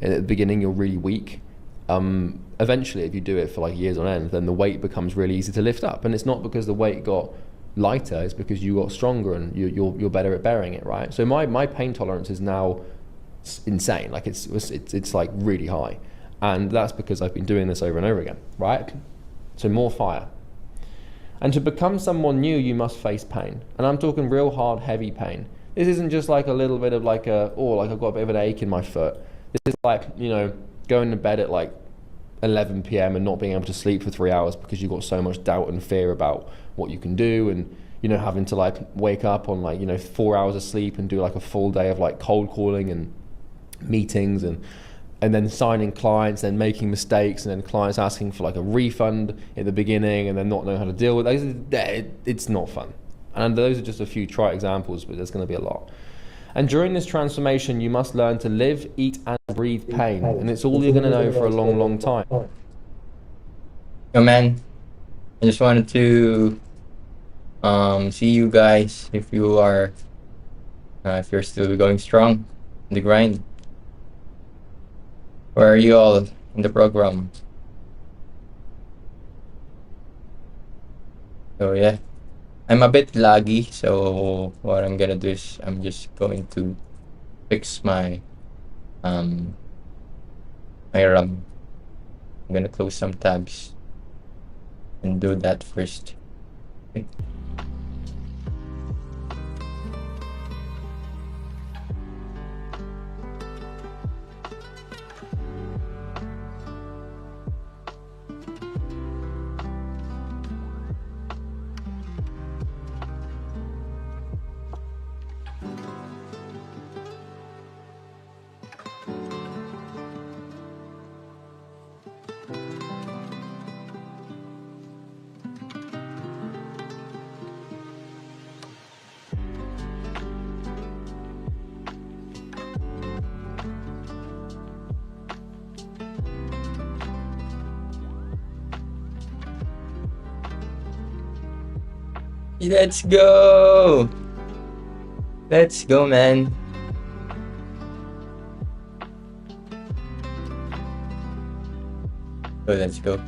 and at the beginning you're really weak. Eventually, if you do it for years on end, then the weight becomes really easy to lift up, and it's not because the weight got lighter, it's because you got stronger and you're better at bearing it, right? So my pain tolerance is now insane. Like, it's really high. And that's because I've been doing this over and over again, right? So more fire. And to become someone new, you must face pain. And I'm talking real hard, heavy pain. This isn't just like a little bit of I've got a bit of an ache in my foot. This is going to bed at 11 p.m. and not being able to sleep for 3 hours because you've got so much doubt and fear about what you can do, and having to wake up on 4 hours of sleep and do a full day of cold calling and meetings and then signing clients and making mistakes, and then clients asking for a refund in the beginning and then not knowing how to deal with those. It's not fun. And those are just a few trite examples, but there's going to be a lot. And during this transformation, you must learn to live, eat, and breathe pain. And it's all you're going to know for a long, long time. Yo, man, I just wanted to see you guys if you're still going strong in the grind. Where are you all in the program? So yeah, I'm a bit laggy, so what I'm gonna do is I'm just going to fix my my RAM. I'm gonna close some tabs and do that first. Okay. Let's go! Let's go, man. Oh, let's go.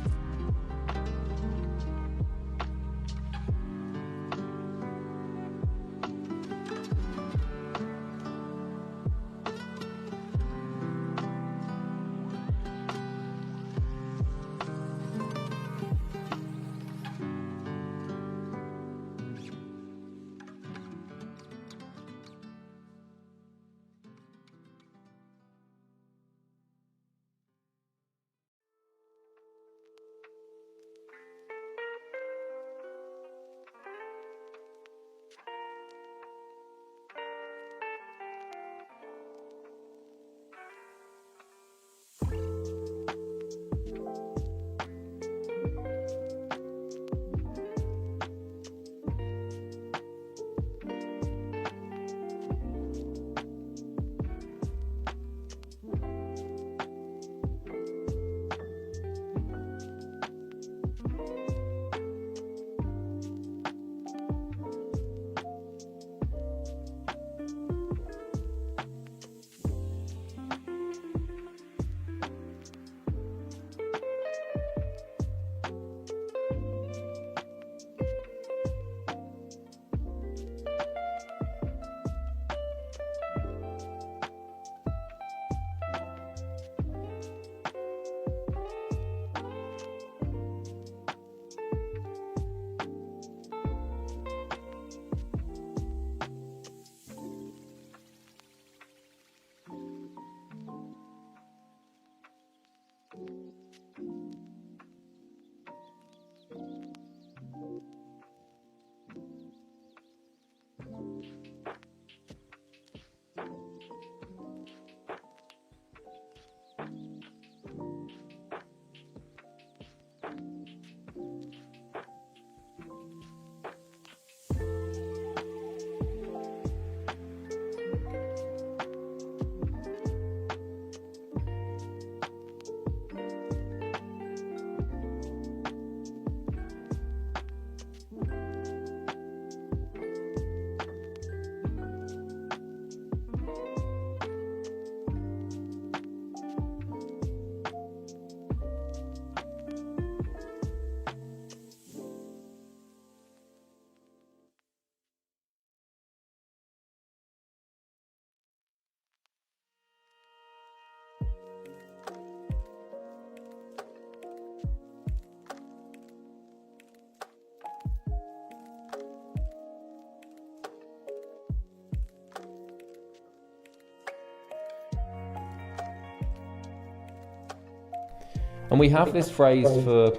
And we have this phrase for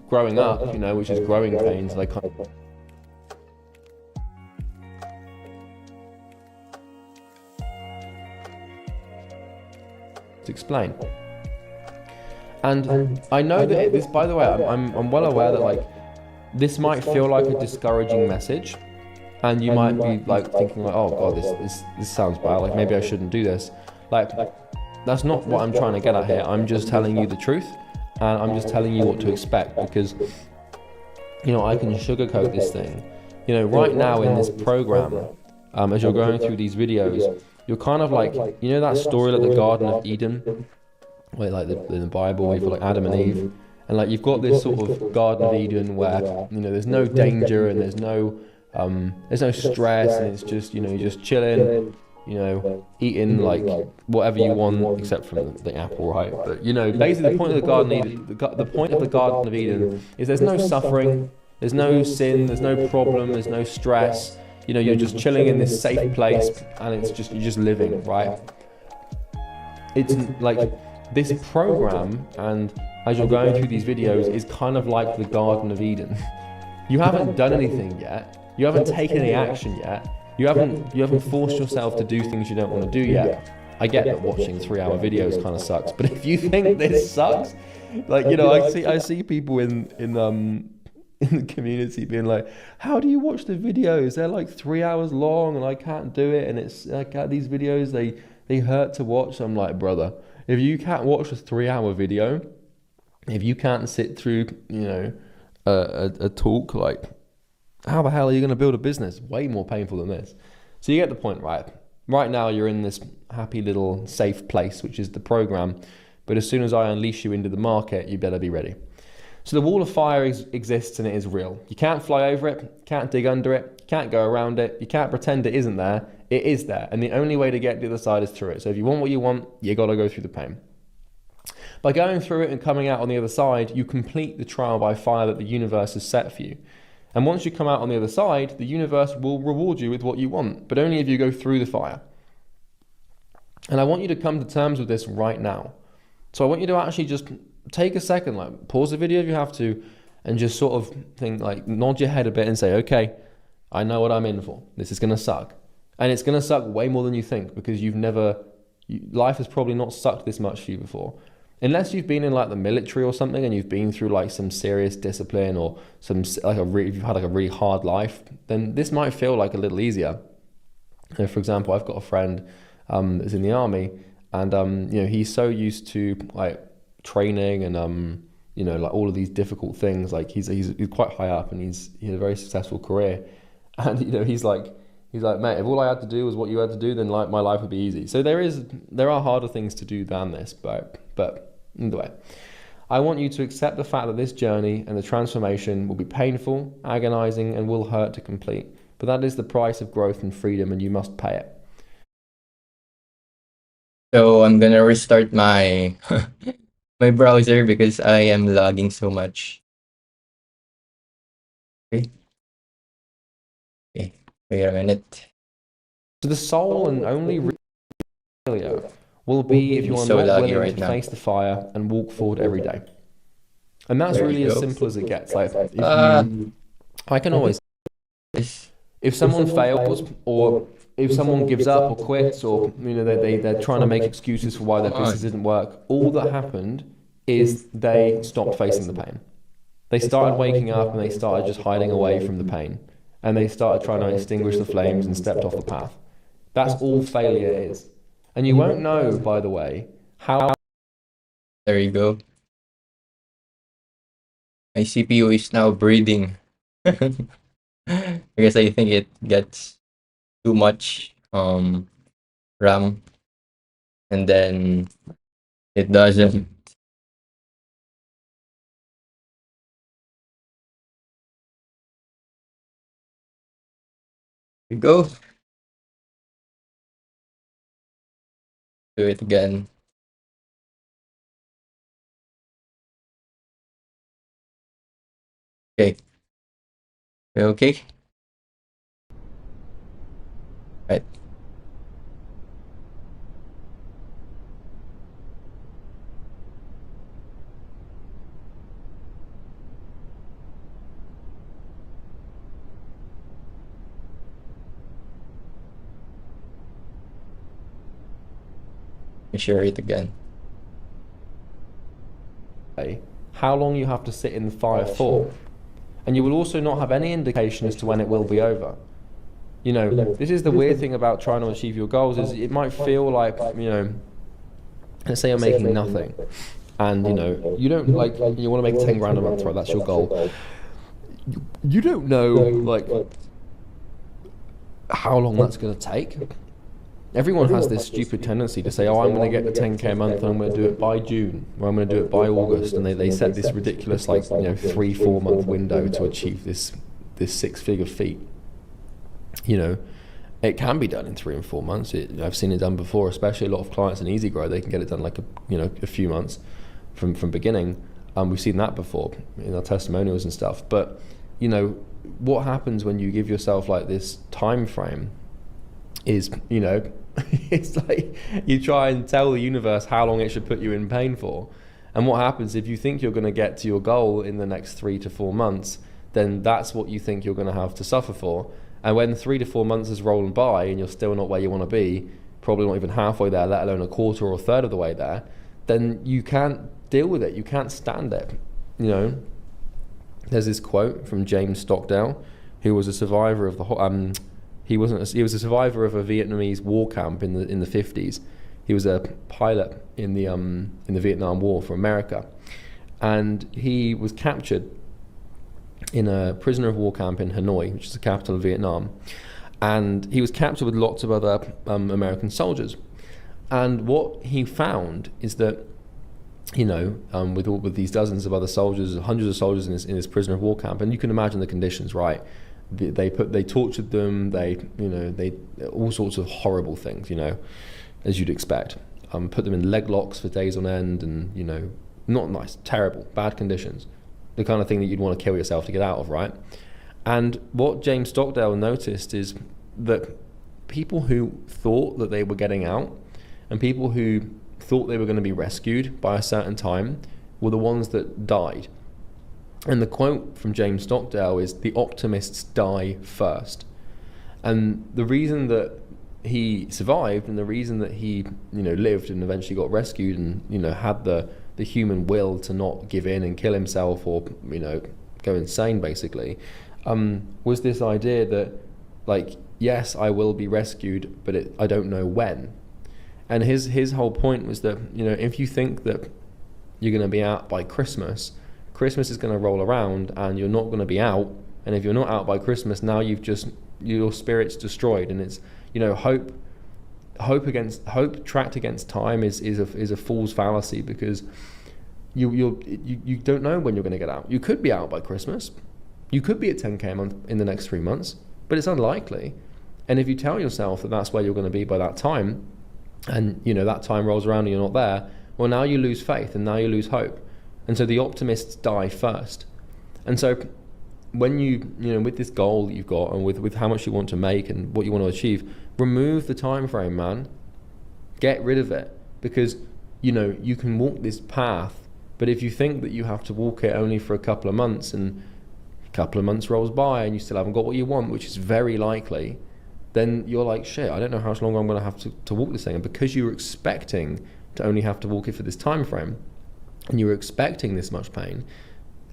growing up, you know, which is growing pains. Like, to explain. And I know that this, by the way, I'm well aware that like this might feel like a discouraging message, and you might be like thinking like, oh god, this sounds bad. Like maybe I shouldn't do this. Like that's not what I'm trying to get at here. I'm just telling you the truth, and I'm just telling you what to expect, because you know I can sugarcoat this thing. You know, right now in this program, as you're going through these videos, you're kind of like, you know that story like the Garden of Eden, where like in the Bible, where you've got like Adam and Eve, and like you've got this sort of Garden of Eden where you know there's no danger and there's no stress, and it's just, you know, you're just chilling, you know, eating like whatever you want except from the apple, right? But you know, basically the point of the Garden of Eden, the point of the Garden of Eden is there's no suffering, there's no sin, there's no problem, there's no stress. You know, you're just chilling in this safe place, and it's just, you're just living, right? It's like this program, and as you're going through these videos, is kind of like the Garden of Eden. You haven't done anything yet. You haven't taken any action yet. You haven't forced yourself to do things you don't want to do yet. I get that watching 3-hour videos kind of sucks, but if you think this sucks, like, you know, I see people in the community being like, how do you watch the videos? They're like 3 hours long and I can't do it, and it's like these videos, they hurt to watch. I'm like, brother, if you can't watch a 3-hour video, if you can't sit through, you know, a talk, like how the hell are you going to build a business? Way more painful than this. So you get the point, right? Right now you're in this happy little safe place, which is the program, but as soon as I unleash you into the market, you better be ready. So the wall of fire exists, and it is real. You can't fly over it, can't dig under it, can't go around it, you can't pretend it isn't there. It is there, and the only way to get to the other side is through it. So if you want what you want, you got to go through the pain. By going through it and coming out on the other side, you complete the trial by fire that the universe has set for you. And once you come out on the other side, the universe will reward you with what you want, but only if you go through the fire. And I want you to come to terms with this right now. So I want you to actually just take a second, like pause the video if you have to, and just sort of think, like nod your head a bit and say, okay, I know what I'm in for. This is going to suck. And it's going to suck way more than you think, because life has probably not sucked this much for you before. Unless you've been in like the military or something, and you've been through like some serious discipline, or if you've had like a really hard life, then this might feel like a little easier. You know, for example, I've got a friend that's in the army, and you know, he's so used to like training and you know, like all of these difficult things. Like he's quite high up, and he had a very successful career, and you know, he's like, mate, if all I had to do was what you had to do, then like my life would be easy. So there are harder things to do than this, but either way, I want you to accept the fact that this journey and the transformation will be painful, agonizing, and will hurt to complete. But that is the price of growth and freedom, and you must pay it. So I'm gonna restart my my browser because I am lagging so much. Okay. Okay. Wait a minute. So the sole and only failure will be if you are So not laggy willing right to now. face the fire and walk forward every day. And that's There really you as go. simple as it gets. Like I can always, if someone fails, or if someone gives up or quits, or you know, they're trying to make excuses for why their business didn't work, all that happened is they stopped facing the pain. They started waking up and they started just hiding away from the pain, and they started trying to extinguish the flames and stepped off the path. That's all failure is. And you won't know, by the way, how. There you go. My CPU is now breathing. Because I think it gets too much RAM, and then it doesn't. You go. Do it again. Okay. Okay. Right. share it again. How long you have to sit in the fire for. And you will also not have any indication as to when it will be over. You know, this is the weird thing about trying to achieve your goals, is it might feel like, you know, let's say you're making nothing. And, you know, you don't, like, you want to make 10 grand a month, right? That's your goal. You don't know, like, how long that's going to take. Everyone has this stupid tendency to say, oh, I'm going to get the 10k a month and I'm going to do it by June, or I'm going to do it by August, and they set this ridiculous, like, you know, 3-4 month window to achieve this 6-figure feat. You know, it can be done in 3 and 4 months. I've seen it done before, especially a lot of clients in Easy Grow. They can get it done like a few months from beginning. We've seen that before in our testimonials and stuff. But you know, what happens when you give yourself like this time frame is, you know, it's like you try and tell the universe how long it should put you in pain for. And what happens if you think you're going to get to your goal in the next 3 to 4 months, then that's what you think you're going to have to suffer for. And when 3 to 4 months is rolling by and you're still not where you want to be, probably not even halfway there, let alone a quarter or a third of the way there, then you can't deal with it. You can't stand it. You know, there's this quote from James Stockdale, who was a survivor of the he was a survivor of a Vietnamese war camp in the 50s. He was a pilot in the Vietnam War for America, and he was captured in a prisoner of war camp in Hanoi, which is the capital of Vietnam. And he was captured with lots of other American soldiers. And what he found is that, you know, with these dozens of other soldiers, hundreds of soldiers in this prisoner of war camp, and you can imagine the conditions, right? They tortured them. They all sorts of horrible things, you know, as you'd expect. Put them in leg locks for days on end, and, you know, not nice, terrible, bad conditions. The kind of thing that you'd want to kill yourself to get out of, right? And what James Stockdale noticed is that people who thought that they were getting out and people who thought they were going to be rescued by a certain time were the ones that died. And the quote from James Stockdale is, "The optimists die first." And the reason that he survived, and the reason that he, you know, lived and eventually got rescued, and, you know, had the human will to not give in and kill himself, or, you know, go insane basically, was this idea that, like, yes, I will be rescued, but I don't know when. And his whole point was that, you know, if you think that you're going to be out by Christmas is going to roll around and you're not going to be out, and if you're not out by Christmas, now your spirit's destroyed. And it's, you know, hope tracked against time is a fool's fallacy, because you don't know when you're going to get out. You could be out by Christmas, you could be at 10k a month in the next 3 months, but it's unlikely. And if you tell yourself that that's where you're going to be by that time, and, you know, that time rolls around and you're not there, well, now you lose faith and now you lose hope. And so the optimists die first. And so when you know, with this goal that you've got, and with how much you want to make and what you want to achieve, remove the time frame, man. Get rid of it. Because, you know, you can walk this path, but if you think that you have to walk it only for a couple of months, and a couple of months rolls by and you still haven't got what you want, which is very likely, then you're like, shit, I don't know how much longer I'm going to have to walk this thing. And because you were expecting to only have to walk it for this time frame, and you were expecting this much pain,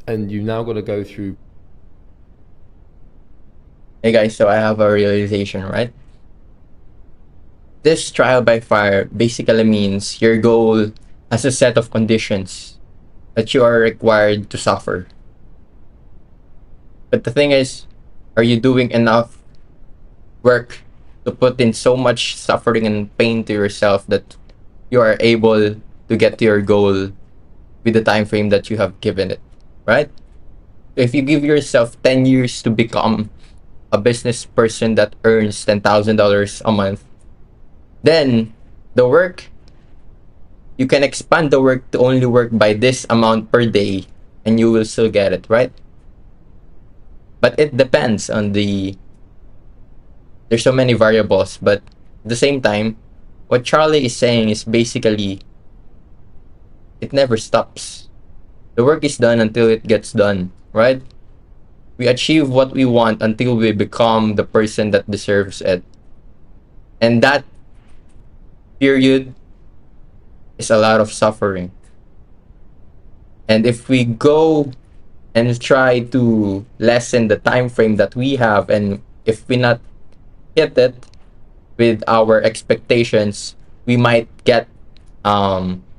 and you've now got to go through. Hey guys, so I have a realization, right? This trial by fire basically means your goal has a set of conditions that you are required to suffer. But the thing is, are you doing enough work to put in so much suffering and pain to yourself that you are able to get to your goal with the time frame that you have given it, right? If you give yourself 10 years to become a business person that earns $10,000 a month, then the work, you can expand the work to only work by this amount per day and you will still get it, right? But it depends on there's so many variables, but at the same time, what Charlie is saying is basically, it never stops. The work is done until it gets done, right? We achieve what we want until we become the person that deserves it. And that period is a lot of suffering. And if we go and try to lessen the time frame that we have, and if we not hit it with our expectations, we might get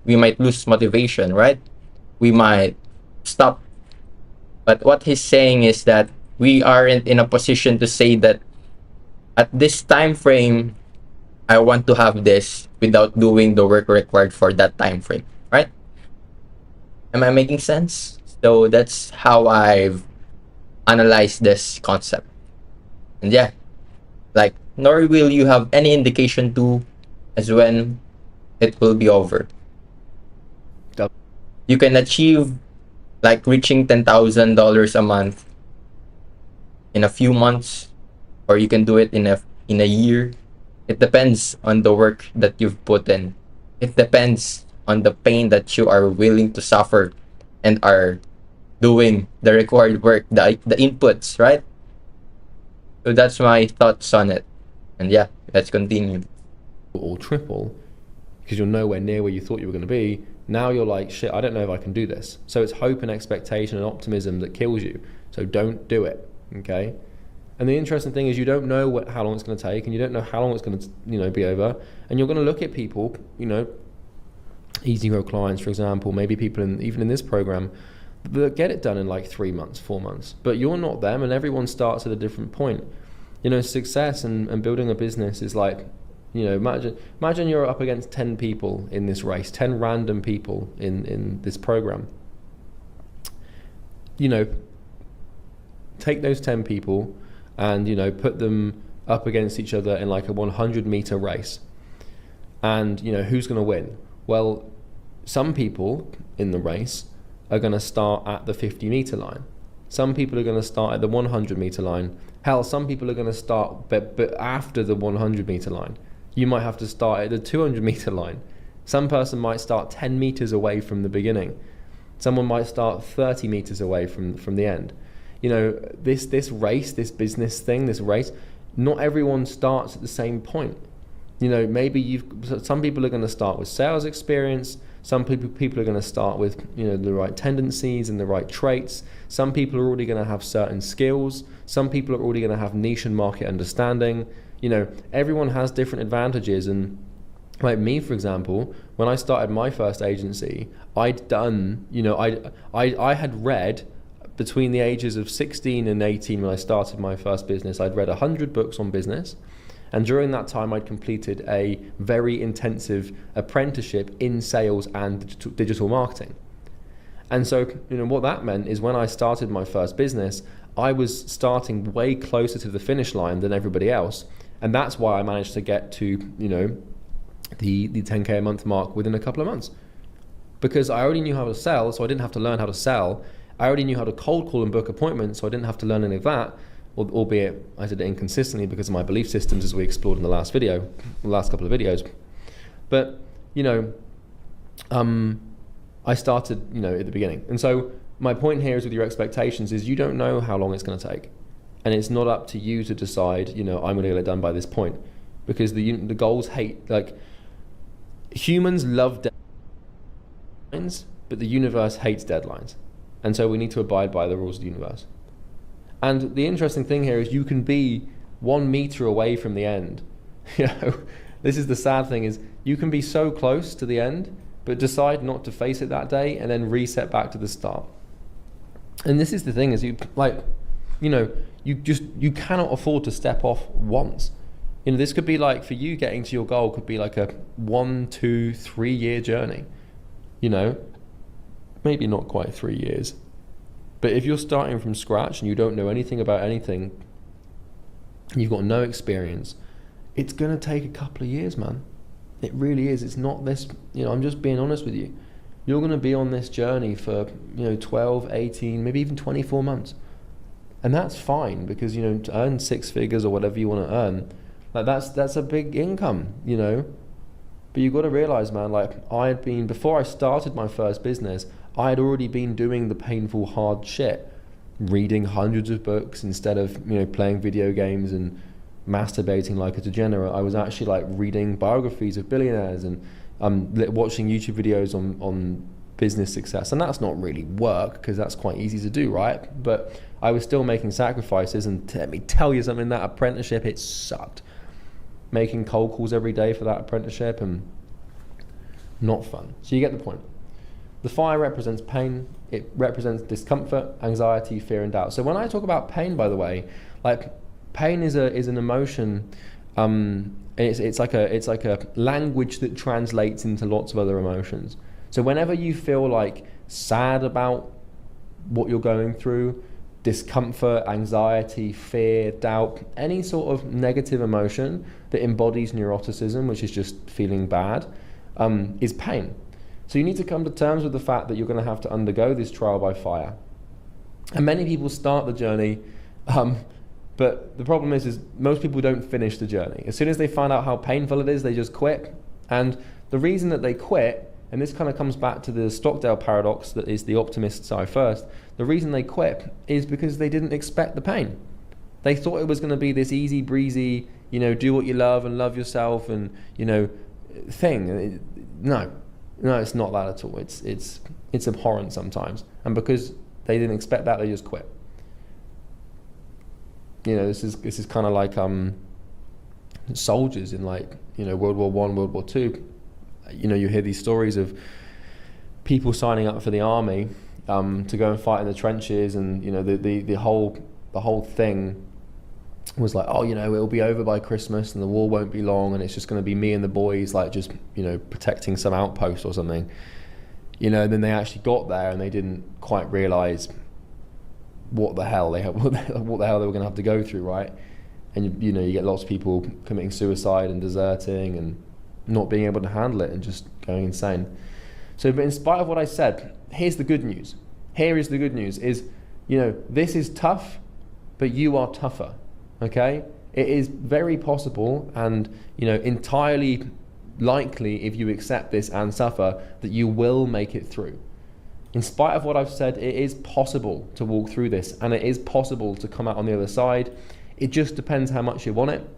we might lose motivation, right? We might stop. But what he's saying is that we aren't in a position to say that at this time frame I want to have this without doing the work required for that time frame, right? Am I making sense? So that's how I've analyzed this concept. And yeah, like, nor will you have any indication to as when it will be over. Yep. You can achieve like reaching $10,000 a month in a few months, or you can do it in a year. It depends on the work that you've put in. It depends on the pain that you are willing to suffer and are doing the required work, the inputs, right? So that's my thoughts on it. And yeah, let's continue. Or triple, because you're nowhere near where you thought you were going to be. Now you're like, shit, I don't know if I can do this. So it's hope and expectation and optimism that kills you. So don't do it, okay? And the interesting thing is you don't know how long it's going to take, and you don't know how long it's going to be over. And you're going to look at people, Easy Grow clients, for example, maybe people even in this program that get it done in like 3 months, 4 months. But you're not them, and everyone starts at a different point. Success and building a business is like, imagine you're up against 10 people in this race, 10 random people in this program. Take those 10 people and, put them up against each other in like a 100-meter race. And, who's going to win? Well, some people in the race are going to start at the 50-meter line. Some people are going to start at the 100-meter line. Hell, some people are going to start but after the 100-meter line. You might have to start at the 200-meter line. Some person might start 10 meters away from the beginning. Someone might start 30 meters away from the end. This race, this business thing, this race, not everyone starts at the same point. Maybe some people are going to start with sales experience. Some people are going to start with the right tendencies and the right traits. Some people are already going to have certain skills. Some people are already going to have niche and market understanding. Everyone has different advantages. And like me, for example, when I started my first agency, I'd done, I had read between the ages of 16 and 18 when I started my first business, I'd read 100 books on business. And during that time, I'd completed a very intensive apprenticeship in sales and digital marketing. And so, what that meant is when I started my first business, I was starting way closer to the finish line than everybody else. And that's why I managed to get to, the 10K a month mark within a couple of months. Because I already knew how to sell, so I didn't have to learn how to sell. I already knew how to cold call and book appointments, so I didn't have to learn any of that. Albeit I did it inconsistently because of my belief systems, as we explored in the last couple of videos. But I started at the beginning. And so my point here is with your expectations is you don't know how long it's going to take, and it's not up to you to decide I'm going to get it done by this point, because the goals humans love deadlines, but the universe hates deadlines, and so we need to abide by the rules of the universe. And the interesting thing here is you can be 1 meter away from the end. This is the sad thing, is you can be so close to the end, but decide not to face it that day and then reset back to the start. And this is the thing, is you cannot afford to step off once. This could be like, for you, getting to your goal could be like a 1, 2, 3 year journey. Maybe not quite 3 years. But if you're starting from scratch and you don't know anything about anything, and you've got no experience, it's going to take a couple of years, man. It really is. It's not this, I'm just being honest with you. You're going to be on this journey for, 12, 18, maybe even 24 months. And that's fine, because, to earn 6 figures or whatever you want to earn, that's a big income, But you've got to realize, man, before I started my first business, I had already been doing the painful, hard shit, reading hundreds of books instead of, playing video games and masturbating like a degenerate. I was actually reading biographies of billionaires, and watching YouTube videos on business success, and that's not really work because that's quite easy to do, right? But I was still making sacrifices, and let me tell you something, that apprenticeship, it sucked. Making cold calls every day for that apprenticeship, and not fun. So you get the point. The fire represents pain. It represents discomfort, anxiety, fear, and doubt. So when I talk about pain, by the way, like pain is an emotion. It's like a language that translates into lots of other emotions. So whenever you feel like sad about what you're going through, discomfort, anxiety, fear, doubt, any sort of negative emotion that embodies neuroticism, which is just feeling bad, is pain. So you need to come to terms with the fact that you're going to have to undergo this trial by fire. And many people start the journey, but the problem is most people don't finish the journey. As soon as they find out how painful it is, they just quit. And the reason that they quit, and this kind of comes back to the Stockdale paradox, that is the optimist's eye first, the reason they quit is because they didn't expect the pain. They thought it was going to be this easy breezy, do what you love and love yourself and, thing. No, it's not that at all. It's abhorrent sometimes. And because they didn't expect that, they just quit. This is kind of like soldiers in World War I, World War II. You hear these stories of people signing up for the army to go and fight in the trenches, and the whole thing was like, it'll be over by Christmas and the war won't be long, and it's just going to be me and the boys just protecting some outpost or something. And then they actually got there and they didn't quite realize what the hell they were going to have to go through, right? And you get lots of people committing suicide and deserting and not being able to handle it and just going insane. So, but in spite of what I said, here's the good news. Here is the good news: is this is tough, but you are tougher. Okay, it is very possible and entirely likely, if you accept this and suffer, that you will make it through. In spite of what I've said, it is possible to walk through this, and it is possible to come out on the other side. It just depends how much you want it,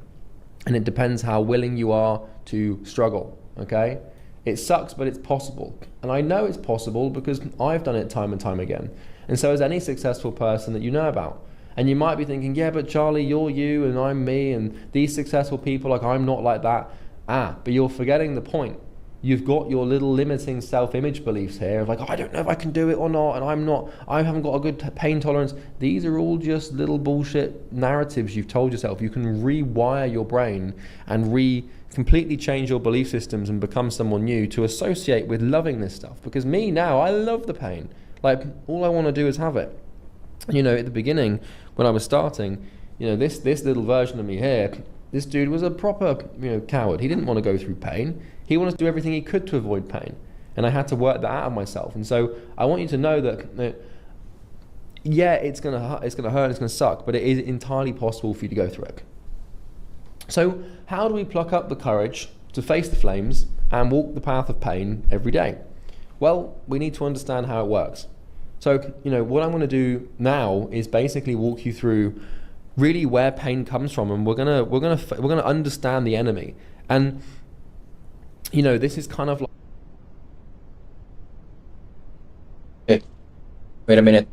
and it depends how willing you are to struggle, okay? It sucks, but it's possible. And I know it's possible because I've done it time and time again. And so has any successful person that you know about. And you might be thinking, yeah, but Charlie, you're you and I'm me, and these successful people, I'm not like that. But you're forgetting the point. You've got your little limiting self-image beliefs here of I don't know if I can do it or not, and I haven't got a good pain tolerance. These are all just little bullshit narratives you've told yourself. You can rewire your brain and completely change your belief systems and become someone new to associate with loving this stuff. Because me now, I love the pain. All I want to do is have it. At the beginning, when I was starting, this little version of me here, this dude was a proper, coward. He didn't want to go through pain. He wanted to do everything he could to avoid pain. And I had to work that out of myself. And so I want you to know that, yeah, it's going to hurt, it's going to suck, but it is entirely possible for you to go through it. So how do we pluck up the courage to face the flames and walk the path of pain every day? Well, we need to understand how it works. So, what I'm going to do now is basically walk you through really where pain comes from, and we're gonna understand the enemy. And this is kind of like, Hey, wait a minute.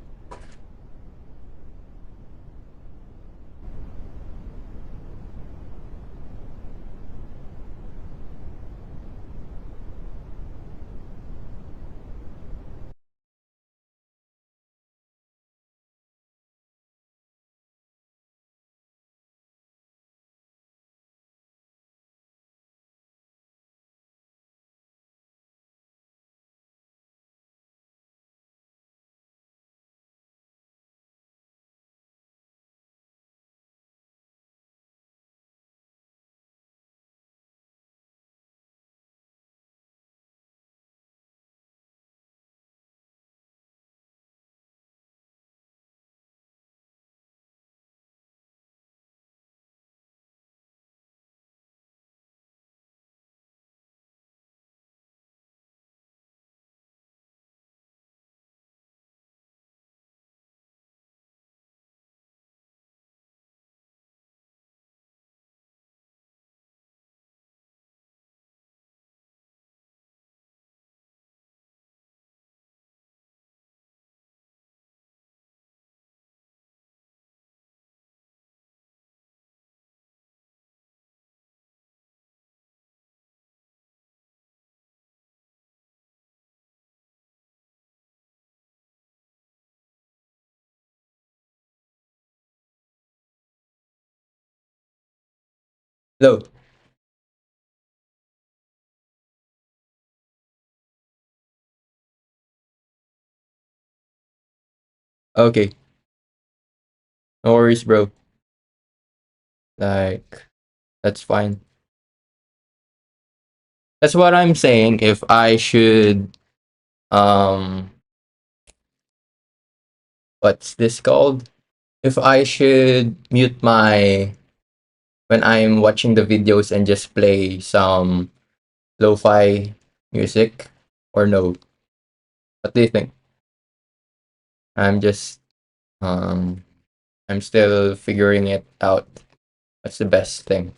Hello. Okay. No worries, bro. Like, that's fine. That's what I'm saying. If I should, um, what's this called? If I should mute my when I'm watching the videos and just play some lo-fi music, or no? What do you think? I'm just um I'm still figuring it out. What's the best thing?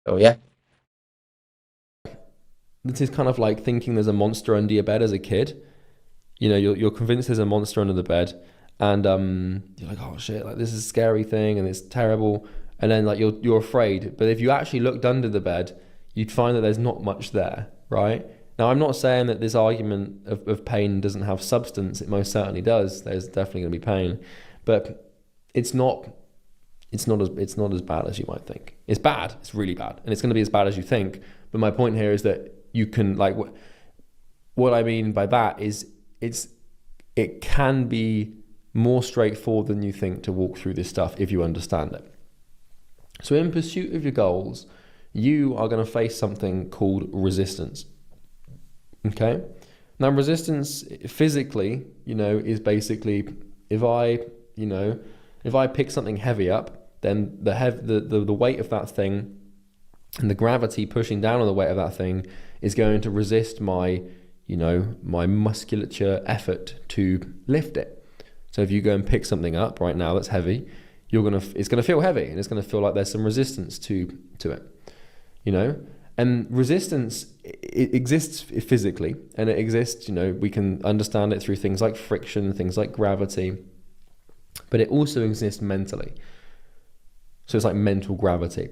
So yeah. This is kind of like thinking there's a monster under your bed as a kid. You know, you're convinced there's a monster under the bed, and you're like, oh shit, like this is a scary thing and it's terrible, and then like you're afraid. But if you actually looked under the bed, you'd find that there's not much there, right? Now, I'm not saying that this argument of pain doesn't have substance. It most certainly does. There's definitely going to be pain, but it's not it's not as bad as you might think. It's bad. It's really bad, and it's going to be as bad as you think. But my point here is that you can like what I mean by that is it can be more straightforward than you think to walk through this stuff if you understand it. So in pursuit of your goals, you are going to face something called resistance. Okay? Now resistance physically, is basically if I pick something heavy up, then the weight of that thing and the gravity pushing down on the weight of that thing is going to resist my musculature effort to lift it. So if you go and pick something up right now that's heavy, it's gonna feel heavy and it's gonna feel like there's some resistance to it, And resistance, it exists physically, and it exists, we can understand it through things like friction, things like gravity, but it also exists mentally. So it's like mental gravity.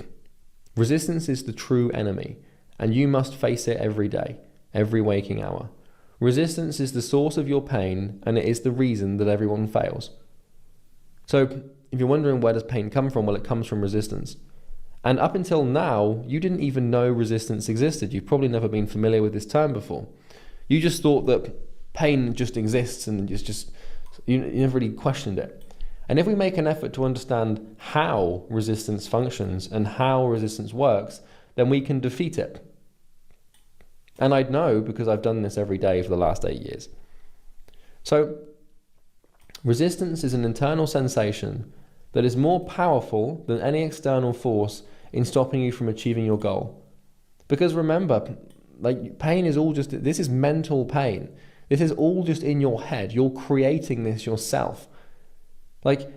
Resistance is the true enemy, and you must face it every day, every waking hour. Resistance is the source of your pain, and it is the reason that everyone fails. So if you're wondering where does pain come from, well, it comes from resistance. And up until now, you didn't even know resistance existed. You've probably never been familiar with this term before. You just thought that pain just exists, and you never really questioned it. And if we make an effort to understand how resistance functions and how resistance works, then we can defeat it. And I'd know because I've done this every day for the last 8 years. So, resistance is an internal sensation that is more powerful than any external force in stopping you from achieving your goal. Because remember, pain is all this is mental pain. This is all just in your head. You're creating this yourself.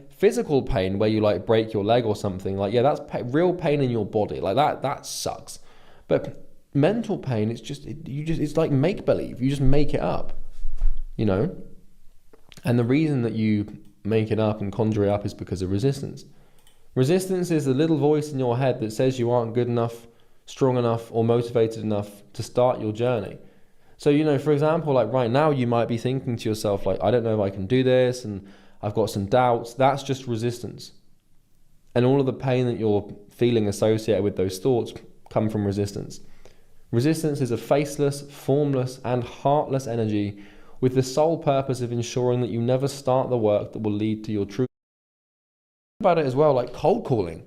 Physical pain where you break your leg or something, that's real pain in your body. That sucks. But mental pain, it's like make-believe. You just make it up, And the reason that you make it up and conjure it up is because of resistance. Resistance is the little voice in your head that says you aren't good enough, strong enough, or motivated enough to start your journey. So, for example, right now you might be thinking to yourself, I don't know if I can do this, and I've got some doubts. That's just resistance. And all of the pain that you're feeling associated with those thoughts come from resistance. Resistance is a faceless, formless, and heartless energy with the sole purpose of ensuring that you never start the work that will lead to your true. About it as well, like cold calling.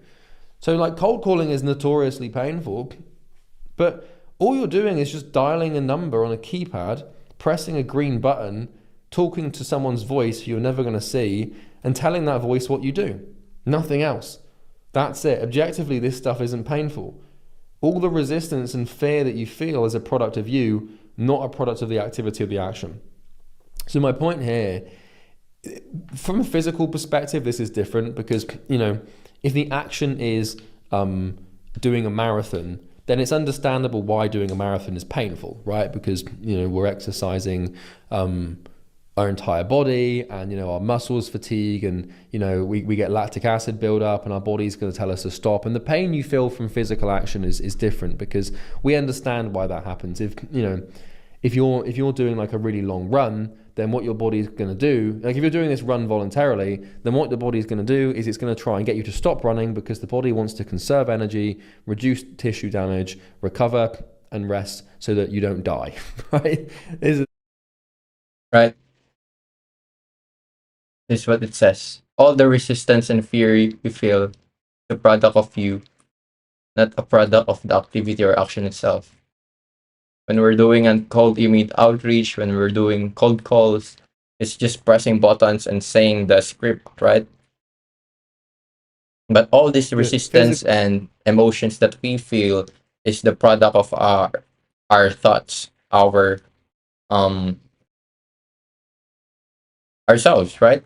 So cold calling is notoriously painful, but all you're doing is just dialing a number on a keypad, pressing a green button, talking to someone's voice you're never going to see, and telling that voice what you do. Nothing else. That's it. Objectively, this stuff isn't painful. All the resistance and fear that you feel is a product of you, not a product of the activity of the action. So my point here, from a physical perspective, this is different because, if the action is doing a marathon, then it's understandable why doing a marathon is painful, right? Because, we're exercising our entire body, and our muscles fatigue, and we get lactic acid build up, and our body's going to tell us to stop. And the pain you feel from physical action is different because we understand why that happens. if you're doing like a really long run, then what your body's going to do, like if you're doing this run voluntarily, then what the body's going to do is it's going to try and get you to stop running, because the body wants to conserve energy, reduce tissue damage, recover and rest so that you don't die, right? Right? This is what it says. All the resistance and fear you feel, the product of you, not a product of the activity or action itself. When we're doing a cold email outreach, when we're doing cold calls, it's just pressing buttons and saying the script, right? But all this resistance Physical, and emotions that we feel is the product of our thoughts, our um ourselves, right?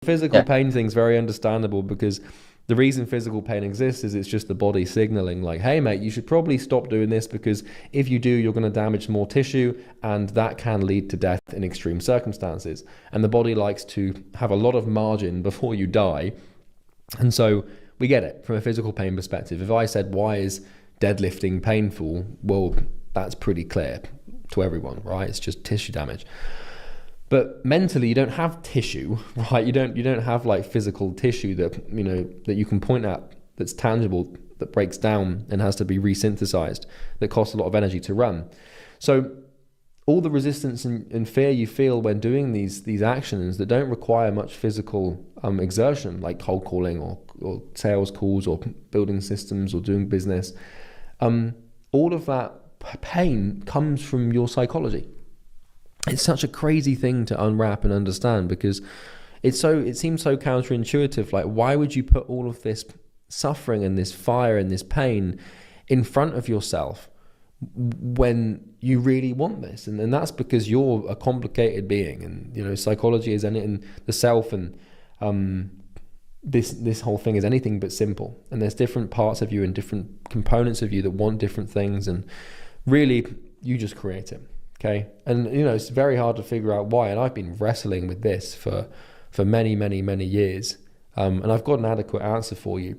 physical Yeah. pain thing's very understandable, because the reason physical pain exists is it's just the body signaling like, hey mate, you should probably stop doing this, because if you do, you're going to damage more tissue, and that can lead to death in extreme circumstances. And the body likes to have a lot of margin before you die. And so we get it from a physical pain perspective. If I said, why is deadlifting painful? Well, that's pretty clear to everyone, right? It's just tissue damage. But mentally, you don't have tissue, right? You don't have like physical tissue that, you know, that you can point at, that's tangible, that breaks down and has to be resynthesized, that costs a lot of energy to run. So all the resistance and fear you feel when doing these actions that don't require much physical exertion, like cold calling or sales calls or building systems or doing business, all of that pain comes from your psychology. It's such a crazy thing to unwrap and understand, because it seems so counterintuitive. Like, why would you put all of this suffering and this fire and this pain in front of yourself when you really want this? And that's because you're a complicated being, and you know, psychology is in the self, and this whole thing is anything but simple. And there's different parts of you and different components of you that want different things, and really you just create it. Okay. And you know, it's very hard to figure out why. And I've been wrestling with this for many, many, many years. And I've got an adequate answer for you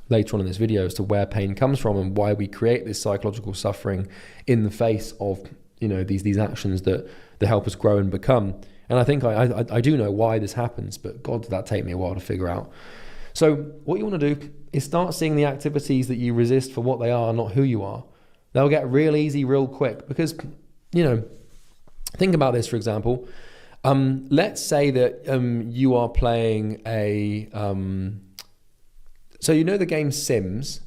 later on in this video as to where pain comes from and why we create this psychological suffering in the face of, you know, these actions that help us grow and become. And I think I do know why this happens, but God, did that take me a while to figure out. So what you want to do is start seeing the activities that you resist for what they are, not who you are. They'll get real easy real quick, because, you know, think about this, for example. Let's say that you are playing so you know the game Sims,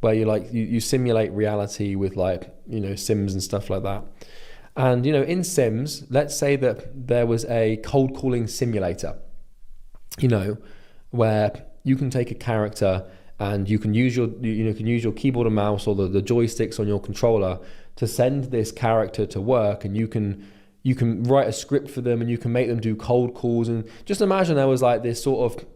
where you simulate reality with, like, you know, Sims and stuff like that. And, you know, in Sims, let's say that there was a cold calling simulator, you know, where you can take a character and you can use your keyboard and mouse or the joysticks on your controller to send this character to work, and you can write a script for them, and you can make them do cold calls. And just imagine there was like this sort of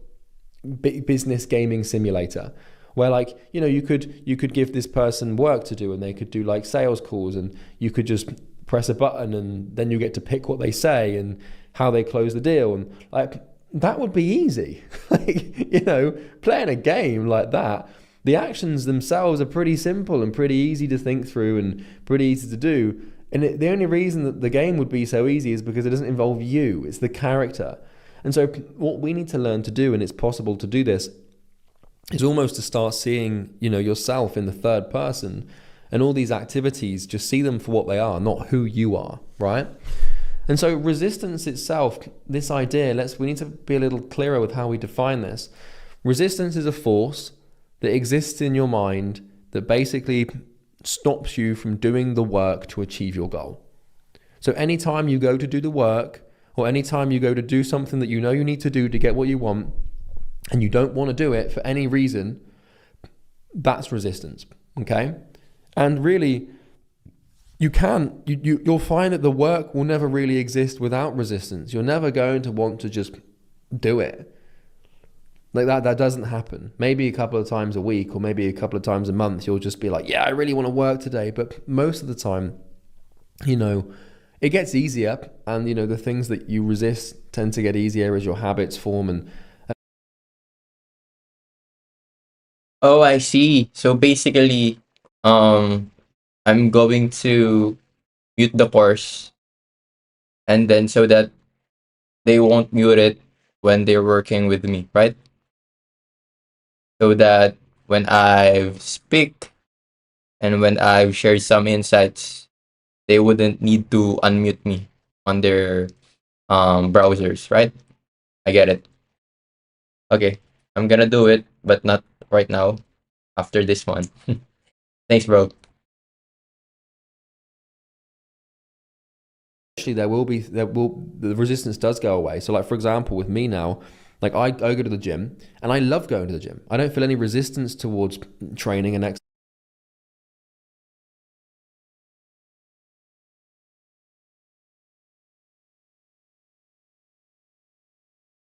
business gaming simulator where, like, you know, you could give this person work to do, and they could do like sales calls, and you could just press a button, and then you get to pick what they say and how they close the deal. And like, that would be easy. Like, you know, playing a game like that, the actions themselves are pretty simple and pretty easy to think through and pretty easy to do. And the only reason that the game would be so easy is because it doesn't involve you, it's the character. And so what we need to learn to do, and it's possible to do this, is almost to start seeing, you know, yourself in the third person, and all these activities, just see them for what they are, not who you are, right? And so resistance itself, this idea, we need to be a little clearer with how we define this. Resistance is a force that exists in your mind that basically stops you from doing the work to achieve your goal. So anytime you go to do the work, or anytime you go to do something that you know you need to do to get what you want, and you don't want to do it for any reason, that's resistance, okay? And really, you'll find that the work will never really exist without resistance. You're never going to want to just do it. Like that doesn't happen. Maybe a couple of times a week, or maybe a couple of times a month, you'll just be like, yeah, I really want to work today. But most of the time, you know, it gets easier, and, you know, the things that you resist tend to get easier as your habits form. And Oh, I see. So basically, I'm going to mute the course, and then so that they won't mute it when they're working with me, right? So that when I speak and when I share some insights, they wouldn't need to unmute me on their browsers, right? I get it. Okay, I'm gonna do it, but not right now. After this one. Thanks, bro. Actually, the resistance does go away. So like, for example, with me now, like I go to the gym and I love going to the gym. I don't feel any resistance towards training and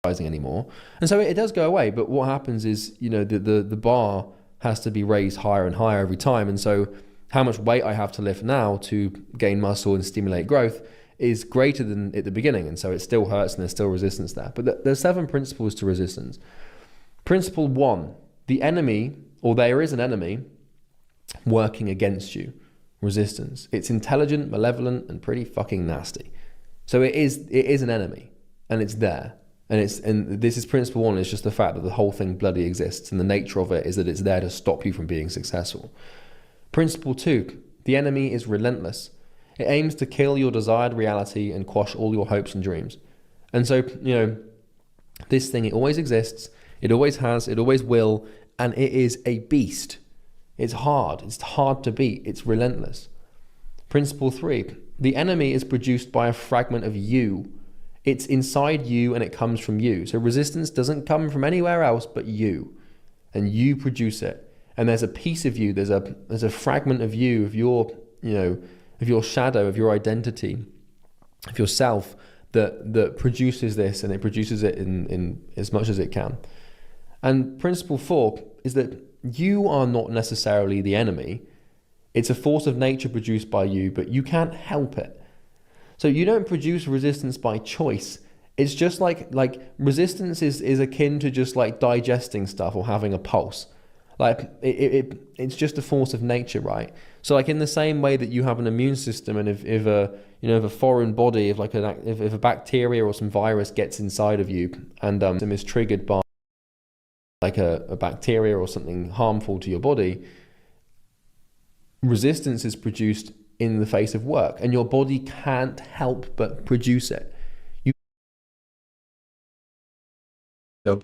exercising anymore. And so it does go away. But what happens is, the bar has to be raised higher and higher every time. And so how much weight I have to lift now to gain muscle and stimulate growth is greater than at the beginning. And so it still hurts and there's still resistance there. But there's 7 principles to resistance. Principle 1, the enemy, or there is an enemy working against you. Resistance. It's intelligent, malevolent, and pretty fucking nasty. So it is an enemy, and it's there. And this is principle 1. It's just the fact that the whole thing bloody exists, and the nature of it is that it's there to stop you from being successful. Principle 2, the enemy is relentless. It aims to kill your desired reality and quash all your hopes and dreams. And so, this thing, it always exists, it always has, it always will, and it is a beast. It's hard to beat, it's relentless. Principle 3, the enemy is produced by a fragment of you. It's inside you and it comes from you. So resistance doesn't come from anywhere else but you, and you produce it. And there's a piece of you, there's a fragment of you, of your, of your shadow, of your identity, of yourself that produces this, and it produces it in as much as it can. And principle 4 is that you are not necessarily the enemy. It's a force of nature produced by you, but you can't help it. So you don't produce resistance by choice. It's just like resistance is akin to just like digesting stuff or having a pulse. Like it's just a force of nature, right? So like in the same way that you have an immune system, and if a foreign body, if a bacteria or some virus gets inside of you and is triggered by like a bacteria or something harmful to your body, resistance is produced in the face of work, and your body can't help but produce it. So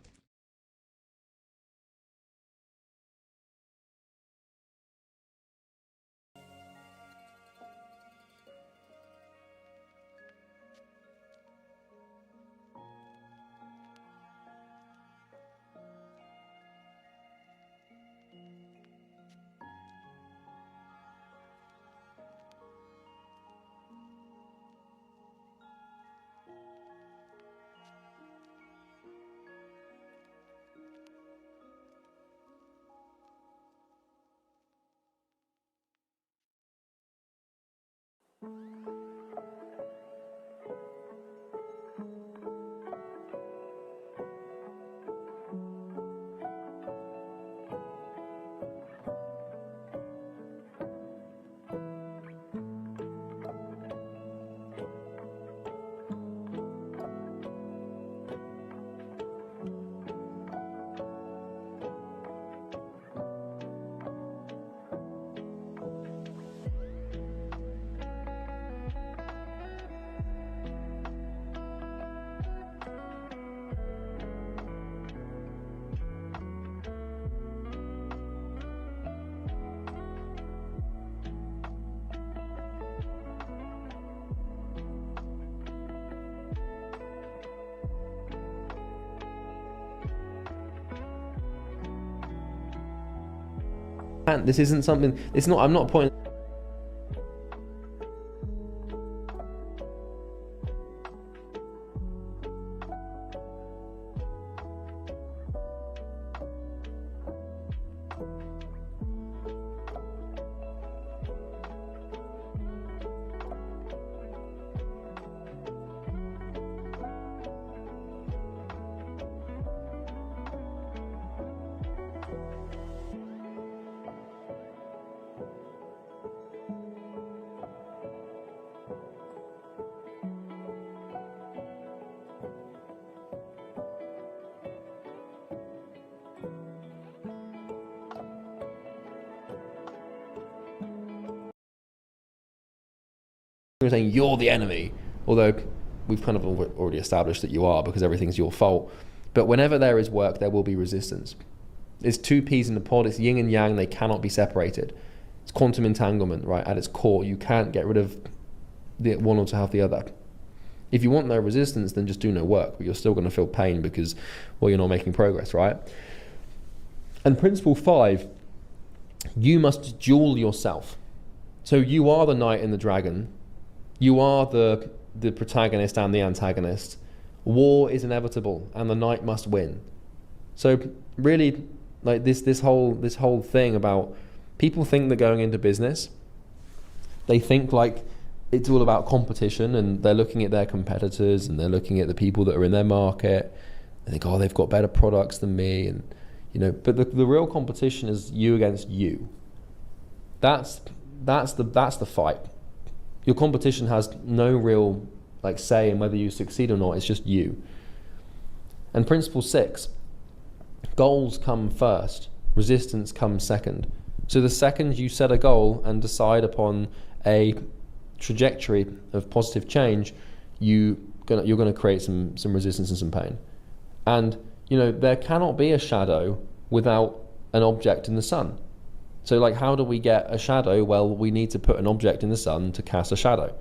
This isn't something. It's not. I'm not pointing. You're saying you're the enemy, although we've kind of already established that you are, because everything's your fault. But whenever there is work, there will be resistance. It's two peas in a pod. It's yin and yang. They cannot be separated. It's quantum entanglement, right? At its core, you can't get rid of the one or to have the other. If you want no resistance, then just do no work, but you're still going to feel pain because, well, you're not making progress, right? And principle 5, you must duel yourself. So you are the knight and the dragon. You are the protagonist and the antagonist. War is inevitable, and the knight must win. So really, like this whole thing about people think that going into business, they think like it's all about competition, and they're looking at their competitors and they're looking at the people that are in their market and think, oh, they've got better products than me, and but the real competition is you against you. That's the fight. Your competition has no real say in whether you succeed or not. It's just you. And principle 6, goals come first, resistance comes second. So the second you set a goal and decide upon a trajectory of positive change, you're going to create some resistance and some pain. And there cannot be a shadow without an object in the sun. So how do we get a shadow? Well, we need to put an object in the sun to cast a shadow.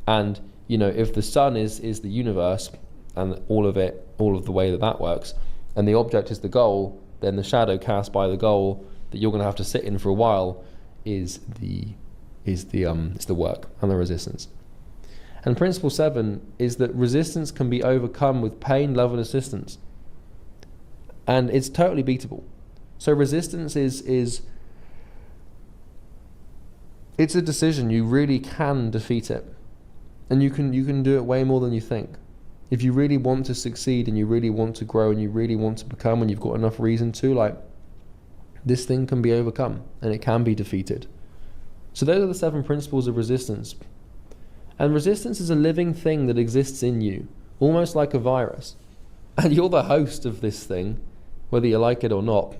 And if the sun is the universe and all of the way that works, and the object is the goal, then the shadow cast by the goal that you're going to have to sit in for a while is the work and the resistance. And principle 7 is that resistance can be overcome with pain, love, and assistance, and it's totally beatable. So resistance is it's a decision. You really can defeat it, and you can do it way more than you think. If you really want to succeed and you really want to grow and you really want to become, and you've got enough reason to, this thing can be overcome and it can be defeated. So those are the 7 principles of resistance. And resistance is a living thing that exists in you, almost like a virus. And you're the host of this thing, whether you like it or not.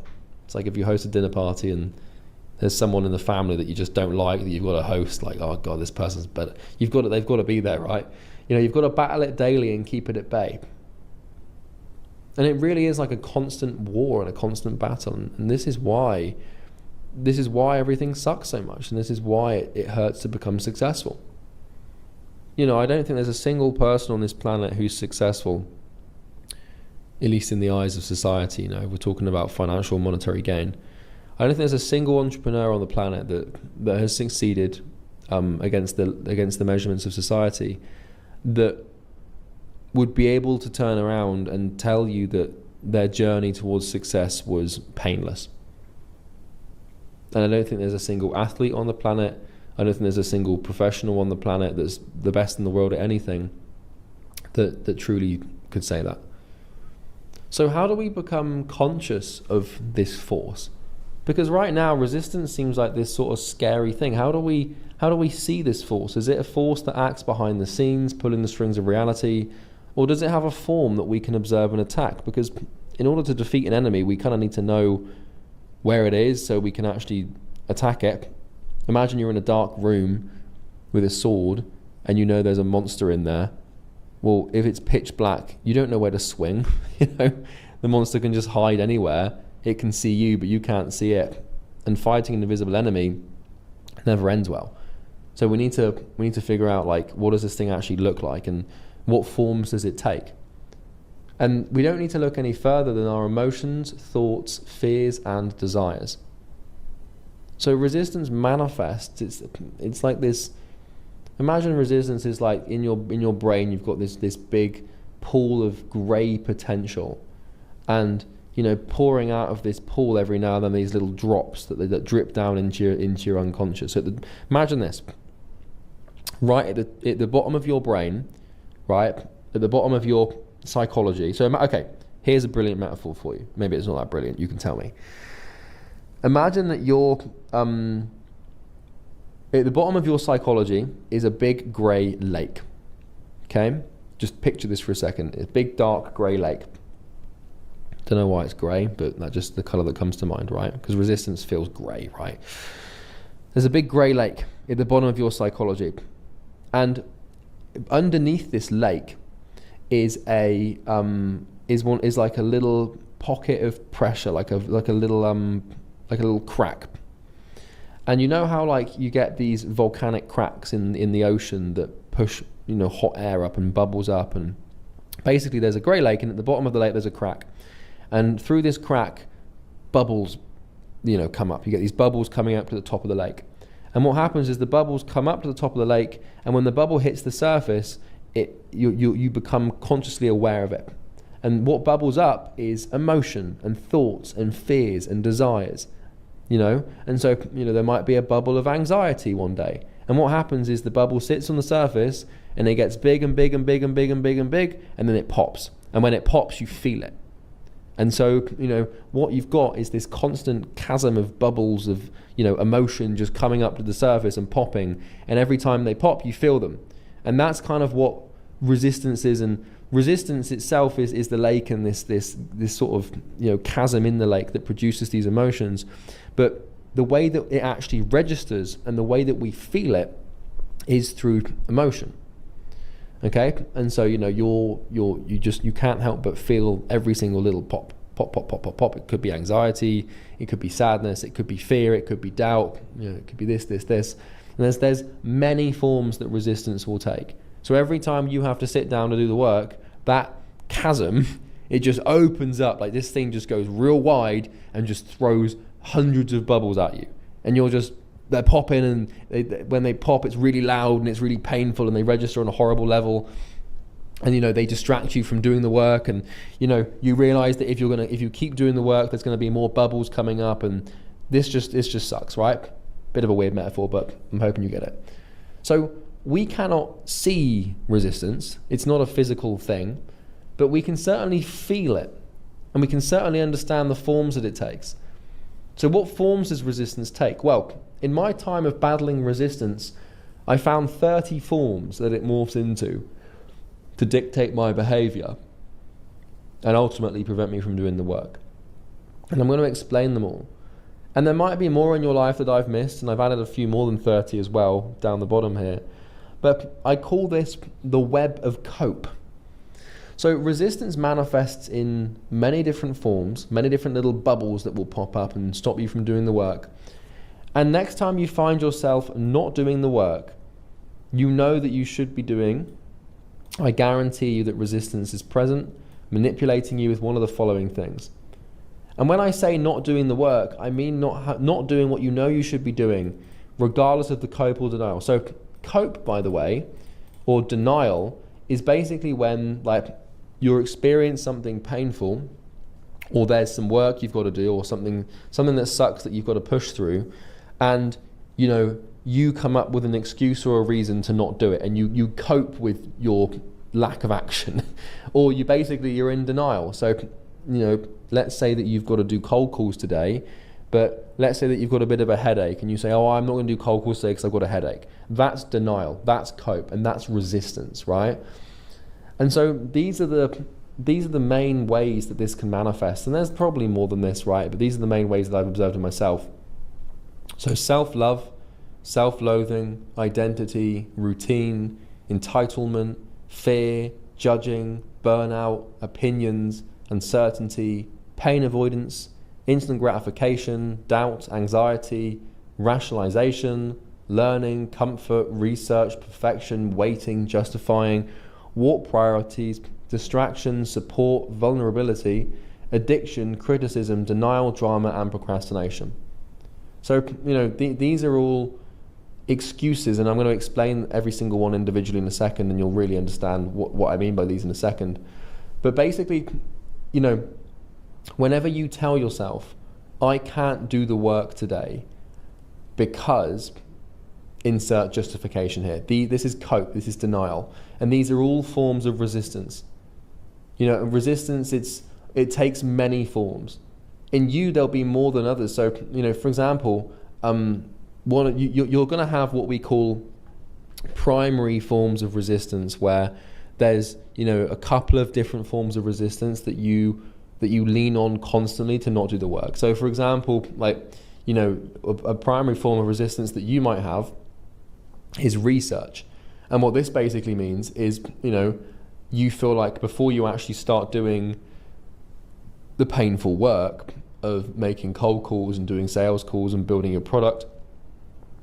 It's like if you host a dinner party and there's someone in the family that you just don't like, that you've got to host, oh God, this person's better. They've got to be there, right? You've got to battle it daily and keep it at bay. And it really is like a constant war and a constant battle. And this is why everything sucks so much, and this is why it hurts to become successful. I don't think there's a single person on this planet who's successful, at least in the eyes of society. We're talking about financial, monetary gain. I don't think there's a single entrepreneur on the planet that has succeeded against the measurements of society, that would be able to turn around and tell you that their journey towards success was painless. And I don't think there's a single athlete on the planet, I don't think there's a single professional on the planet that's the best in the world at anything that truly could say that. So how do we become conscious of this force? Because right now resistance seems like this sort of scary thing. How do we see this force? Is it a force that acts behind the scenes, pulling the strings of reality? Or does it have a form that we can observe and attack? Because in order to defeat an enemy, we kind of need to know where it is so we can actually attack it. Imagine you're in a dark room with a sword and there's a monster in there. Well, if it's pitch black, you don't know where to swing. The monster can just hide anywhere. It can see you, but you can't see it. And fighting an invisible enemy never ends well. So we need to figure out what does this thing actually look like, and what forms does it take? And we don't need to look any further than our emotions, thoughts, fears, and desires. So resistance manifests. It's like this. Imagine resistance is like in your brain. You've got this big pool of grey potential, and pouring out of this pool every now and then these little drops that drip down into your unconscious. So imagine this. Right at the bottom of your brain, right at the bottom of your psychology. So okay, here's a brilliant metaphor for you. Maybe it's not that brilliant. You can tell me. Imagine that you're at the bottom of your psychology is a big grey lake. Okay, just picture this for a second. It's a big dark grey lake. Don't know why it's grey, but that's just the colour that comes to mind, right? Because resistance feels grey, right? There's a big grey lake at the bottom of your psychology. And underneath this lake is like a little pocket of pressure, like a little crack. And you know how like you get these volcanic cracks in the ocean that push, you know, hot air up and bubbles up, and basically there's a grey lake, and at the bottom of the lake there's a crack, and through this crack bubbles, you know, come up. You get these bubbles coming up to the top of the lake, and what happens is the bubbles come up to the top of the lake, and when the bubble hits the surface, you become consciously aware of it. And what bubbles up is emotion and thoughts and fears and desires, you know. And so, you know, there might be a bubble of anxiety one day, and what happens is the bubble sits on the surface and it gets big and big and big and big and big and big, and then it pops, and when it pops you feel it. And so, you know, what you've got is this constant chasm of bubbles of, you know, emotion just coming up to the surface and popping, and every time they pop you feel them. And that's kind of what resistance is. And resistance itself is the lake, and this sort of, you know, chasm in the lake that produces these emotions. But the way that it actually registers and the way that we feel it is through emotion. Okay? And so, you know, you can't help but feel every single little pop. It could be anxiety, it could be sadness, it could be fear, it could be doubt, you know, it could be this. And there's many forms that resistance will take. So every time you have to sit down to do the work, that chasm, it just opens up, like this thing just goes real wide and just throws hundreds of bubbles at you. And they're popping, and when they pop, it's really loud and it's really painful, and they register on a horrible level. And, you know, they distract you from doing the work, and, you know, you realize that if you keep doing the work, there's going to be more bubbles coming up, and this just sucks, right? Bit of a weird metaphor, but I'm hoping you get it. So we cannot see resistance. It's not a physical thing, but we can certainly feel it, and we can certainly understand the forms that it takes. So what forms does resistance take? Well, in my time of battling resistance, I found 30 forms that it morphs into to dictate my behavior and ultimately prevent me from doing the work. And I'm going to explain them all. And there might be more in your life that I've missed, and I've added a few more than 30 as well down the bottom here. But I call this the web of cope. So resistance manifests in many different forms, many different little bubbles that will pop up and stop you from doing the work. And next time you find yourself not doing the work you know that you should be doing, I guarantee you that resistance is present, manipulating you with one of the following things. And when I say not doing the work, I mean not doing what you know you should be doing, regardless of the cope or denial. So cope, by the way, or denial, is basically when, like, you're experiencing something painful, or there's some work you've got to do, or something that sucks that you've got to push through, and, you know, you come up with an excuse or a reason to not do it, and you cope with your lack of action, or you're in denial. So, you know, let's say that you've got to do cold calls today, but let's say that you've got a bit of a headache, and you say, oh, I'm not going to do cold calls today because I've got a headache. That's denial, that's cope, and that's resistance, right? And so these are the main ways that this can manifest, and there's probably more than this, right? But these are the main ways that I've observed in myself. So self-love, self-loathing, identity, routine, entitlement, fear, judging, burnout, opinions, uncertainty, pain avoidance, instant gratification, doubt, anxiety, rationalization, learning, comfort, research, perfection, waiting, justifying, warped priorities, distraction, support, vulnerability, addiction, criticism, denial, drama, and procrastination. So, you know, these are all excuses, and I'm going to explain every single one individually in a second, and you'll really understand what I mean by these in a second. But basically, you know, whenever you tell yourself, I can't do the work today because, insert justification here. This is cope, this is denial, and these are all forms of resistance. You know, resistance, it takes many forms. In you, there'll be more than others. So, you know, for example, you're going to have what we call primary forms of resistance, where there's, you know, a couple of different forms of resistance that you lean on constantly to not do the work. So, for example, like, you know, a primary form of resistance that you might have is research. And what this basically means is, you feel like before you actually start doing the painful work of making cold calls and doing sales calls and building your product,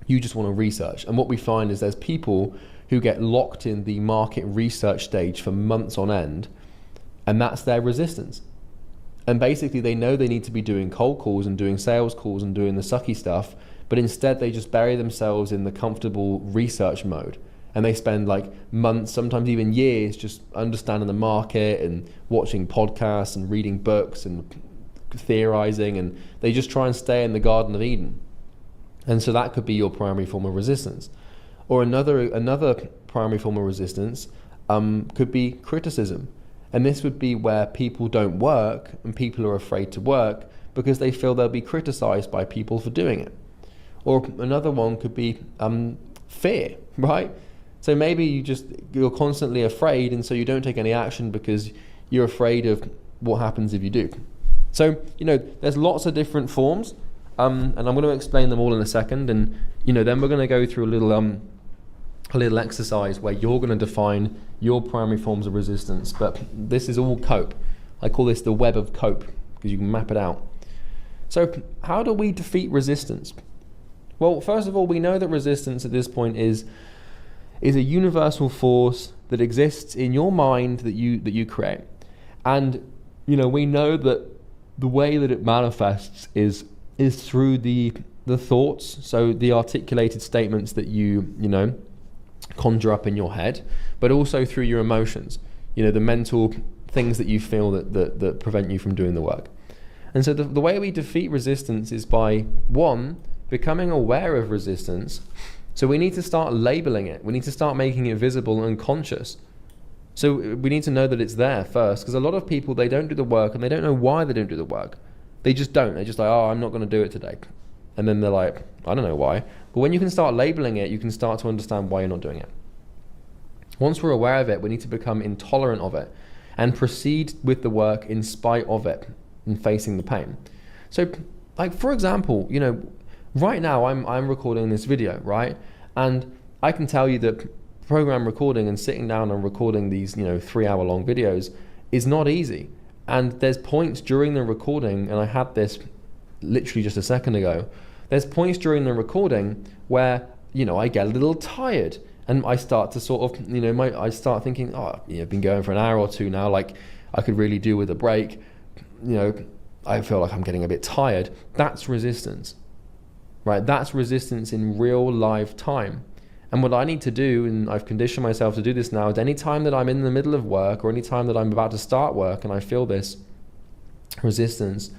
you just want to research. And what we find is there's people who get locked in the market research stage for months on end, and that's their resistance. And basically they know they need to be doing cold calls and doing sales calls and doing the sucky stuff, but instead they just bury themselves in the comfortable research mode. And they spend like months, sometimes even years, just understanding the market and watching podcasts and reading books and theorizing, and they just try and stay in the Garden of Eden. And so that could be your primary form of resistance. Or another primary form of resistance could be criticism. And this would be where people don't work and people are afraid to work because they feel they'll be criticized by people for doing it. Or another one could be fear, right? So maybe you're constantly afraid, and so you don't take any action because you're afraid of what happens if you do. So, there's lots of different forms, and I'm going to explain them all in a second, and then we're going to go through a little exercise where you're going to define your primary forms of resistance. But this is all cope. I call this the web of cope because you can map it out. So how do we defeat resistance? Well, first of all, we know that resistance at this point is a universal force that exists in your mind that you create. And we know that the way that it manifests is through the thoughts, so the articulated statements that you conjure up in your head, but also through your emotions, the mental things that you feel that prevent you from doing the work. And so the way we defeat resistance is by, one, becoming aware of resistance. So we need to start labeling it. We need to start making it visible and conscious. So we need to know that it's there first, because a lot of people, they don't do the work and they don't know why they don't do the work. They just don't. They're just like, oh, I'm not going to do it today. And then they're like, I don't know why. But when you can start labeling it, you can start to understand why you're not doing it. Once we're aware of it, we need to become intolerant of it and proceed with the work in spite of it and facing the pain. So, like, for example, right now I'm recording this video, right? And I can tell you that program recording and sitting down and recording these 3-hour-long videos is not easy. And there's points during the recording, and I had this literally just a second ago, there's points during the recording where I get a little tired, and I start to sort of I start thinking, I've been going for an hour or two now, like I could really do with a break. I feel like I'm getting a bit tired. That's resistance, right? That's resistance in real live time. And what I need to do, and I've conditioned myself to do this now, is any time that I'm in the middle of work or any time that I'm about to start work and I feel this resistance,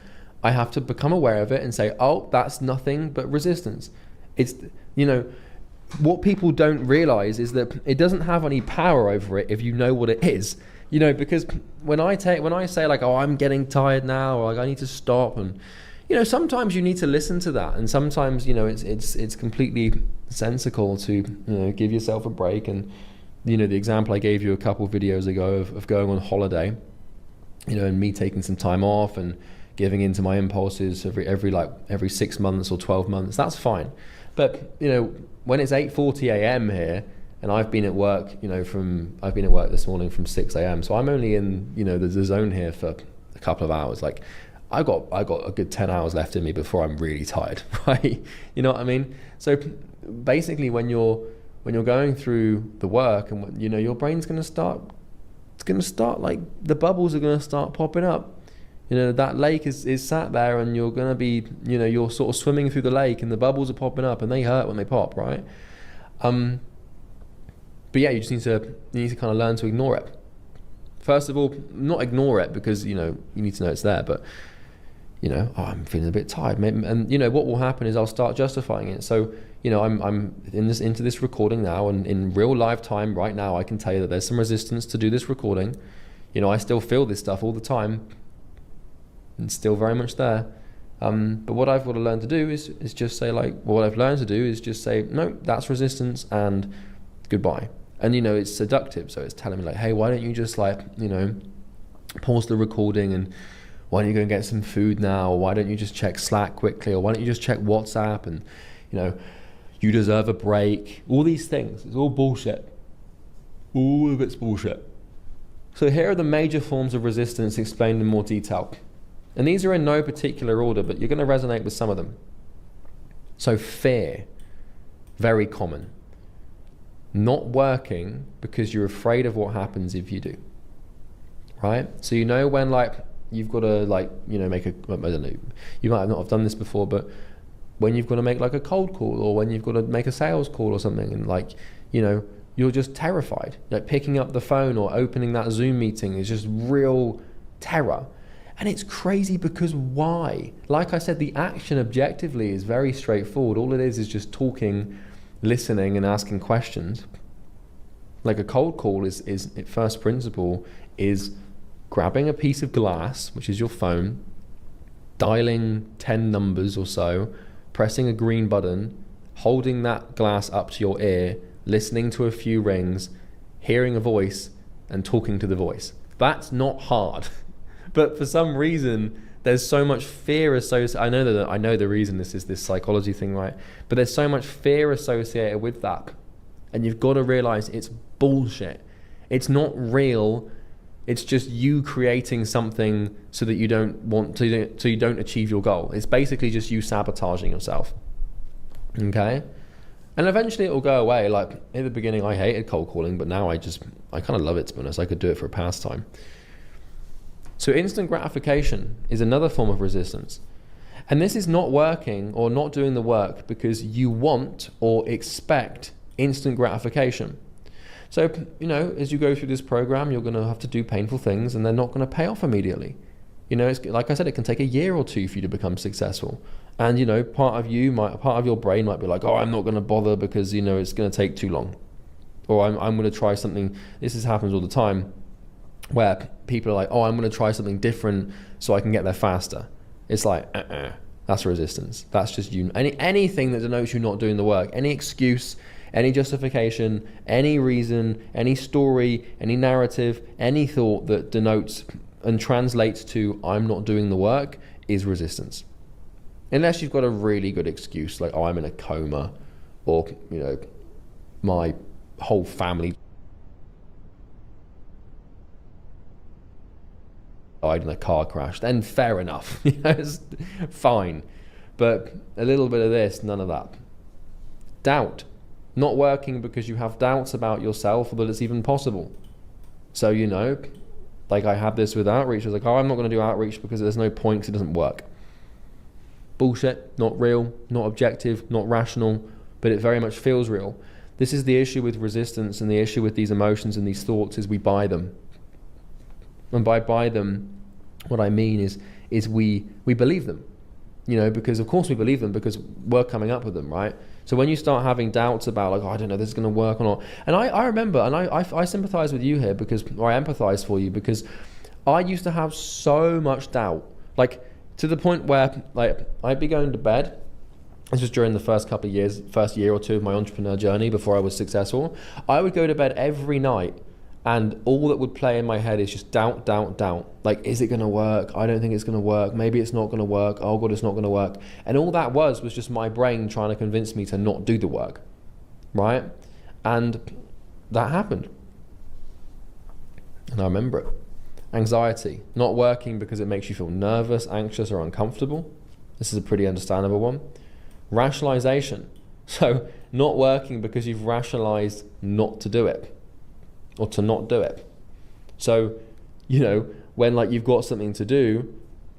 I have to become aware of it and say, oh, that's nothing but resistance. It's, what people don't realize is that it doesn't have any power over it if you know what it is. Because when I say like, oh, I'm getting tired now, or like I need to stop, and sometimes you need to listen to that, and sometimes it's completely sensical to give yourself a break. And the example I gave you a couple of videos ago of going on holiday, and me taking some time off and giving into my impulses every 6 months or 12 months, that's fine. But when it's 8:40 a.m. here, and I've been at work this morning from 6 a.m. So I'm only in the zone here for a couple of hours. Like I got a good 10 hours left in me before I'm really tired, right? You know what I mean? So basically, when you're going through the work, and your brain's going to start, like the bubbles are going to start popping up. That lake is sat there, and you're going to be, you're sort of swimming through the lake, and the bubbles are popping up, and they hurt when they pop, right? But yeah, you just need to kind of learn to ignore it. First of all, not ignore it because you need to know it's there, but I'm feeling a bit tired, maybe, and what will happen is I'll start justifying it. So I'm into this recording now, and in real live time right now, I can tell you that there's some resistance to do this recording. I still feel this stuff all the time. It's still very much there. But what I've got to learn to do is just say no, that's resistance, and goodbye. And it's seductive, so it's telling me like, hey, why don't you just pause the recording, and why don't you go and get some food now, or why don't you just check Slack quickly, or why don't you just check WhatsApp, and you deserve a break. All these things, it's all bullshit. all of it's bullshit. So here are the major forms of resistance explained in more detail. And these are in no particular order, but you're going to resonate with some of them. So fear, very common. Not working because you're afraid of what happens if you do. Right? So you know when like you've got to like, you know, make a, I don't know, you might not have done this before, but when you've got to make like a cold call, or when you've got to make a sales call or something, and like, you know, you're just terrified. Like picking up the phone or opening that Zoom meeting is just real terror. And it's crazy because why? Like I said, the action objectively is very straightforward. All it is just talking, listening, and asking questions. Like a cold call is at first principle, is grabbing a piece of glass, which is your phone, dialing 10 numbers or so, pressing a green button, holding that glass up to your ear, listening to a few rings, hearing a voice, and talking to the voice. That's not hard. But for some reason, there's so much fear associated. I know the reason this is this psychology thing, right? But there's so much fear associated with that. And you've got to realize it's bullshit. It's not real. It's just you creating something so that you don't want to, so you don't achieve your goal. It's basically just you sabotaging yourself. Okay? And eventually it will go away. Like in the beginning, I hated cold calling, but now I kind of love it, to be honest. I could do it for a pastime. So instant gratification is another form of resistance. And this is not working or not doing the work because you want or expect instant gratification. So, you know, as you go through this program, you're going to have to do painful things and they're not going to pay off immediately. You know, it's, like I said, it can take a year or two for you to become successful. And, you know, part of your brain might be like, oh, I'm not going to bother because, you know, it's going to take too long. Or I'm going to try something. Happens all the time, where people are like, oh, I'm going to try something different so I can get there faster. It's like, that's resistance. That's just you. Anything that denotes you not doing the work, any excuse, any justification, any reason, any story, any narrative, any thought that denotes and translates to I'm not doing the work is resistance. Unless you've got a really good excuse, like, oh, I'm in a coma, or, you know, my whole family died in a car crash, then fair enough. You know, it's fine. But a little bit of this, none of that. Doubt. Not working because you have doubts about yourself or that it's even possible. So, you know, like I had this with outreach. I was like, oh, I'm not going to do outreach because there's no point because it doesn't work. Bullshit, not real, not objective, not rational, but it very much feels real. This is the issue with resistance, and the issue with these emotions and these thoughts is we buy them. And by buy them, what I mean is we believe them, you know, because of course we believe them because we're coming up with them, right? So when you start having doubts about like, oh, I don't know, this is going to work or not. And I remember, and I sympathize with you here because, or I empathize for you because I used to have so much doubt, like to the point where like I'd be going to bed. This was during the first couple of years, first year or two of my entrepreneur journey before I was successful. I would go to bed every night and all that would play in my head is just doubt, doubt, doubt. Like, is it going to work? I don't think it's going to work. Maybe it's not going to work. Oh God, it's not going to work. And all that was just my brain trying to convince me to not do the work, right? And that happened. And I remember it. Anxiety, not working because it makes you feel nervous, anxious, or uncomfortable. This is a pretty understandable one. Rationalization. So not working because you've rationalized not to do it or to not do it. So, you know, when like you've got something to do,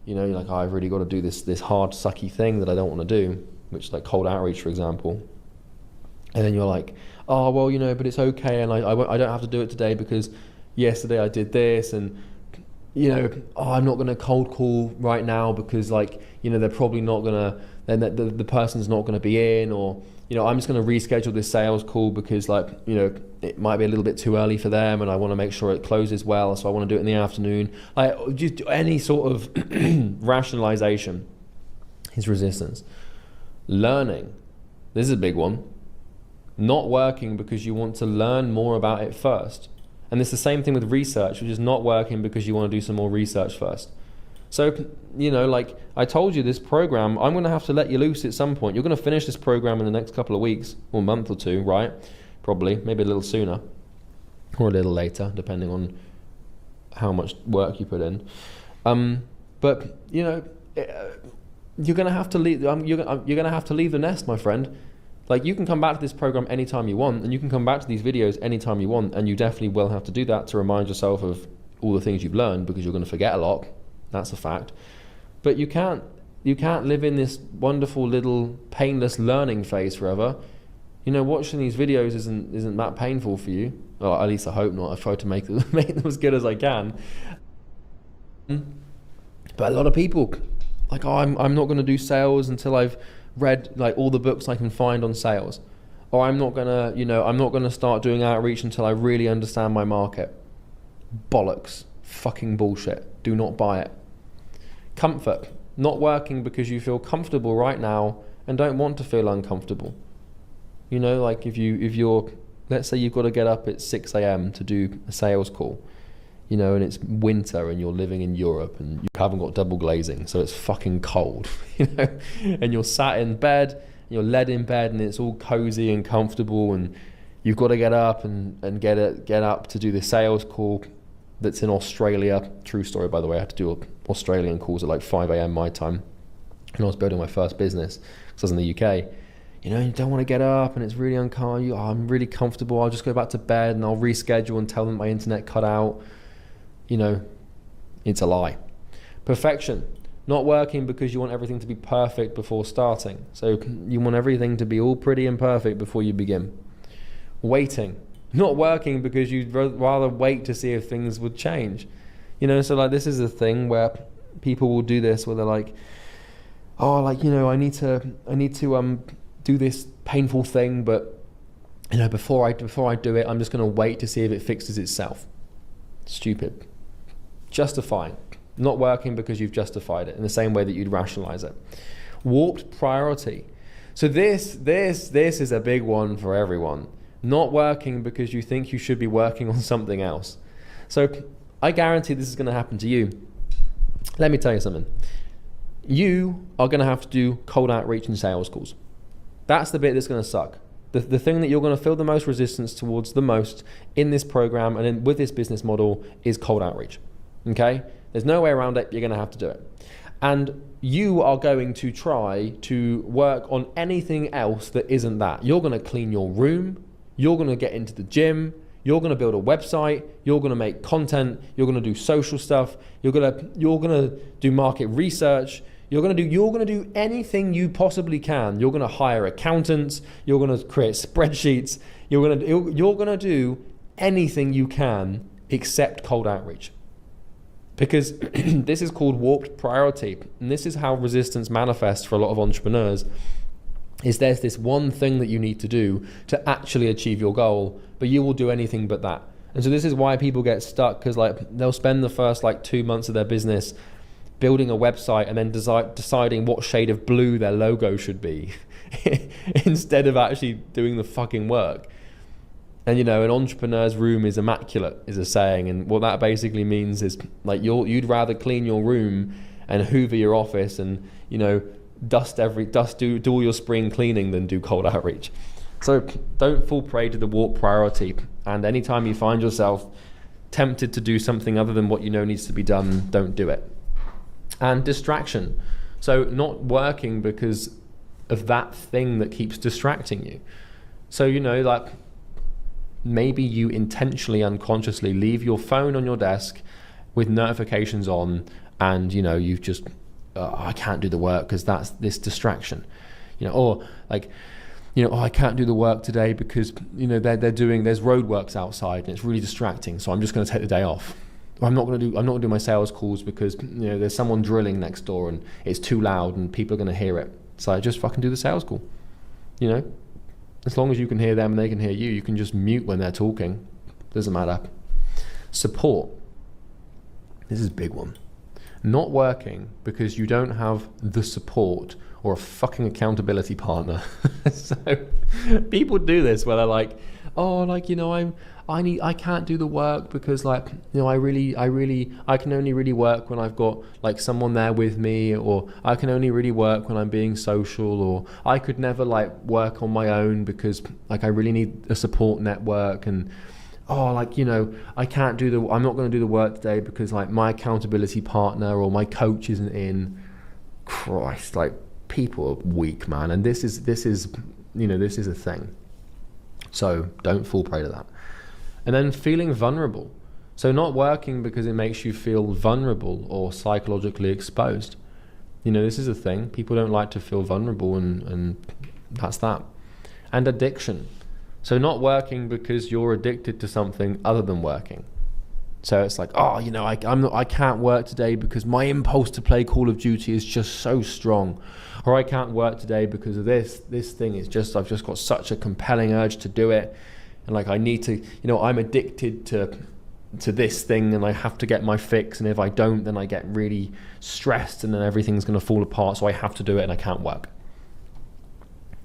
you know, you're like, oh, I've really got to do this hard sucky thing that I don't want to do, which like cold outreach, for example. And then you're like, oh, well, you know, but it's okay. And I don't have to do it today because yesterday I did this, and you know, oh, I'm not going to cold call right now because like, you know, they're probably not going to, then the person's not going to be in, or, you know, I'm just going to reschedule this sales call because like, you know, it might be a little bit too early for them and I want to make sure it closes well, so I want to do it in the afternoon. Like just any sort of rationalization is resistance. Learning. This is a big one. Not working because you want to learn more about it first. And it's the same thing with research, which is not working because you want to do some more research first. So, you know, like I told you, this program, I'm going to have to let you loose at some point. You're going to finish this program in the next couple of weeks or month or two, right? Probably, maybe a little sooner. or a little later, depending on how much work you put in. But you know, you're gonna have to leave. You're gonna have to leave the nest, my friend. Like, you can come back to this program anytime you want, and you can come back to these videos anytime you want, and you definitely will have to do that to remind yourself of all the things you've learned, because you're going to forget a lot. That's a fact. But you can't live in this wonderful little painless learning phase forever. You know, watching these videos isn't that painful for you. Or at least I hope not. I've tried to make them as good as I can. But a lot of people, like, oh, I'm not going to do sales until I've read like all the books I can find on sales, or I'm not gonna start doing outreach until I really understand my market. Bollocks. Fucking bullshit. Do not buy it. Comfort. Not working because you feel comfortable right now and don't want to feel uncomfortable. You know, like if you're, let's say you've got to get up at 6 a.m. to do a sales call, you know, and it's winter and you're living in Europe and you haven't got double glazing, so it's fucking cold, you know, and you're sat in bed, you're led in bed, and it's all cozy and comfortable, and you've got to get up and get up to do the sales call that's in Australia. True story, by the way. I had to do Australian calls at like 5 a.m. my time, and I was building my first business because I was in the UK. You know, you don't want to get up and it's really uncomfortable. I'm really comfortable. I'll just go back to bed and I'll reschedule and tell them my internet cut out. You know, it's a lie. Perfection. Not working because you want everything to be perfect before starting. So you want everything to be all pretty and perfect before you begin. Waiting. Not working because you'd rather wait to see if things would change. You know, so like this is a thing where people will do this, where they're like, oh, like, you know, I need to do this painful thing, but you know, before I do it, I'm just going to wait to see if it fixes itself. Stupid. Justifying. Not working because you've justified it in the same way that you'd rationalize it. Warped priority. So this is a big one for everyone. Not working because you think you should be working on something else. So I guarantee this is going to happen to you. Let me tell you something. You are going to have to do cold outreach and sales calls. That's the bit that's going to suck. The thing that you're going to feel the most resistance towards the most in this program and with this business model is cold outreach. Okay? There's no way around it. You're going to have to do it. And you are going to try to work on anything else that isn't that. You're going to clean your room. You're going to get into the gym. You're going to build a website. You're going to make content. You're going to do social stuff. You're going to do market research. You're going to do anything you possibly can. You're going to hire accountants. You're going to create spreadsheets. You're going to do anything you can except cold outreach. Because this is called warped priority. And this is how resistance manifests for a lot of entrepreneurs. Is there's this one thing that you need to do to actually achieve your goal, but you will do anything but that. And so this is why people get stuck, because like they'll spend the first like 2 months of their business building a website and then deciding what shade of blue their logo should be instead of actually doing the fucking work. And you know, an entrepreneur's room is immaculate is a saying, and what that basically means is like you'd rather clean your room and hoover your office and, you know, do all your spring cleaning than do cold outreach. So don't fall prey to the warped priority, and anytime you find yourself tempted to do something other than what you know needs to be done, don't do it. And distraction. So not working because of that thing that keeps distracting you. So, you know, like maybe you intentionally, unconsciously leave your phone on your desk with notifications on, and, you know, you've just, I can't do the work because that's this distraction, you know, or like, you know, oh, I can't do the work today because, you know, there's roadworks outside and it's really distracting, so I'm just going to take the day off. Or I'm not going to do my sales calls because, you know, there's someone drilling next door and it's too loud and people are going to hear it. So I just fucking do the sales call. You know, as long as you can hear them and they can hear you, you can just mute when they're talking. Doesn't matter. Support. This is a big one. Not working because you don't have the support or a fucking accountability partner. So people do this where they're like, oh, like, you know, I can't do the work because, like, you know, I can only really work when I've got like someone there with me, or I can only really work when I'm being social, or I could never like work on my own because like I really need a support network, and oh, like, I'm not going to do the work today because like my accountability partner or my coach isn't in. Christ, like, people are weak, man. And this is a thing. So don't fall prey to that. And then feeling vulnerable. So not working because it makes you feel vulnerable or psychologically exposed. This is a thing. People don't like to feel vulnerable, and that's that. And addiction. So not working because you're addicted to something other than working. So it's like, I can't work today because my impulse to play Call of Duty is just so strong. Or I can't work today because of this thing is just, I've just got such a compelling urge to do it. And like, I need to, I'm addicted to this thing and I have to get my fix. And if I don't, then I get really stressed and then everything's going to fall apart. So I have to do it and I can't work.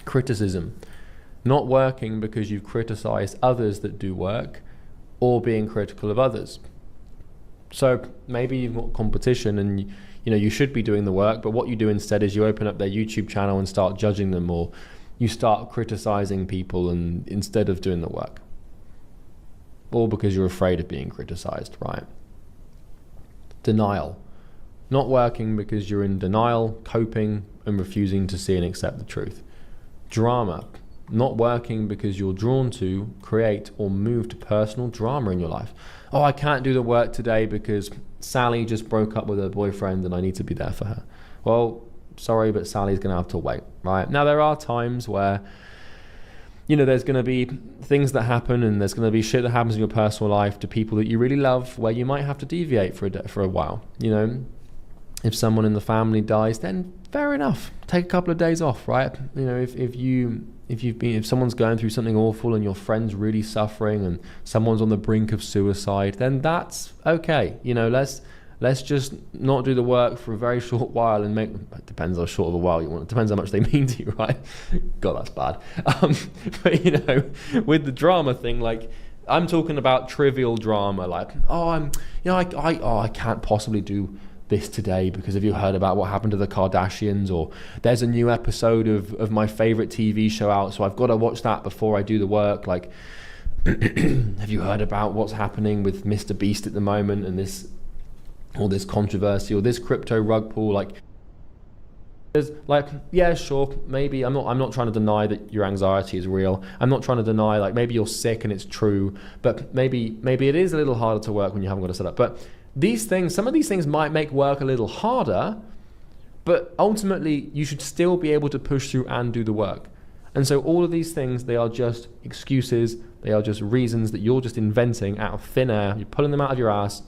Criticism. Not working because you've criticized others that do work, or being critical of others. So maybe you've got competition and you should be doing the work, but what you do instead is you open up their YouTube channel and start judging them, or you start criticizing people and instead of doing the work. Or because you're afraid of being criticized, right? Denial. Not working because you're in denial, coping, and refusing to see and accept the truth. Drama. Not working because you're drawn to, create, or move to personal drama in your life. Oh, I can't do the work today because Sally just broke up with her boyfriend and I need to be there for her. Well, sorry, but Sally's going to have to wait, right? Now, there are times where, there's going to be things that happen and there's going to be shit that happens in your personal life to people that you really love where you might have to deviate for a while, If someone in the family dies, then fair enough. Take a couple of days off, right? If someone's going through something awful and your friend's really suffering and someone's on the brink of suicide, then that's okay. Let's just not do the work for a very short while and it depends how short of a while you want. It depends how much they mean to you, right? God, that's bad. But with the drama thing, like, I'm talking about trivial drama, like, I can't possibly do this today because have you heard about what happened to the Kardashians, or there's a new episode of my favorite TV show out, so I've got to watch that before I do the work. Like, have you heard about what's happening with Mr. Beast at the moment and this controversy or this crypto rug pull? Like, there's like, yeah, sure, maybe I'm not trying to deny that your anxiety is real. I'm not trying to deny, like, maybe you're sick and it's true, but maybe it is a little harder to work when you haven't got a setup. But some of these things might make work a little harder, but ultimately you should still be able to push through and do the work. And so all of these things, they are just excuses. They are just reasons that you're just inventing out of thin air. You're pulling them out of your ass,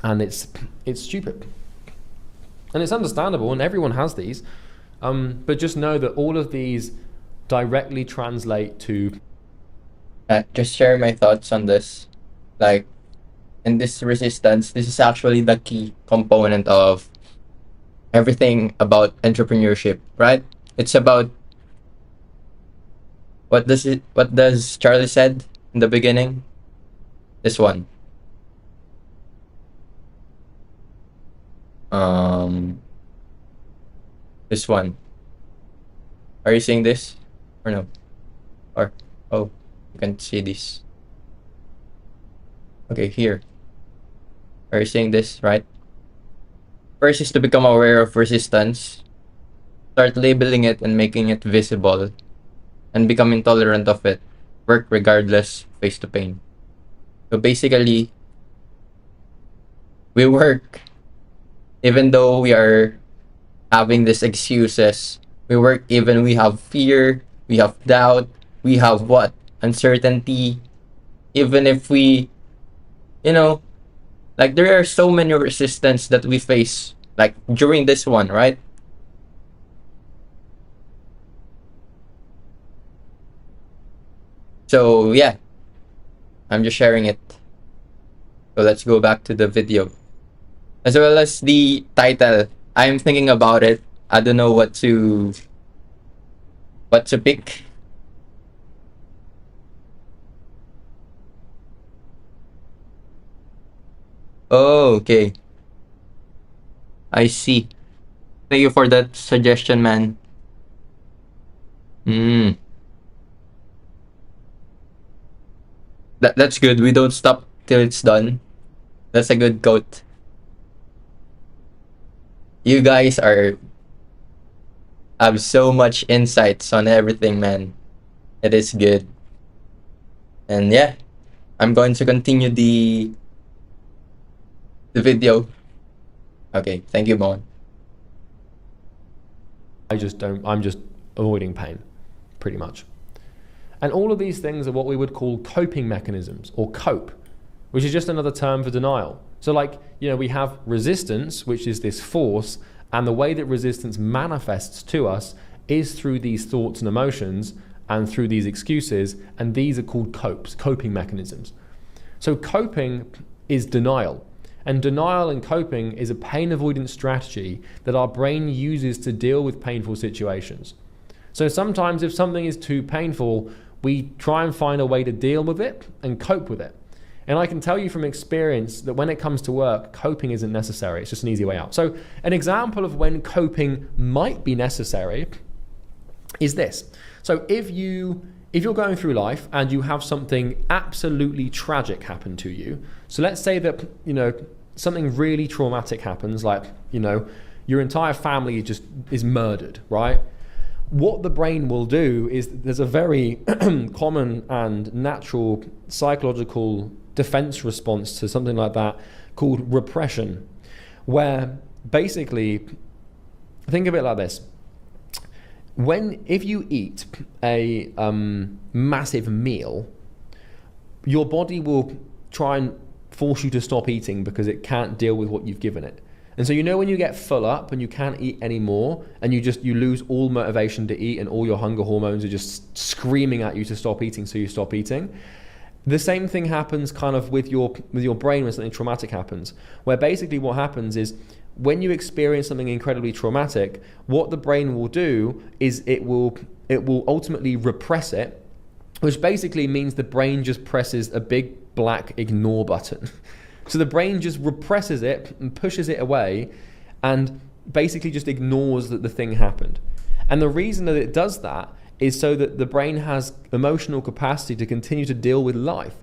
and it's stupid. And it's understandable, and everyone has these. But just know that all of these directly translate to... Just share my thoughts on this. Like, in this resistance, this is actually the key component of everything about entrepreneurship, right? It's about what does Charlie said in the beginning? This one. This one. Are you seeing this or no? Or oh, you can see this. Okay, here. Are you seeing this, right? First is to become aware of resistance. Start labeling it and making it visible. And become intolerant of it. Work regardless, face to pain. So basically, we work even though we are having these excuses. We work even we have fear, we have doubt, we have what? Uncertainty. Even if we, like, there are so many resistance that we face, like during this one, right? So yeah, I'm just sharing it. So let's go back to the video. As well as the title, I'm thinking about it. I don't know what to pick. Oh, okay. I see. Thank you for that suggestion, man. That's good. We don't stop till it's done. That's a good quote. You guys are have so much insights on everything, man. It is good. And yeah, I'm going to continue the video. Okay, thank you, Mon. I'm just avoiding pain, pretty much. And all of these things are what we would call coping mechanisms, or cope, which is just another term for denial. So like, we have resistance, which is this force, and the way that resistance manifests to us is through these thoughts and emotions and through these excuses, and these are called coping mechanisms. So coping is denial. And denial and coping is a pain avoidance strategy that our brain uses to deal with painful situations. So sometimes if something is too painful, we try and find a way to deal with it and cope with it. And I can tell you from experience that when it comes to work, coping isn't necessary. It's just an easy way out. So an example of when coping might be necessary is this. So if you're going through life and you have something absolutely tragic happen to you, so let's say that, something really traumatic happens, like, your entire family just is murdered, right? What the brain will do is, there's a very common and natural psychological defense response to something like that called repression, where basically, think of it like this. If you eat a massive meal, your body will try and force you to stop eating because it can't deal with what you've given it. And so when you get full up and you can't eat anymore, and you lose all motivation to eat, and all your hunger hormones are just screaming at you to stop eating, so you stop eating. The same thing happens kind of with your brain when something traumatic happens, where basically what happens is, when you experience something incredibly traumatic, what the brain will do is it will ultimately repress it, which basically means the brain just presses a big black ignore button. So the brain just represses it and pushes it away, and basically just ignores that the thing happened. And the reason that it does that is so that the brain has emotional capacity to continue to deal with life.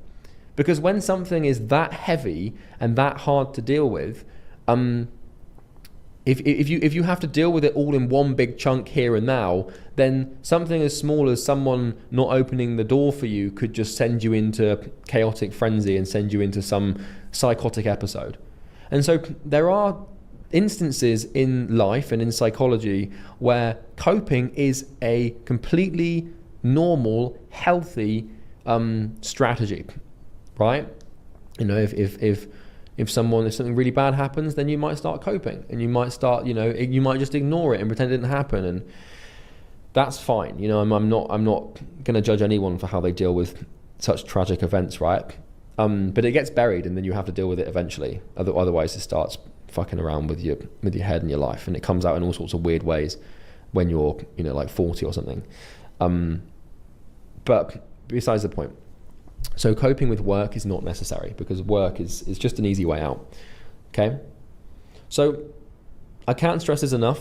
Because when something is that heavy and that hard to deal with, if you have to deal with it all in one big chunk here and now, then something as small as someone not opening the door for you could just send you into chaotic frenzy and send you into some psychotic episode. And so there are instances in life and in psychology where coping is a completely normal, healthy strategy, right? If something really bad happens, then you might start coping, and you might start, you might just ignore it and pretend it didn't happen, and that's fine. I'm not going to judge anyone for how they deal with such tragic events, right? But it gets buried, and then you have to deal with it eventually. Otherwise, it starts fucking around with your head and your life, and it comes out in all sorts of weird ways when you're, like 40 or something. But besides the point. So coping with work is not necessary, because work is just an easy way out. Okay? So I can't stress this enough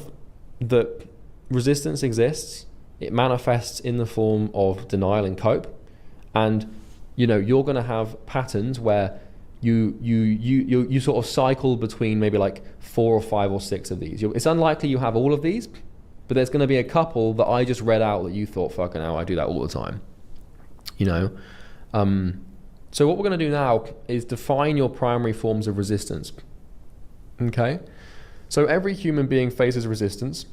that resistance exists. It manifests in the form of denial and cope. And you're going to have patterns where you sort of cycle between maybe like 4 or 5 or 6 of these. It's unlikely you have all of these, but there's going to be a couple that I just read out that you thought, fucking hell, I do that all the time. So what we're going to do now is define your primary forms of resistance. Okay? So every human being faces resistance.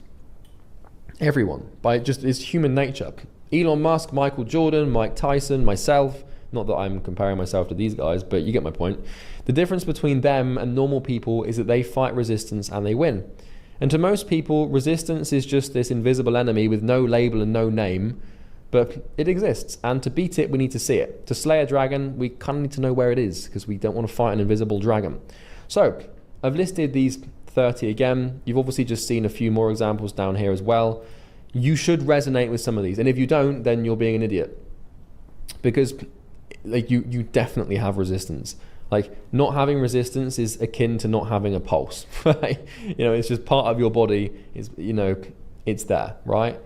Everyone. It's human nature. Elon Musk, Michael Jordan, Mike Tyson, myself. Not that I'm comparing myself to these guys, but you get my point. The difference between them and normal people is that they fight resistance and they win. And to most people, resistance is just this invisible enemy with no label and no name. But it exists, and to beat it, we need to see it. To slay a dragon, we kind of need to know where it is, because we don't want to fight an invisible dragon. So, I've listed these 30 again. You've obviously just seen a few more examples down here as well. You should resonate with some of these, and if you don't, then you're being an idiot. Because you definitely have resistance. Not having resistance is akin to not having a pulse, right? It's just part of your body, it's there, right?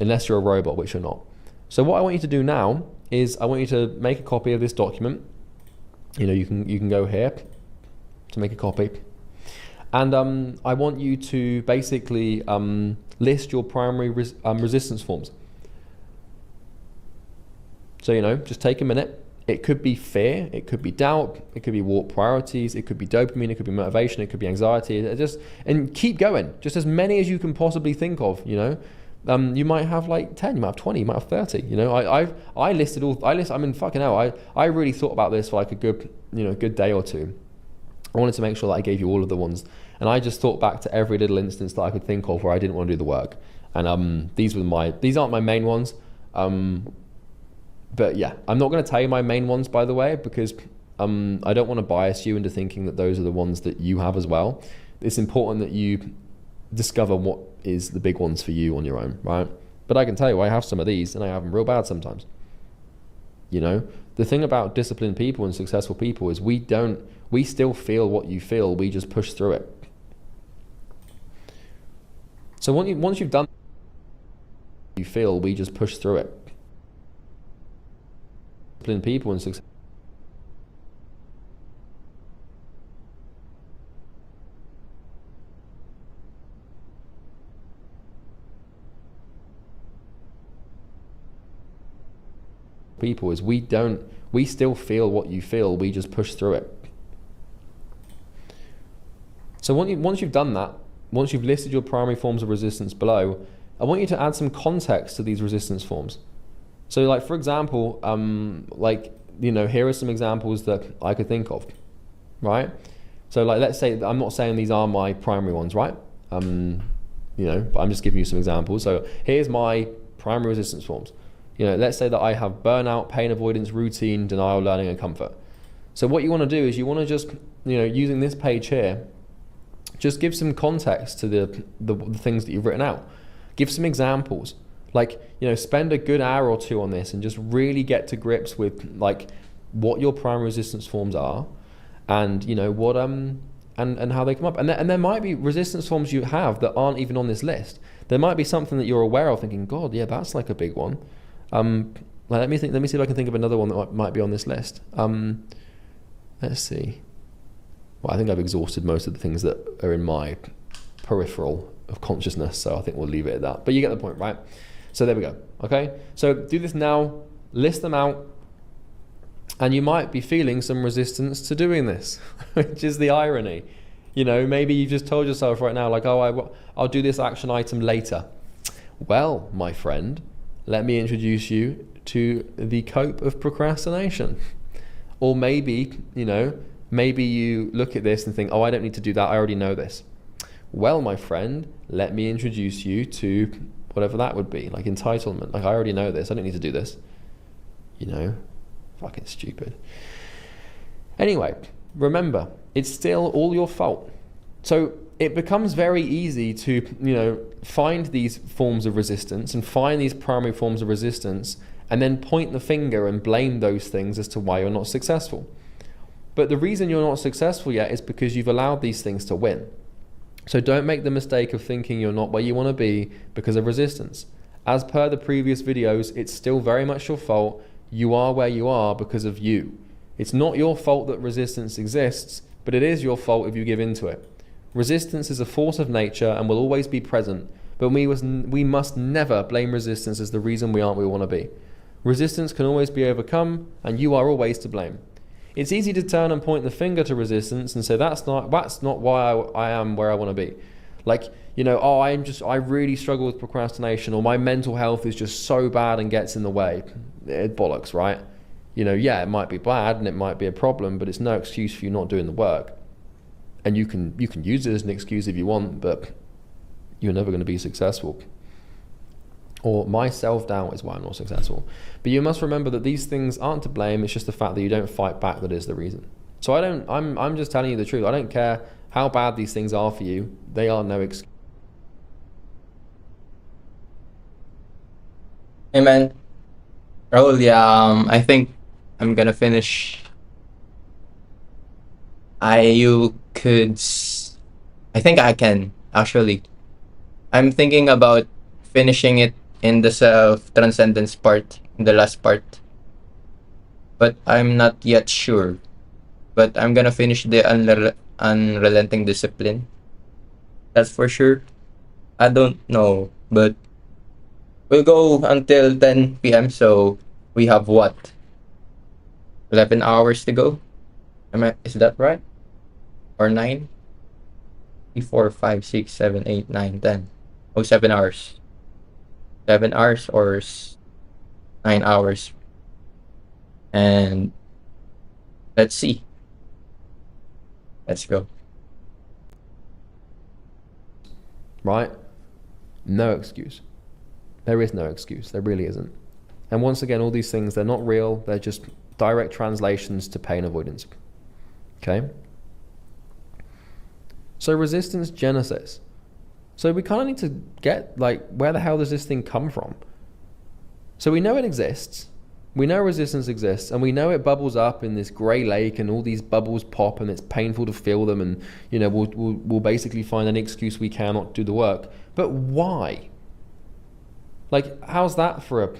Unless you're a robot, which you're not. So what I want you to do now is I want you to make a copy of this document. You know, you can go here to make a copy. And I want you to basically list your primary resistance forms. So, you know, just take a minute. It could be fear, it could be doubt, it could be warped priorities, it could be dopamine, it could be motivation, it could be anxiety. And keep going, just as many as you can possibly think of, you know. You might have like 10, you might have 20, you might have 30, you know. I listed all, I mean, fucking hell, I really thought about this for like a good day or two. I wanted to make sure that I gave you all of the ones. And I just thought back to every little instance that I could think of where I didn't want to do the work. And these aren't my main ones. But yeah, I'm not going to tell you my main ones, by the way, because I don't want to bias you into thinking that those are the ones that you have as well. It's important that you discover what is the big ones for you on your own, right? But I can tell you, I have some of these and I have them real bad sometimes. You know, the thing about disciplined people and successful people is we still feel what you feel, we just push through it. So once you've done what you feel, we just push through it. Disciplined people and successful people is we still feel what you feel, we just push through it. So once you've done that, once you've listed your primary forms of resistance below, I want you to add some context to these resistance forms. So like, for example, like, you know, here are some examples that I could think of, right? So like, let's say, I'm not saying these are my primary ones, right? You know, but I'm just giving you some examples. So here's my primary resistance forms. You know, let's say that I have burnout, pain avoidance, routine, denial, learning, and comfort. So what you want to do is you want to just, you know, using this page here, just give some context to the things that you've written out. Give some examples. Like, you know, spend a good hour or two on this and just really get to grips with like what your primary resistance forms are, and you know what and how they come up. And there might be resistance forms you have that aren't even on this list. There might be something that you're aware of, thinking, God, yeah, that's like a big one. Like, let me see if I can think of another one that might be on this list. Let's see. Well, I think I've exhausted most of the things that are in my peripheral of consciousness, so I think we'll leave it at that. But you get the point, right? So there we go, okay? So do this now, list them out, and you might be feeling some resistance to doing this, which is the irony. You know, maybe you've just told yourself right now, like, oh, I'll do this action item later. Well, my friend, let me introduce you to the cope of procrastination. Or maybe, you know, maybe you look at this and think, oh, I don't need to do that, I already know this. Well, my friend, let me introduce you to whatever that would be, like entitlement. Like, I already know this, I don't need to do this. You know, fucking stupid. Anyway, remember, it's still all your fault. So it becomes very easy to, you know, find these forms of resistance and find these primary forms of resistance and then point the finger and blame those things as to why you're not successful. But the reason you're not successful yet is because you've allowed these things to win. So don't make the mistake of thinking you're not where you want to be because of resistance. As per the previous videos, it's still very much your fault. You are where you are because of you. It's not your fault that resistance exists, but it is your fault if you give into it. Resistance is a force of nature and will always be present, but we must never blame resistance as the reason we aren't where we want to be. Resistance can always be overcome, and you are always to blame. It's easy to turn and point the finger to resistance and say, that's not why I am where I want to be. Like, you know, oh, I really struggle with procrastination, or my mental health is just so bad and gets in the way. It bollocks, right? You know, yeah, it might be bad and it might be a problem, but it's no excuse for you not doing the work. And you can use it as an excuse if you want, but you're never going to be successful. Or my self-doubt is why I'm not successful. But you must remember that these things aren't to blame, it's just the fact that you don't fight back that is the reason. So I'm just telling you the truth. I don't care how bad these things are for you, they are no excuse. Hey man, Raul, yeah, I think I'm gonna finish. I think I can, actually. I'm thinking about finishing it in the self-transcendence part, in the last part. but I'm not yet sure. But I'm gonna finish the unrelenting discipline. That's for sure. I don't know, but we'll go until 10 p.m. So we have what? 11 hours to go? Is that right? Or 9? 3, 4, 5, 6, 7, 8, 9, 10. Oh, 7 hours. 7 hours or 9 hours. And let's see. Let's go. Right? No excuse. There is no excuse. There really isn't. And once again, all these things, they're not real. They're just direct translations to pain avoidance. Okay? So resistance genesis. So we kind of need to get, like, where the hell does this thing come from? So we know it exists. We know resistance exists, and we know it bubbles up in this grey lake, and all these bubbles pop, and it's painful to feel them, and we'll basically find any excuse we can not to do the work. But why? Like, how's that for a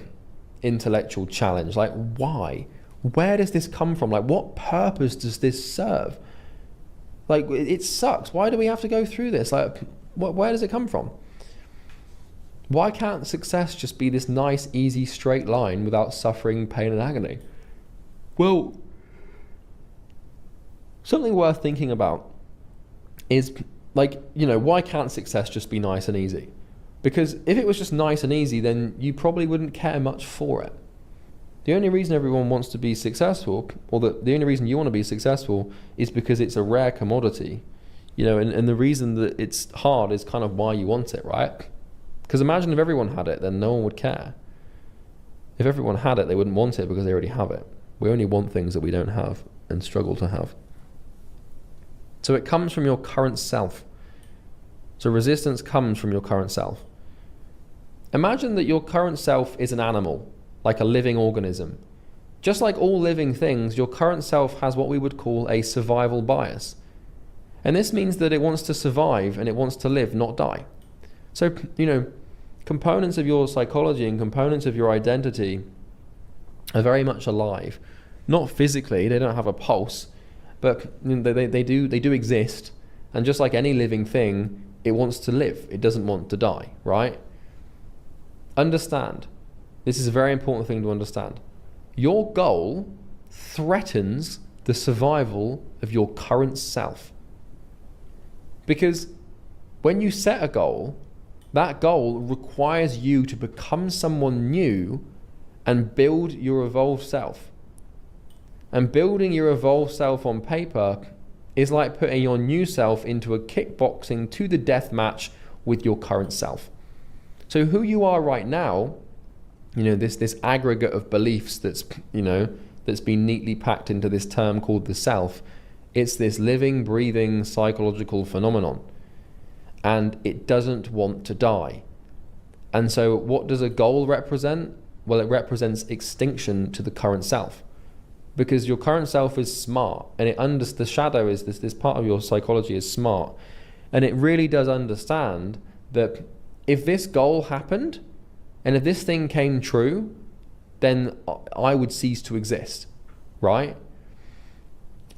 intellectual challenge? Like, why? Where does this come from? Like, what purpose does this serve? Like, it sucks. Why do we have to go through this? Like, where does it come from? Why can't success just be this nice, easy, straight line without suffering, pain, and agony? Well, something worth thinking about is, like, why can't success just be nice and easy? Because if it was just nice and easy, then you probably wouldn't care much for it. The only reason everyone wants to be successful, or the only reason you want to be successful, is because it's a rare commodity. And the reason that it's hard is kind of why you want it, right? Because imagine if everyone had it, then no one would care. If everyone had it, they wouldn't want it because they already have it. We only want things that we don't have and struggle to have. So it comes from your current self. So resistance comes from your current self. Imagine that your current self is an animal, like a living organism. Just like all living things, your current self has what we would call a survival bias. And this means that it wants to survive and it wants to live, not die. So, components of your psychology and components of your identity are very much alive. Not physically, they don't have a pulse, but they do exist. And just like any living thing, it wants to live. It doesn't want to die, right? Understand. This is a very important thing to understand. Your goal threatens the survival of your current self. Because when you set a goal, that goal requires you to become someone new and build your evolved self. And building your evolved self on paper is like putting your new self into a kickboxing to the death match with your current self. So who you are right now, this aggregate of beliefs that's been neatly packed into this term called the self, it's this living, breathing, psychological phenomenon. And it doesn't want to die. And so what does a goal represent? Well, it represents extinction to the current self. Because your current self is smart, and the shadow is this part of your psychology is smart. And it really does understand that if this goal happened, and if this thing came true, then I would cease to exist, right?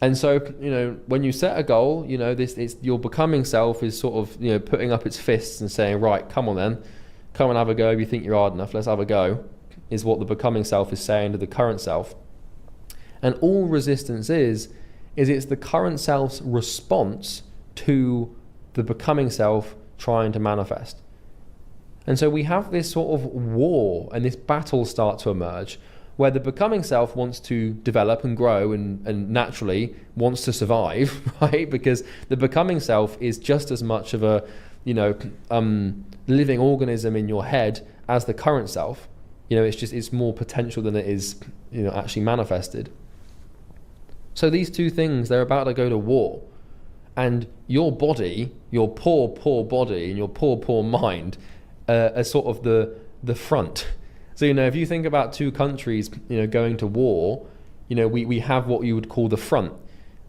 And so, when you set a goal, your becoming self is sort of, putting up its fists and saying, right, come on then, come and have a go. If you think you're hard enough, let's have a go, is what the becoming self is saying to the current self. And all resistance is it's the current self's response to the becoming self trying to manifest. And so we have this sort of war and this battle start to emerge, where the becoming self wants to develop and grow and naturally wants to survive, right? Because the becoming self is just as much of a, living organism in your head as the current self. It's more potential than it is, actually manifested. So these two things, they're about to go to war. And your body, your poor, poor body and your poor, poor mind are sort of the front. So, if you think about two countries, going to war, we have what you would call the front,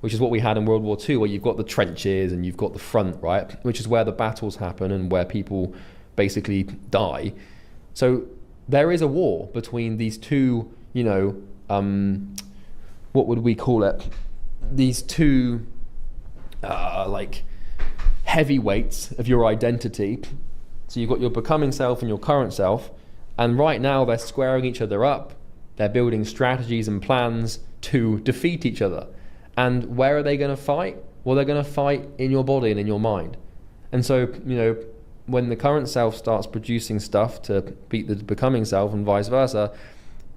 which is what we had in World War II, where you've got the trenches and you've got the front, right? Which is where the battles happen and where people basically die. So there is a war between these two, what would we call it? These two like heavyweights of your identity. So you've got your becoming self and your current self, and right now they're squaring each other up. They're building strategies and plans to defeat each other. And where are they going to fight? Well, they're going to fight in your body and in your mind. And so, when the current self starts producing stuff to beat the becoming self and vice versa,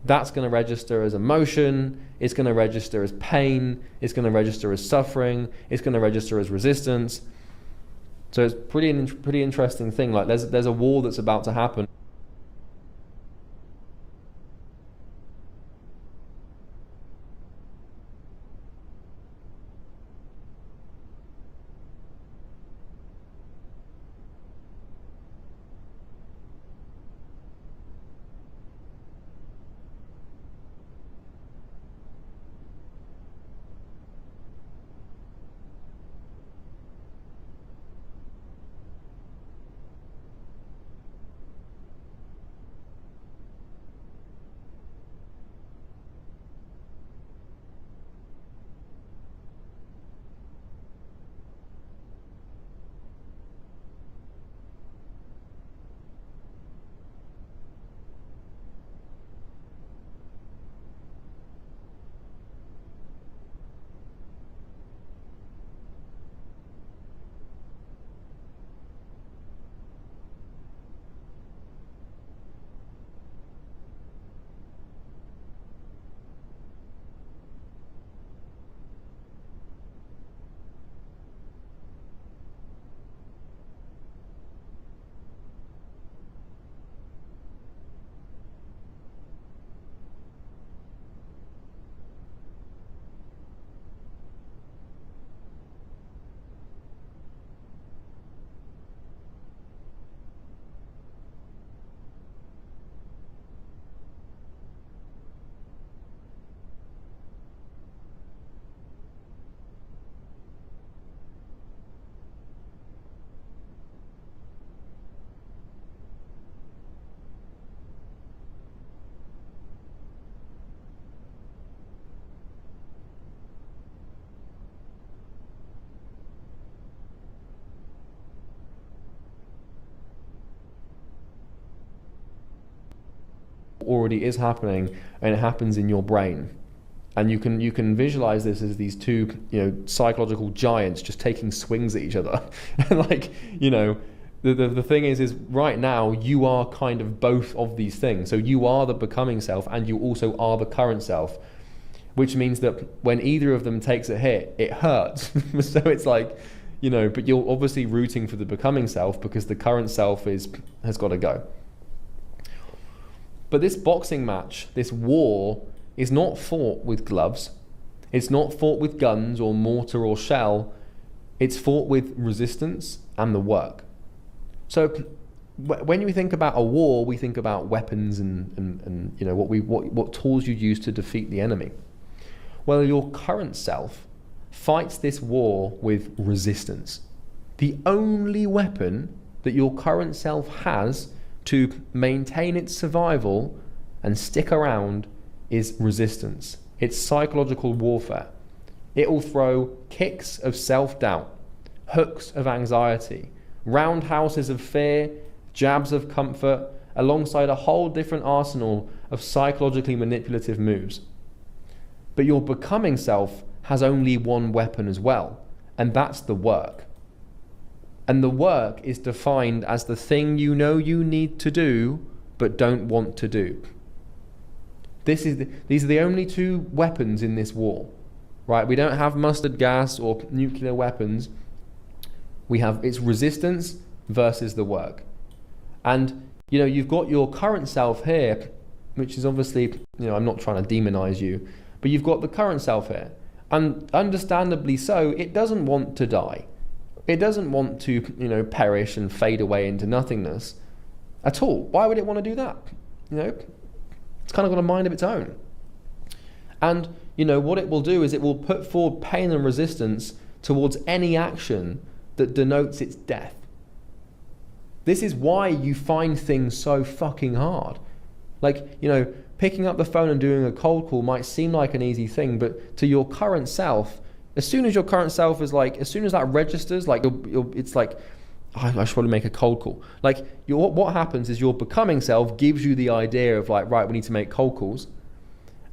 that's going to register as emotion, it's going to register as pain, it's going to register as suffering, it's going to register as resistance. So it's pretty interesting thing. Like there's a war that's about to happen. Already is happening, and it happens in your brain. And you can visualize this as these two, psychological giants just taking swings at each other. And the thing is right now you are kind of both of these things. So you are the becoming self and you also are the current self, which means that when either of them takes a hit, it hurts. So it's like, but you're obviously rooting for the becoming self because the current self has got to go. But this boxing match, this war, is not fought with gloves. It's not fought with guns or mortar or shell. It's fought with resistance and the work. So when we think about a war, we think about weapons and what tools you use to defeat the enemy. Well, your current self fights this war with resistance. The only weapon that your current self has to maintain its survival and stick around is resistance. It's psychological warfare. It will throw kicks of self-doubt, hooks of anxiety, roundhouses of fear, jabs of comfort, alongside a whole different arsenal of psychologically manipulative moves. But your becoming self has only one weapon as well, and that's the work. And the work is defined as the thing you know you need to do, but don't want to do. These are the only two weapons in this war, right? We don't have mustard gas or nuclear weapons. It's resistance versus the work. And, you've got your current self here, which is obviously, I'm not trying to demonize you, but you've got the current self here. And understandably so, it doesn't want to die. It doesn't want to, perish and fade away into nothingness at all. Why would it want to do that? It's kind of got a mind of its own. And, what it will do is it will put forward pain and resistance towards any action that denotes its death. This is why you find things so fucking hard. Like, picking up the phone and doing a cold call might seem like an easy thing, but to your current self, as soon as your current self is like, as soon as that registers, like it's like, I should probably make a cold call. Like what happens is your becoming self gives you the idea of like, right, we need to make cold calls.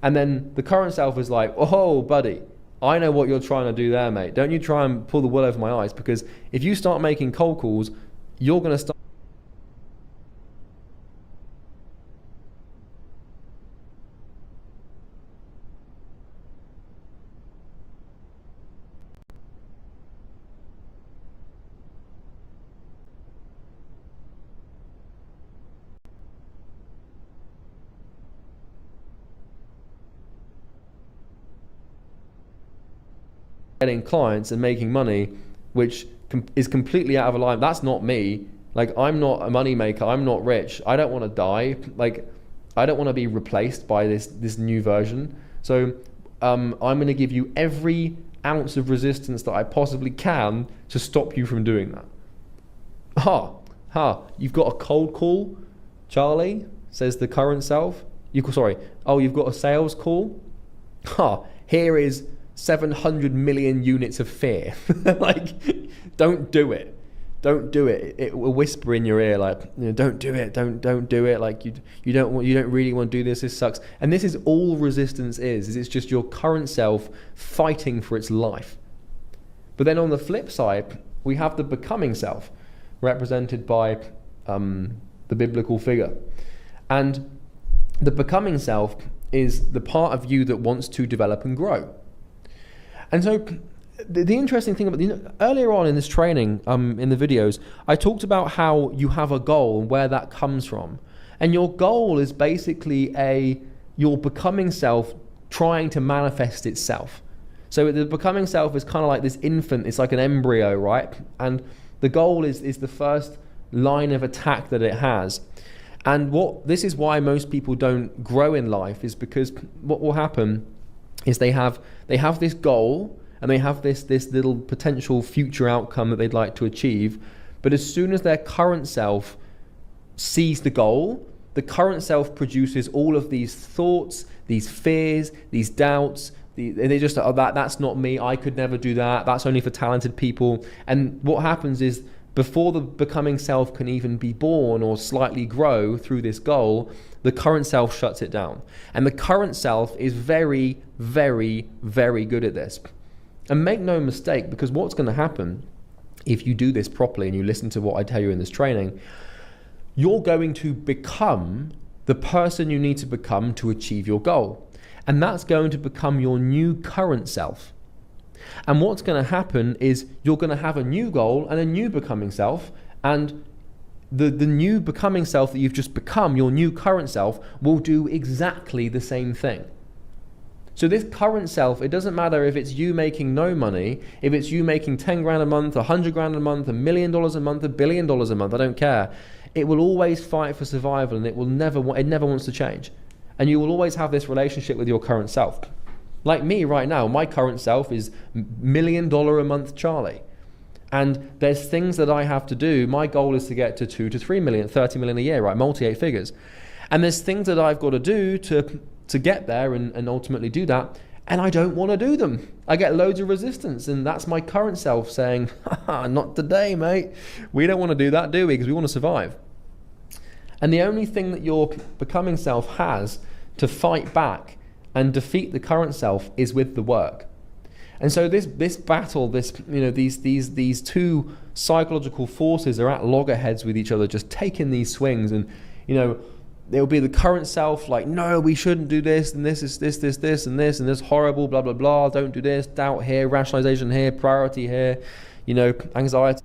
And then the current self is like, oh, buddy, I know what you're trying to do there, mate. Don't you try and pull the wool over my eyes, because if you start making cold calls, you're going to start getting clients and making money, which is completely out of alignment. That's not me. Like, I'm not a money maker. I'm not rich. I don't want to die. Like, I don't want to be replaced by this new version. So I'm going to give you every ounce of resistance that I possibly can to stop you from doing that. You've got a cold call, Charlie, says the current self. You've got a sales call. Here is 700 million units of fear. Like, don't do it. Don't do it. It will whisper in your ear like, don't do it. Don't do it. Like, you don't really want to do this. This sucks. And this is all resistance is it's just your current self fighting for its life. But then on the flip side, we have the becoming self, represented by the biblical figure. And the becoming self is the part of you that wants to develop and grow. And so the interesting thing about earlier on in this training, in the videos, I talked about how you have a goal and where that comes from. And your goal is basically your becoming self trying to manifest itself. So the becoming self is kind of like this infant. It's like an embryo, right? And the goal is the first line of attack that it has. And this is why most people don't grow in life, is because what will happen is they have this goal and they have this little potential future outcome that they'd like to achieve. But as soon as their current self sees the goal, the current self produces all of these thoughts, these fears, these doubts. They just, that's not me. I could never do that. That's only for talented people. And what happens is, before the becoming self can even be born or slightly grow through this goal, the current self shuts it down. And the current self is very, very, very good at this. And make no mistake, because what's going to happen if you do this properly and you listen to what I tell you in this training, you're going to become the person you need to become to achieve your goal. And that's going to become your new current self. And what's going to happen is you're going to have a new goal and a new becoming self, and the new becoming self that you've just become, your new current self, will do exactly the same thing. So this current self, it doesn't matter if it's you making no money, if it's you making 10 grand a month, 100 grand a month, $1 million a month, $1 billion a month, I don't care. It will always fight for survival, and it never wants to change. And you will always have this relationship with your current self. Like me right now, my current self is $1 million a month Charlie. And there's things that I have to do. My goal is to get to 2 to 3 million, 30 million a year, right? Multi 8 figures. And there's things that I've got to do to get there and ultimately do that. And I don't want to do them. I get loads of resistance. And that's my current self saying, not today, mate. We don't want to do that, do we? Because we want to survive. And the only thing that your becoming self has to fight back and defeat the current self is with the work. And so this battle, these two psychological forces are at loggerheads with each other, just taking these swings. And there'll be the current self like, no, we shouldn't do this, and this is this and this horrible, blah blah blah, don't do this, doubt here, rationalization here, priority here, anxiety.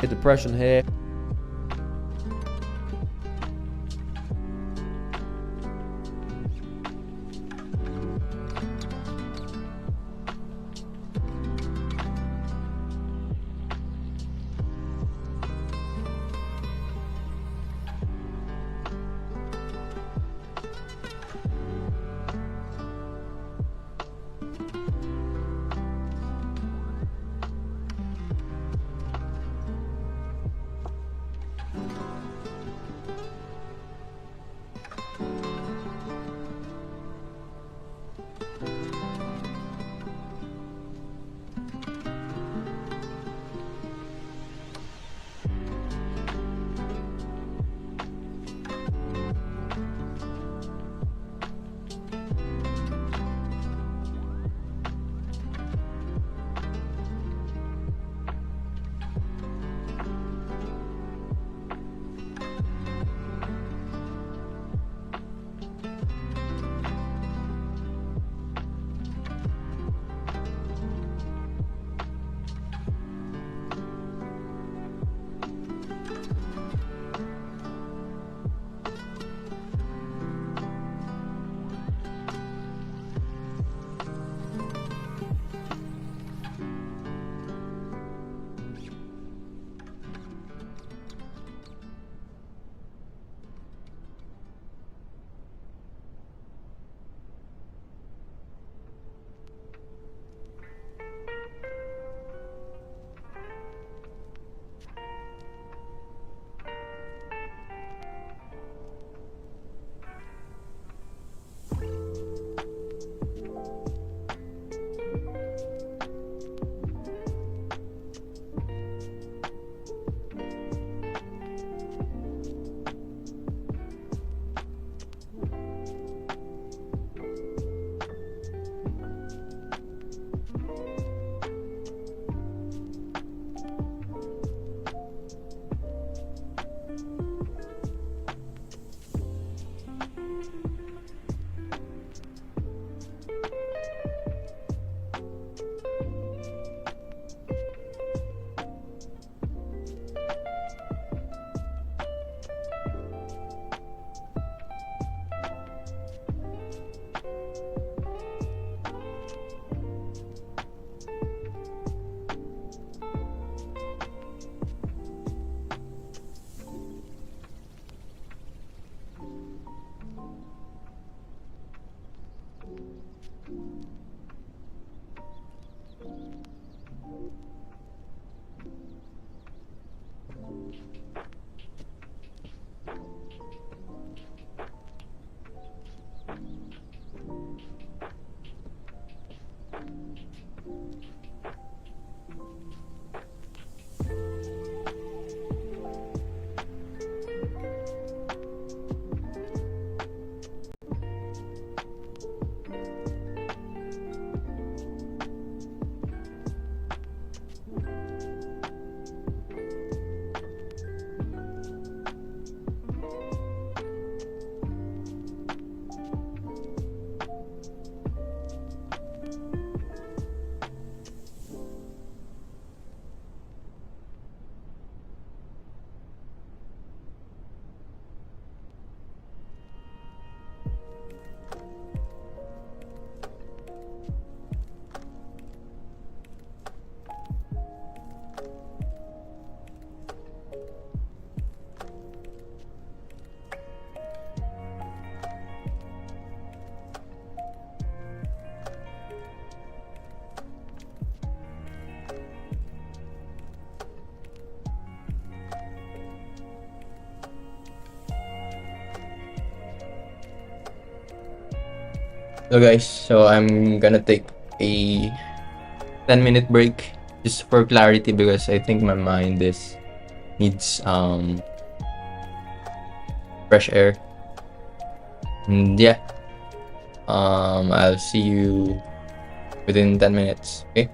depression here. So guys, I'm gonna take a 10-minute break just for clarity because I think my mind needs fresh air. And yeah, I'll see you within 10 minutes. Okay.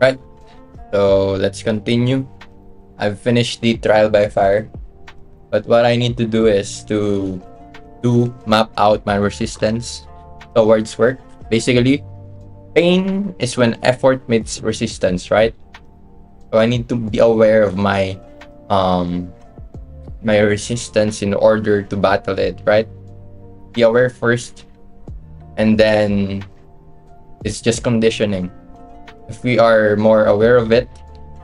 Right. So let's continue. I've finished the trial by fire, but what I need to do is to map out my resistance towards work. Basically, pain is when effort meets resistance, right? So I need to be aware of um my resistance in order to battle it, right? Be aware first, and then it's just conditioning. If we are more aware of it,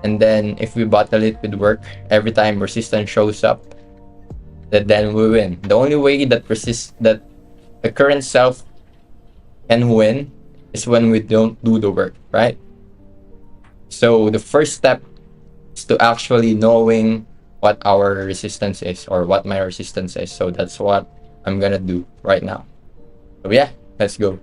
and then if we battle it with work, every time resistance shows up, that then we win. The only way that the current self can win is when we don't do the work, right? So the first step is to actually knowing what our resistance is or what my resistance is. So that's what I'm gonna do right now. So yeah, let's go.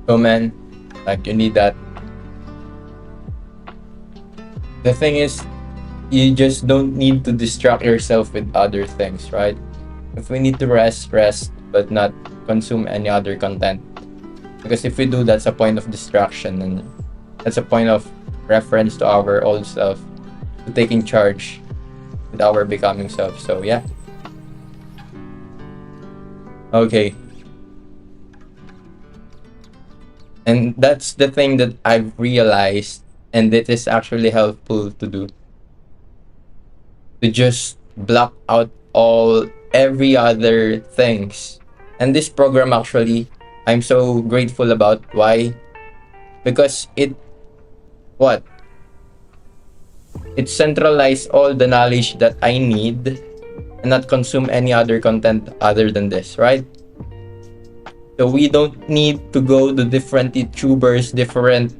So man, like you need that. The thing is, you just don't need to distract yourself with other things, right? If we need to rest, rest, but not consume any other content. Because if we do, that's a point of distraction, and that's a point of reference to our old self, to taking charge with our becoming self. So yeah. Okay. And that's the thing that I've realized, and it is actually helpful to do. To just block out all every other things. And this program actually, I'm so grateful about. Why? Because what? It centralized all the knowledge that I need and not consume any other content other than this, right? So we don't need to go to different YouTubers, different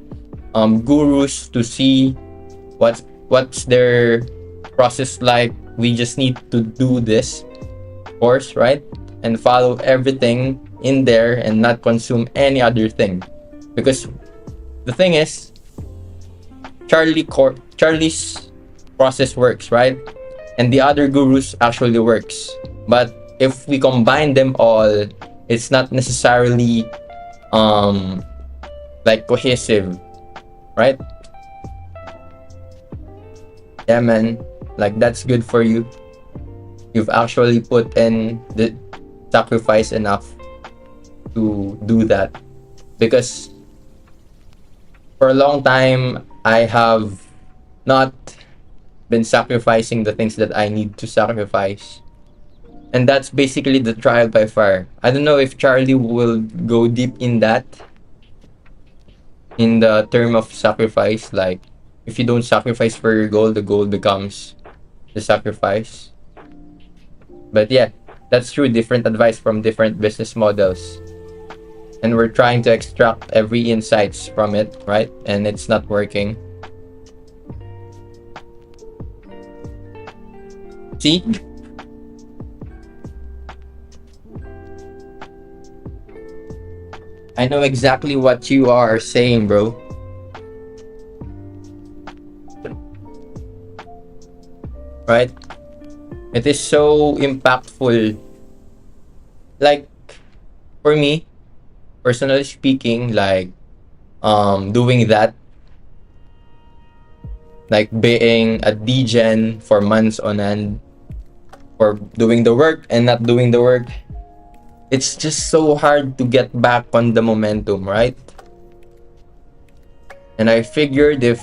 gurus to see what's their process like. We just need to do this course, right? And follow everything in there and not consume any other thing. Because the thing is, Charlie's process works, right? And the other gurus actually works. But if we combine them all, it's not necessarily like cohesive, right? Yeah, man. Like that's good for you. You've actually put in the sacrifice enough to do that. Because for a long time, I have not been sacrificing the things that I need to sacrifice. And that's basically the trial by fire. I don't know if Charlie will go deep in that, in the term of sacrifice. Like, if you don't sacrifice for your goal, the goal becomes the sacrifice. But yeah, that's true. Different advice from different business models. And we're trying to extract every insights from it, right? And it's not working. See? I know exactly what you are saying, bro. Right? It is so impactful. Like, for me, personally speaking, like, doing that, like being a degen for months on end, for doing the work and not doing the work, it's just so hard to get back on the momentum, right? And I figured if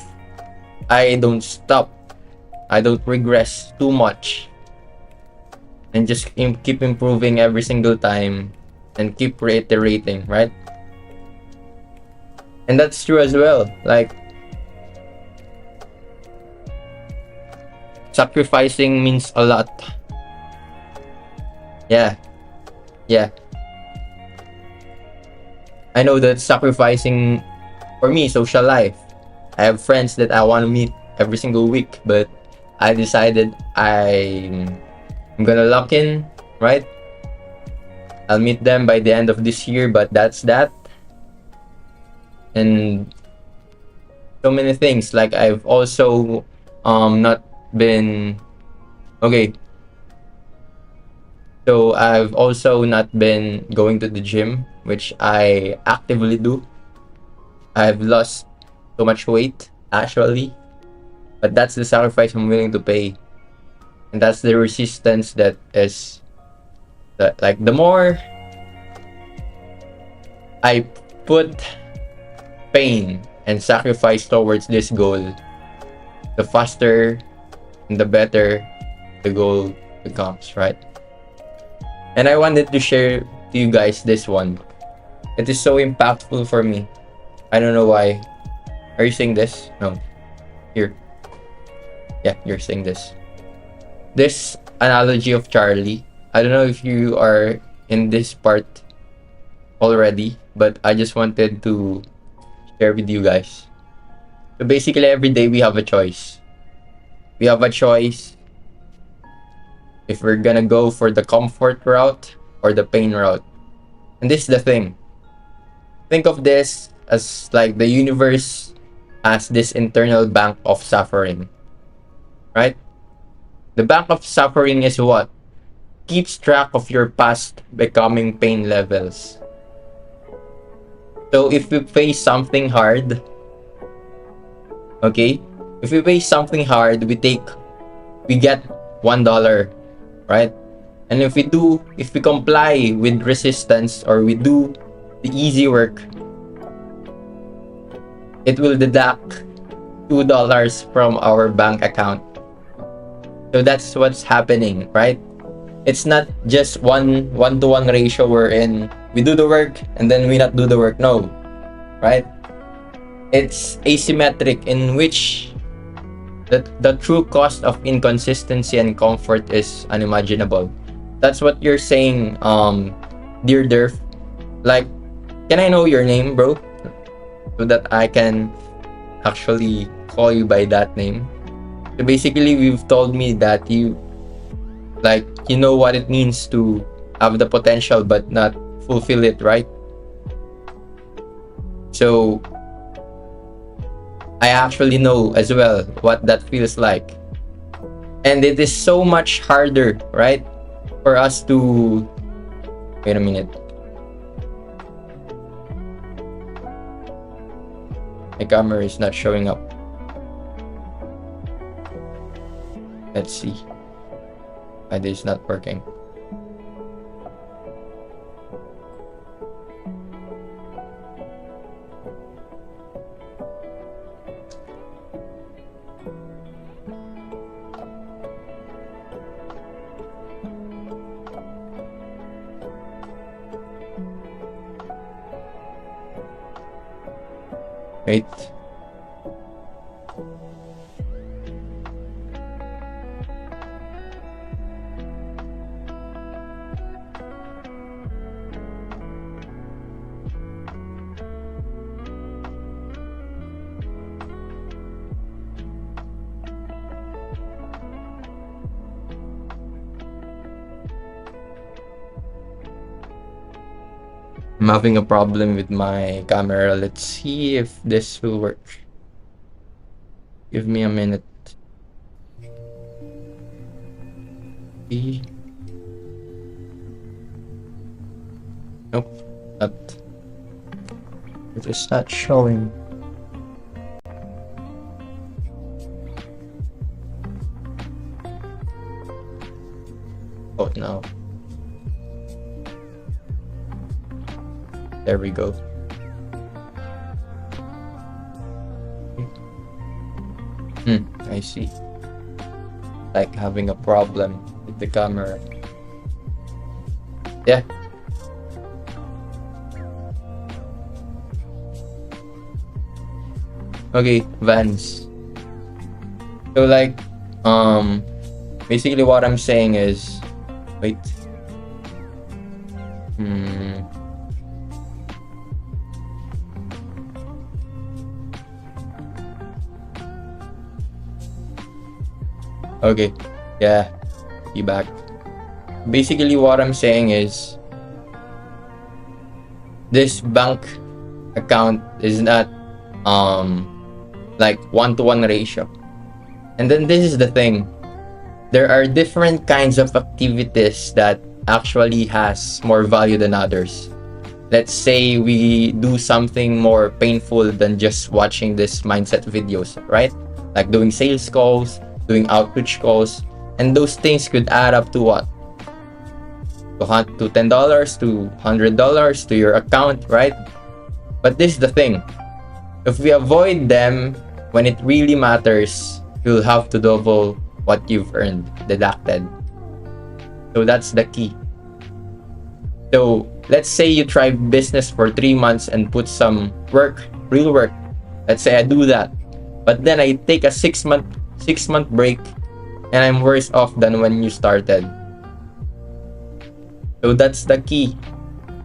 I don't stop, I don't regress too much, and just keep improving every single time and keep reiterating, right? And that's true as well. Like, sacrificing means a lot. Yeah. I know that sacrificing, for me, social life. I have friends that I want to meet every single week, but I decided I'm gonna lock in, right? I'll meet them by the end of this year, but that's that. And so many things. Like, I've also not been okay. So I've also not been going to the gym, which I actively do. I've lost so much weight, actually. But that's the sacrifice I'm willing to pay. And that's the resistance that is... like, the more I put pain and sacrifice towards this goal, the faster and the better the goal becomes, right? And I wanted to share to you guys this one. It is so impactful for me. I don't know why. Are you saying this? No. Here. Yeah, you're saying this. This analogy of Charlie. I don't know if you are in this part already, but I just wanted to share with you guys. So basically, every day we have a choice. We have a choice if we're gonna go for the comfort route or the pain route. And this is the thing. think of this as like the universe has this internal bank of suffering, right? The bank of suffering is what keeps track of your past becoming pain levels. So if we face something hard, okay, if we face something hard, we get $1, right? And if we comply with resistance, or we do the easy work, it will deduct $2 from our bank account. So that's what's happening, right? It's not just one-to-one ratio wherein we do the work and then we not do the work. No, right? It's asymmetric, in which the true cost of inconsistency and comfort is unimaginable. That's what you're saying, dear Durf. Like, can I know your name, bro? So that I can actually call you by that name. So basically, you've told me that you know what it means to have the potential but not fulfill it, right? So I actually know as well what that feels like. And it is so much harder, right? For us to... Wait a minute. My camera is not showing up. Let's see. It is not working. Wait. I'm having a problem with my camera. Let's see if this will work. Give me a minute. Nope, not. It is not showing. Oh no. There we go. I see. Like having a problem with the camera. Yeah. Okay, Vans. So like, basically what I'm saying is, wait. Okay, yeah, be back. Basically what I'm saying is, this bank account is not like one-to-one ratio. And then this is the thing, there are different kinds of activities that actually has more value than others. Let's say we do something more painful than just watching this mindset videos, right? Like doing sales calls, doing outreach calls, and those things could add up to what? To $10 to $100 to your account, right? But this is the thing, if we avoid them when it really matters, you'll have to double what you've earned deducted. So that's the key. So let's say you try business for 3 months and put some work, real work. Let's say I do that, but then I take a 6-month break and I'm worse off than when you started. So that's the key.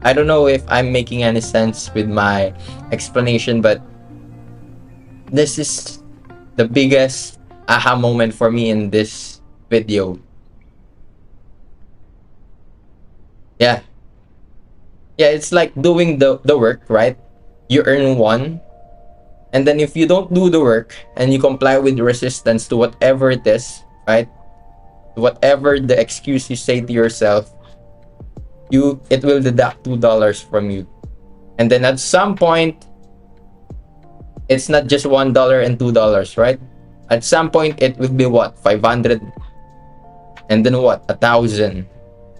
I don't know if I'm making any sense with my explanation, but this is the biggest aha moment for me in this video. Yeah, it's like doing the work, right? you earn 1. And then if you don't do the work and you comply with resistance to whatever it is, right? Whatever the excuse you say to yourself, it will deduct $2 from you. And then at some point, it's not just $1 and $2, right? At some point, it will be what? 500. And then what? 1,000.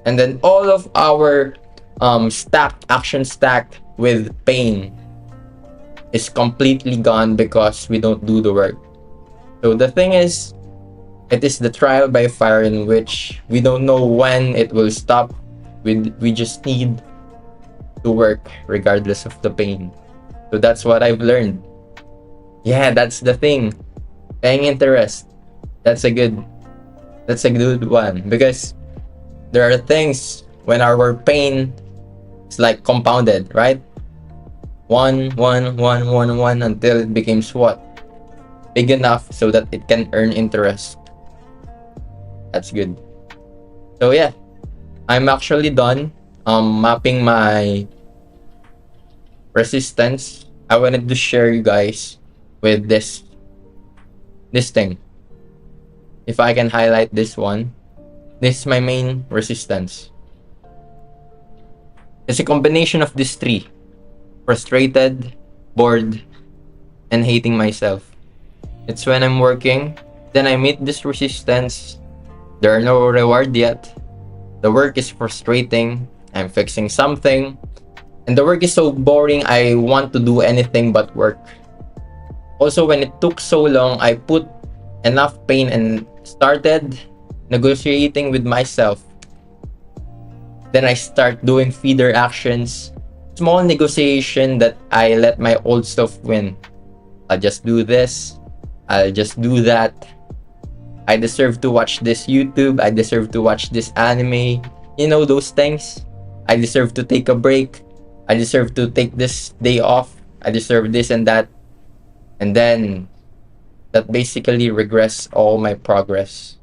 And then all of our action stacked with pain is completely gone because we don't do the work. So the thing is, it is the trial by fire in which we don't know when it will stop. We just need to work regardless of the pain. So that's what I've learned. Yeah, that's the thing. Paying interest. That's a good one, because there are things when our pain is like compounded, right? One until it becomes what? Big enough so that it can earn interest. That's good. So yeah, I'm actually done mapping my resistance. I wanted to share you guys with this thing. If I can highlight this one, this is my main resistance. It's a combination of these 3: frustrated, bored, and hating myself. It's when I'm working, then I meet this resistance. There are no reward yet. The work is frustrating. I'm fixing something, and the work is so boring. I want to do anything but work. Also, when it took so long, I put enough pain and started negotiating with myself. Then I start doing feeder actions, small negotiation that I let my old self win. I'll just do this. I'll just do that. I deserve to watch this YouTube. I deserve to watch this anime. You know, those things. I deserve to take a break. I deserve to take this day off. I deserve this and that. And then that basically regress all my progress.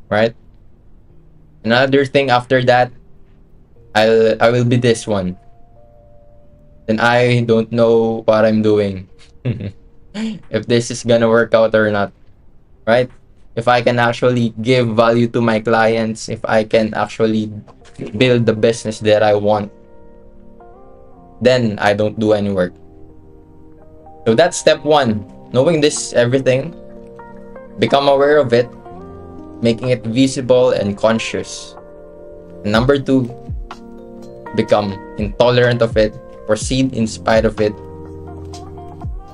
Right? Another thing after that, I will be this one. Then I don't know what I'm doing. If this is gonna work out or not. Right? If I can actually give value to my clients, if I can actually build the business that I want, then I don't do any work. So that's step 1. Knowing this everything, become aware of it, making it visible and conscious. And number 2, become intolerant of it, proceed in spite of it,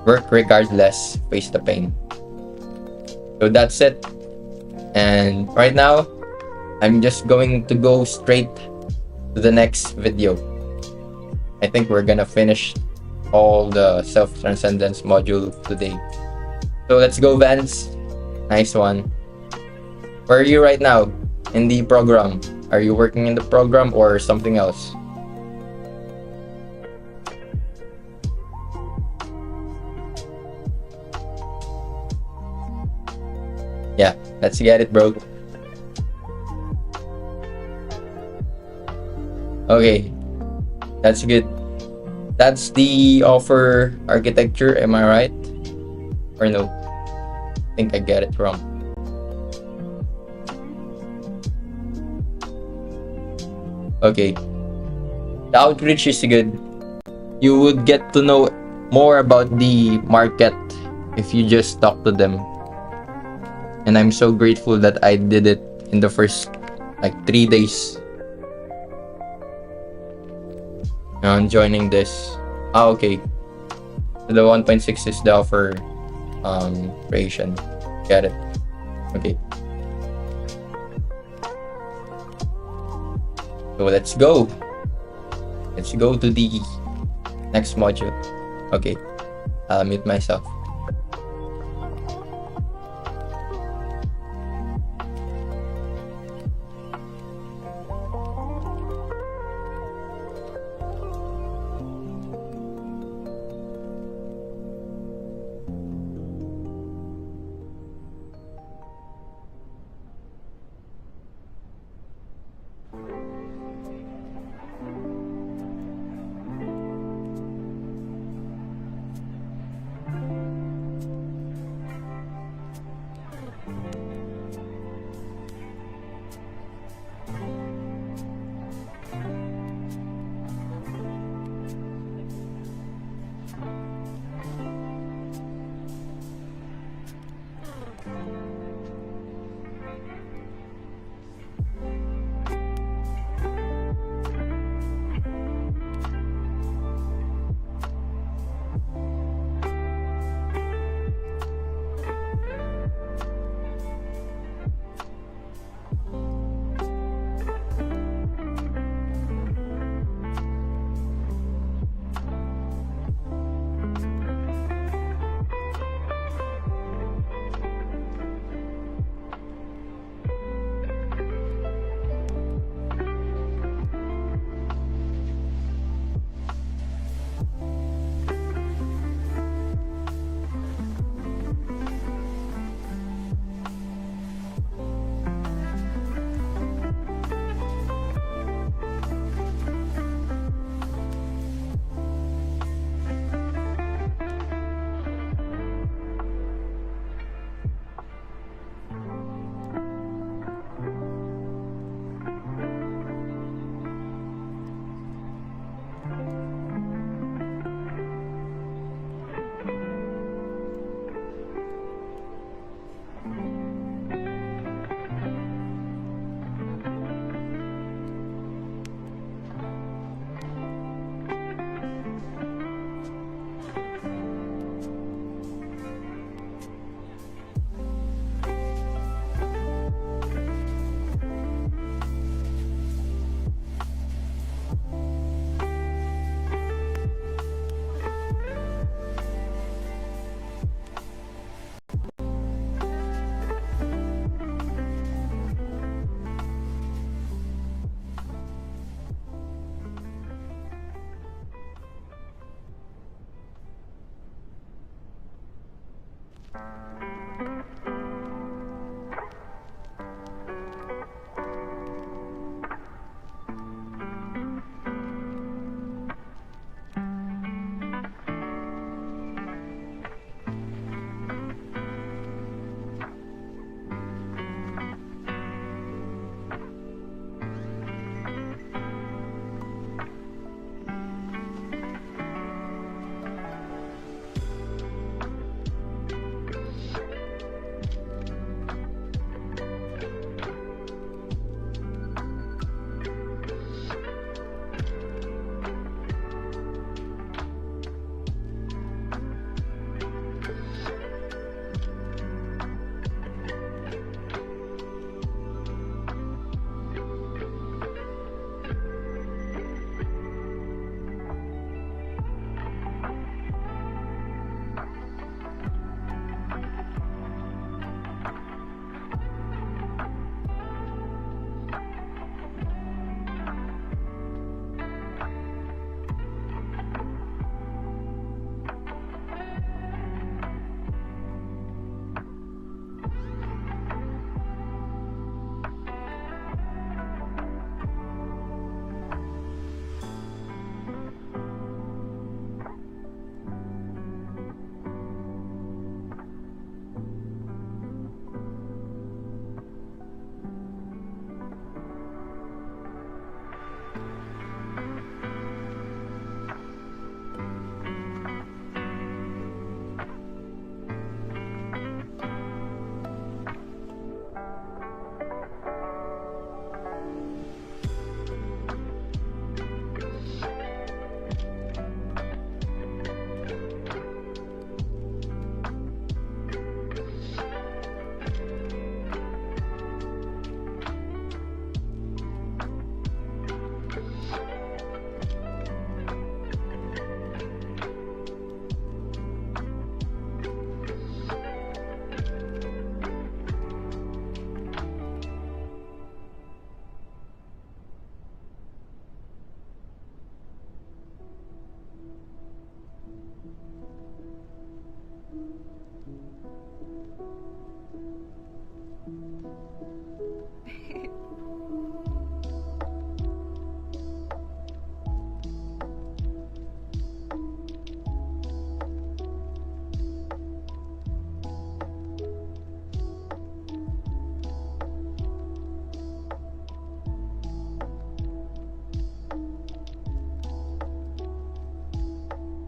work regardless, face the pain. So that's it. And right now, I'm just going to go straight to the next video. I think we're gonna finish all the self-transcendence module today. So let's go, Vance. Nice one. Where are you right now in the program? Are you working in the program or something else? Yeah, let's get it, bro. Okay, that's good. That's the offer architecture, am I right? Or no? I think I get it wrong. Okay. The outreach is good. You would get to know more about the market if you just talk to them. And I'm so grateful that I did it in the first 3 days. Now I'm joining this. Okay. So the 1.6 is the offer creation. Got it. Okay. So let's go. Let's go to the next module. Okay. I'll mute myself.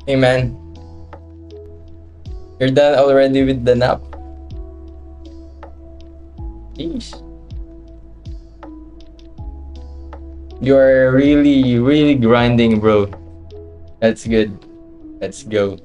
Hey man, you're done already with the nap? Jeez. You're really, really grinding, bro. That's good. Let's go.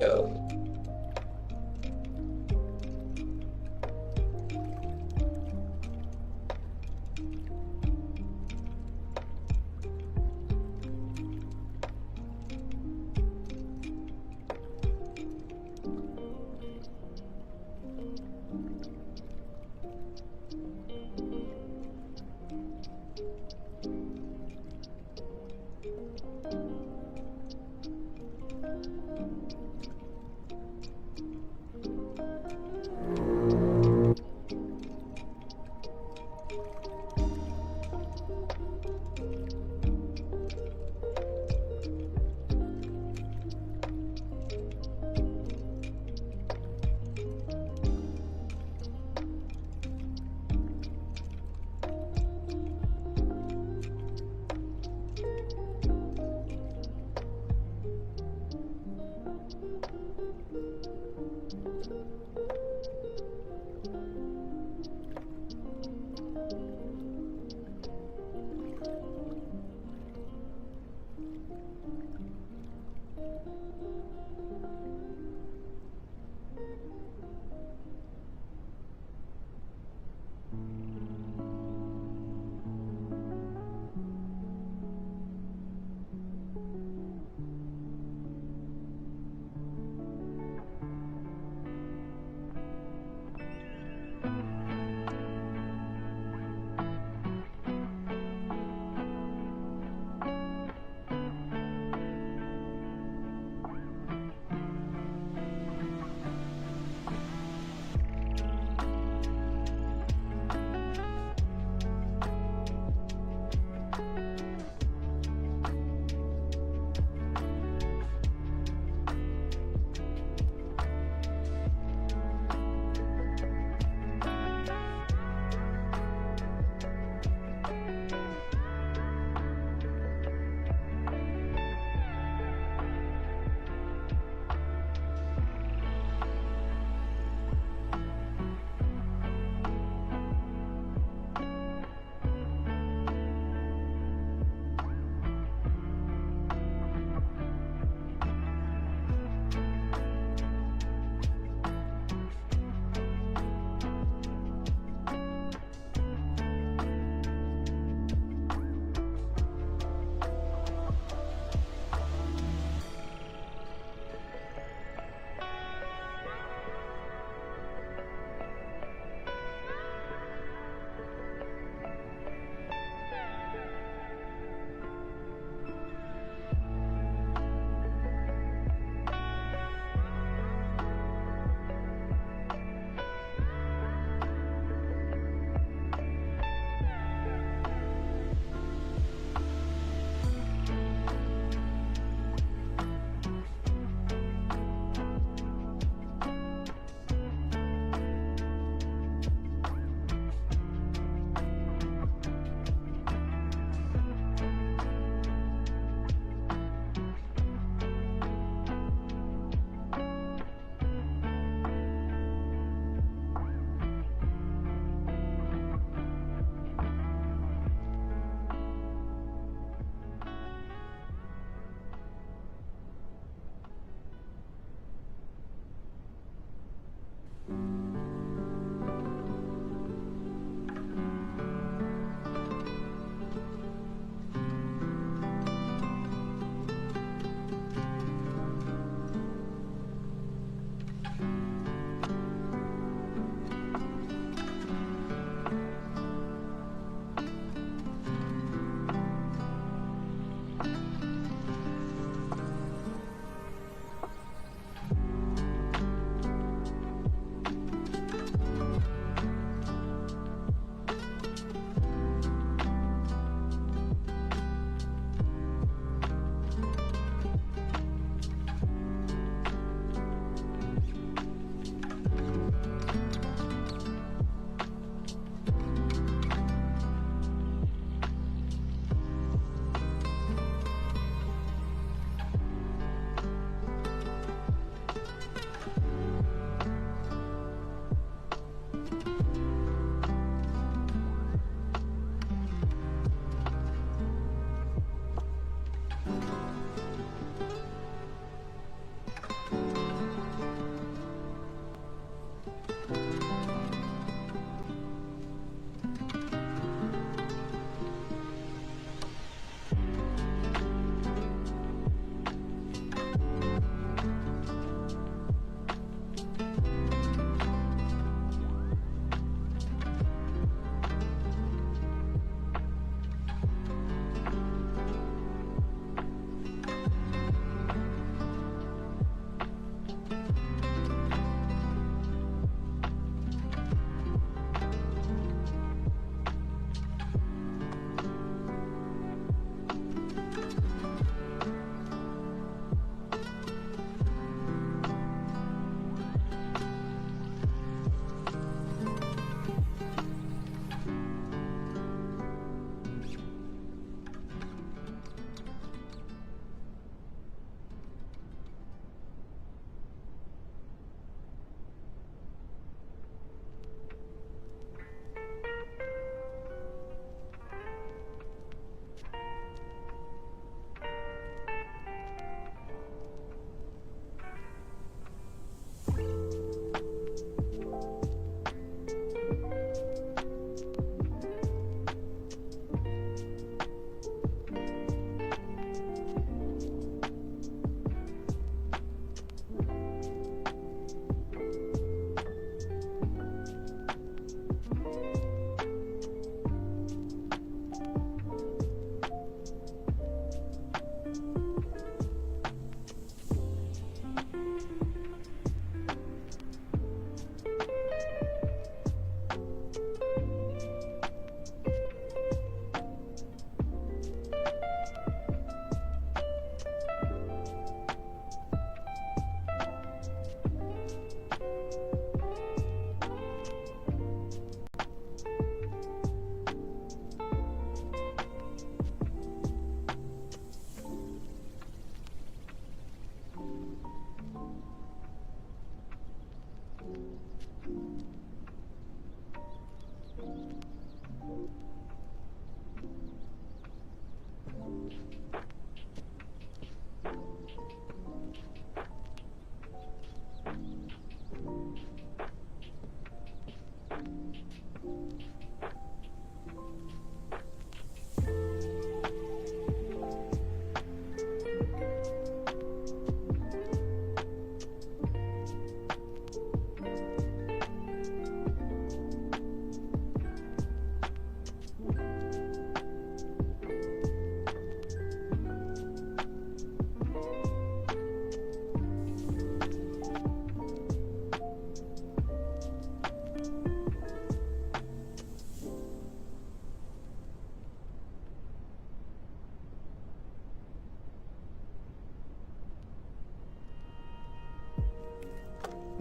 Yo.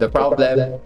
The problem,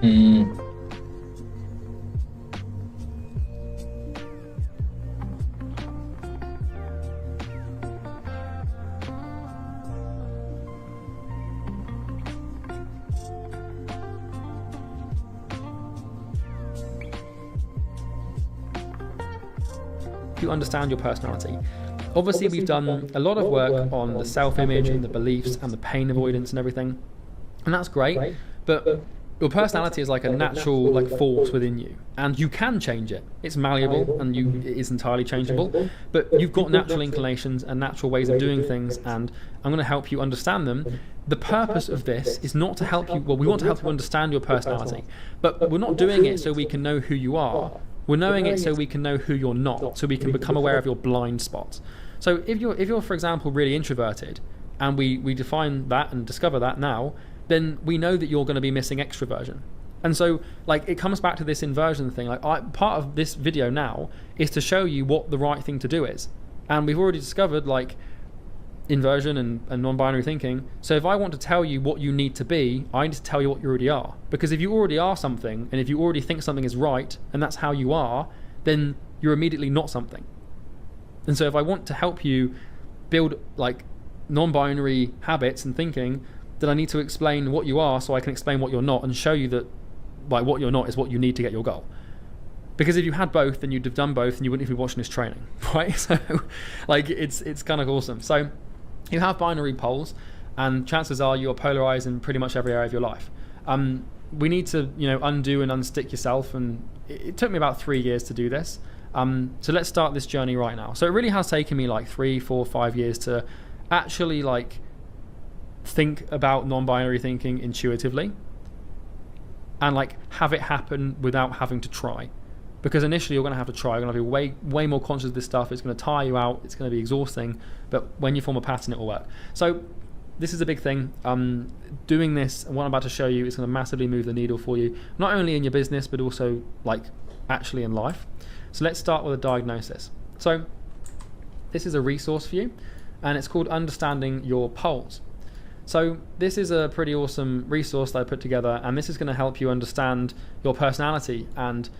Mm. You understand your personality. Obviously, we've done a lot of work on the self-image and the beliefs and the pain avoidance and everything, and that's great. But your personality is like a natural force within you, and you can change it. It's malleable and it is entirely changeable. But you've got natural inclinations and natural ways of doing things, and I'm going to help you understand them. The purpose of this is not to help you. Well, we want to help you understand your personality, but we're not doing it so we can know who you are. We're knowing it so we can know who you're not, so we can become aware of your blind spots. So if you're, for example, really introverted, and we define that and discover that now, then we know that you're going to be missing extroversion. And so, it comes back to this inversion thing. Part of this video now is to show you what the right thing to do is. And we've already discovered, inversion and non-binary thinking. So if I want to tell you what you need to be, I need to tell you what you already are. Because if you already are something, and if you already think something is right, and that's how you are, then you're immediately not something. And so if I want to help you build non-binary habits and thinking, then I need to explain what you are so I can explain what you're not, and show you that what you're not is what you need to get your goal. Because if you had both, then you'd have done both and you wouldn't be watching this training, right? So it's kind of awesome. So you have binary poles, and chances are you are polarized in pretty much every area of your life. We need to undo and unstick yourself, and it took me about 3 years to do this. So let's start this journey right now. So it really has taken me 3, 4, 5 years to actually think about non-binary thinking intuitively, and have it happen without having to try. Because initially you're going to have to try, you're going to be way more conscious of this stuff, it's going to tire you out, it's going to be exhausting, but when you form a pattern it will work. So this is a big thing. Doing this, and what I'm about to show you, is going to massively move the needle for you, not only in your business but also actually in life. So let's start with a diagnosis. So this is a resource for you, and it's called Understanding Your Poles. So this is a pretty awesome resource that I put together, and this is going to help you understand your personality. And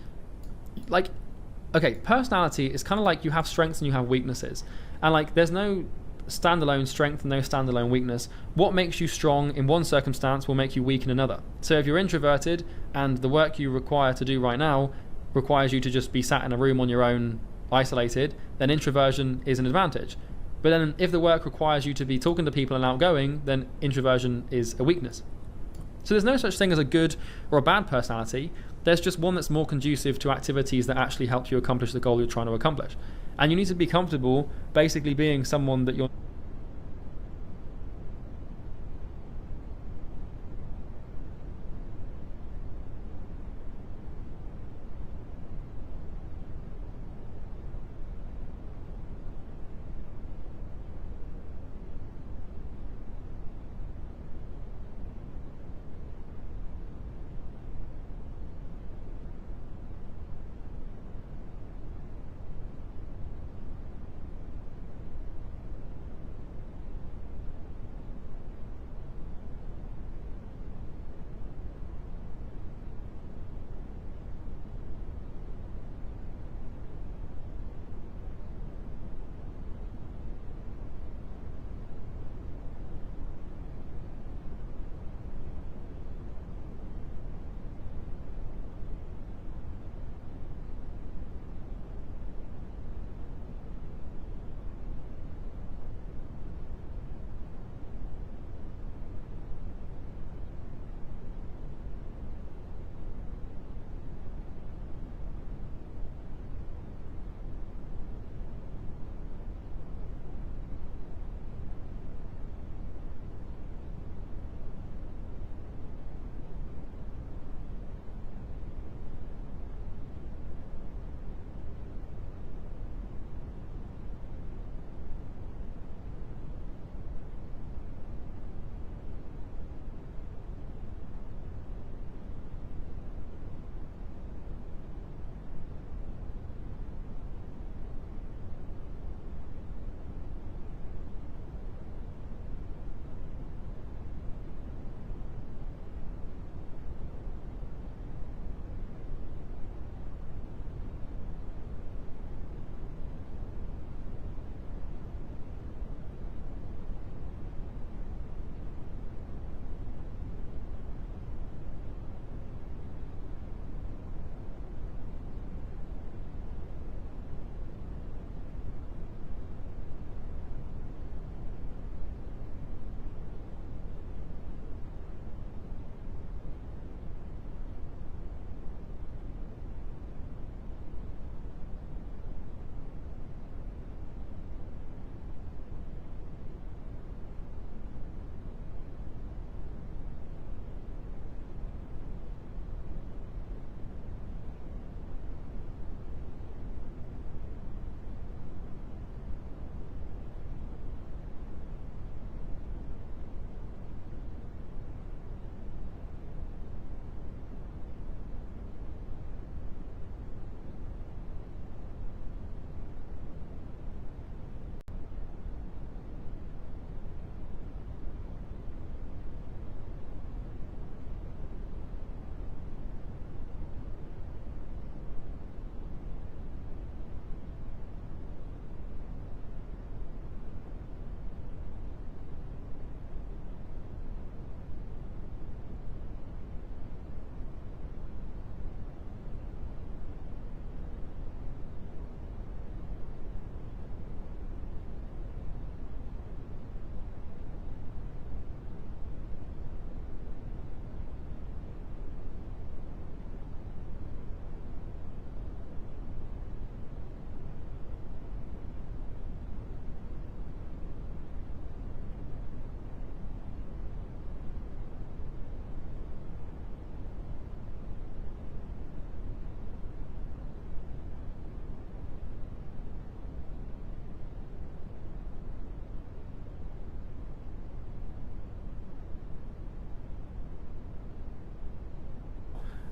personality is kind of like you have strengths and you have weaknesses, and there's no standalone strength and no standalone weakness. What makes you strong in one circumstance will make you weak in another. So if you're introverted and the work you require to do right now requires you to just be sat in a room on your own, isolated, then introversion is an advantage. But then if the work requires you to be talking to people and outgoing, then introversion is a weakness. So there's no such thing as a good or a bad personality. There's just one that's more conducive to activities that actually help you accomplish the goal you're trying to accomplish. And you need to be comfortable basically being someone that you're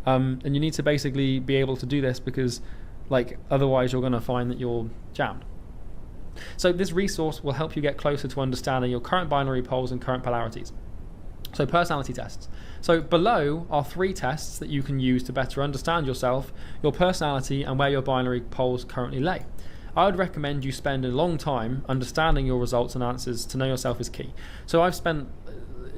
And you need to basically be able to do this because like otherwise you're going to find that you're jammed. So this resource will help you get closer to understanding your current binary poles and current polarities. So personality tests. So below are 3 tests that you can use to better understand yourself, your personality, and where your binary poles currently lay. I would recommend you spend a long time understanding your results and answers. To know yourself is key. So I've spent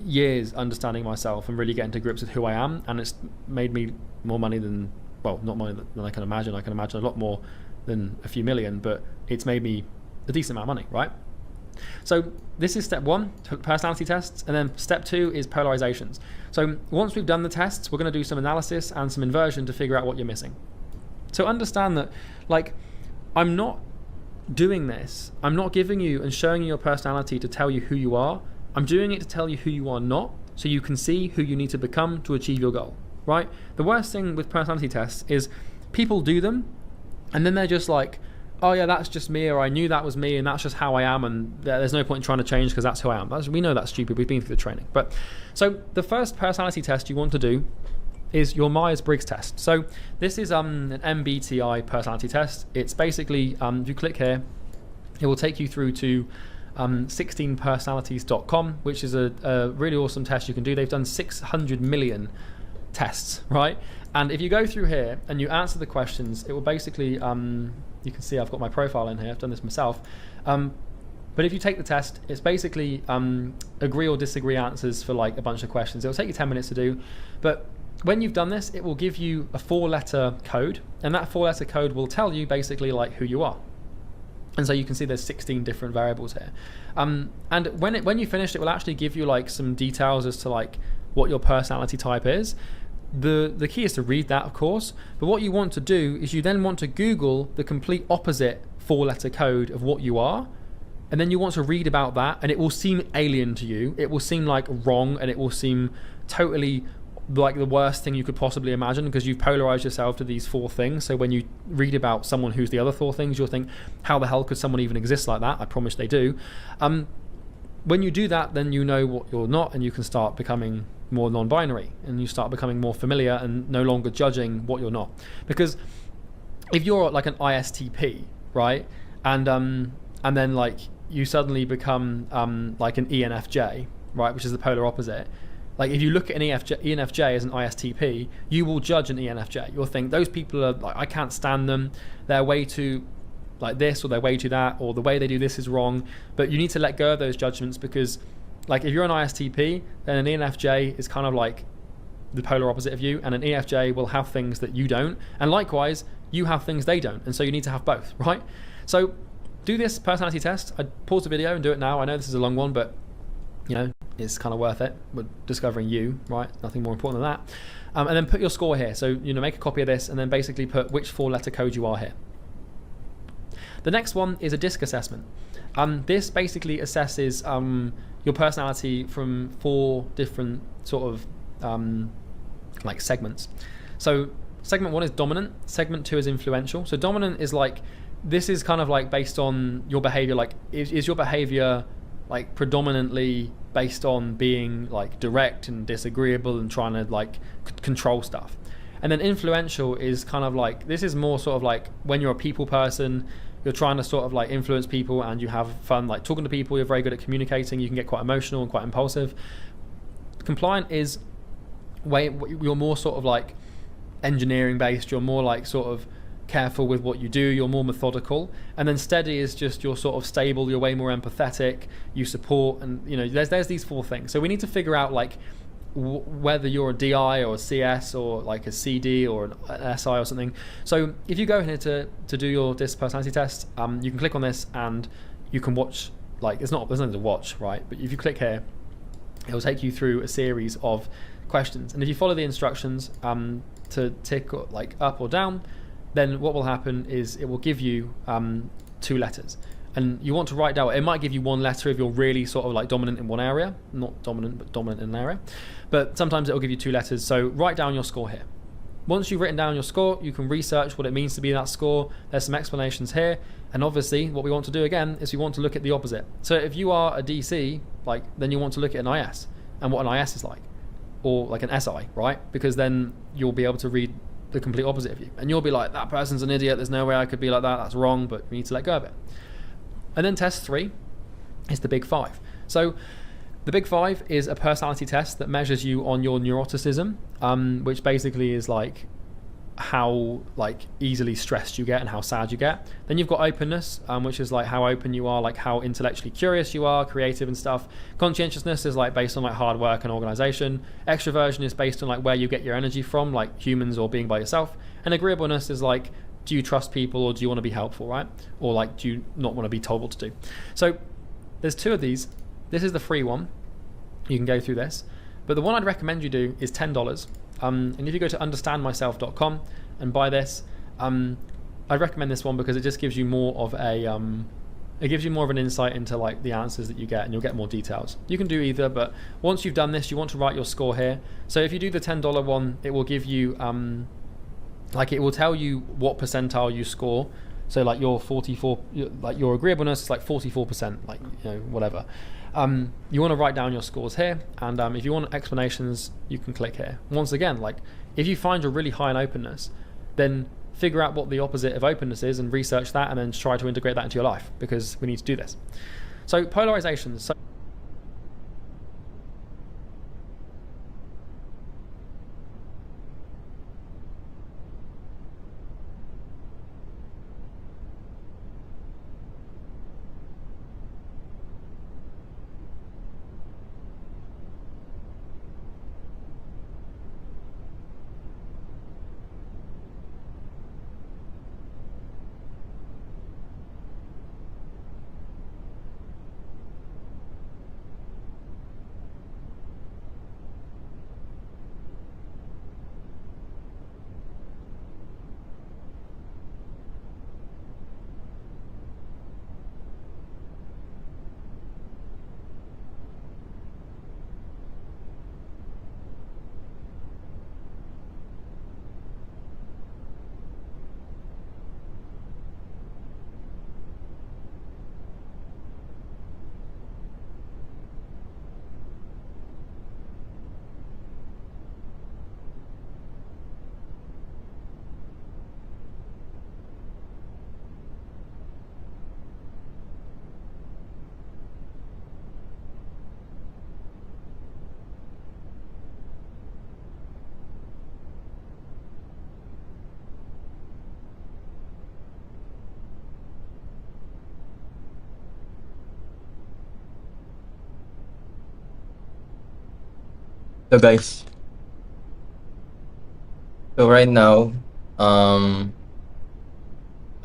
years understanding myself and really getting to grips with who I am, and it's made me more money than, well, not money than I can imagine. I can imagine a lot more than a few million, but it's made me a decent amount of money, right? So this is step 1, personality tests, and then step 2 is polarizations. So once we've done the tests, we're going to do some analysis and some inversion to figure out what you're missing. So understand that, like, I'm not doing this, I'm not giving you and showing you your personality to tell you who you are. I'm doing it to tell you who you are not, so you can see who you need to become to achieve your goal, right? The worst thing with personality tests is people do them, and then they're just like, oh yeah, that's just me, or I knew that was me, and that's just how I am, and there's no point in trying to change because that's who I am. We know that's stupid. We've been through the training. But so the first personality test you want to do is your Myers-Briggs test. So this is an MBTI personality test. It's basically, if you click here, it will take you through to 16personalities.com, which is a really awesome test you can do. They've done 600 million tests, right? And if you go through here and you answer the questions, it will basically, you can see I've got my profile in here, I've done this myself. But if you take the test, it's basically agree or disagree answers for like a bunch of questions. It'll take you 10 minutes to do. But when you've done this, it will give you a 4-letter code. And that 4-letter code will tell you basically like who you are. And so you can see there's 16 different variables here. And when you finish, it will actually give you like some details as to like what your personality type is. The key is to read that, of course, but what you want to do is you then want to Google the complete opposite 4-letter code of what you are, and then you want to read about that, and it will seem alien to you. It will seem like wrong, and it will seem totally like the worst thing you could possibly imagine because you've polarized yourself to these 4 things. So when you read about someone who's the other 4 things, you'll think, how the hell could someone even exist like that? I promise they do. When you do that, then you know what you're not, and you can start becoming more non-binary, and you start becoming more familiar and no longer judging what you're not. Because if you're like an ISTP, right, and then like you suddenly become like an ENFJ, right, which is the polar opposite. Like if you look at an ENFJ as an ISTP, you will judge an ENFJ. You'll think those people are like, I can't stand them. They're way too like this, or they're way too that, or the way they do this is wrong. But you need to let go of those judgments because, like, if you're an ISTP, then an ENFJ is kind of like the polar opposite of you, and an ENFJ will have things that you don't, and likewise, you have things they don't, and so you need to have both, right? So do this personality test. I'd pause the video and do it now. I know this is a long one, but you know, it's kind of worth it. We're discovering you, right? Nothing more important than that. And then put your score here. So, you know, make a copy of this and then basically put which 4-letter code you are here. The next one is a DISC assessment. This basically assesses your personality from 4 different sort of like segments. So segment 1 is dominant, segment 2 is influential. So dominant is like, this is kind of like based on your behavior. Like is your behavior like predominantly based on being like direct and disagreeable and trying to like control stuff. And then influential is kind of like, this is more sort of like when you're a people person, you're trying to sort of like influence people and you have fun like talking to people, you're very good at communicating, you can get quite emotional and quite impulsive. Compliant is you're more sort of like engineering based, you're more like sort of careful with what you do, you're more methodical. And then steady is just you're sort of stable, you're way more empathetic, you support, and you know there's these 4 things. So we need to figure out like whether you're a DI or a CS or like a CD or an SI or something. So if you go here to do your DISC personality test, you can click on this and you can watch, like there's nothing to watch, right? But if you click here, it will take you through a series of questions, and if you follow the instructions to tick like up or down, then what will happen is it will give you 2 letters. And you want to write down, it might give you 1 letter if you're really sort of like dominant in one area, not dominant, but dominant in an area. But sometimes it will give you 2 letters. So write down your score here. Once you've written down your score, you can research what it means to be that score. There's some explanations here. And obviously what we want to do again is we want to look at the opposite. So if you are a DC, like then you want to look at an IS and what an IS is like. or like an SI, right? Because then you'll be able to read the complete opposite of you, and you'll be like, that person's an idiot, there's no way I could be like that, that's wrong, but you need to let go of it. And then test 3 is the Big Five. So the Big Five is a personality test that measures you on your neuroticism, which basically is like how like easily stressed you get and how sad you get. Then you've got openness, which is like how open you are, like how intellectually curious you are, creative and stuff. Conscientiousness is like based on like hard work and organization. Extroversion is based on like where you get your energy from, like humans or being by yourself. And agreeableness is like, do you trust people or do you want to be helpful, right? Or like, do you not want to be told what to do? So there's 2 of these. This is the free one. You can go through this. But the one I'd recommend you do is $10. And if you go to understandmyself.com and buy this, I'd recommend this one because it just gives you more of a it gives you more of an insight into like the answers that you get, and you'll get more details. You can do either, but once you've done this, you want to write your score here. So if you do the $10 one, it will give you like it will tell you what percentile you score. So like your 44, like your agreeableness is like 44%, like, you know, whatever. You want to write down your scores here, and if you want explanations, you can click here. Once again, like if you find you're really high in openness, then figure out what the opposite of openness is and research that, and then try to integrate that into your life, because we need to do this. So polarizations. So So guys, so right now, um,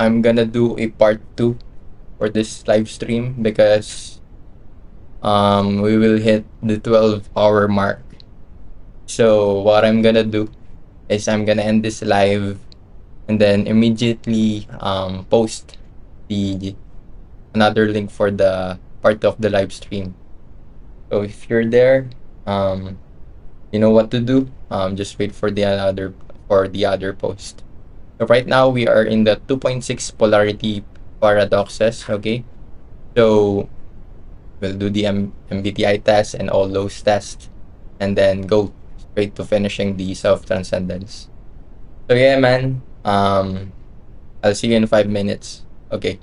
I'm gonna do a part 2 for this live stream because we will hit the 12-hour mark. So what I'm gonna do is I'm gonna end this live and then immediately post the another link for the part of the live stream. So if you're there, you know what to do. Just wait for the other post. So right now we are in the 2.6 polarity paradoxes. Okay, so we'll do the MBTI test and all those tests, and then go straight to finishing the self-transcendence. So yeah, man. I'll see you in 5 minutes. Okay.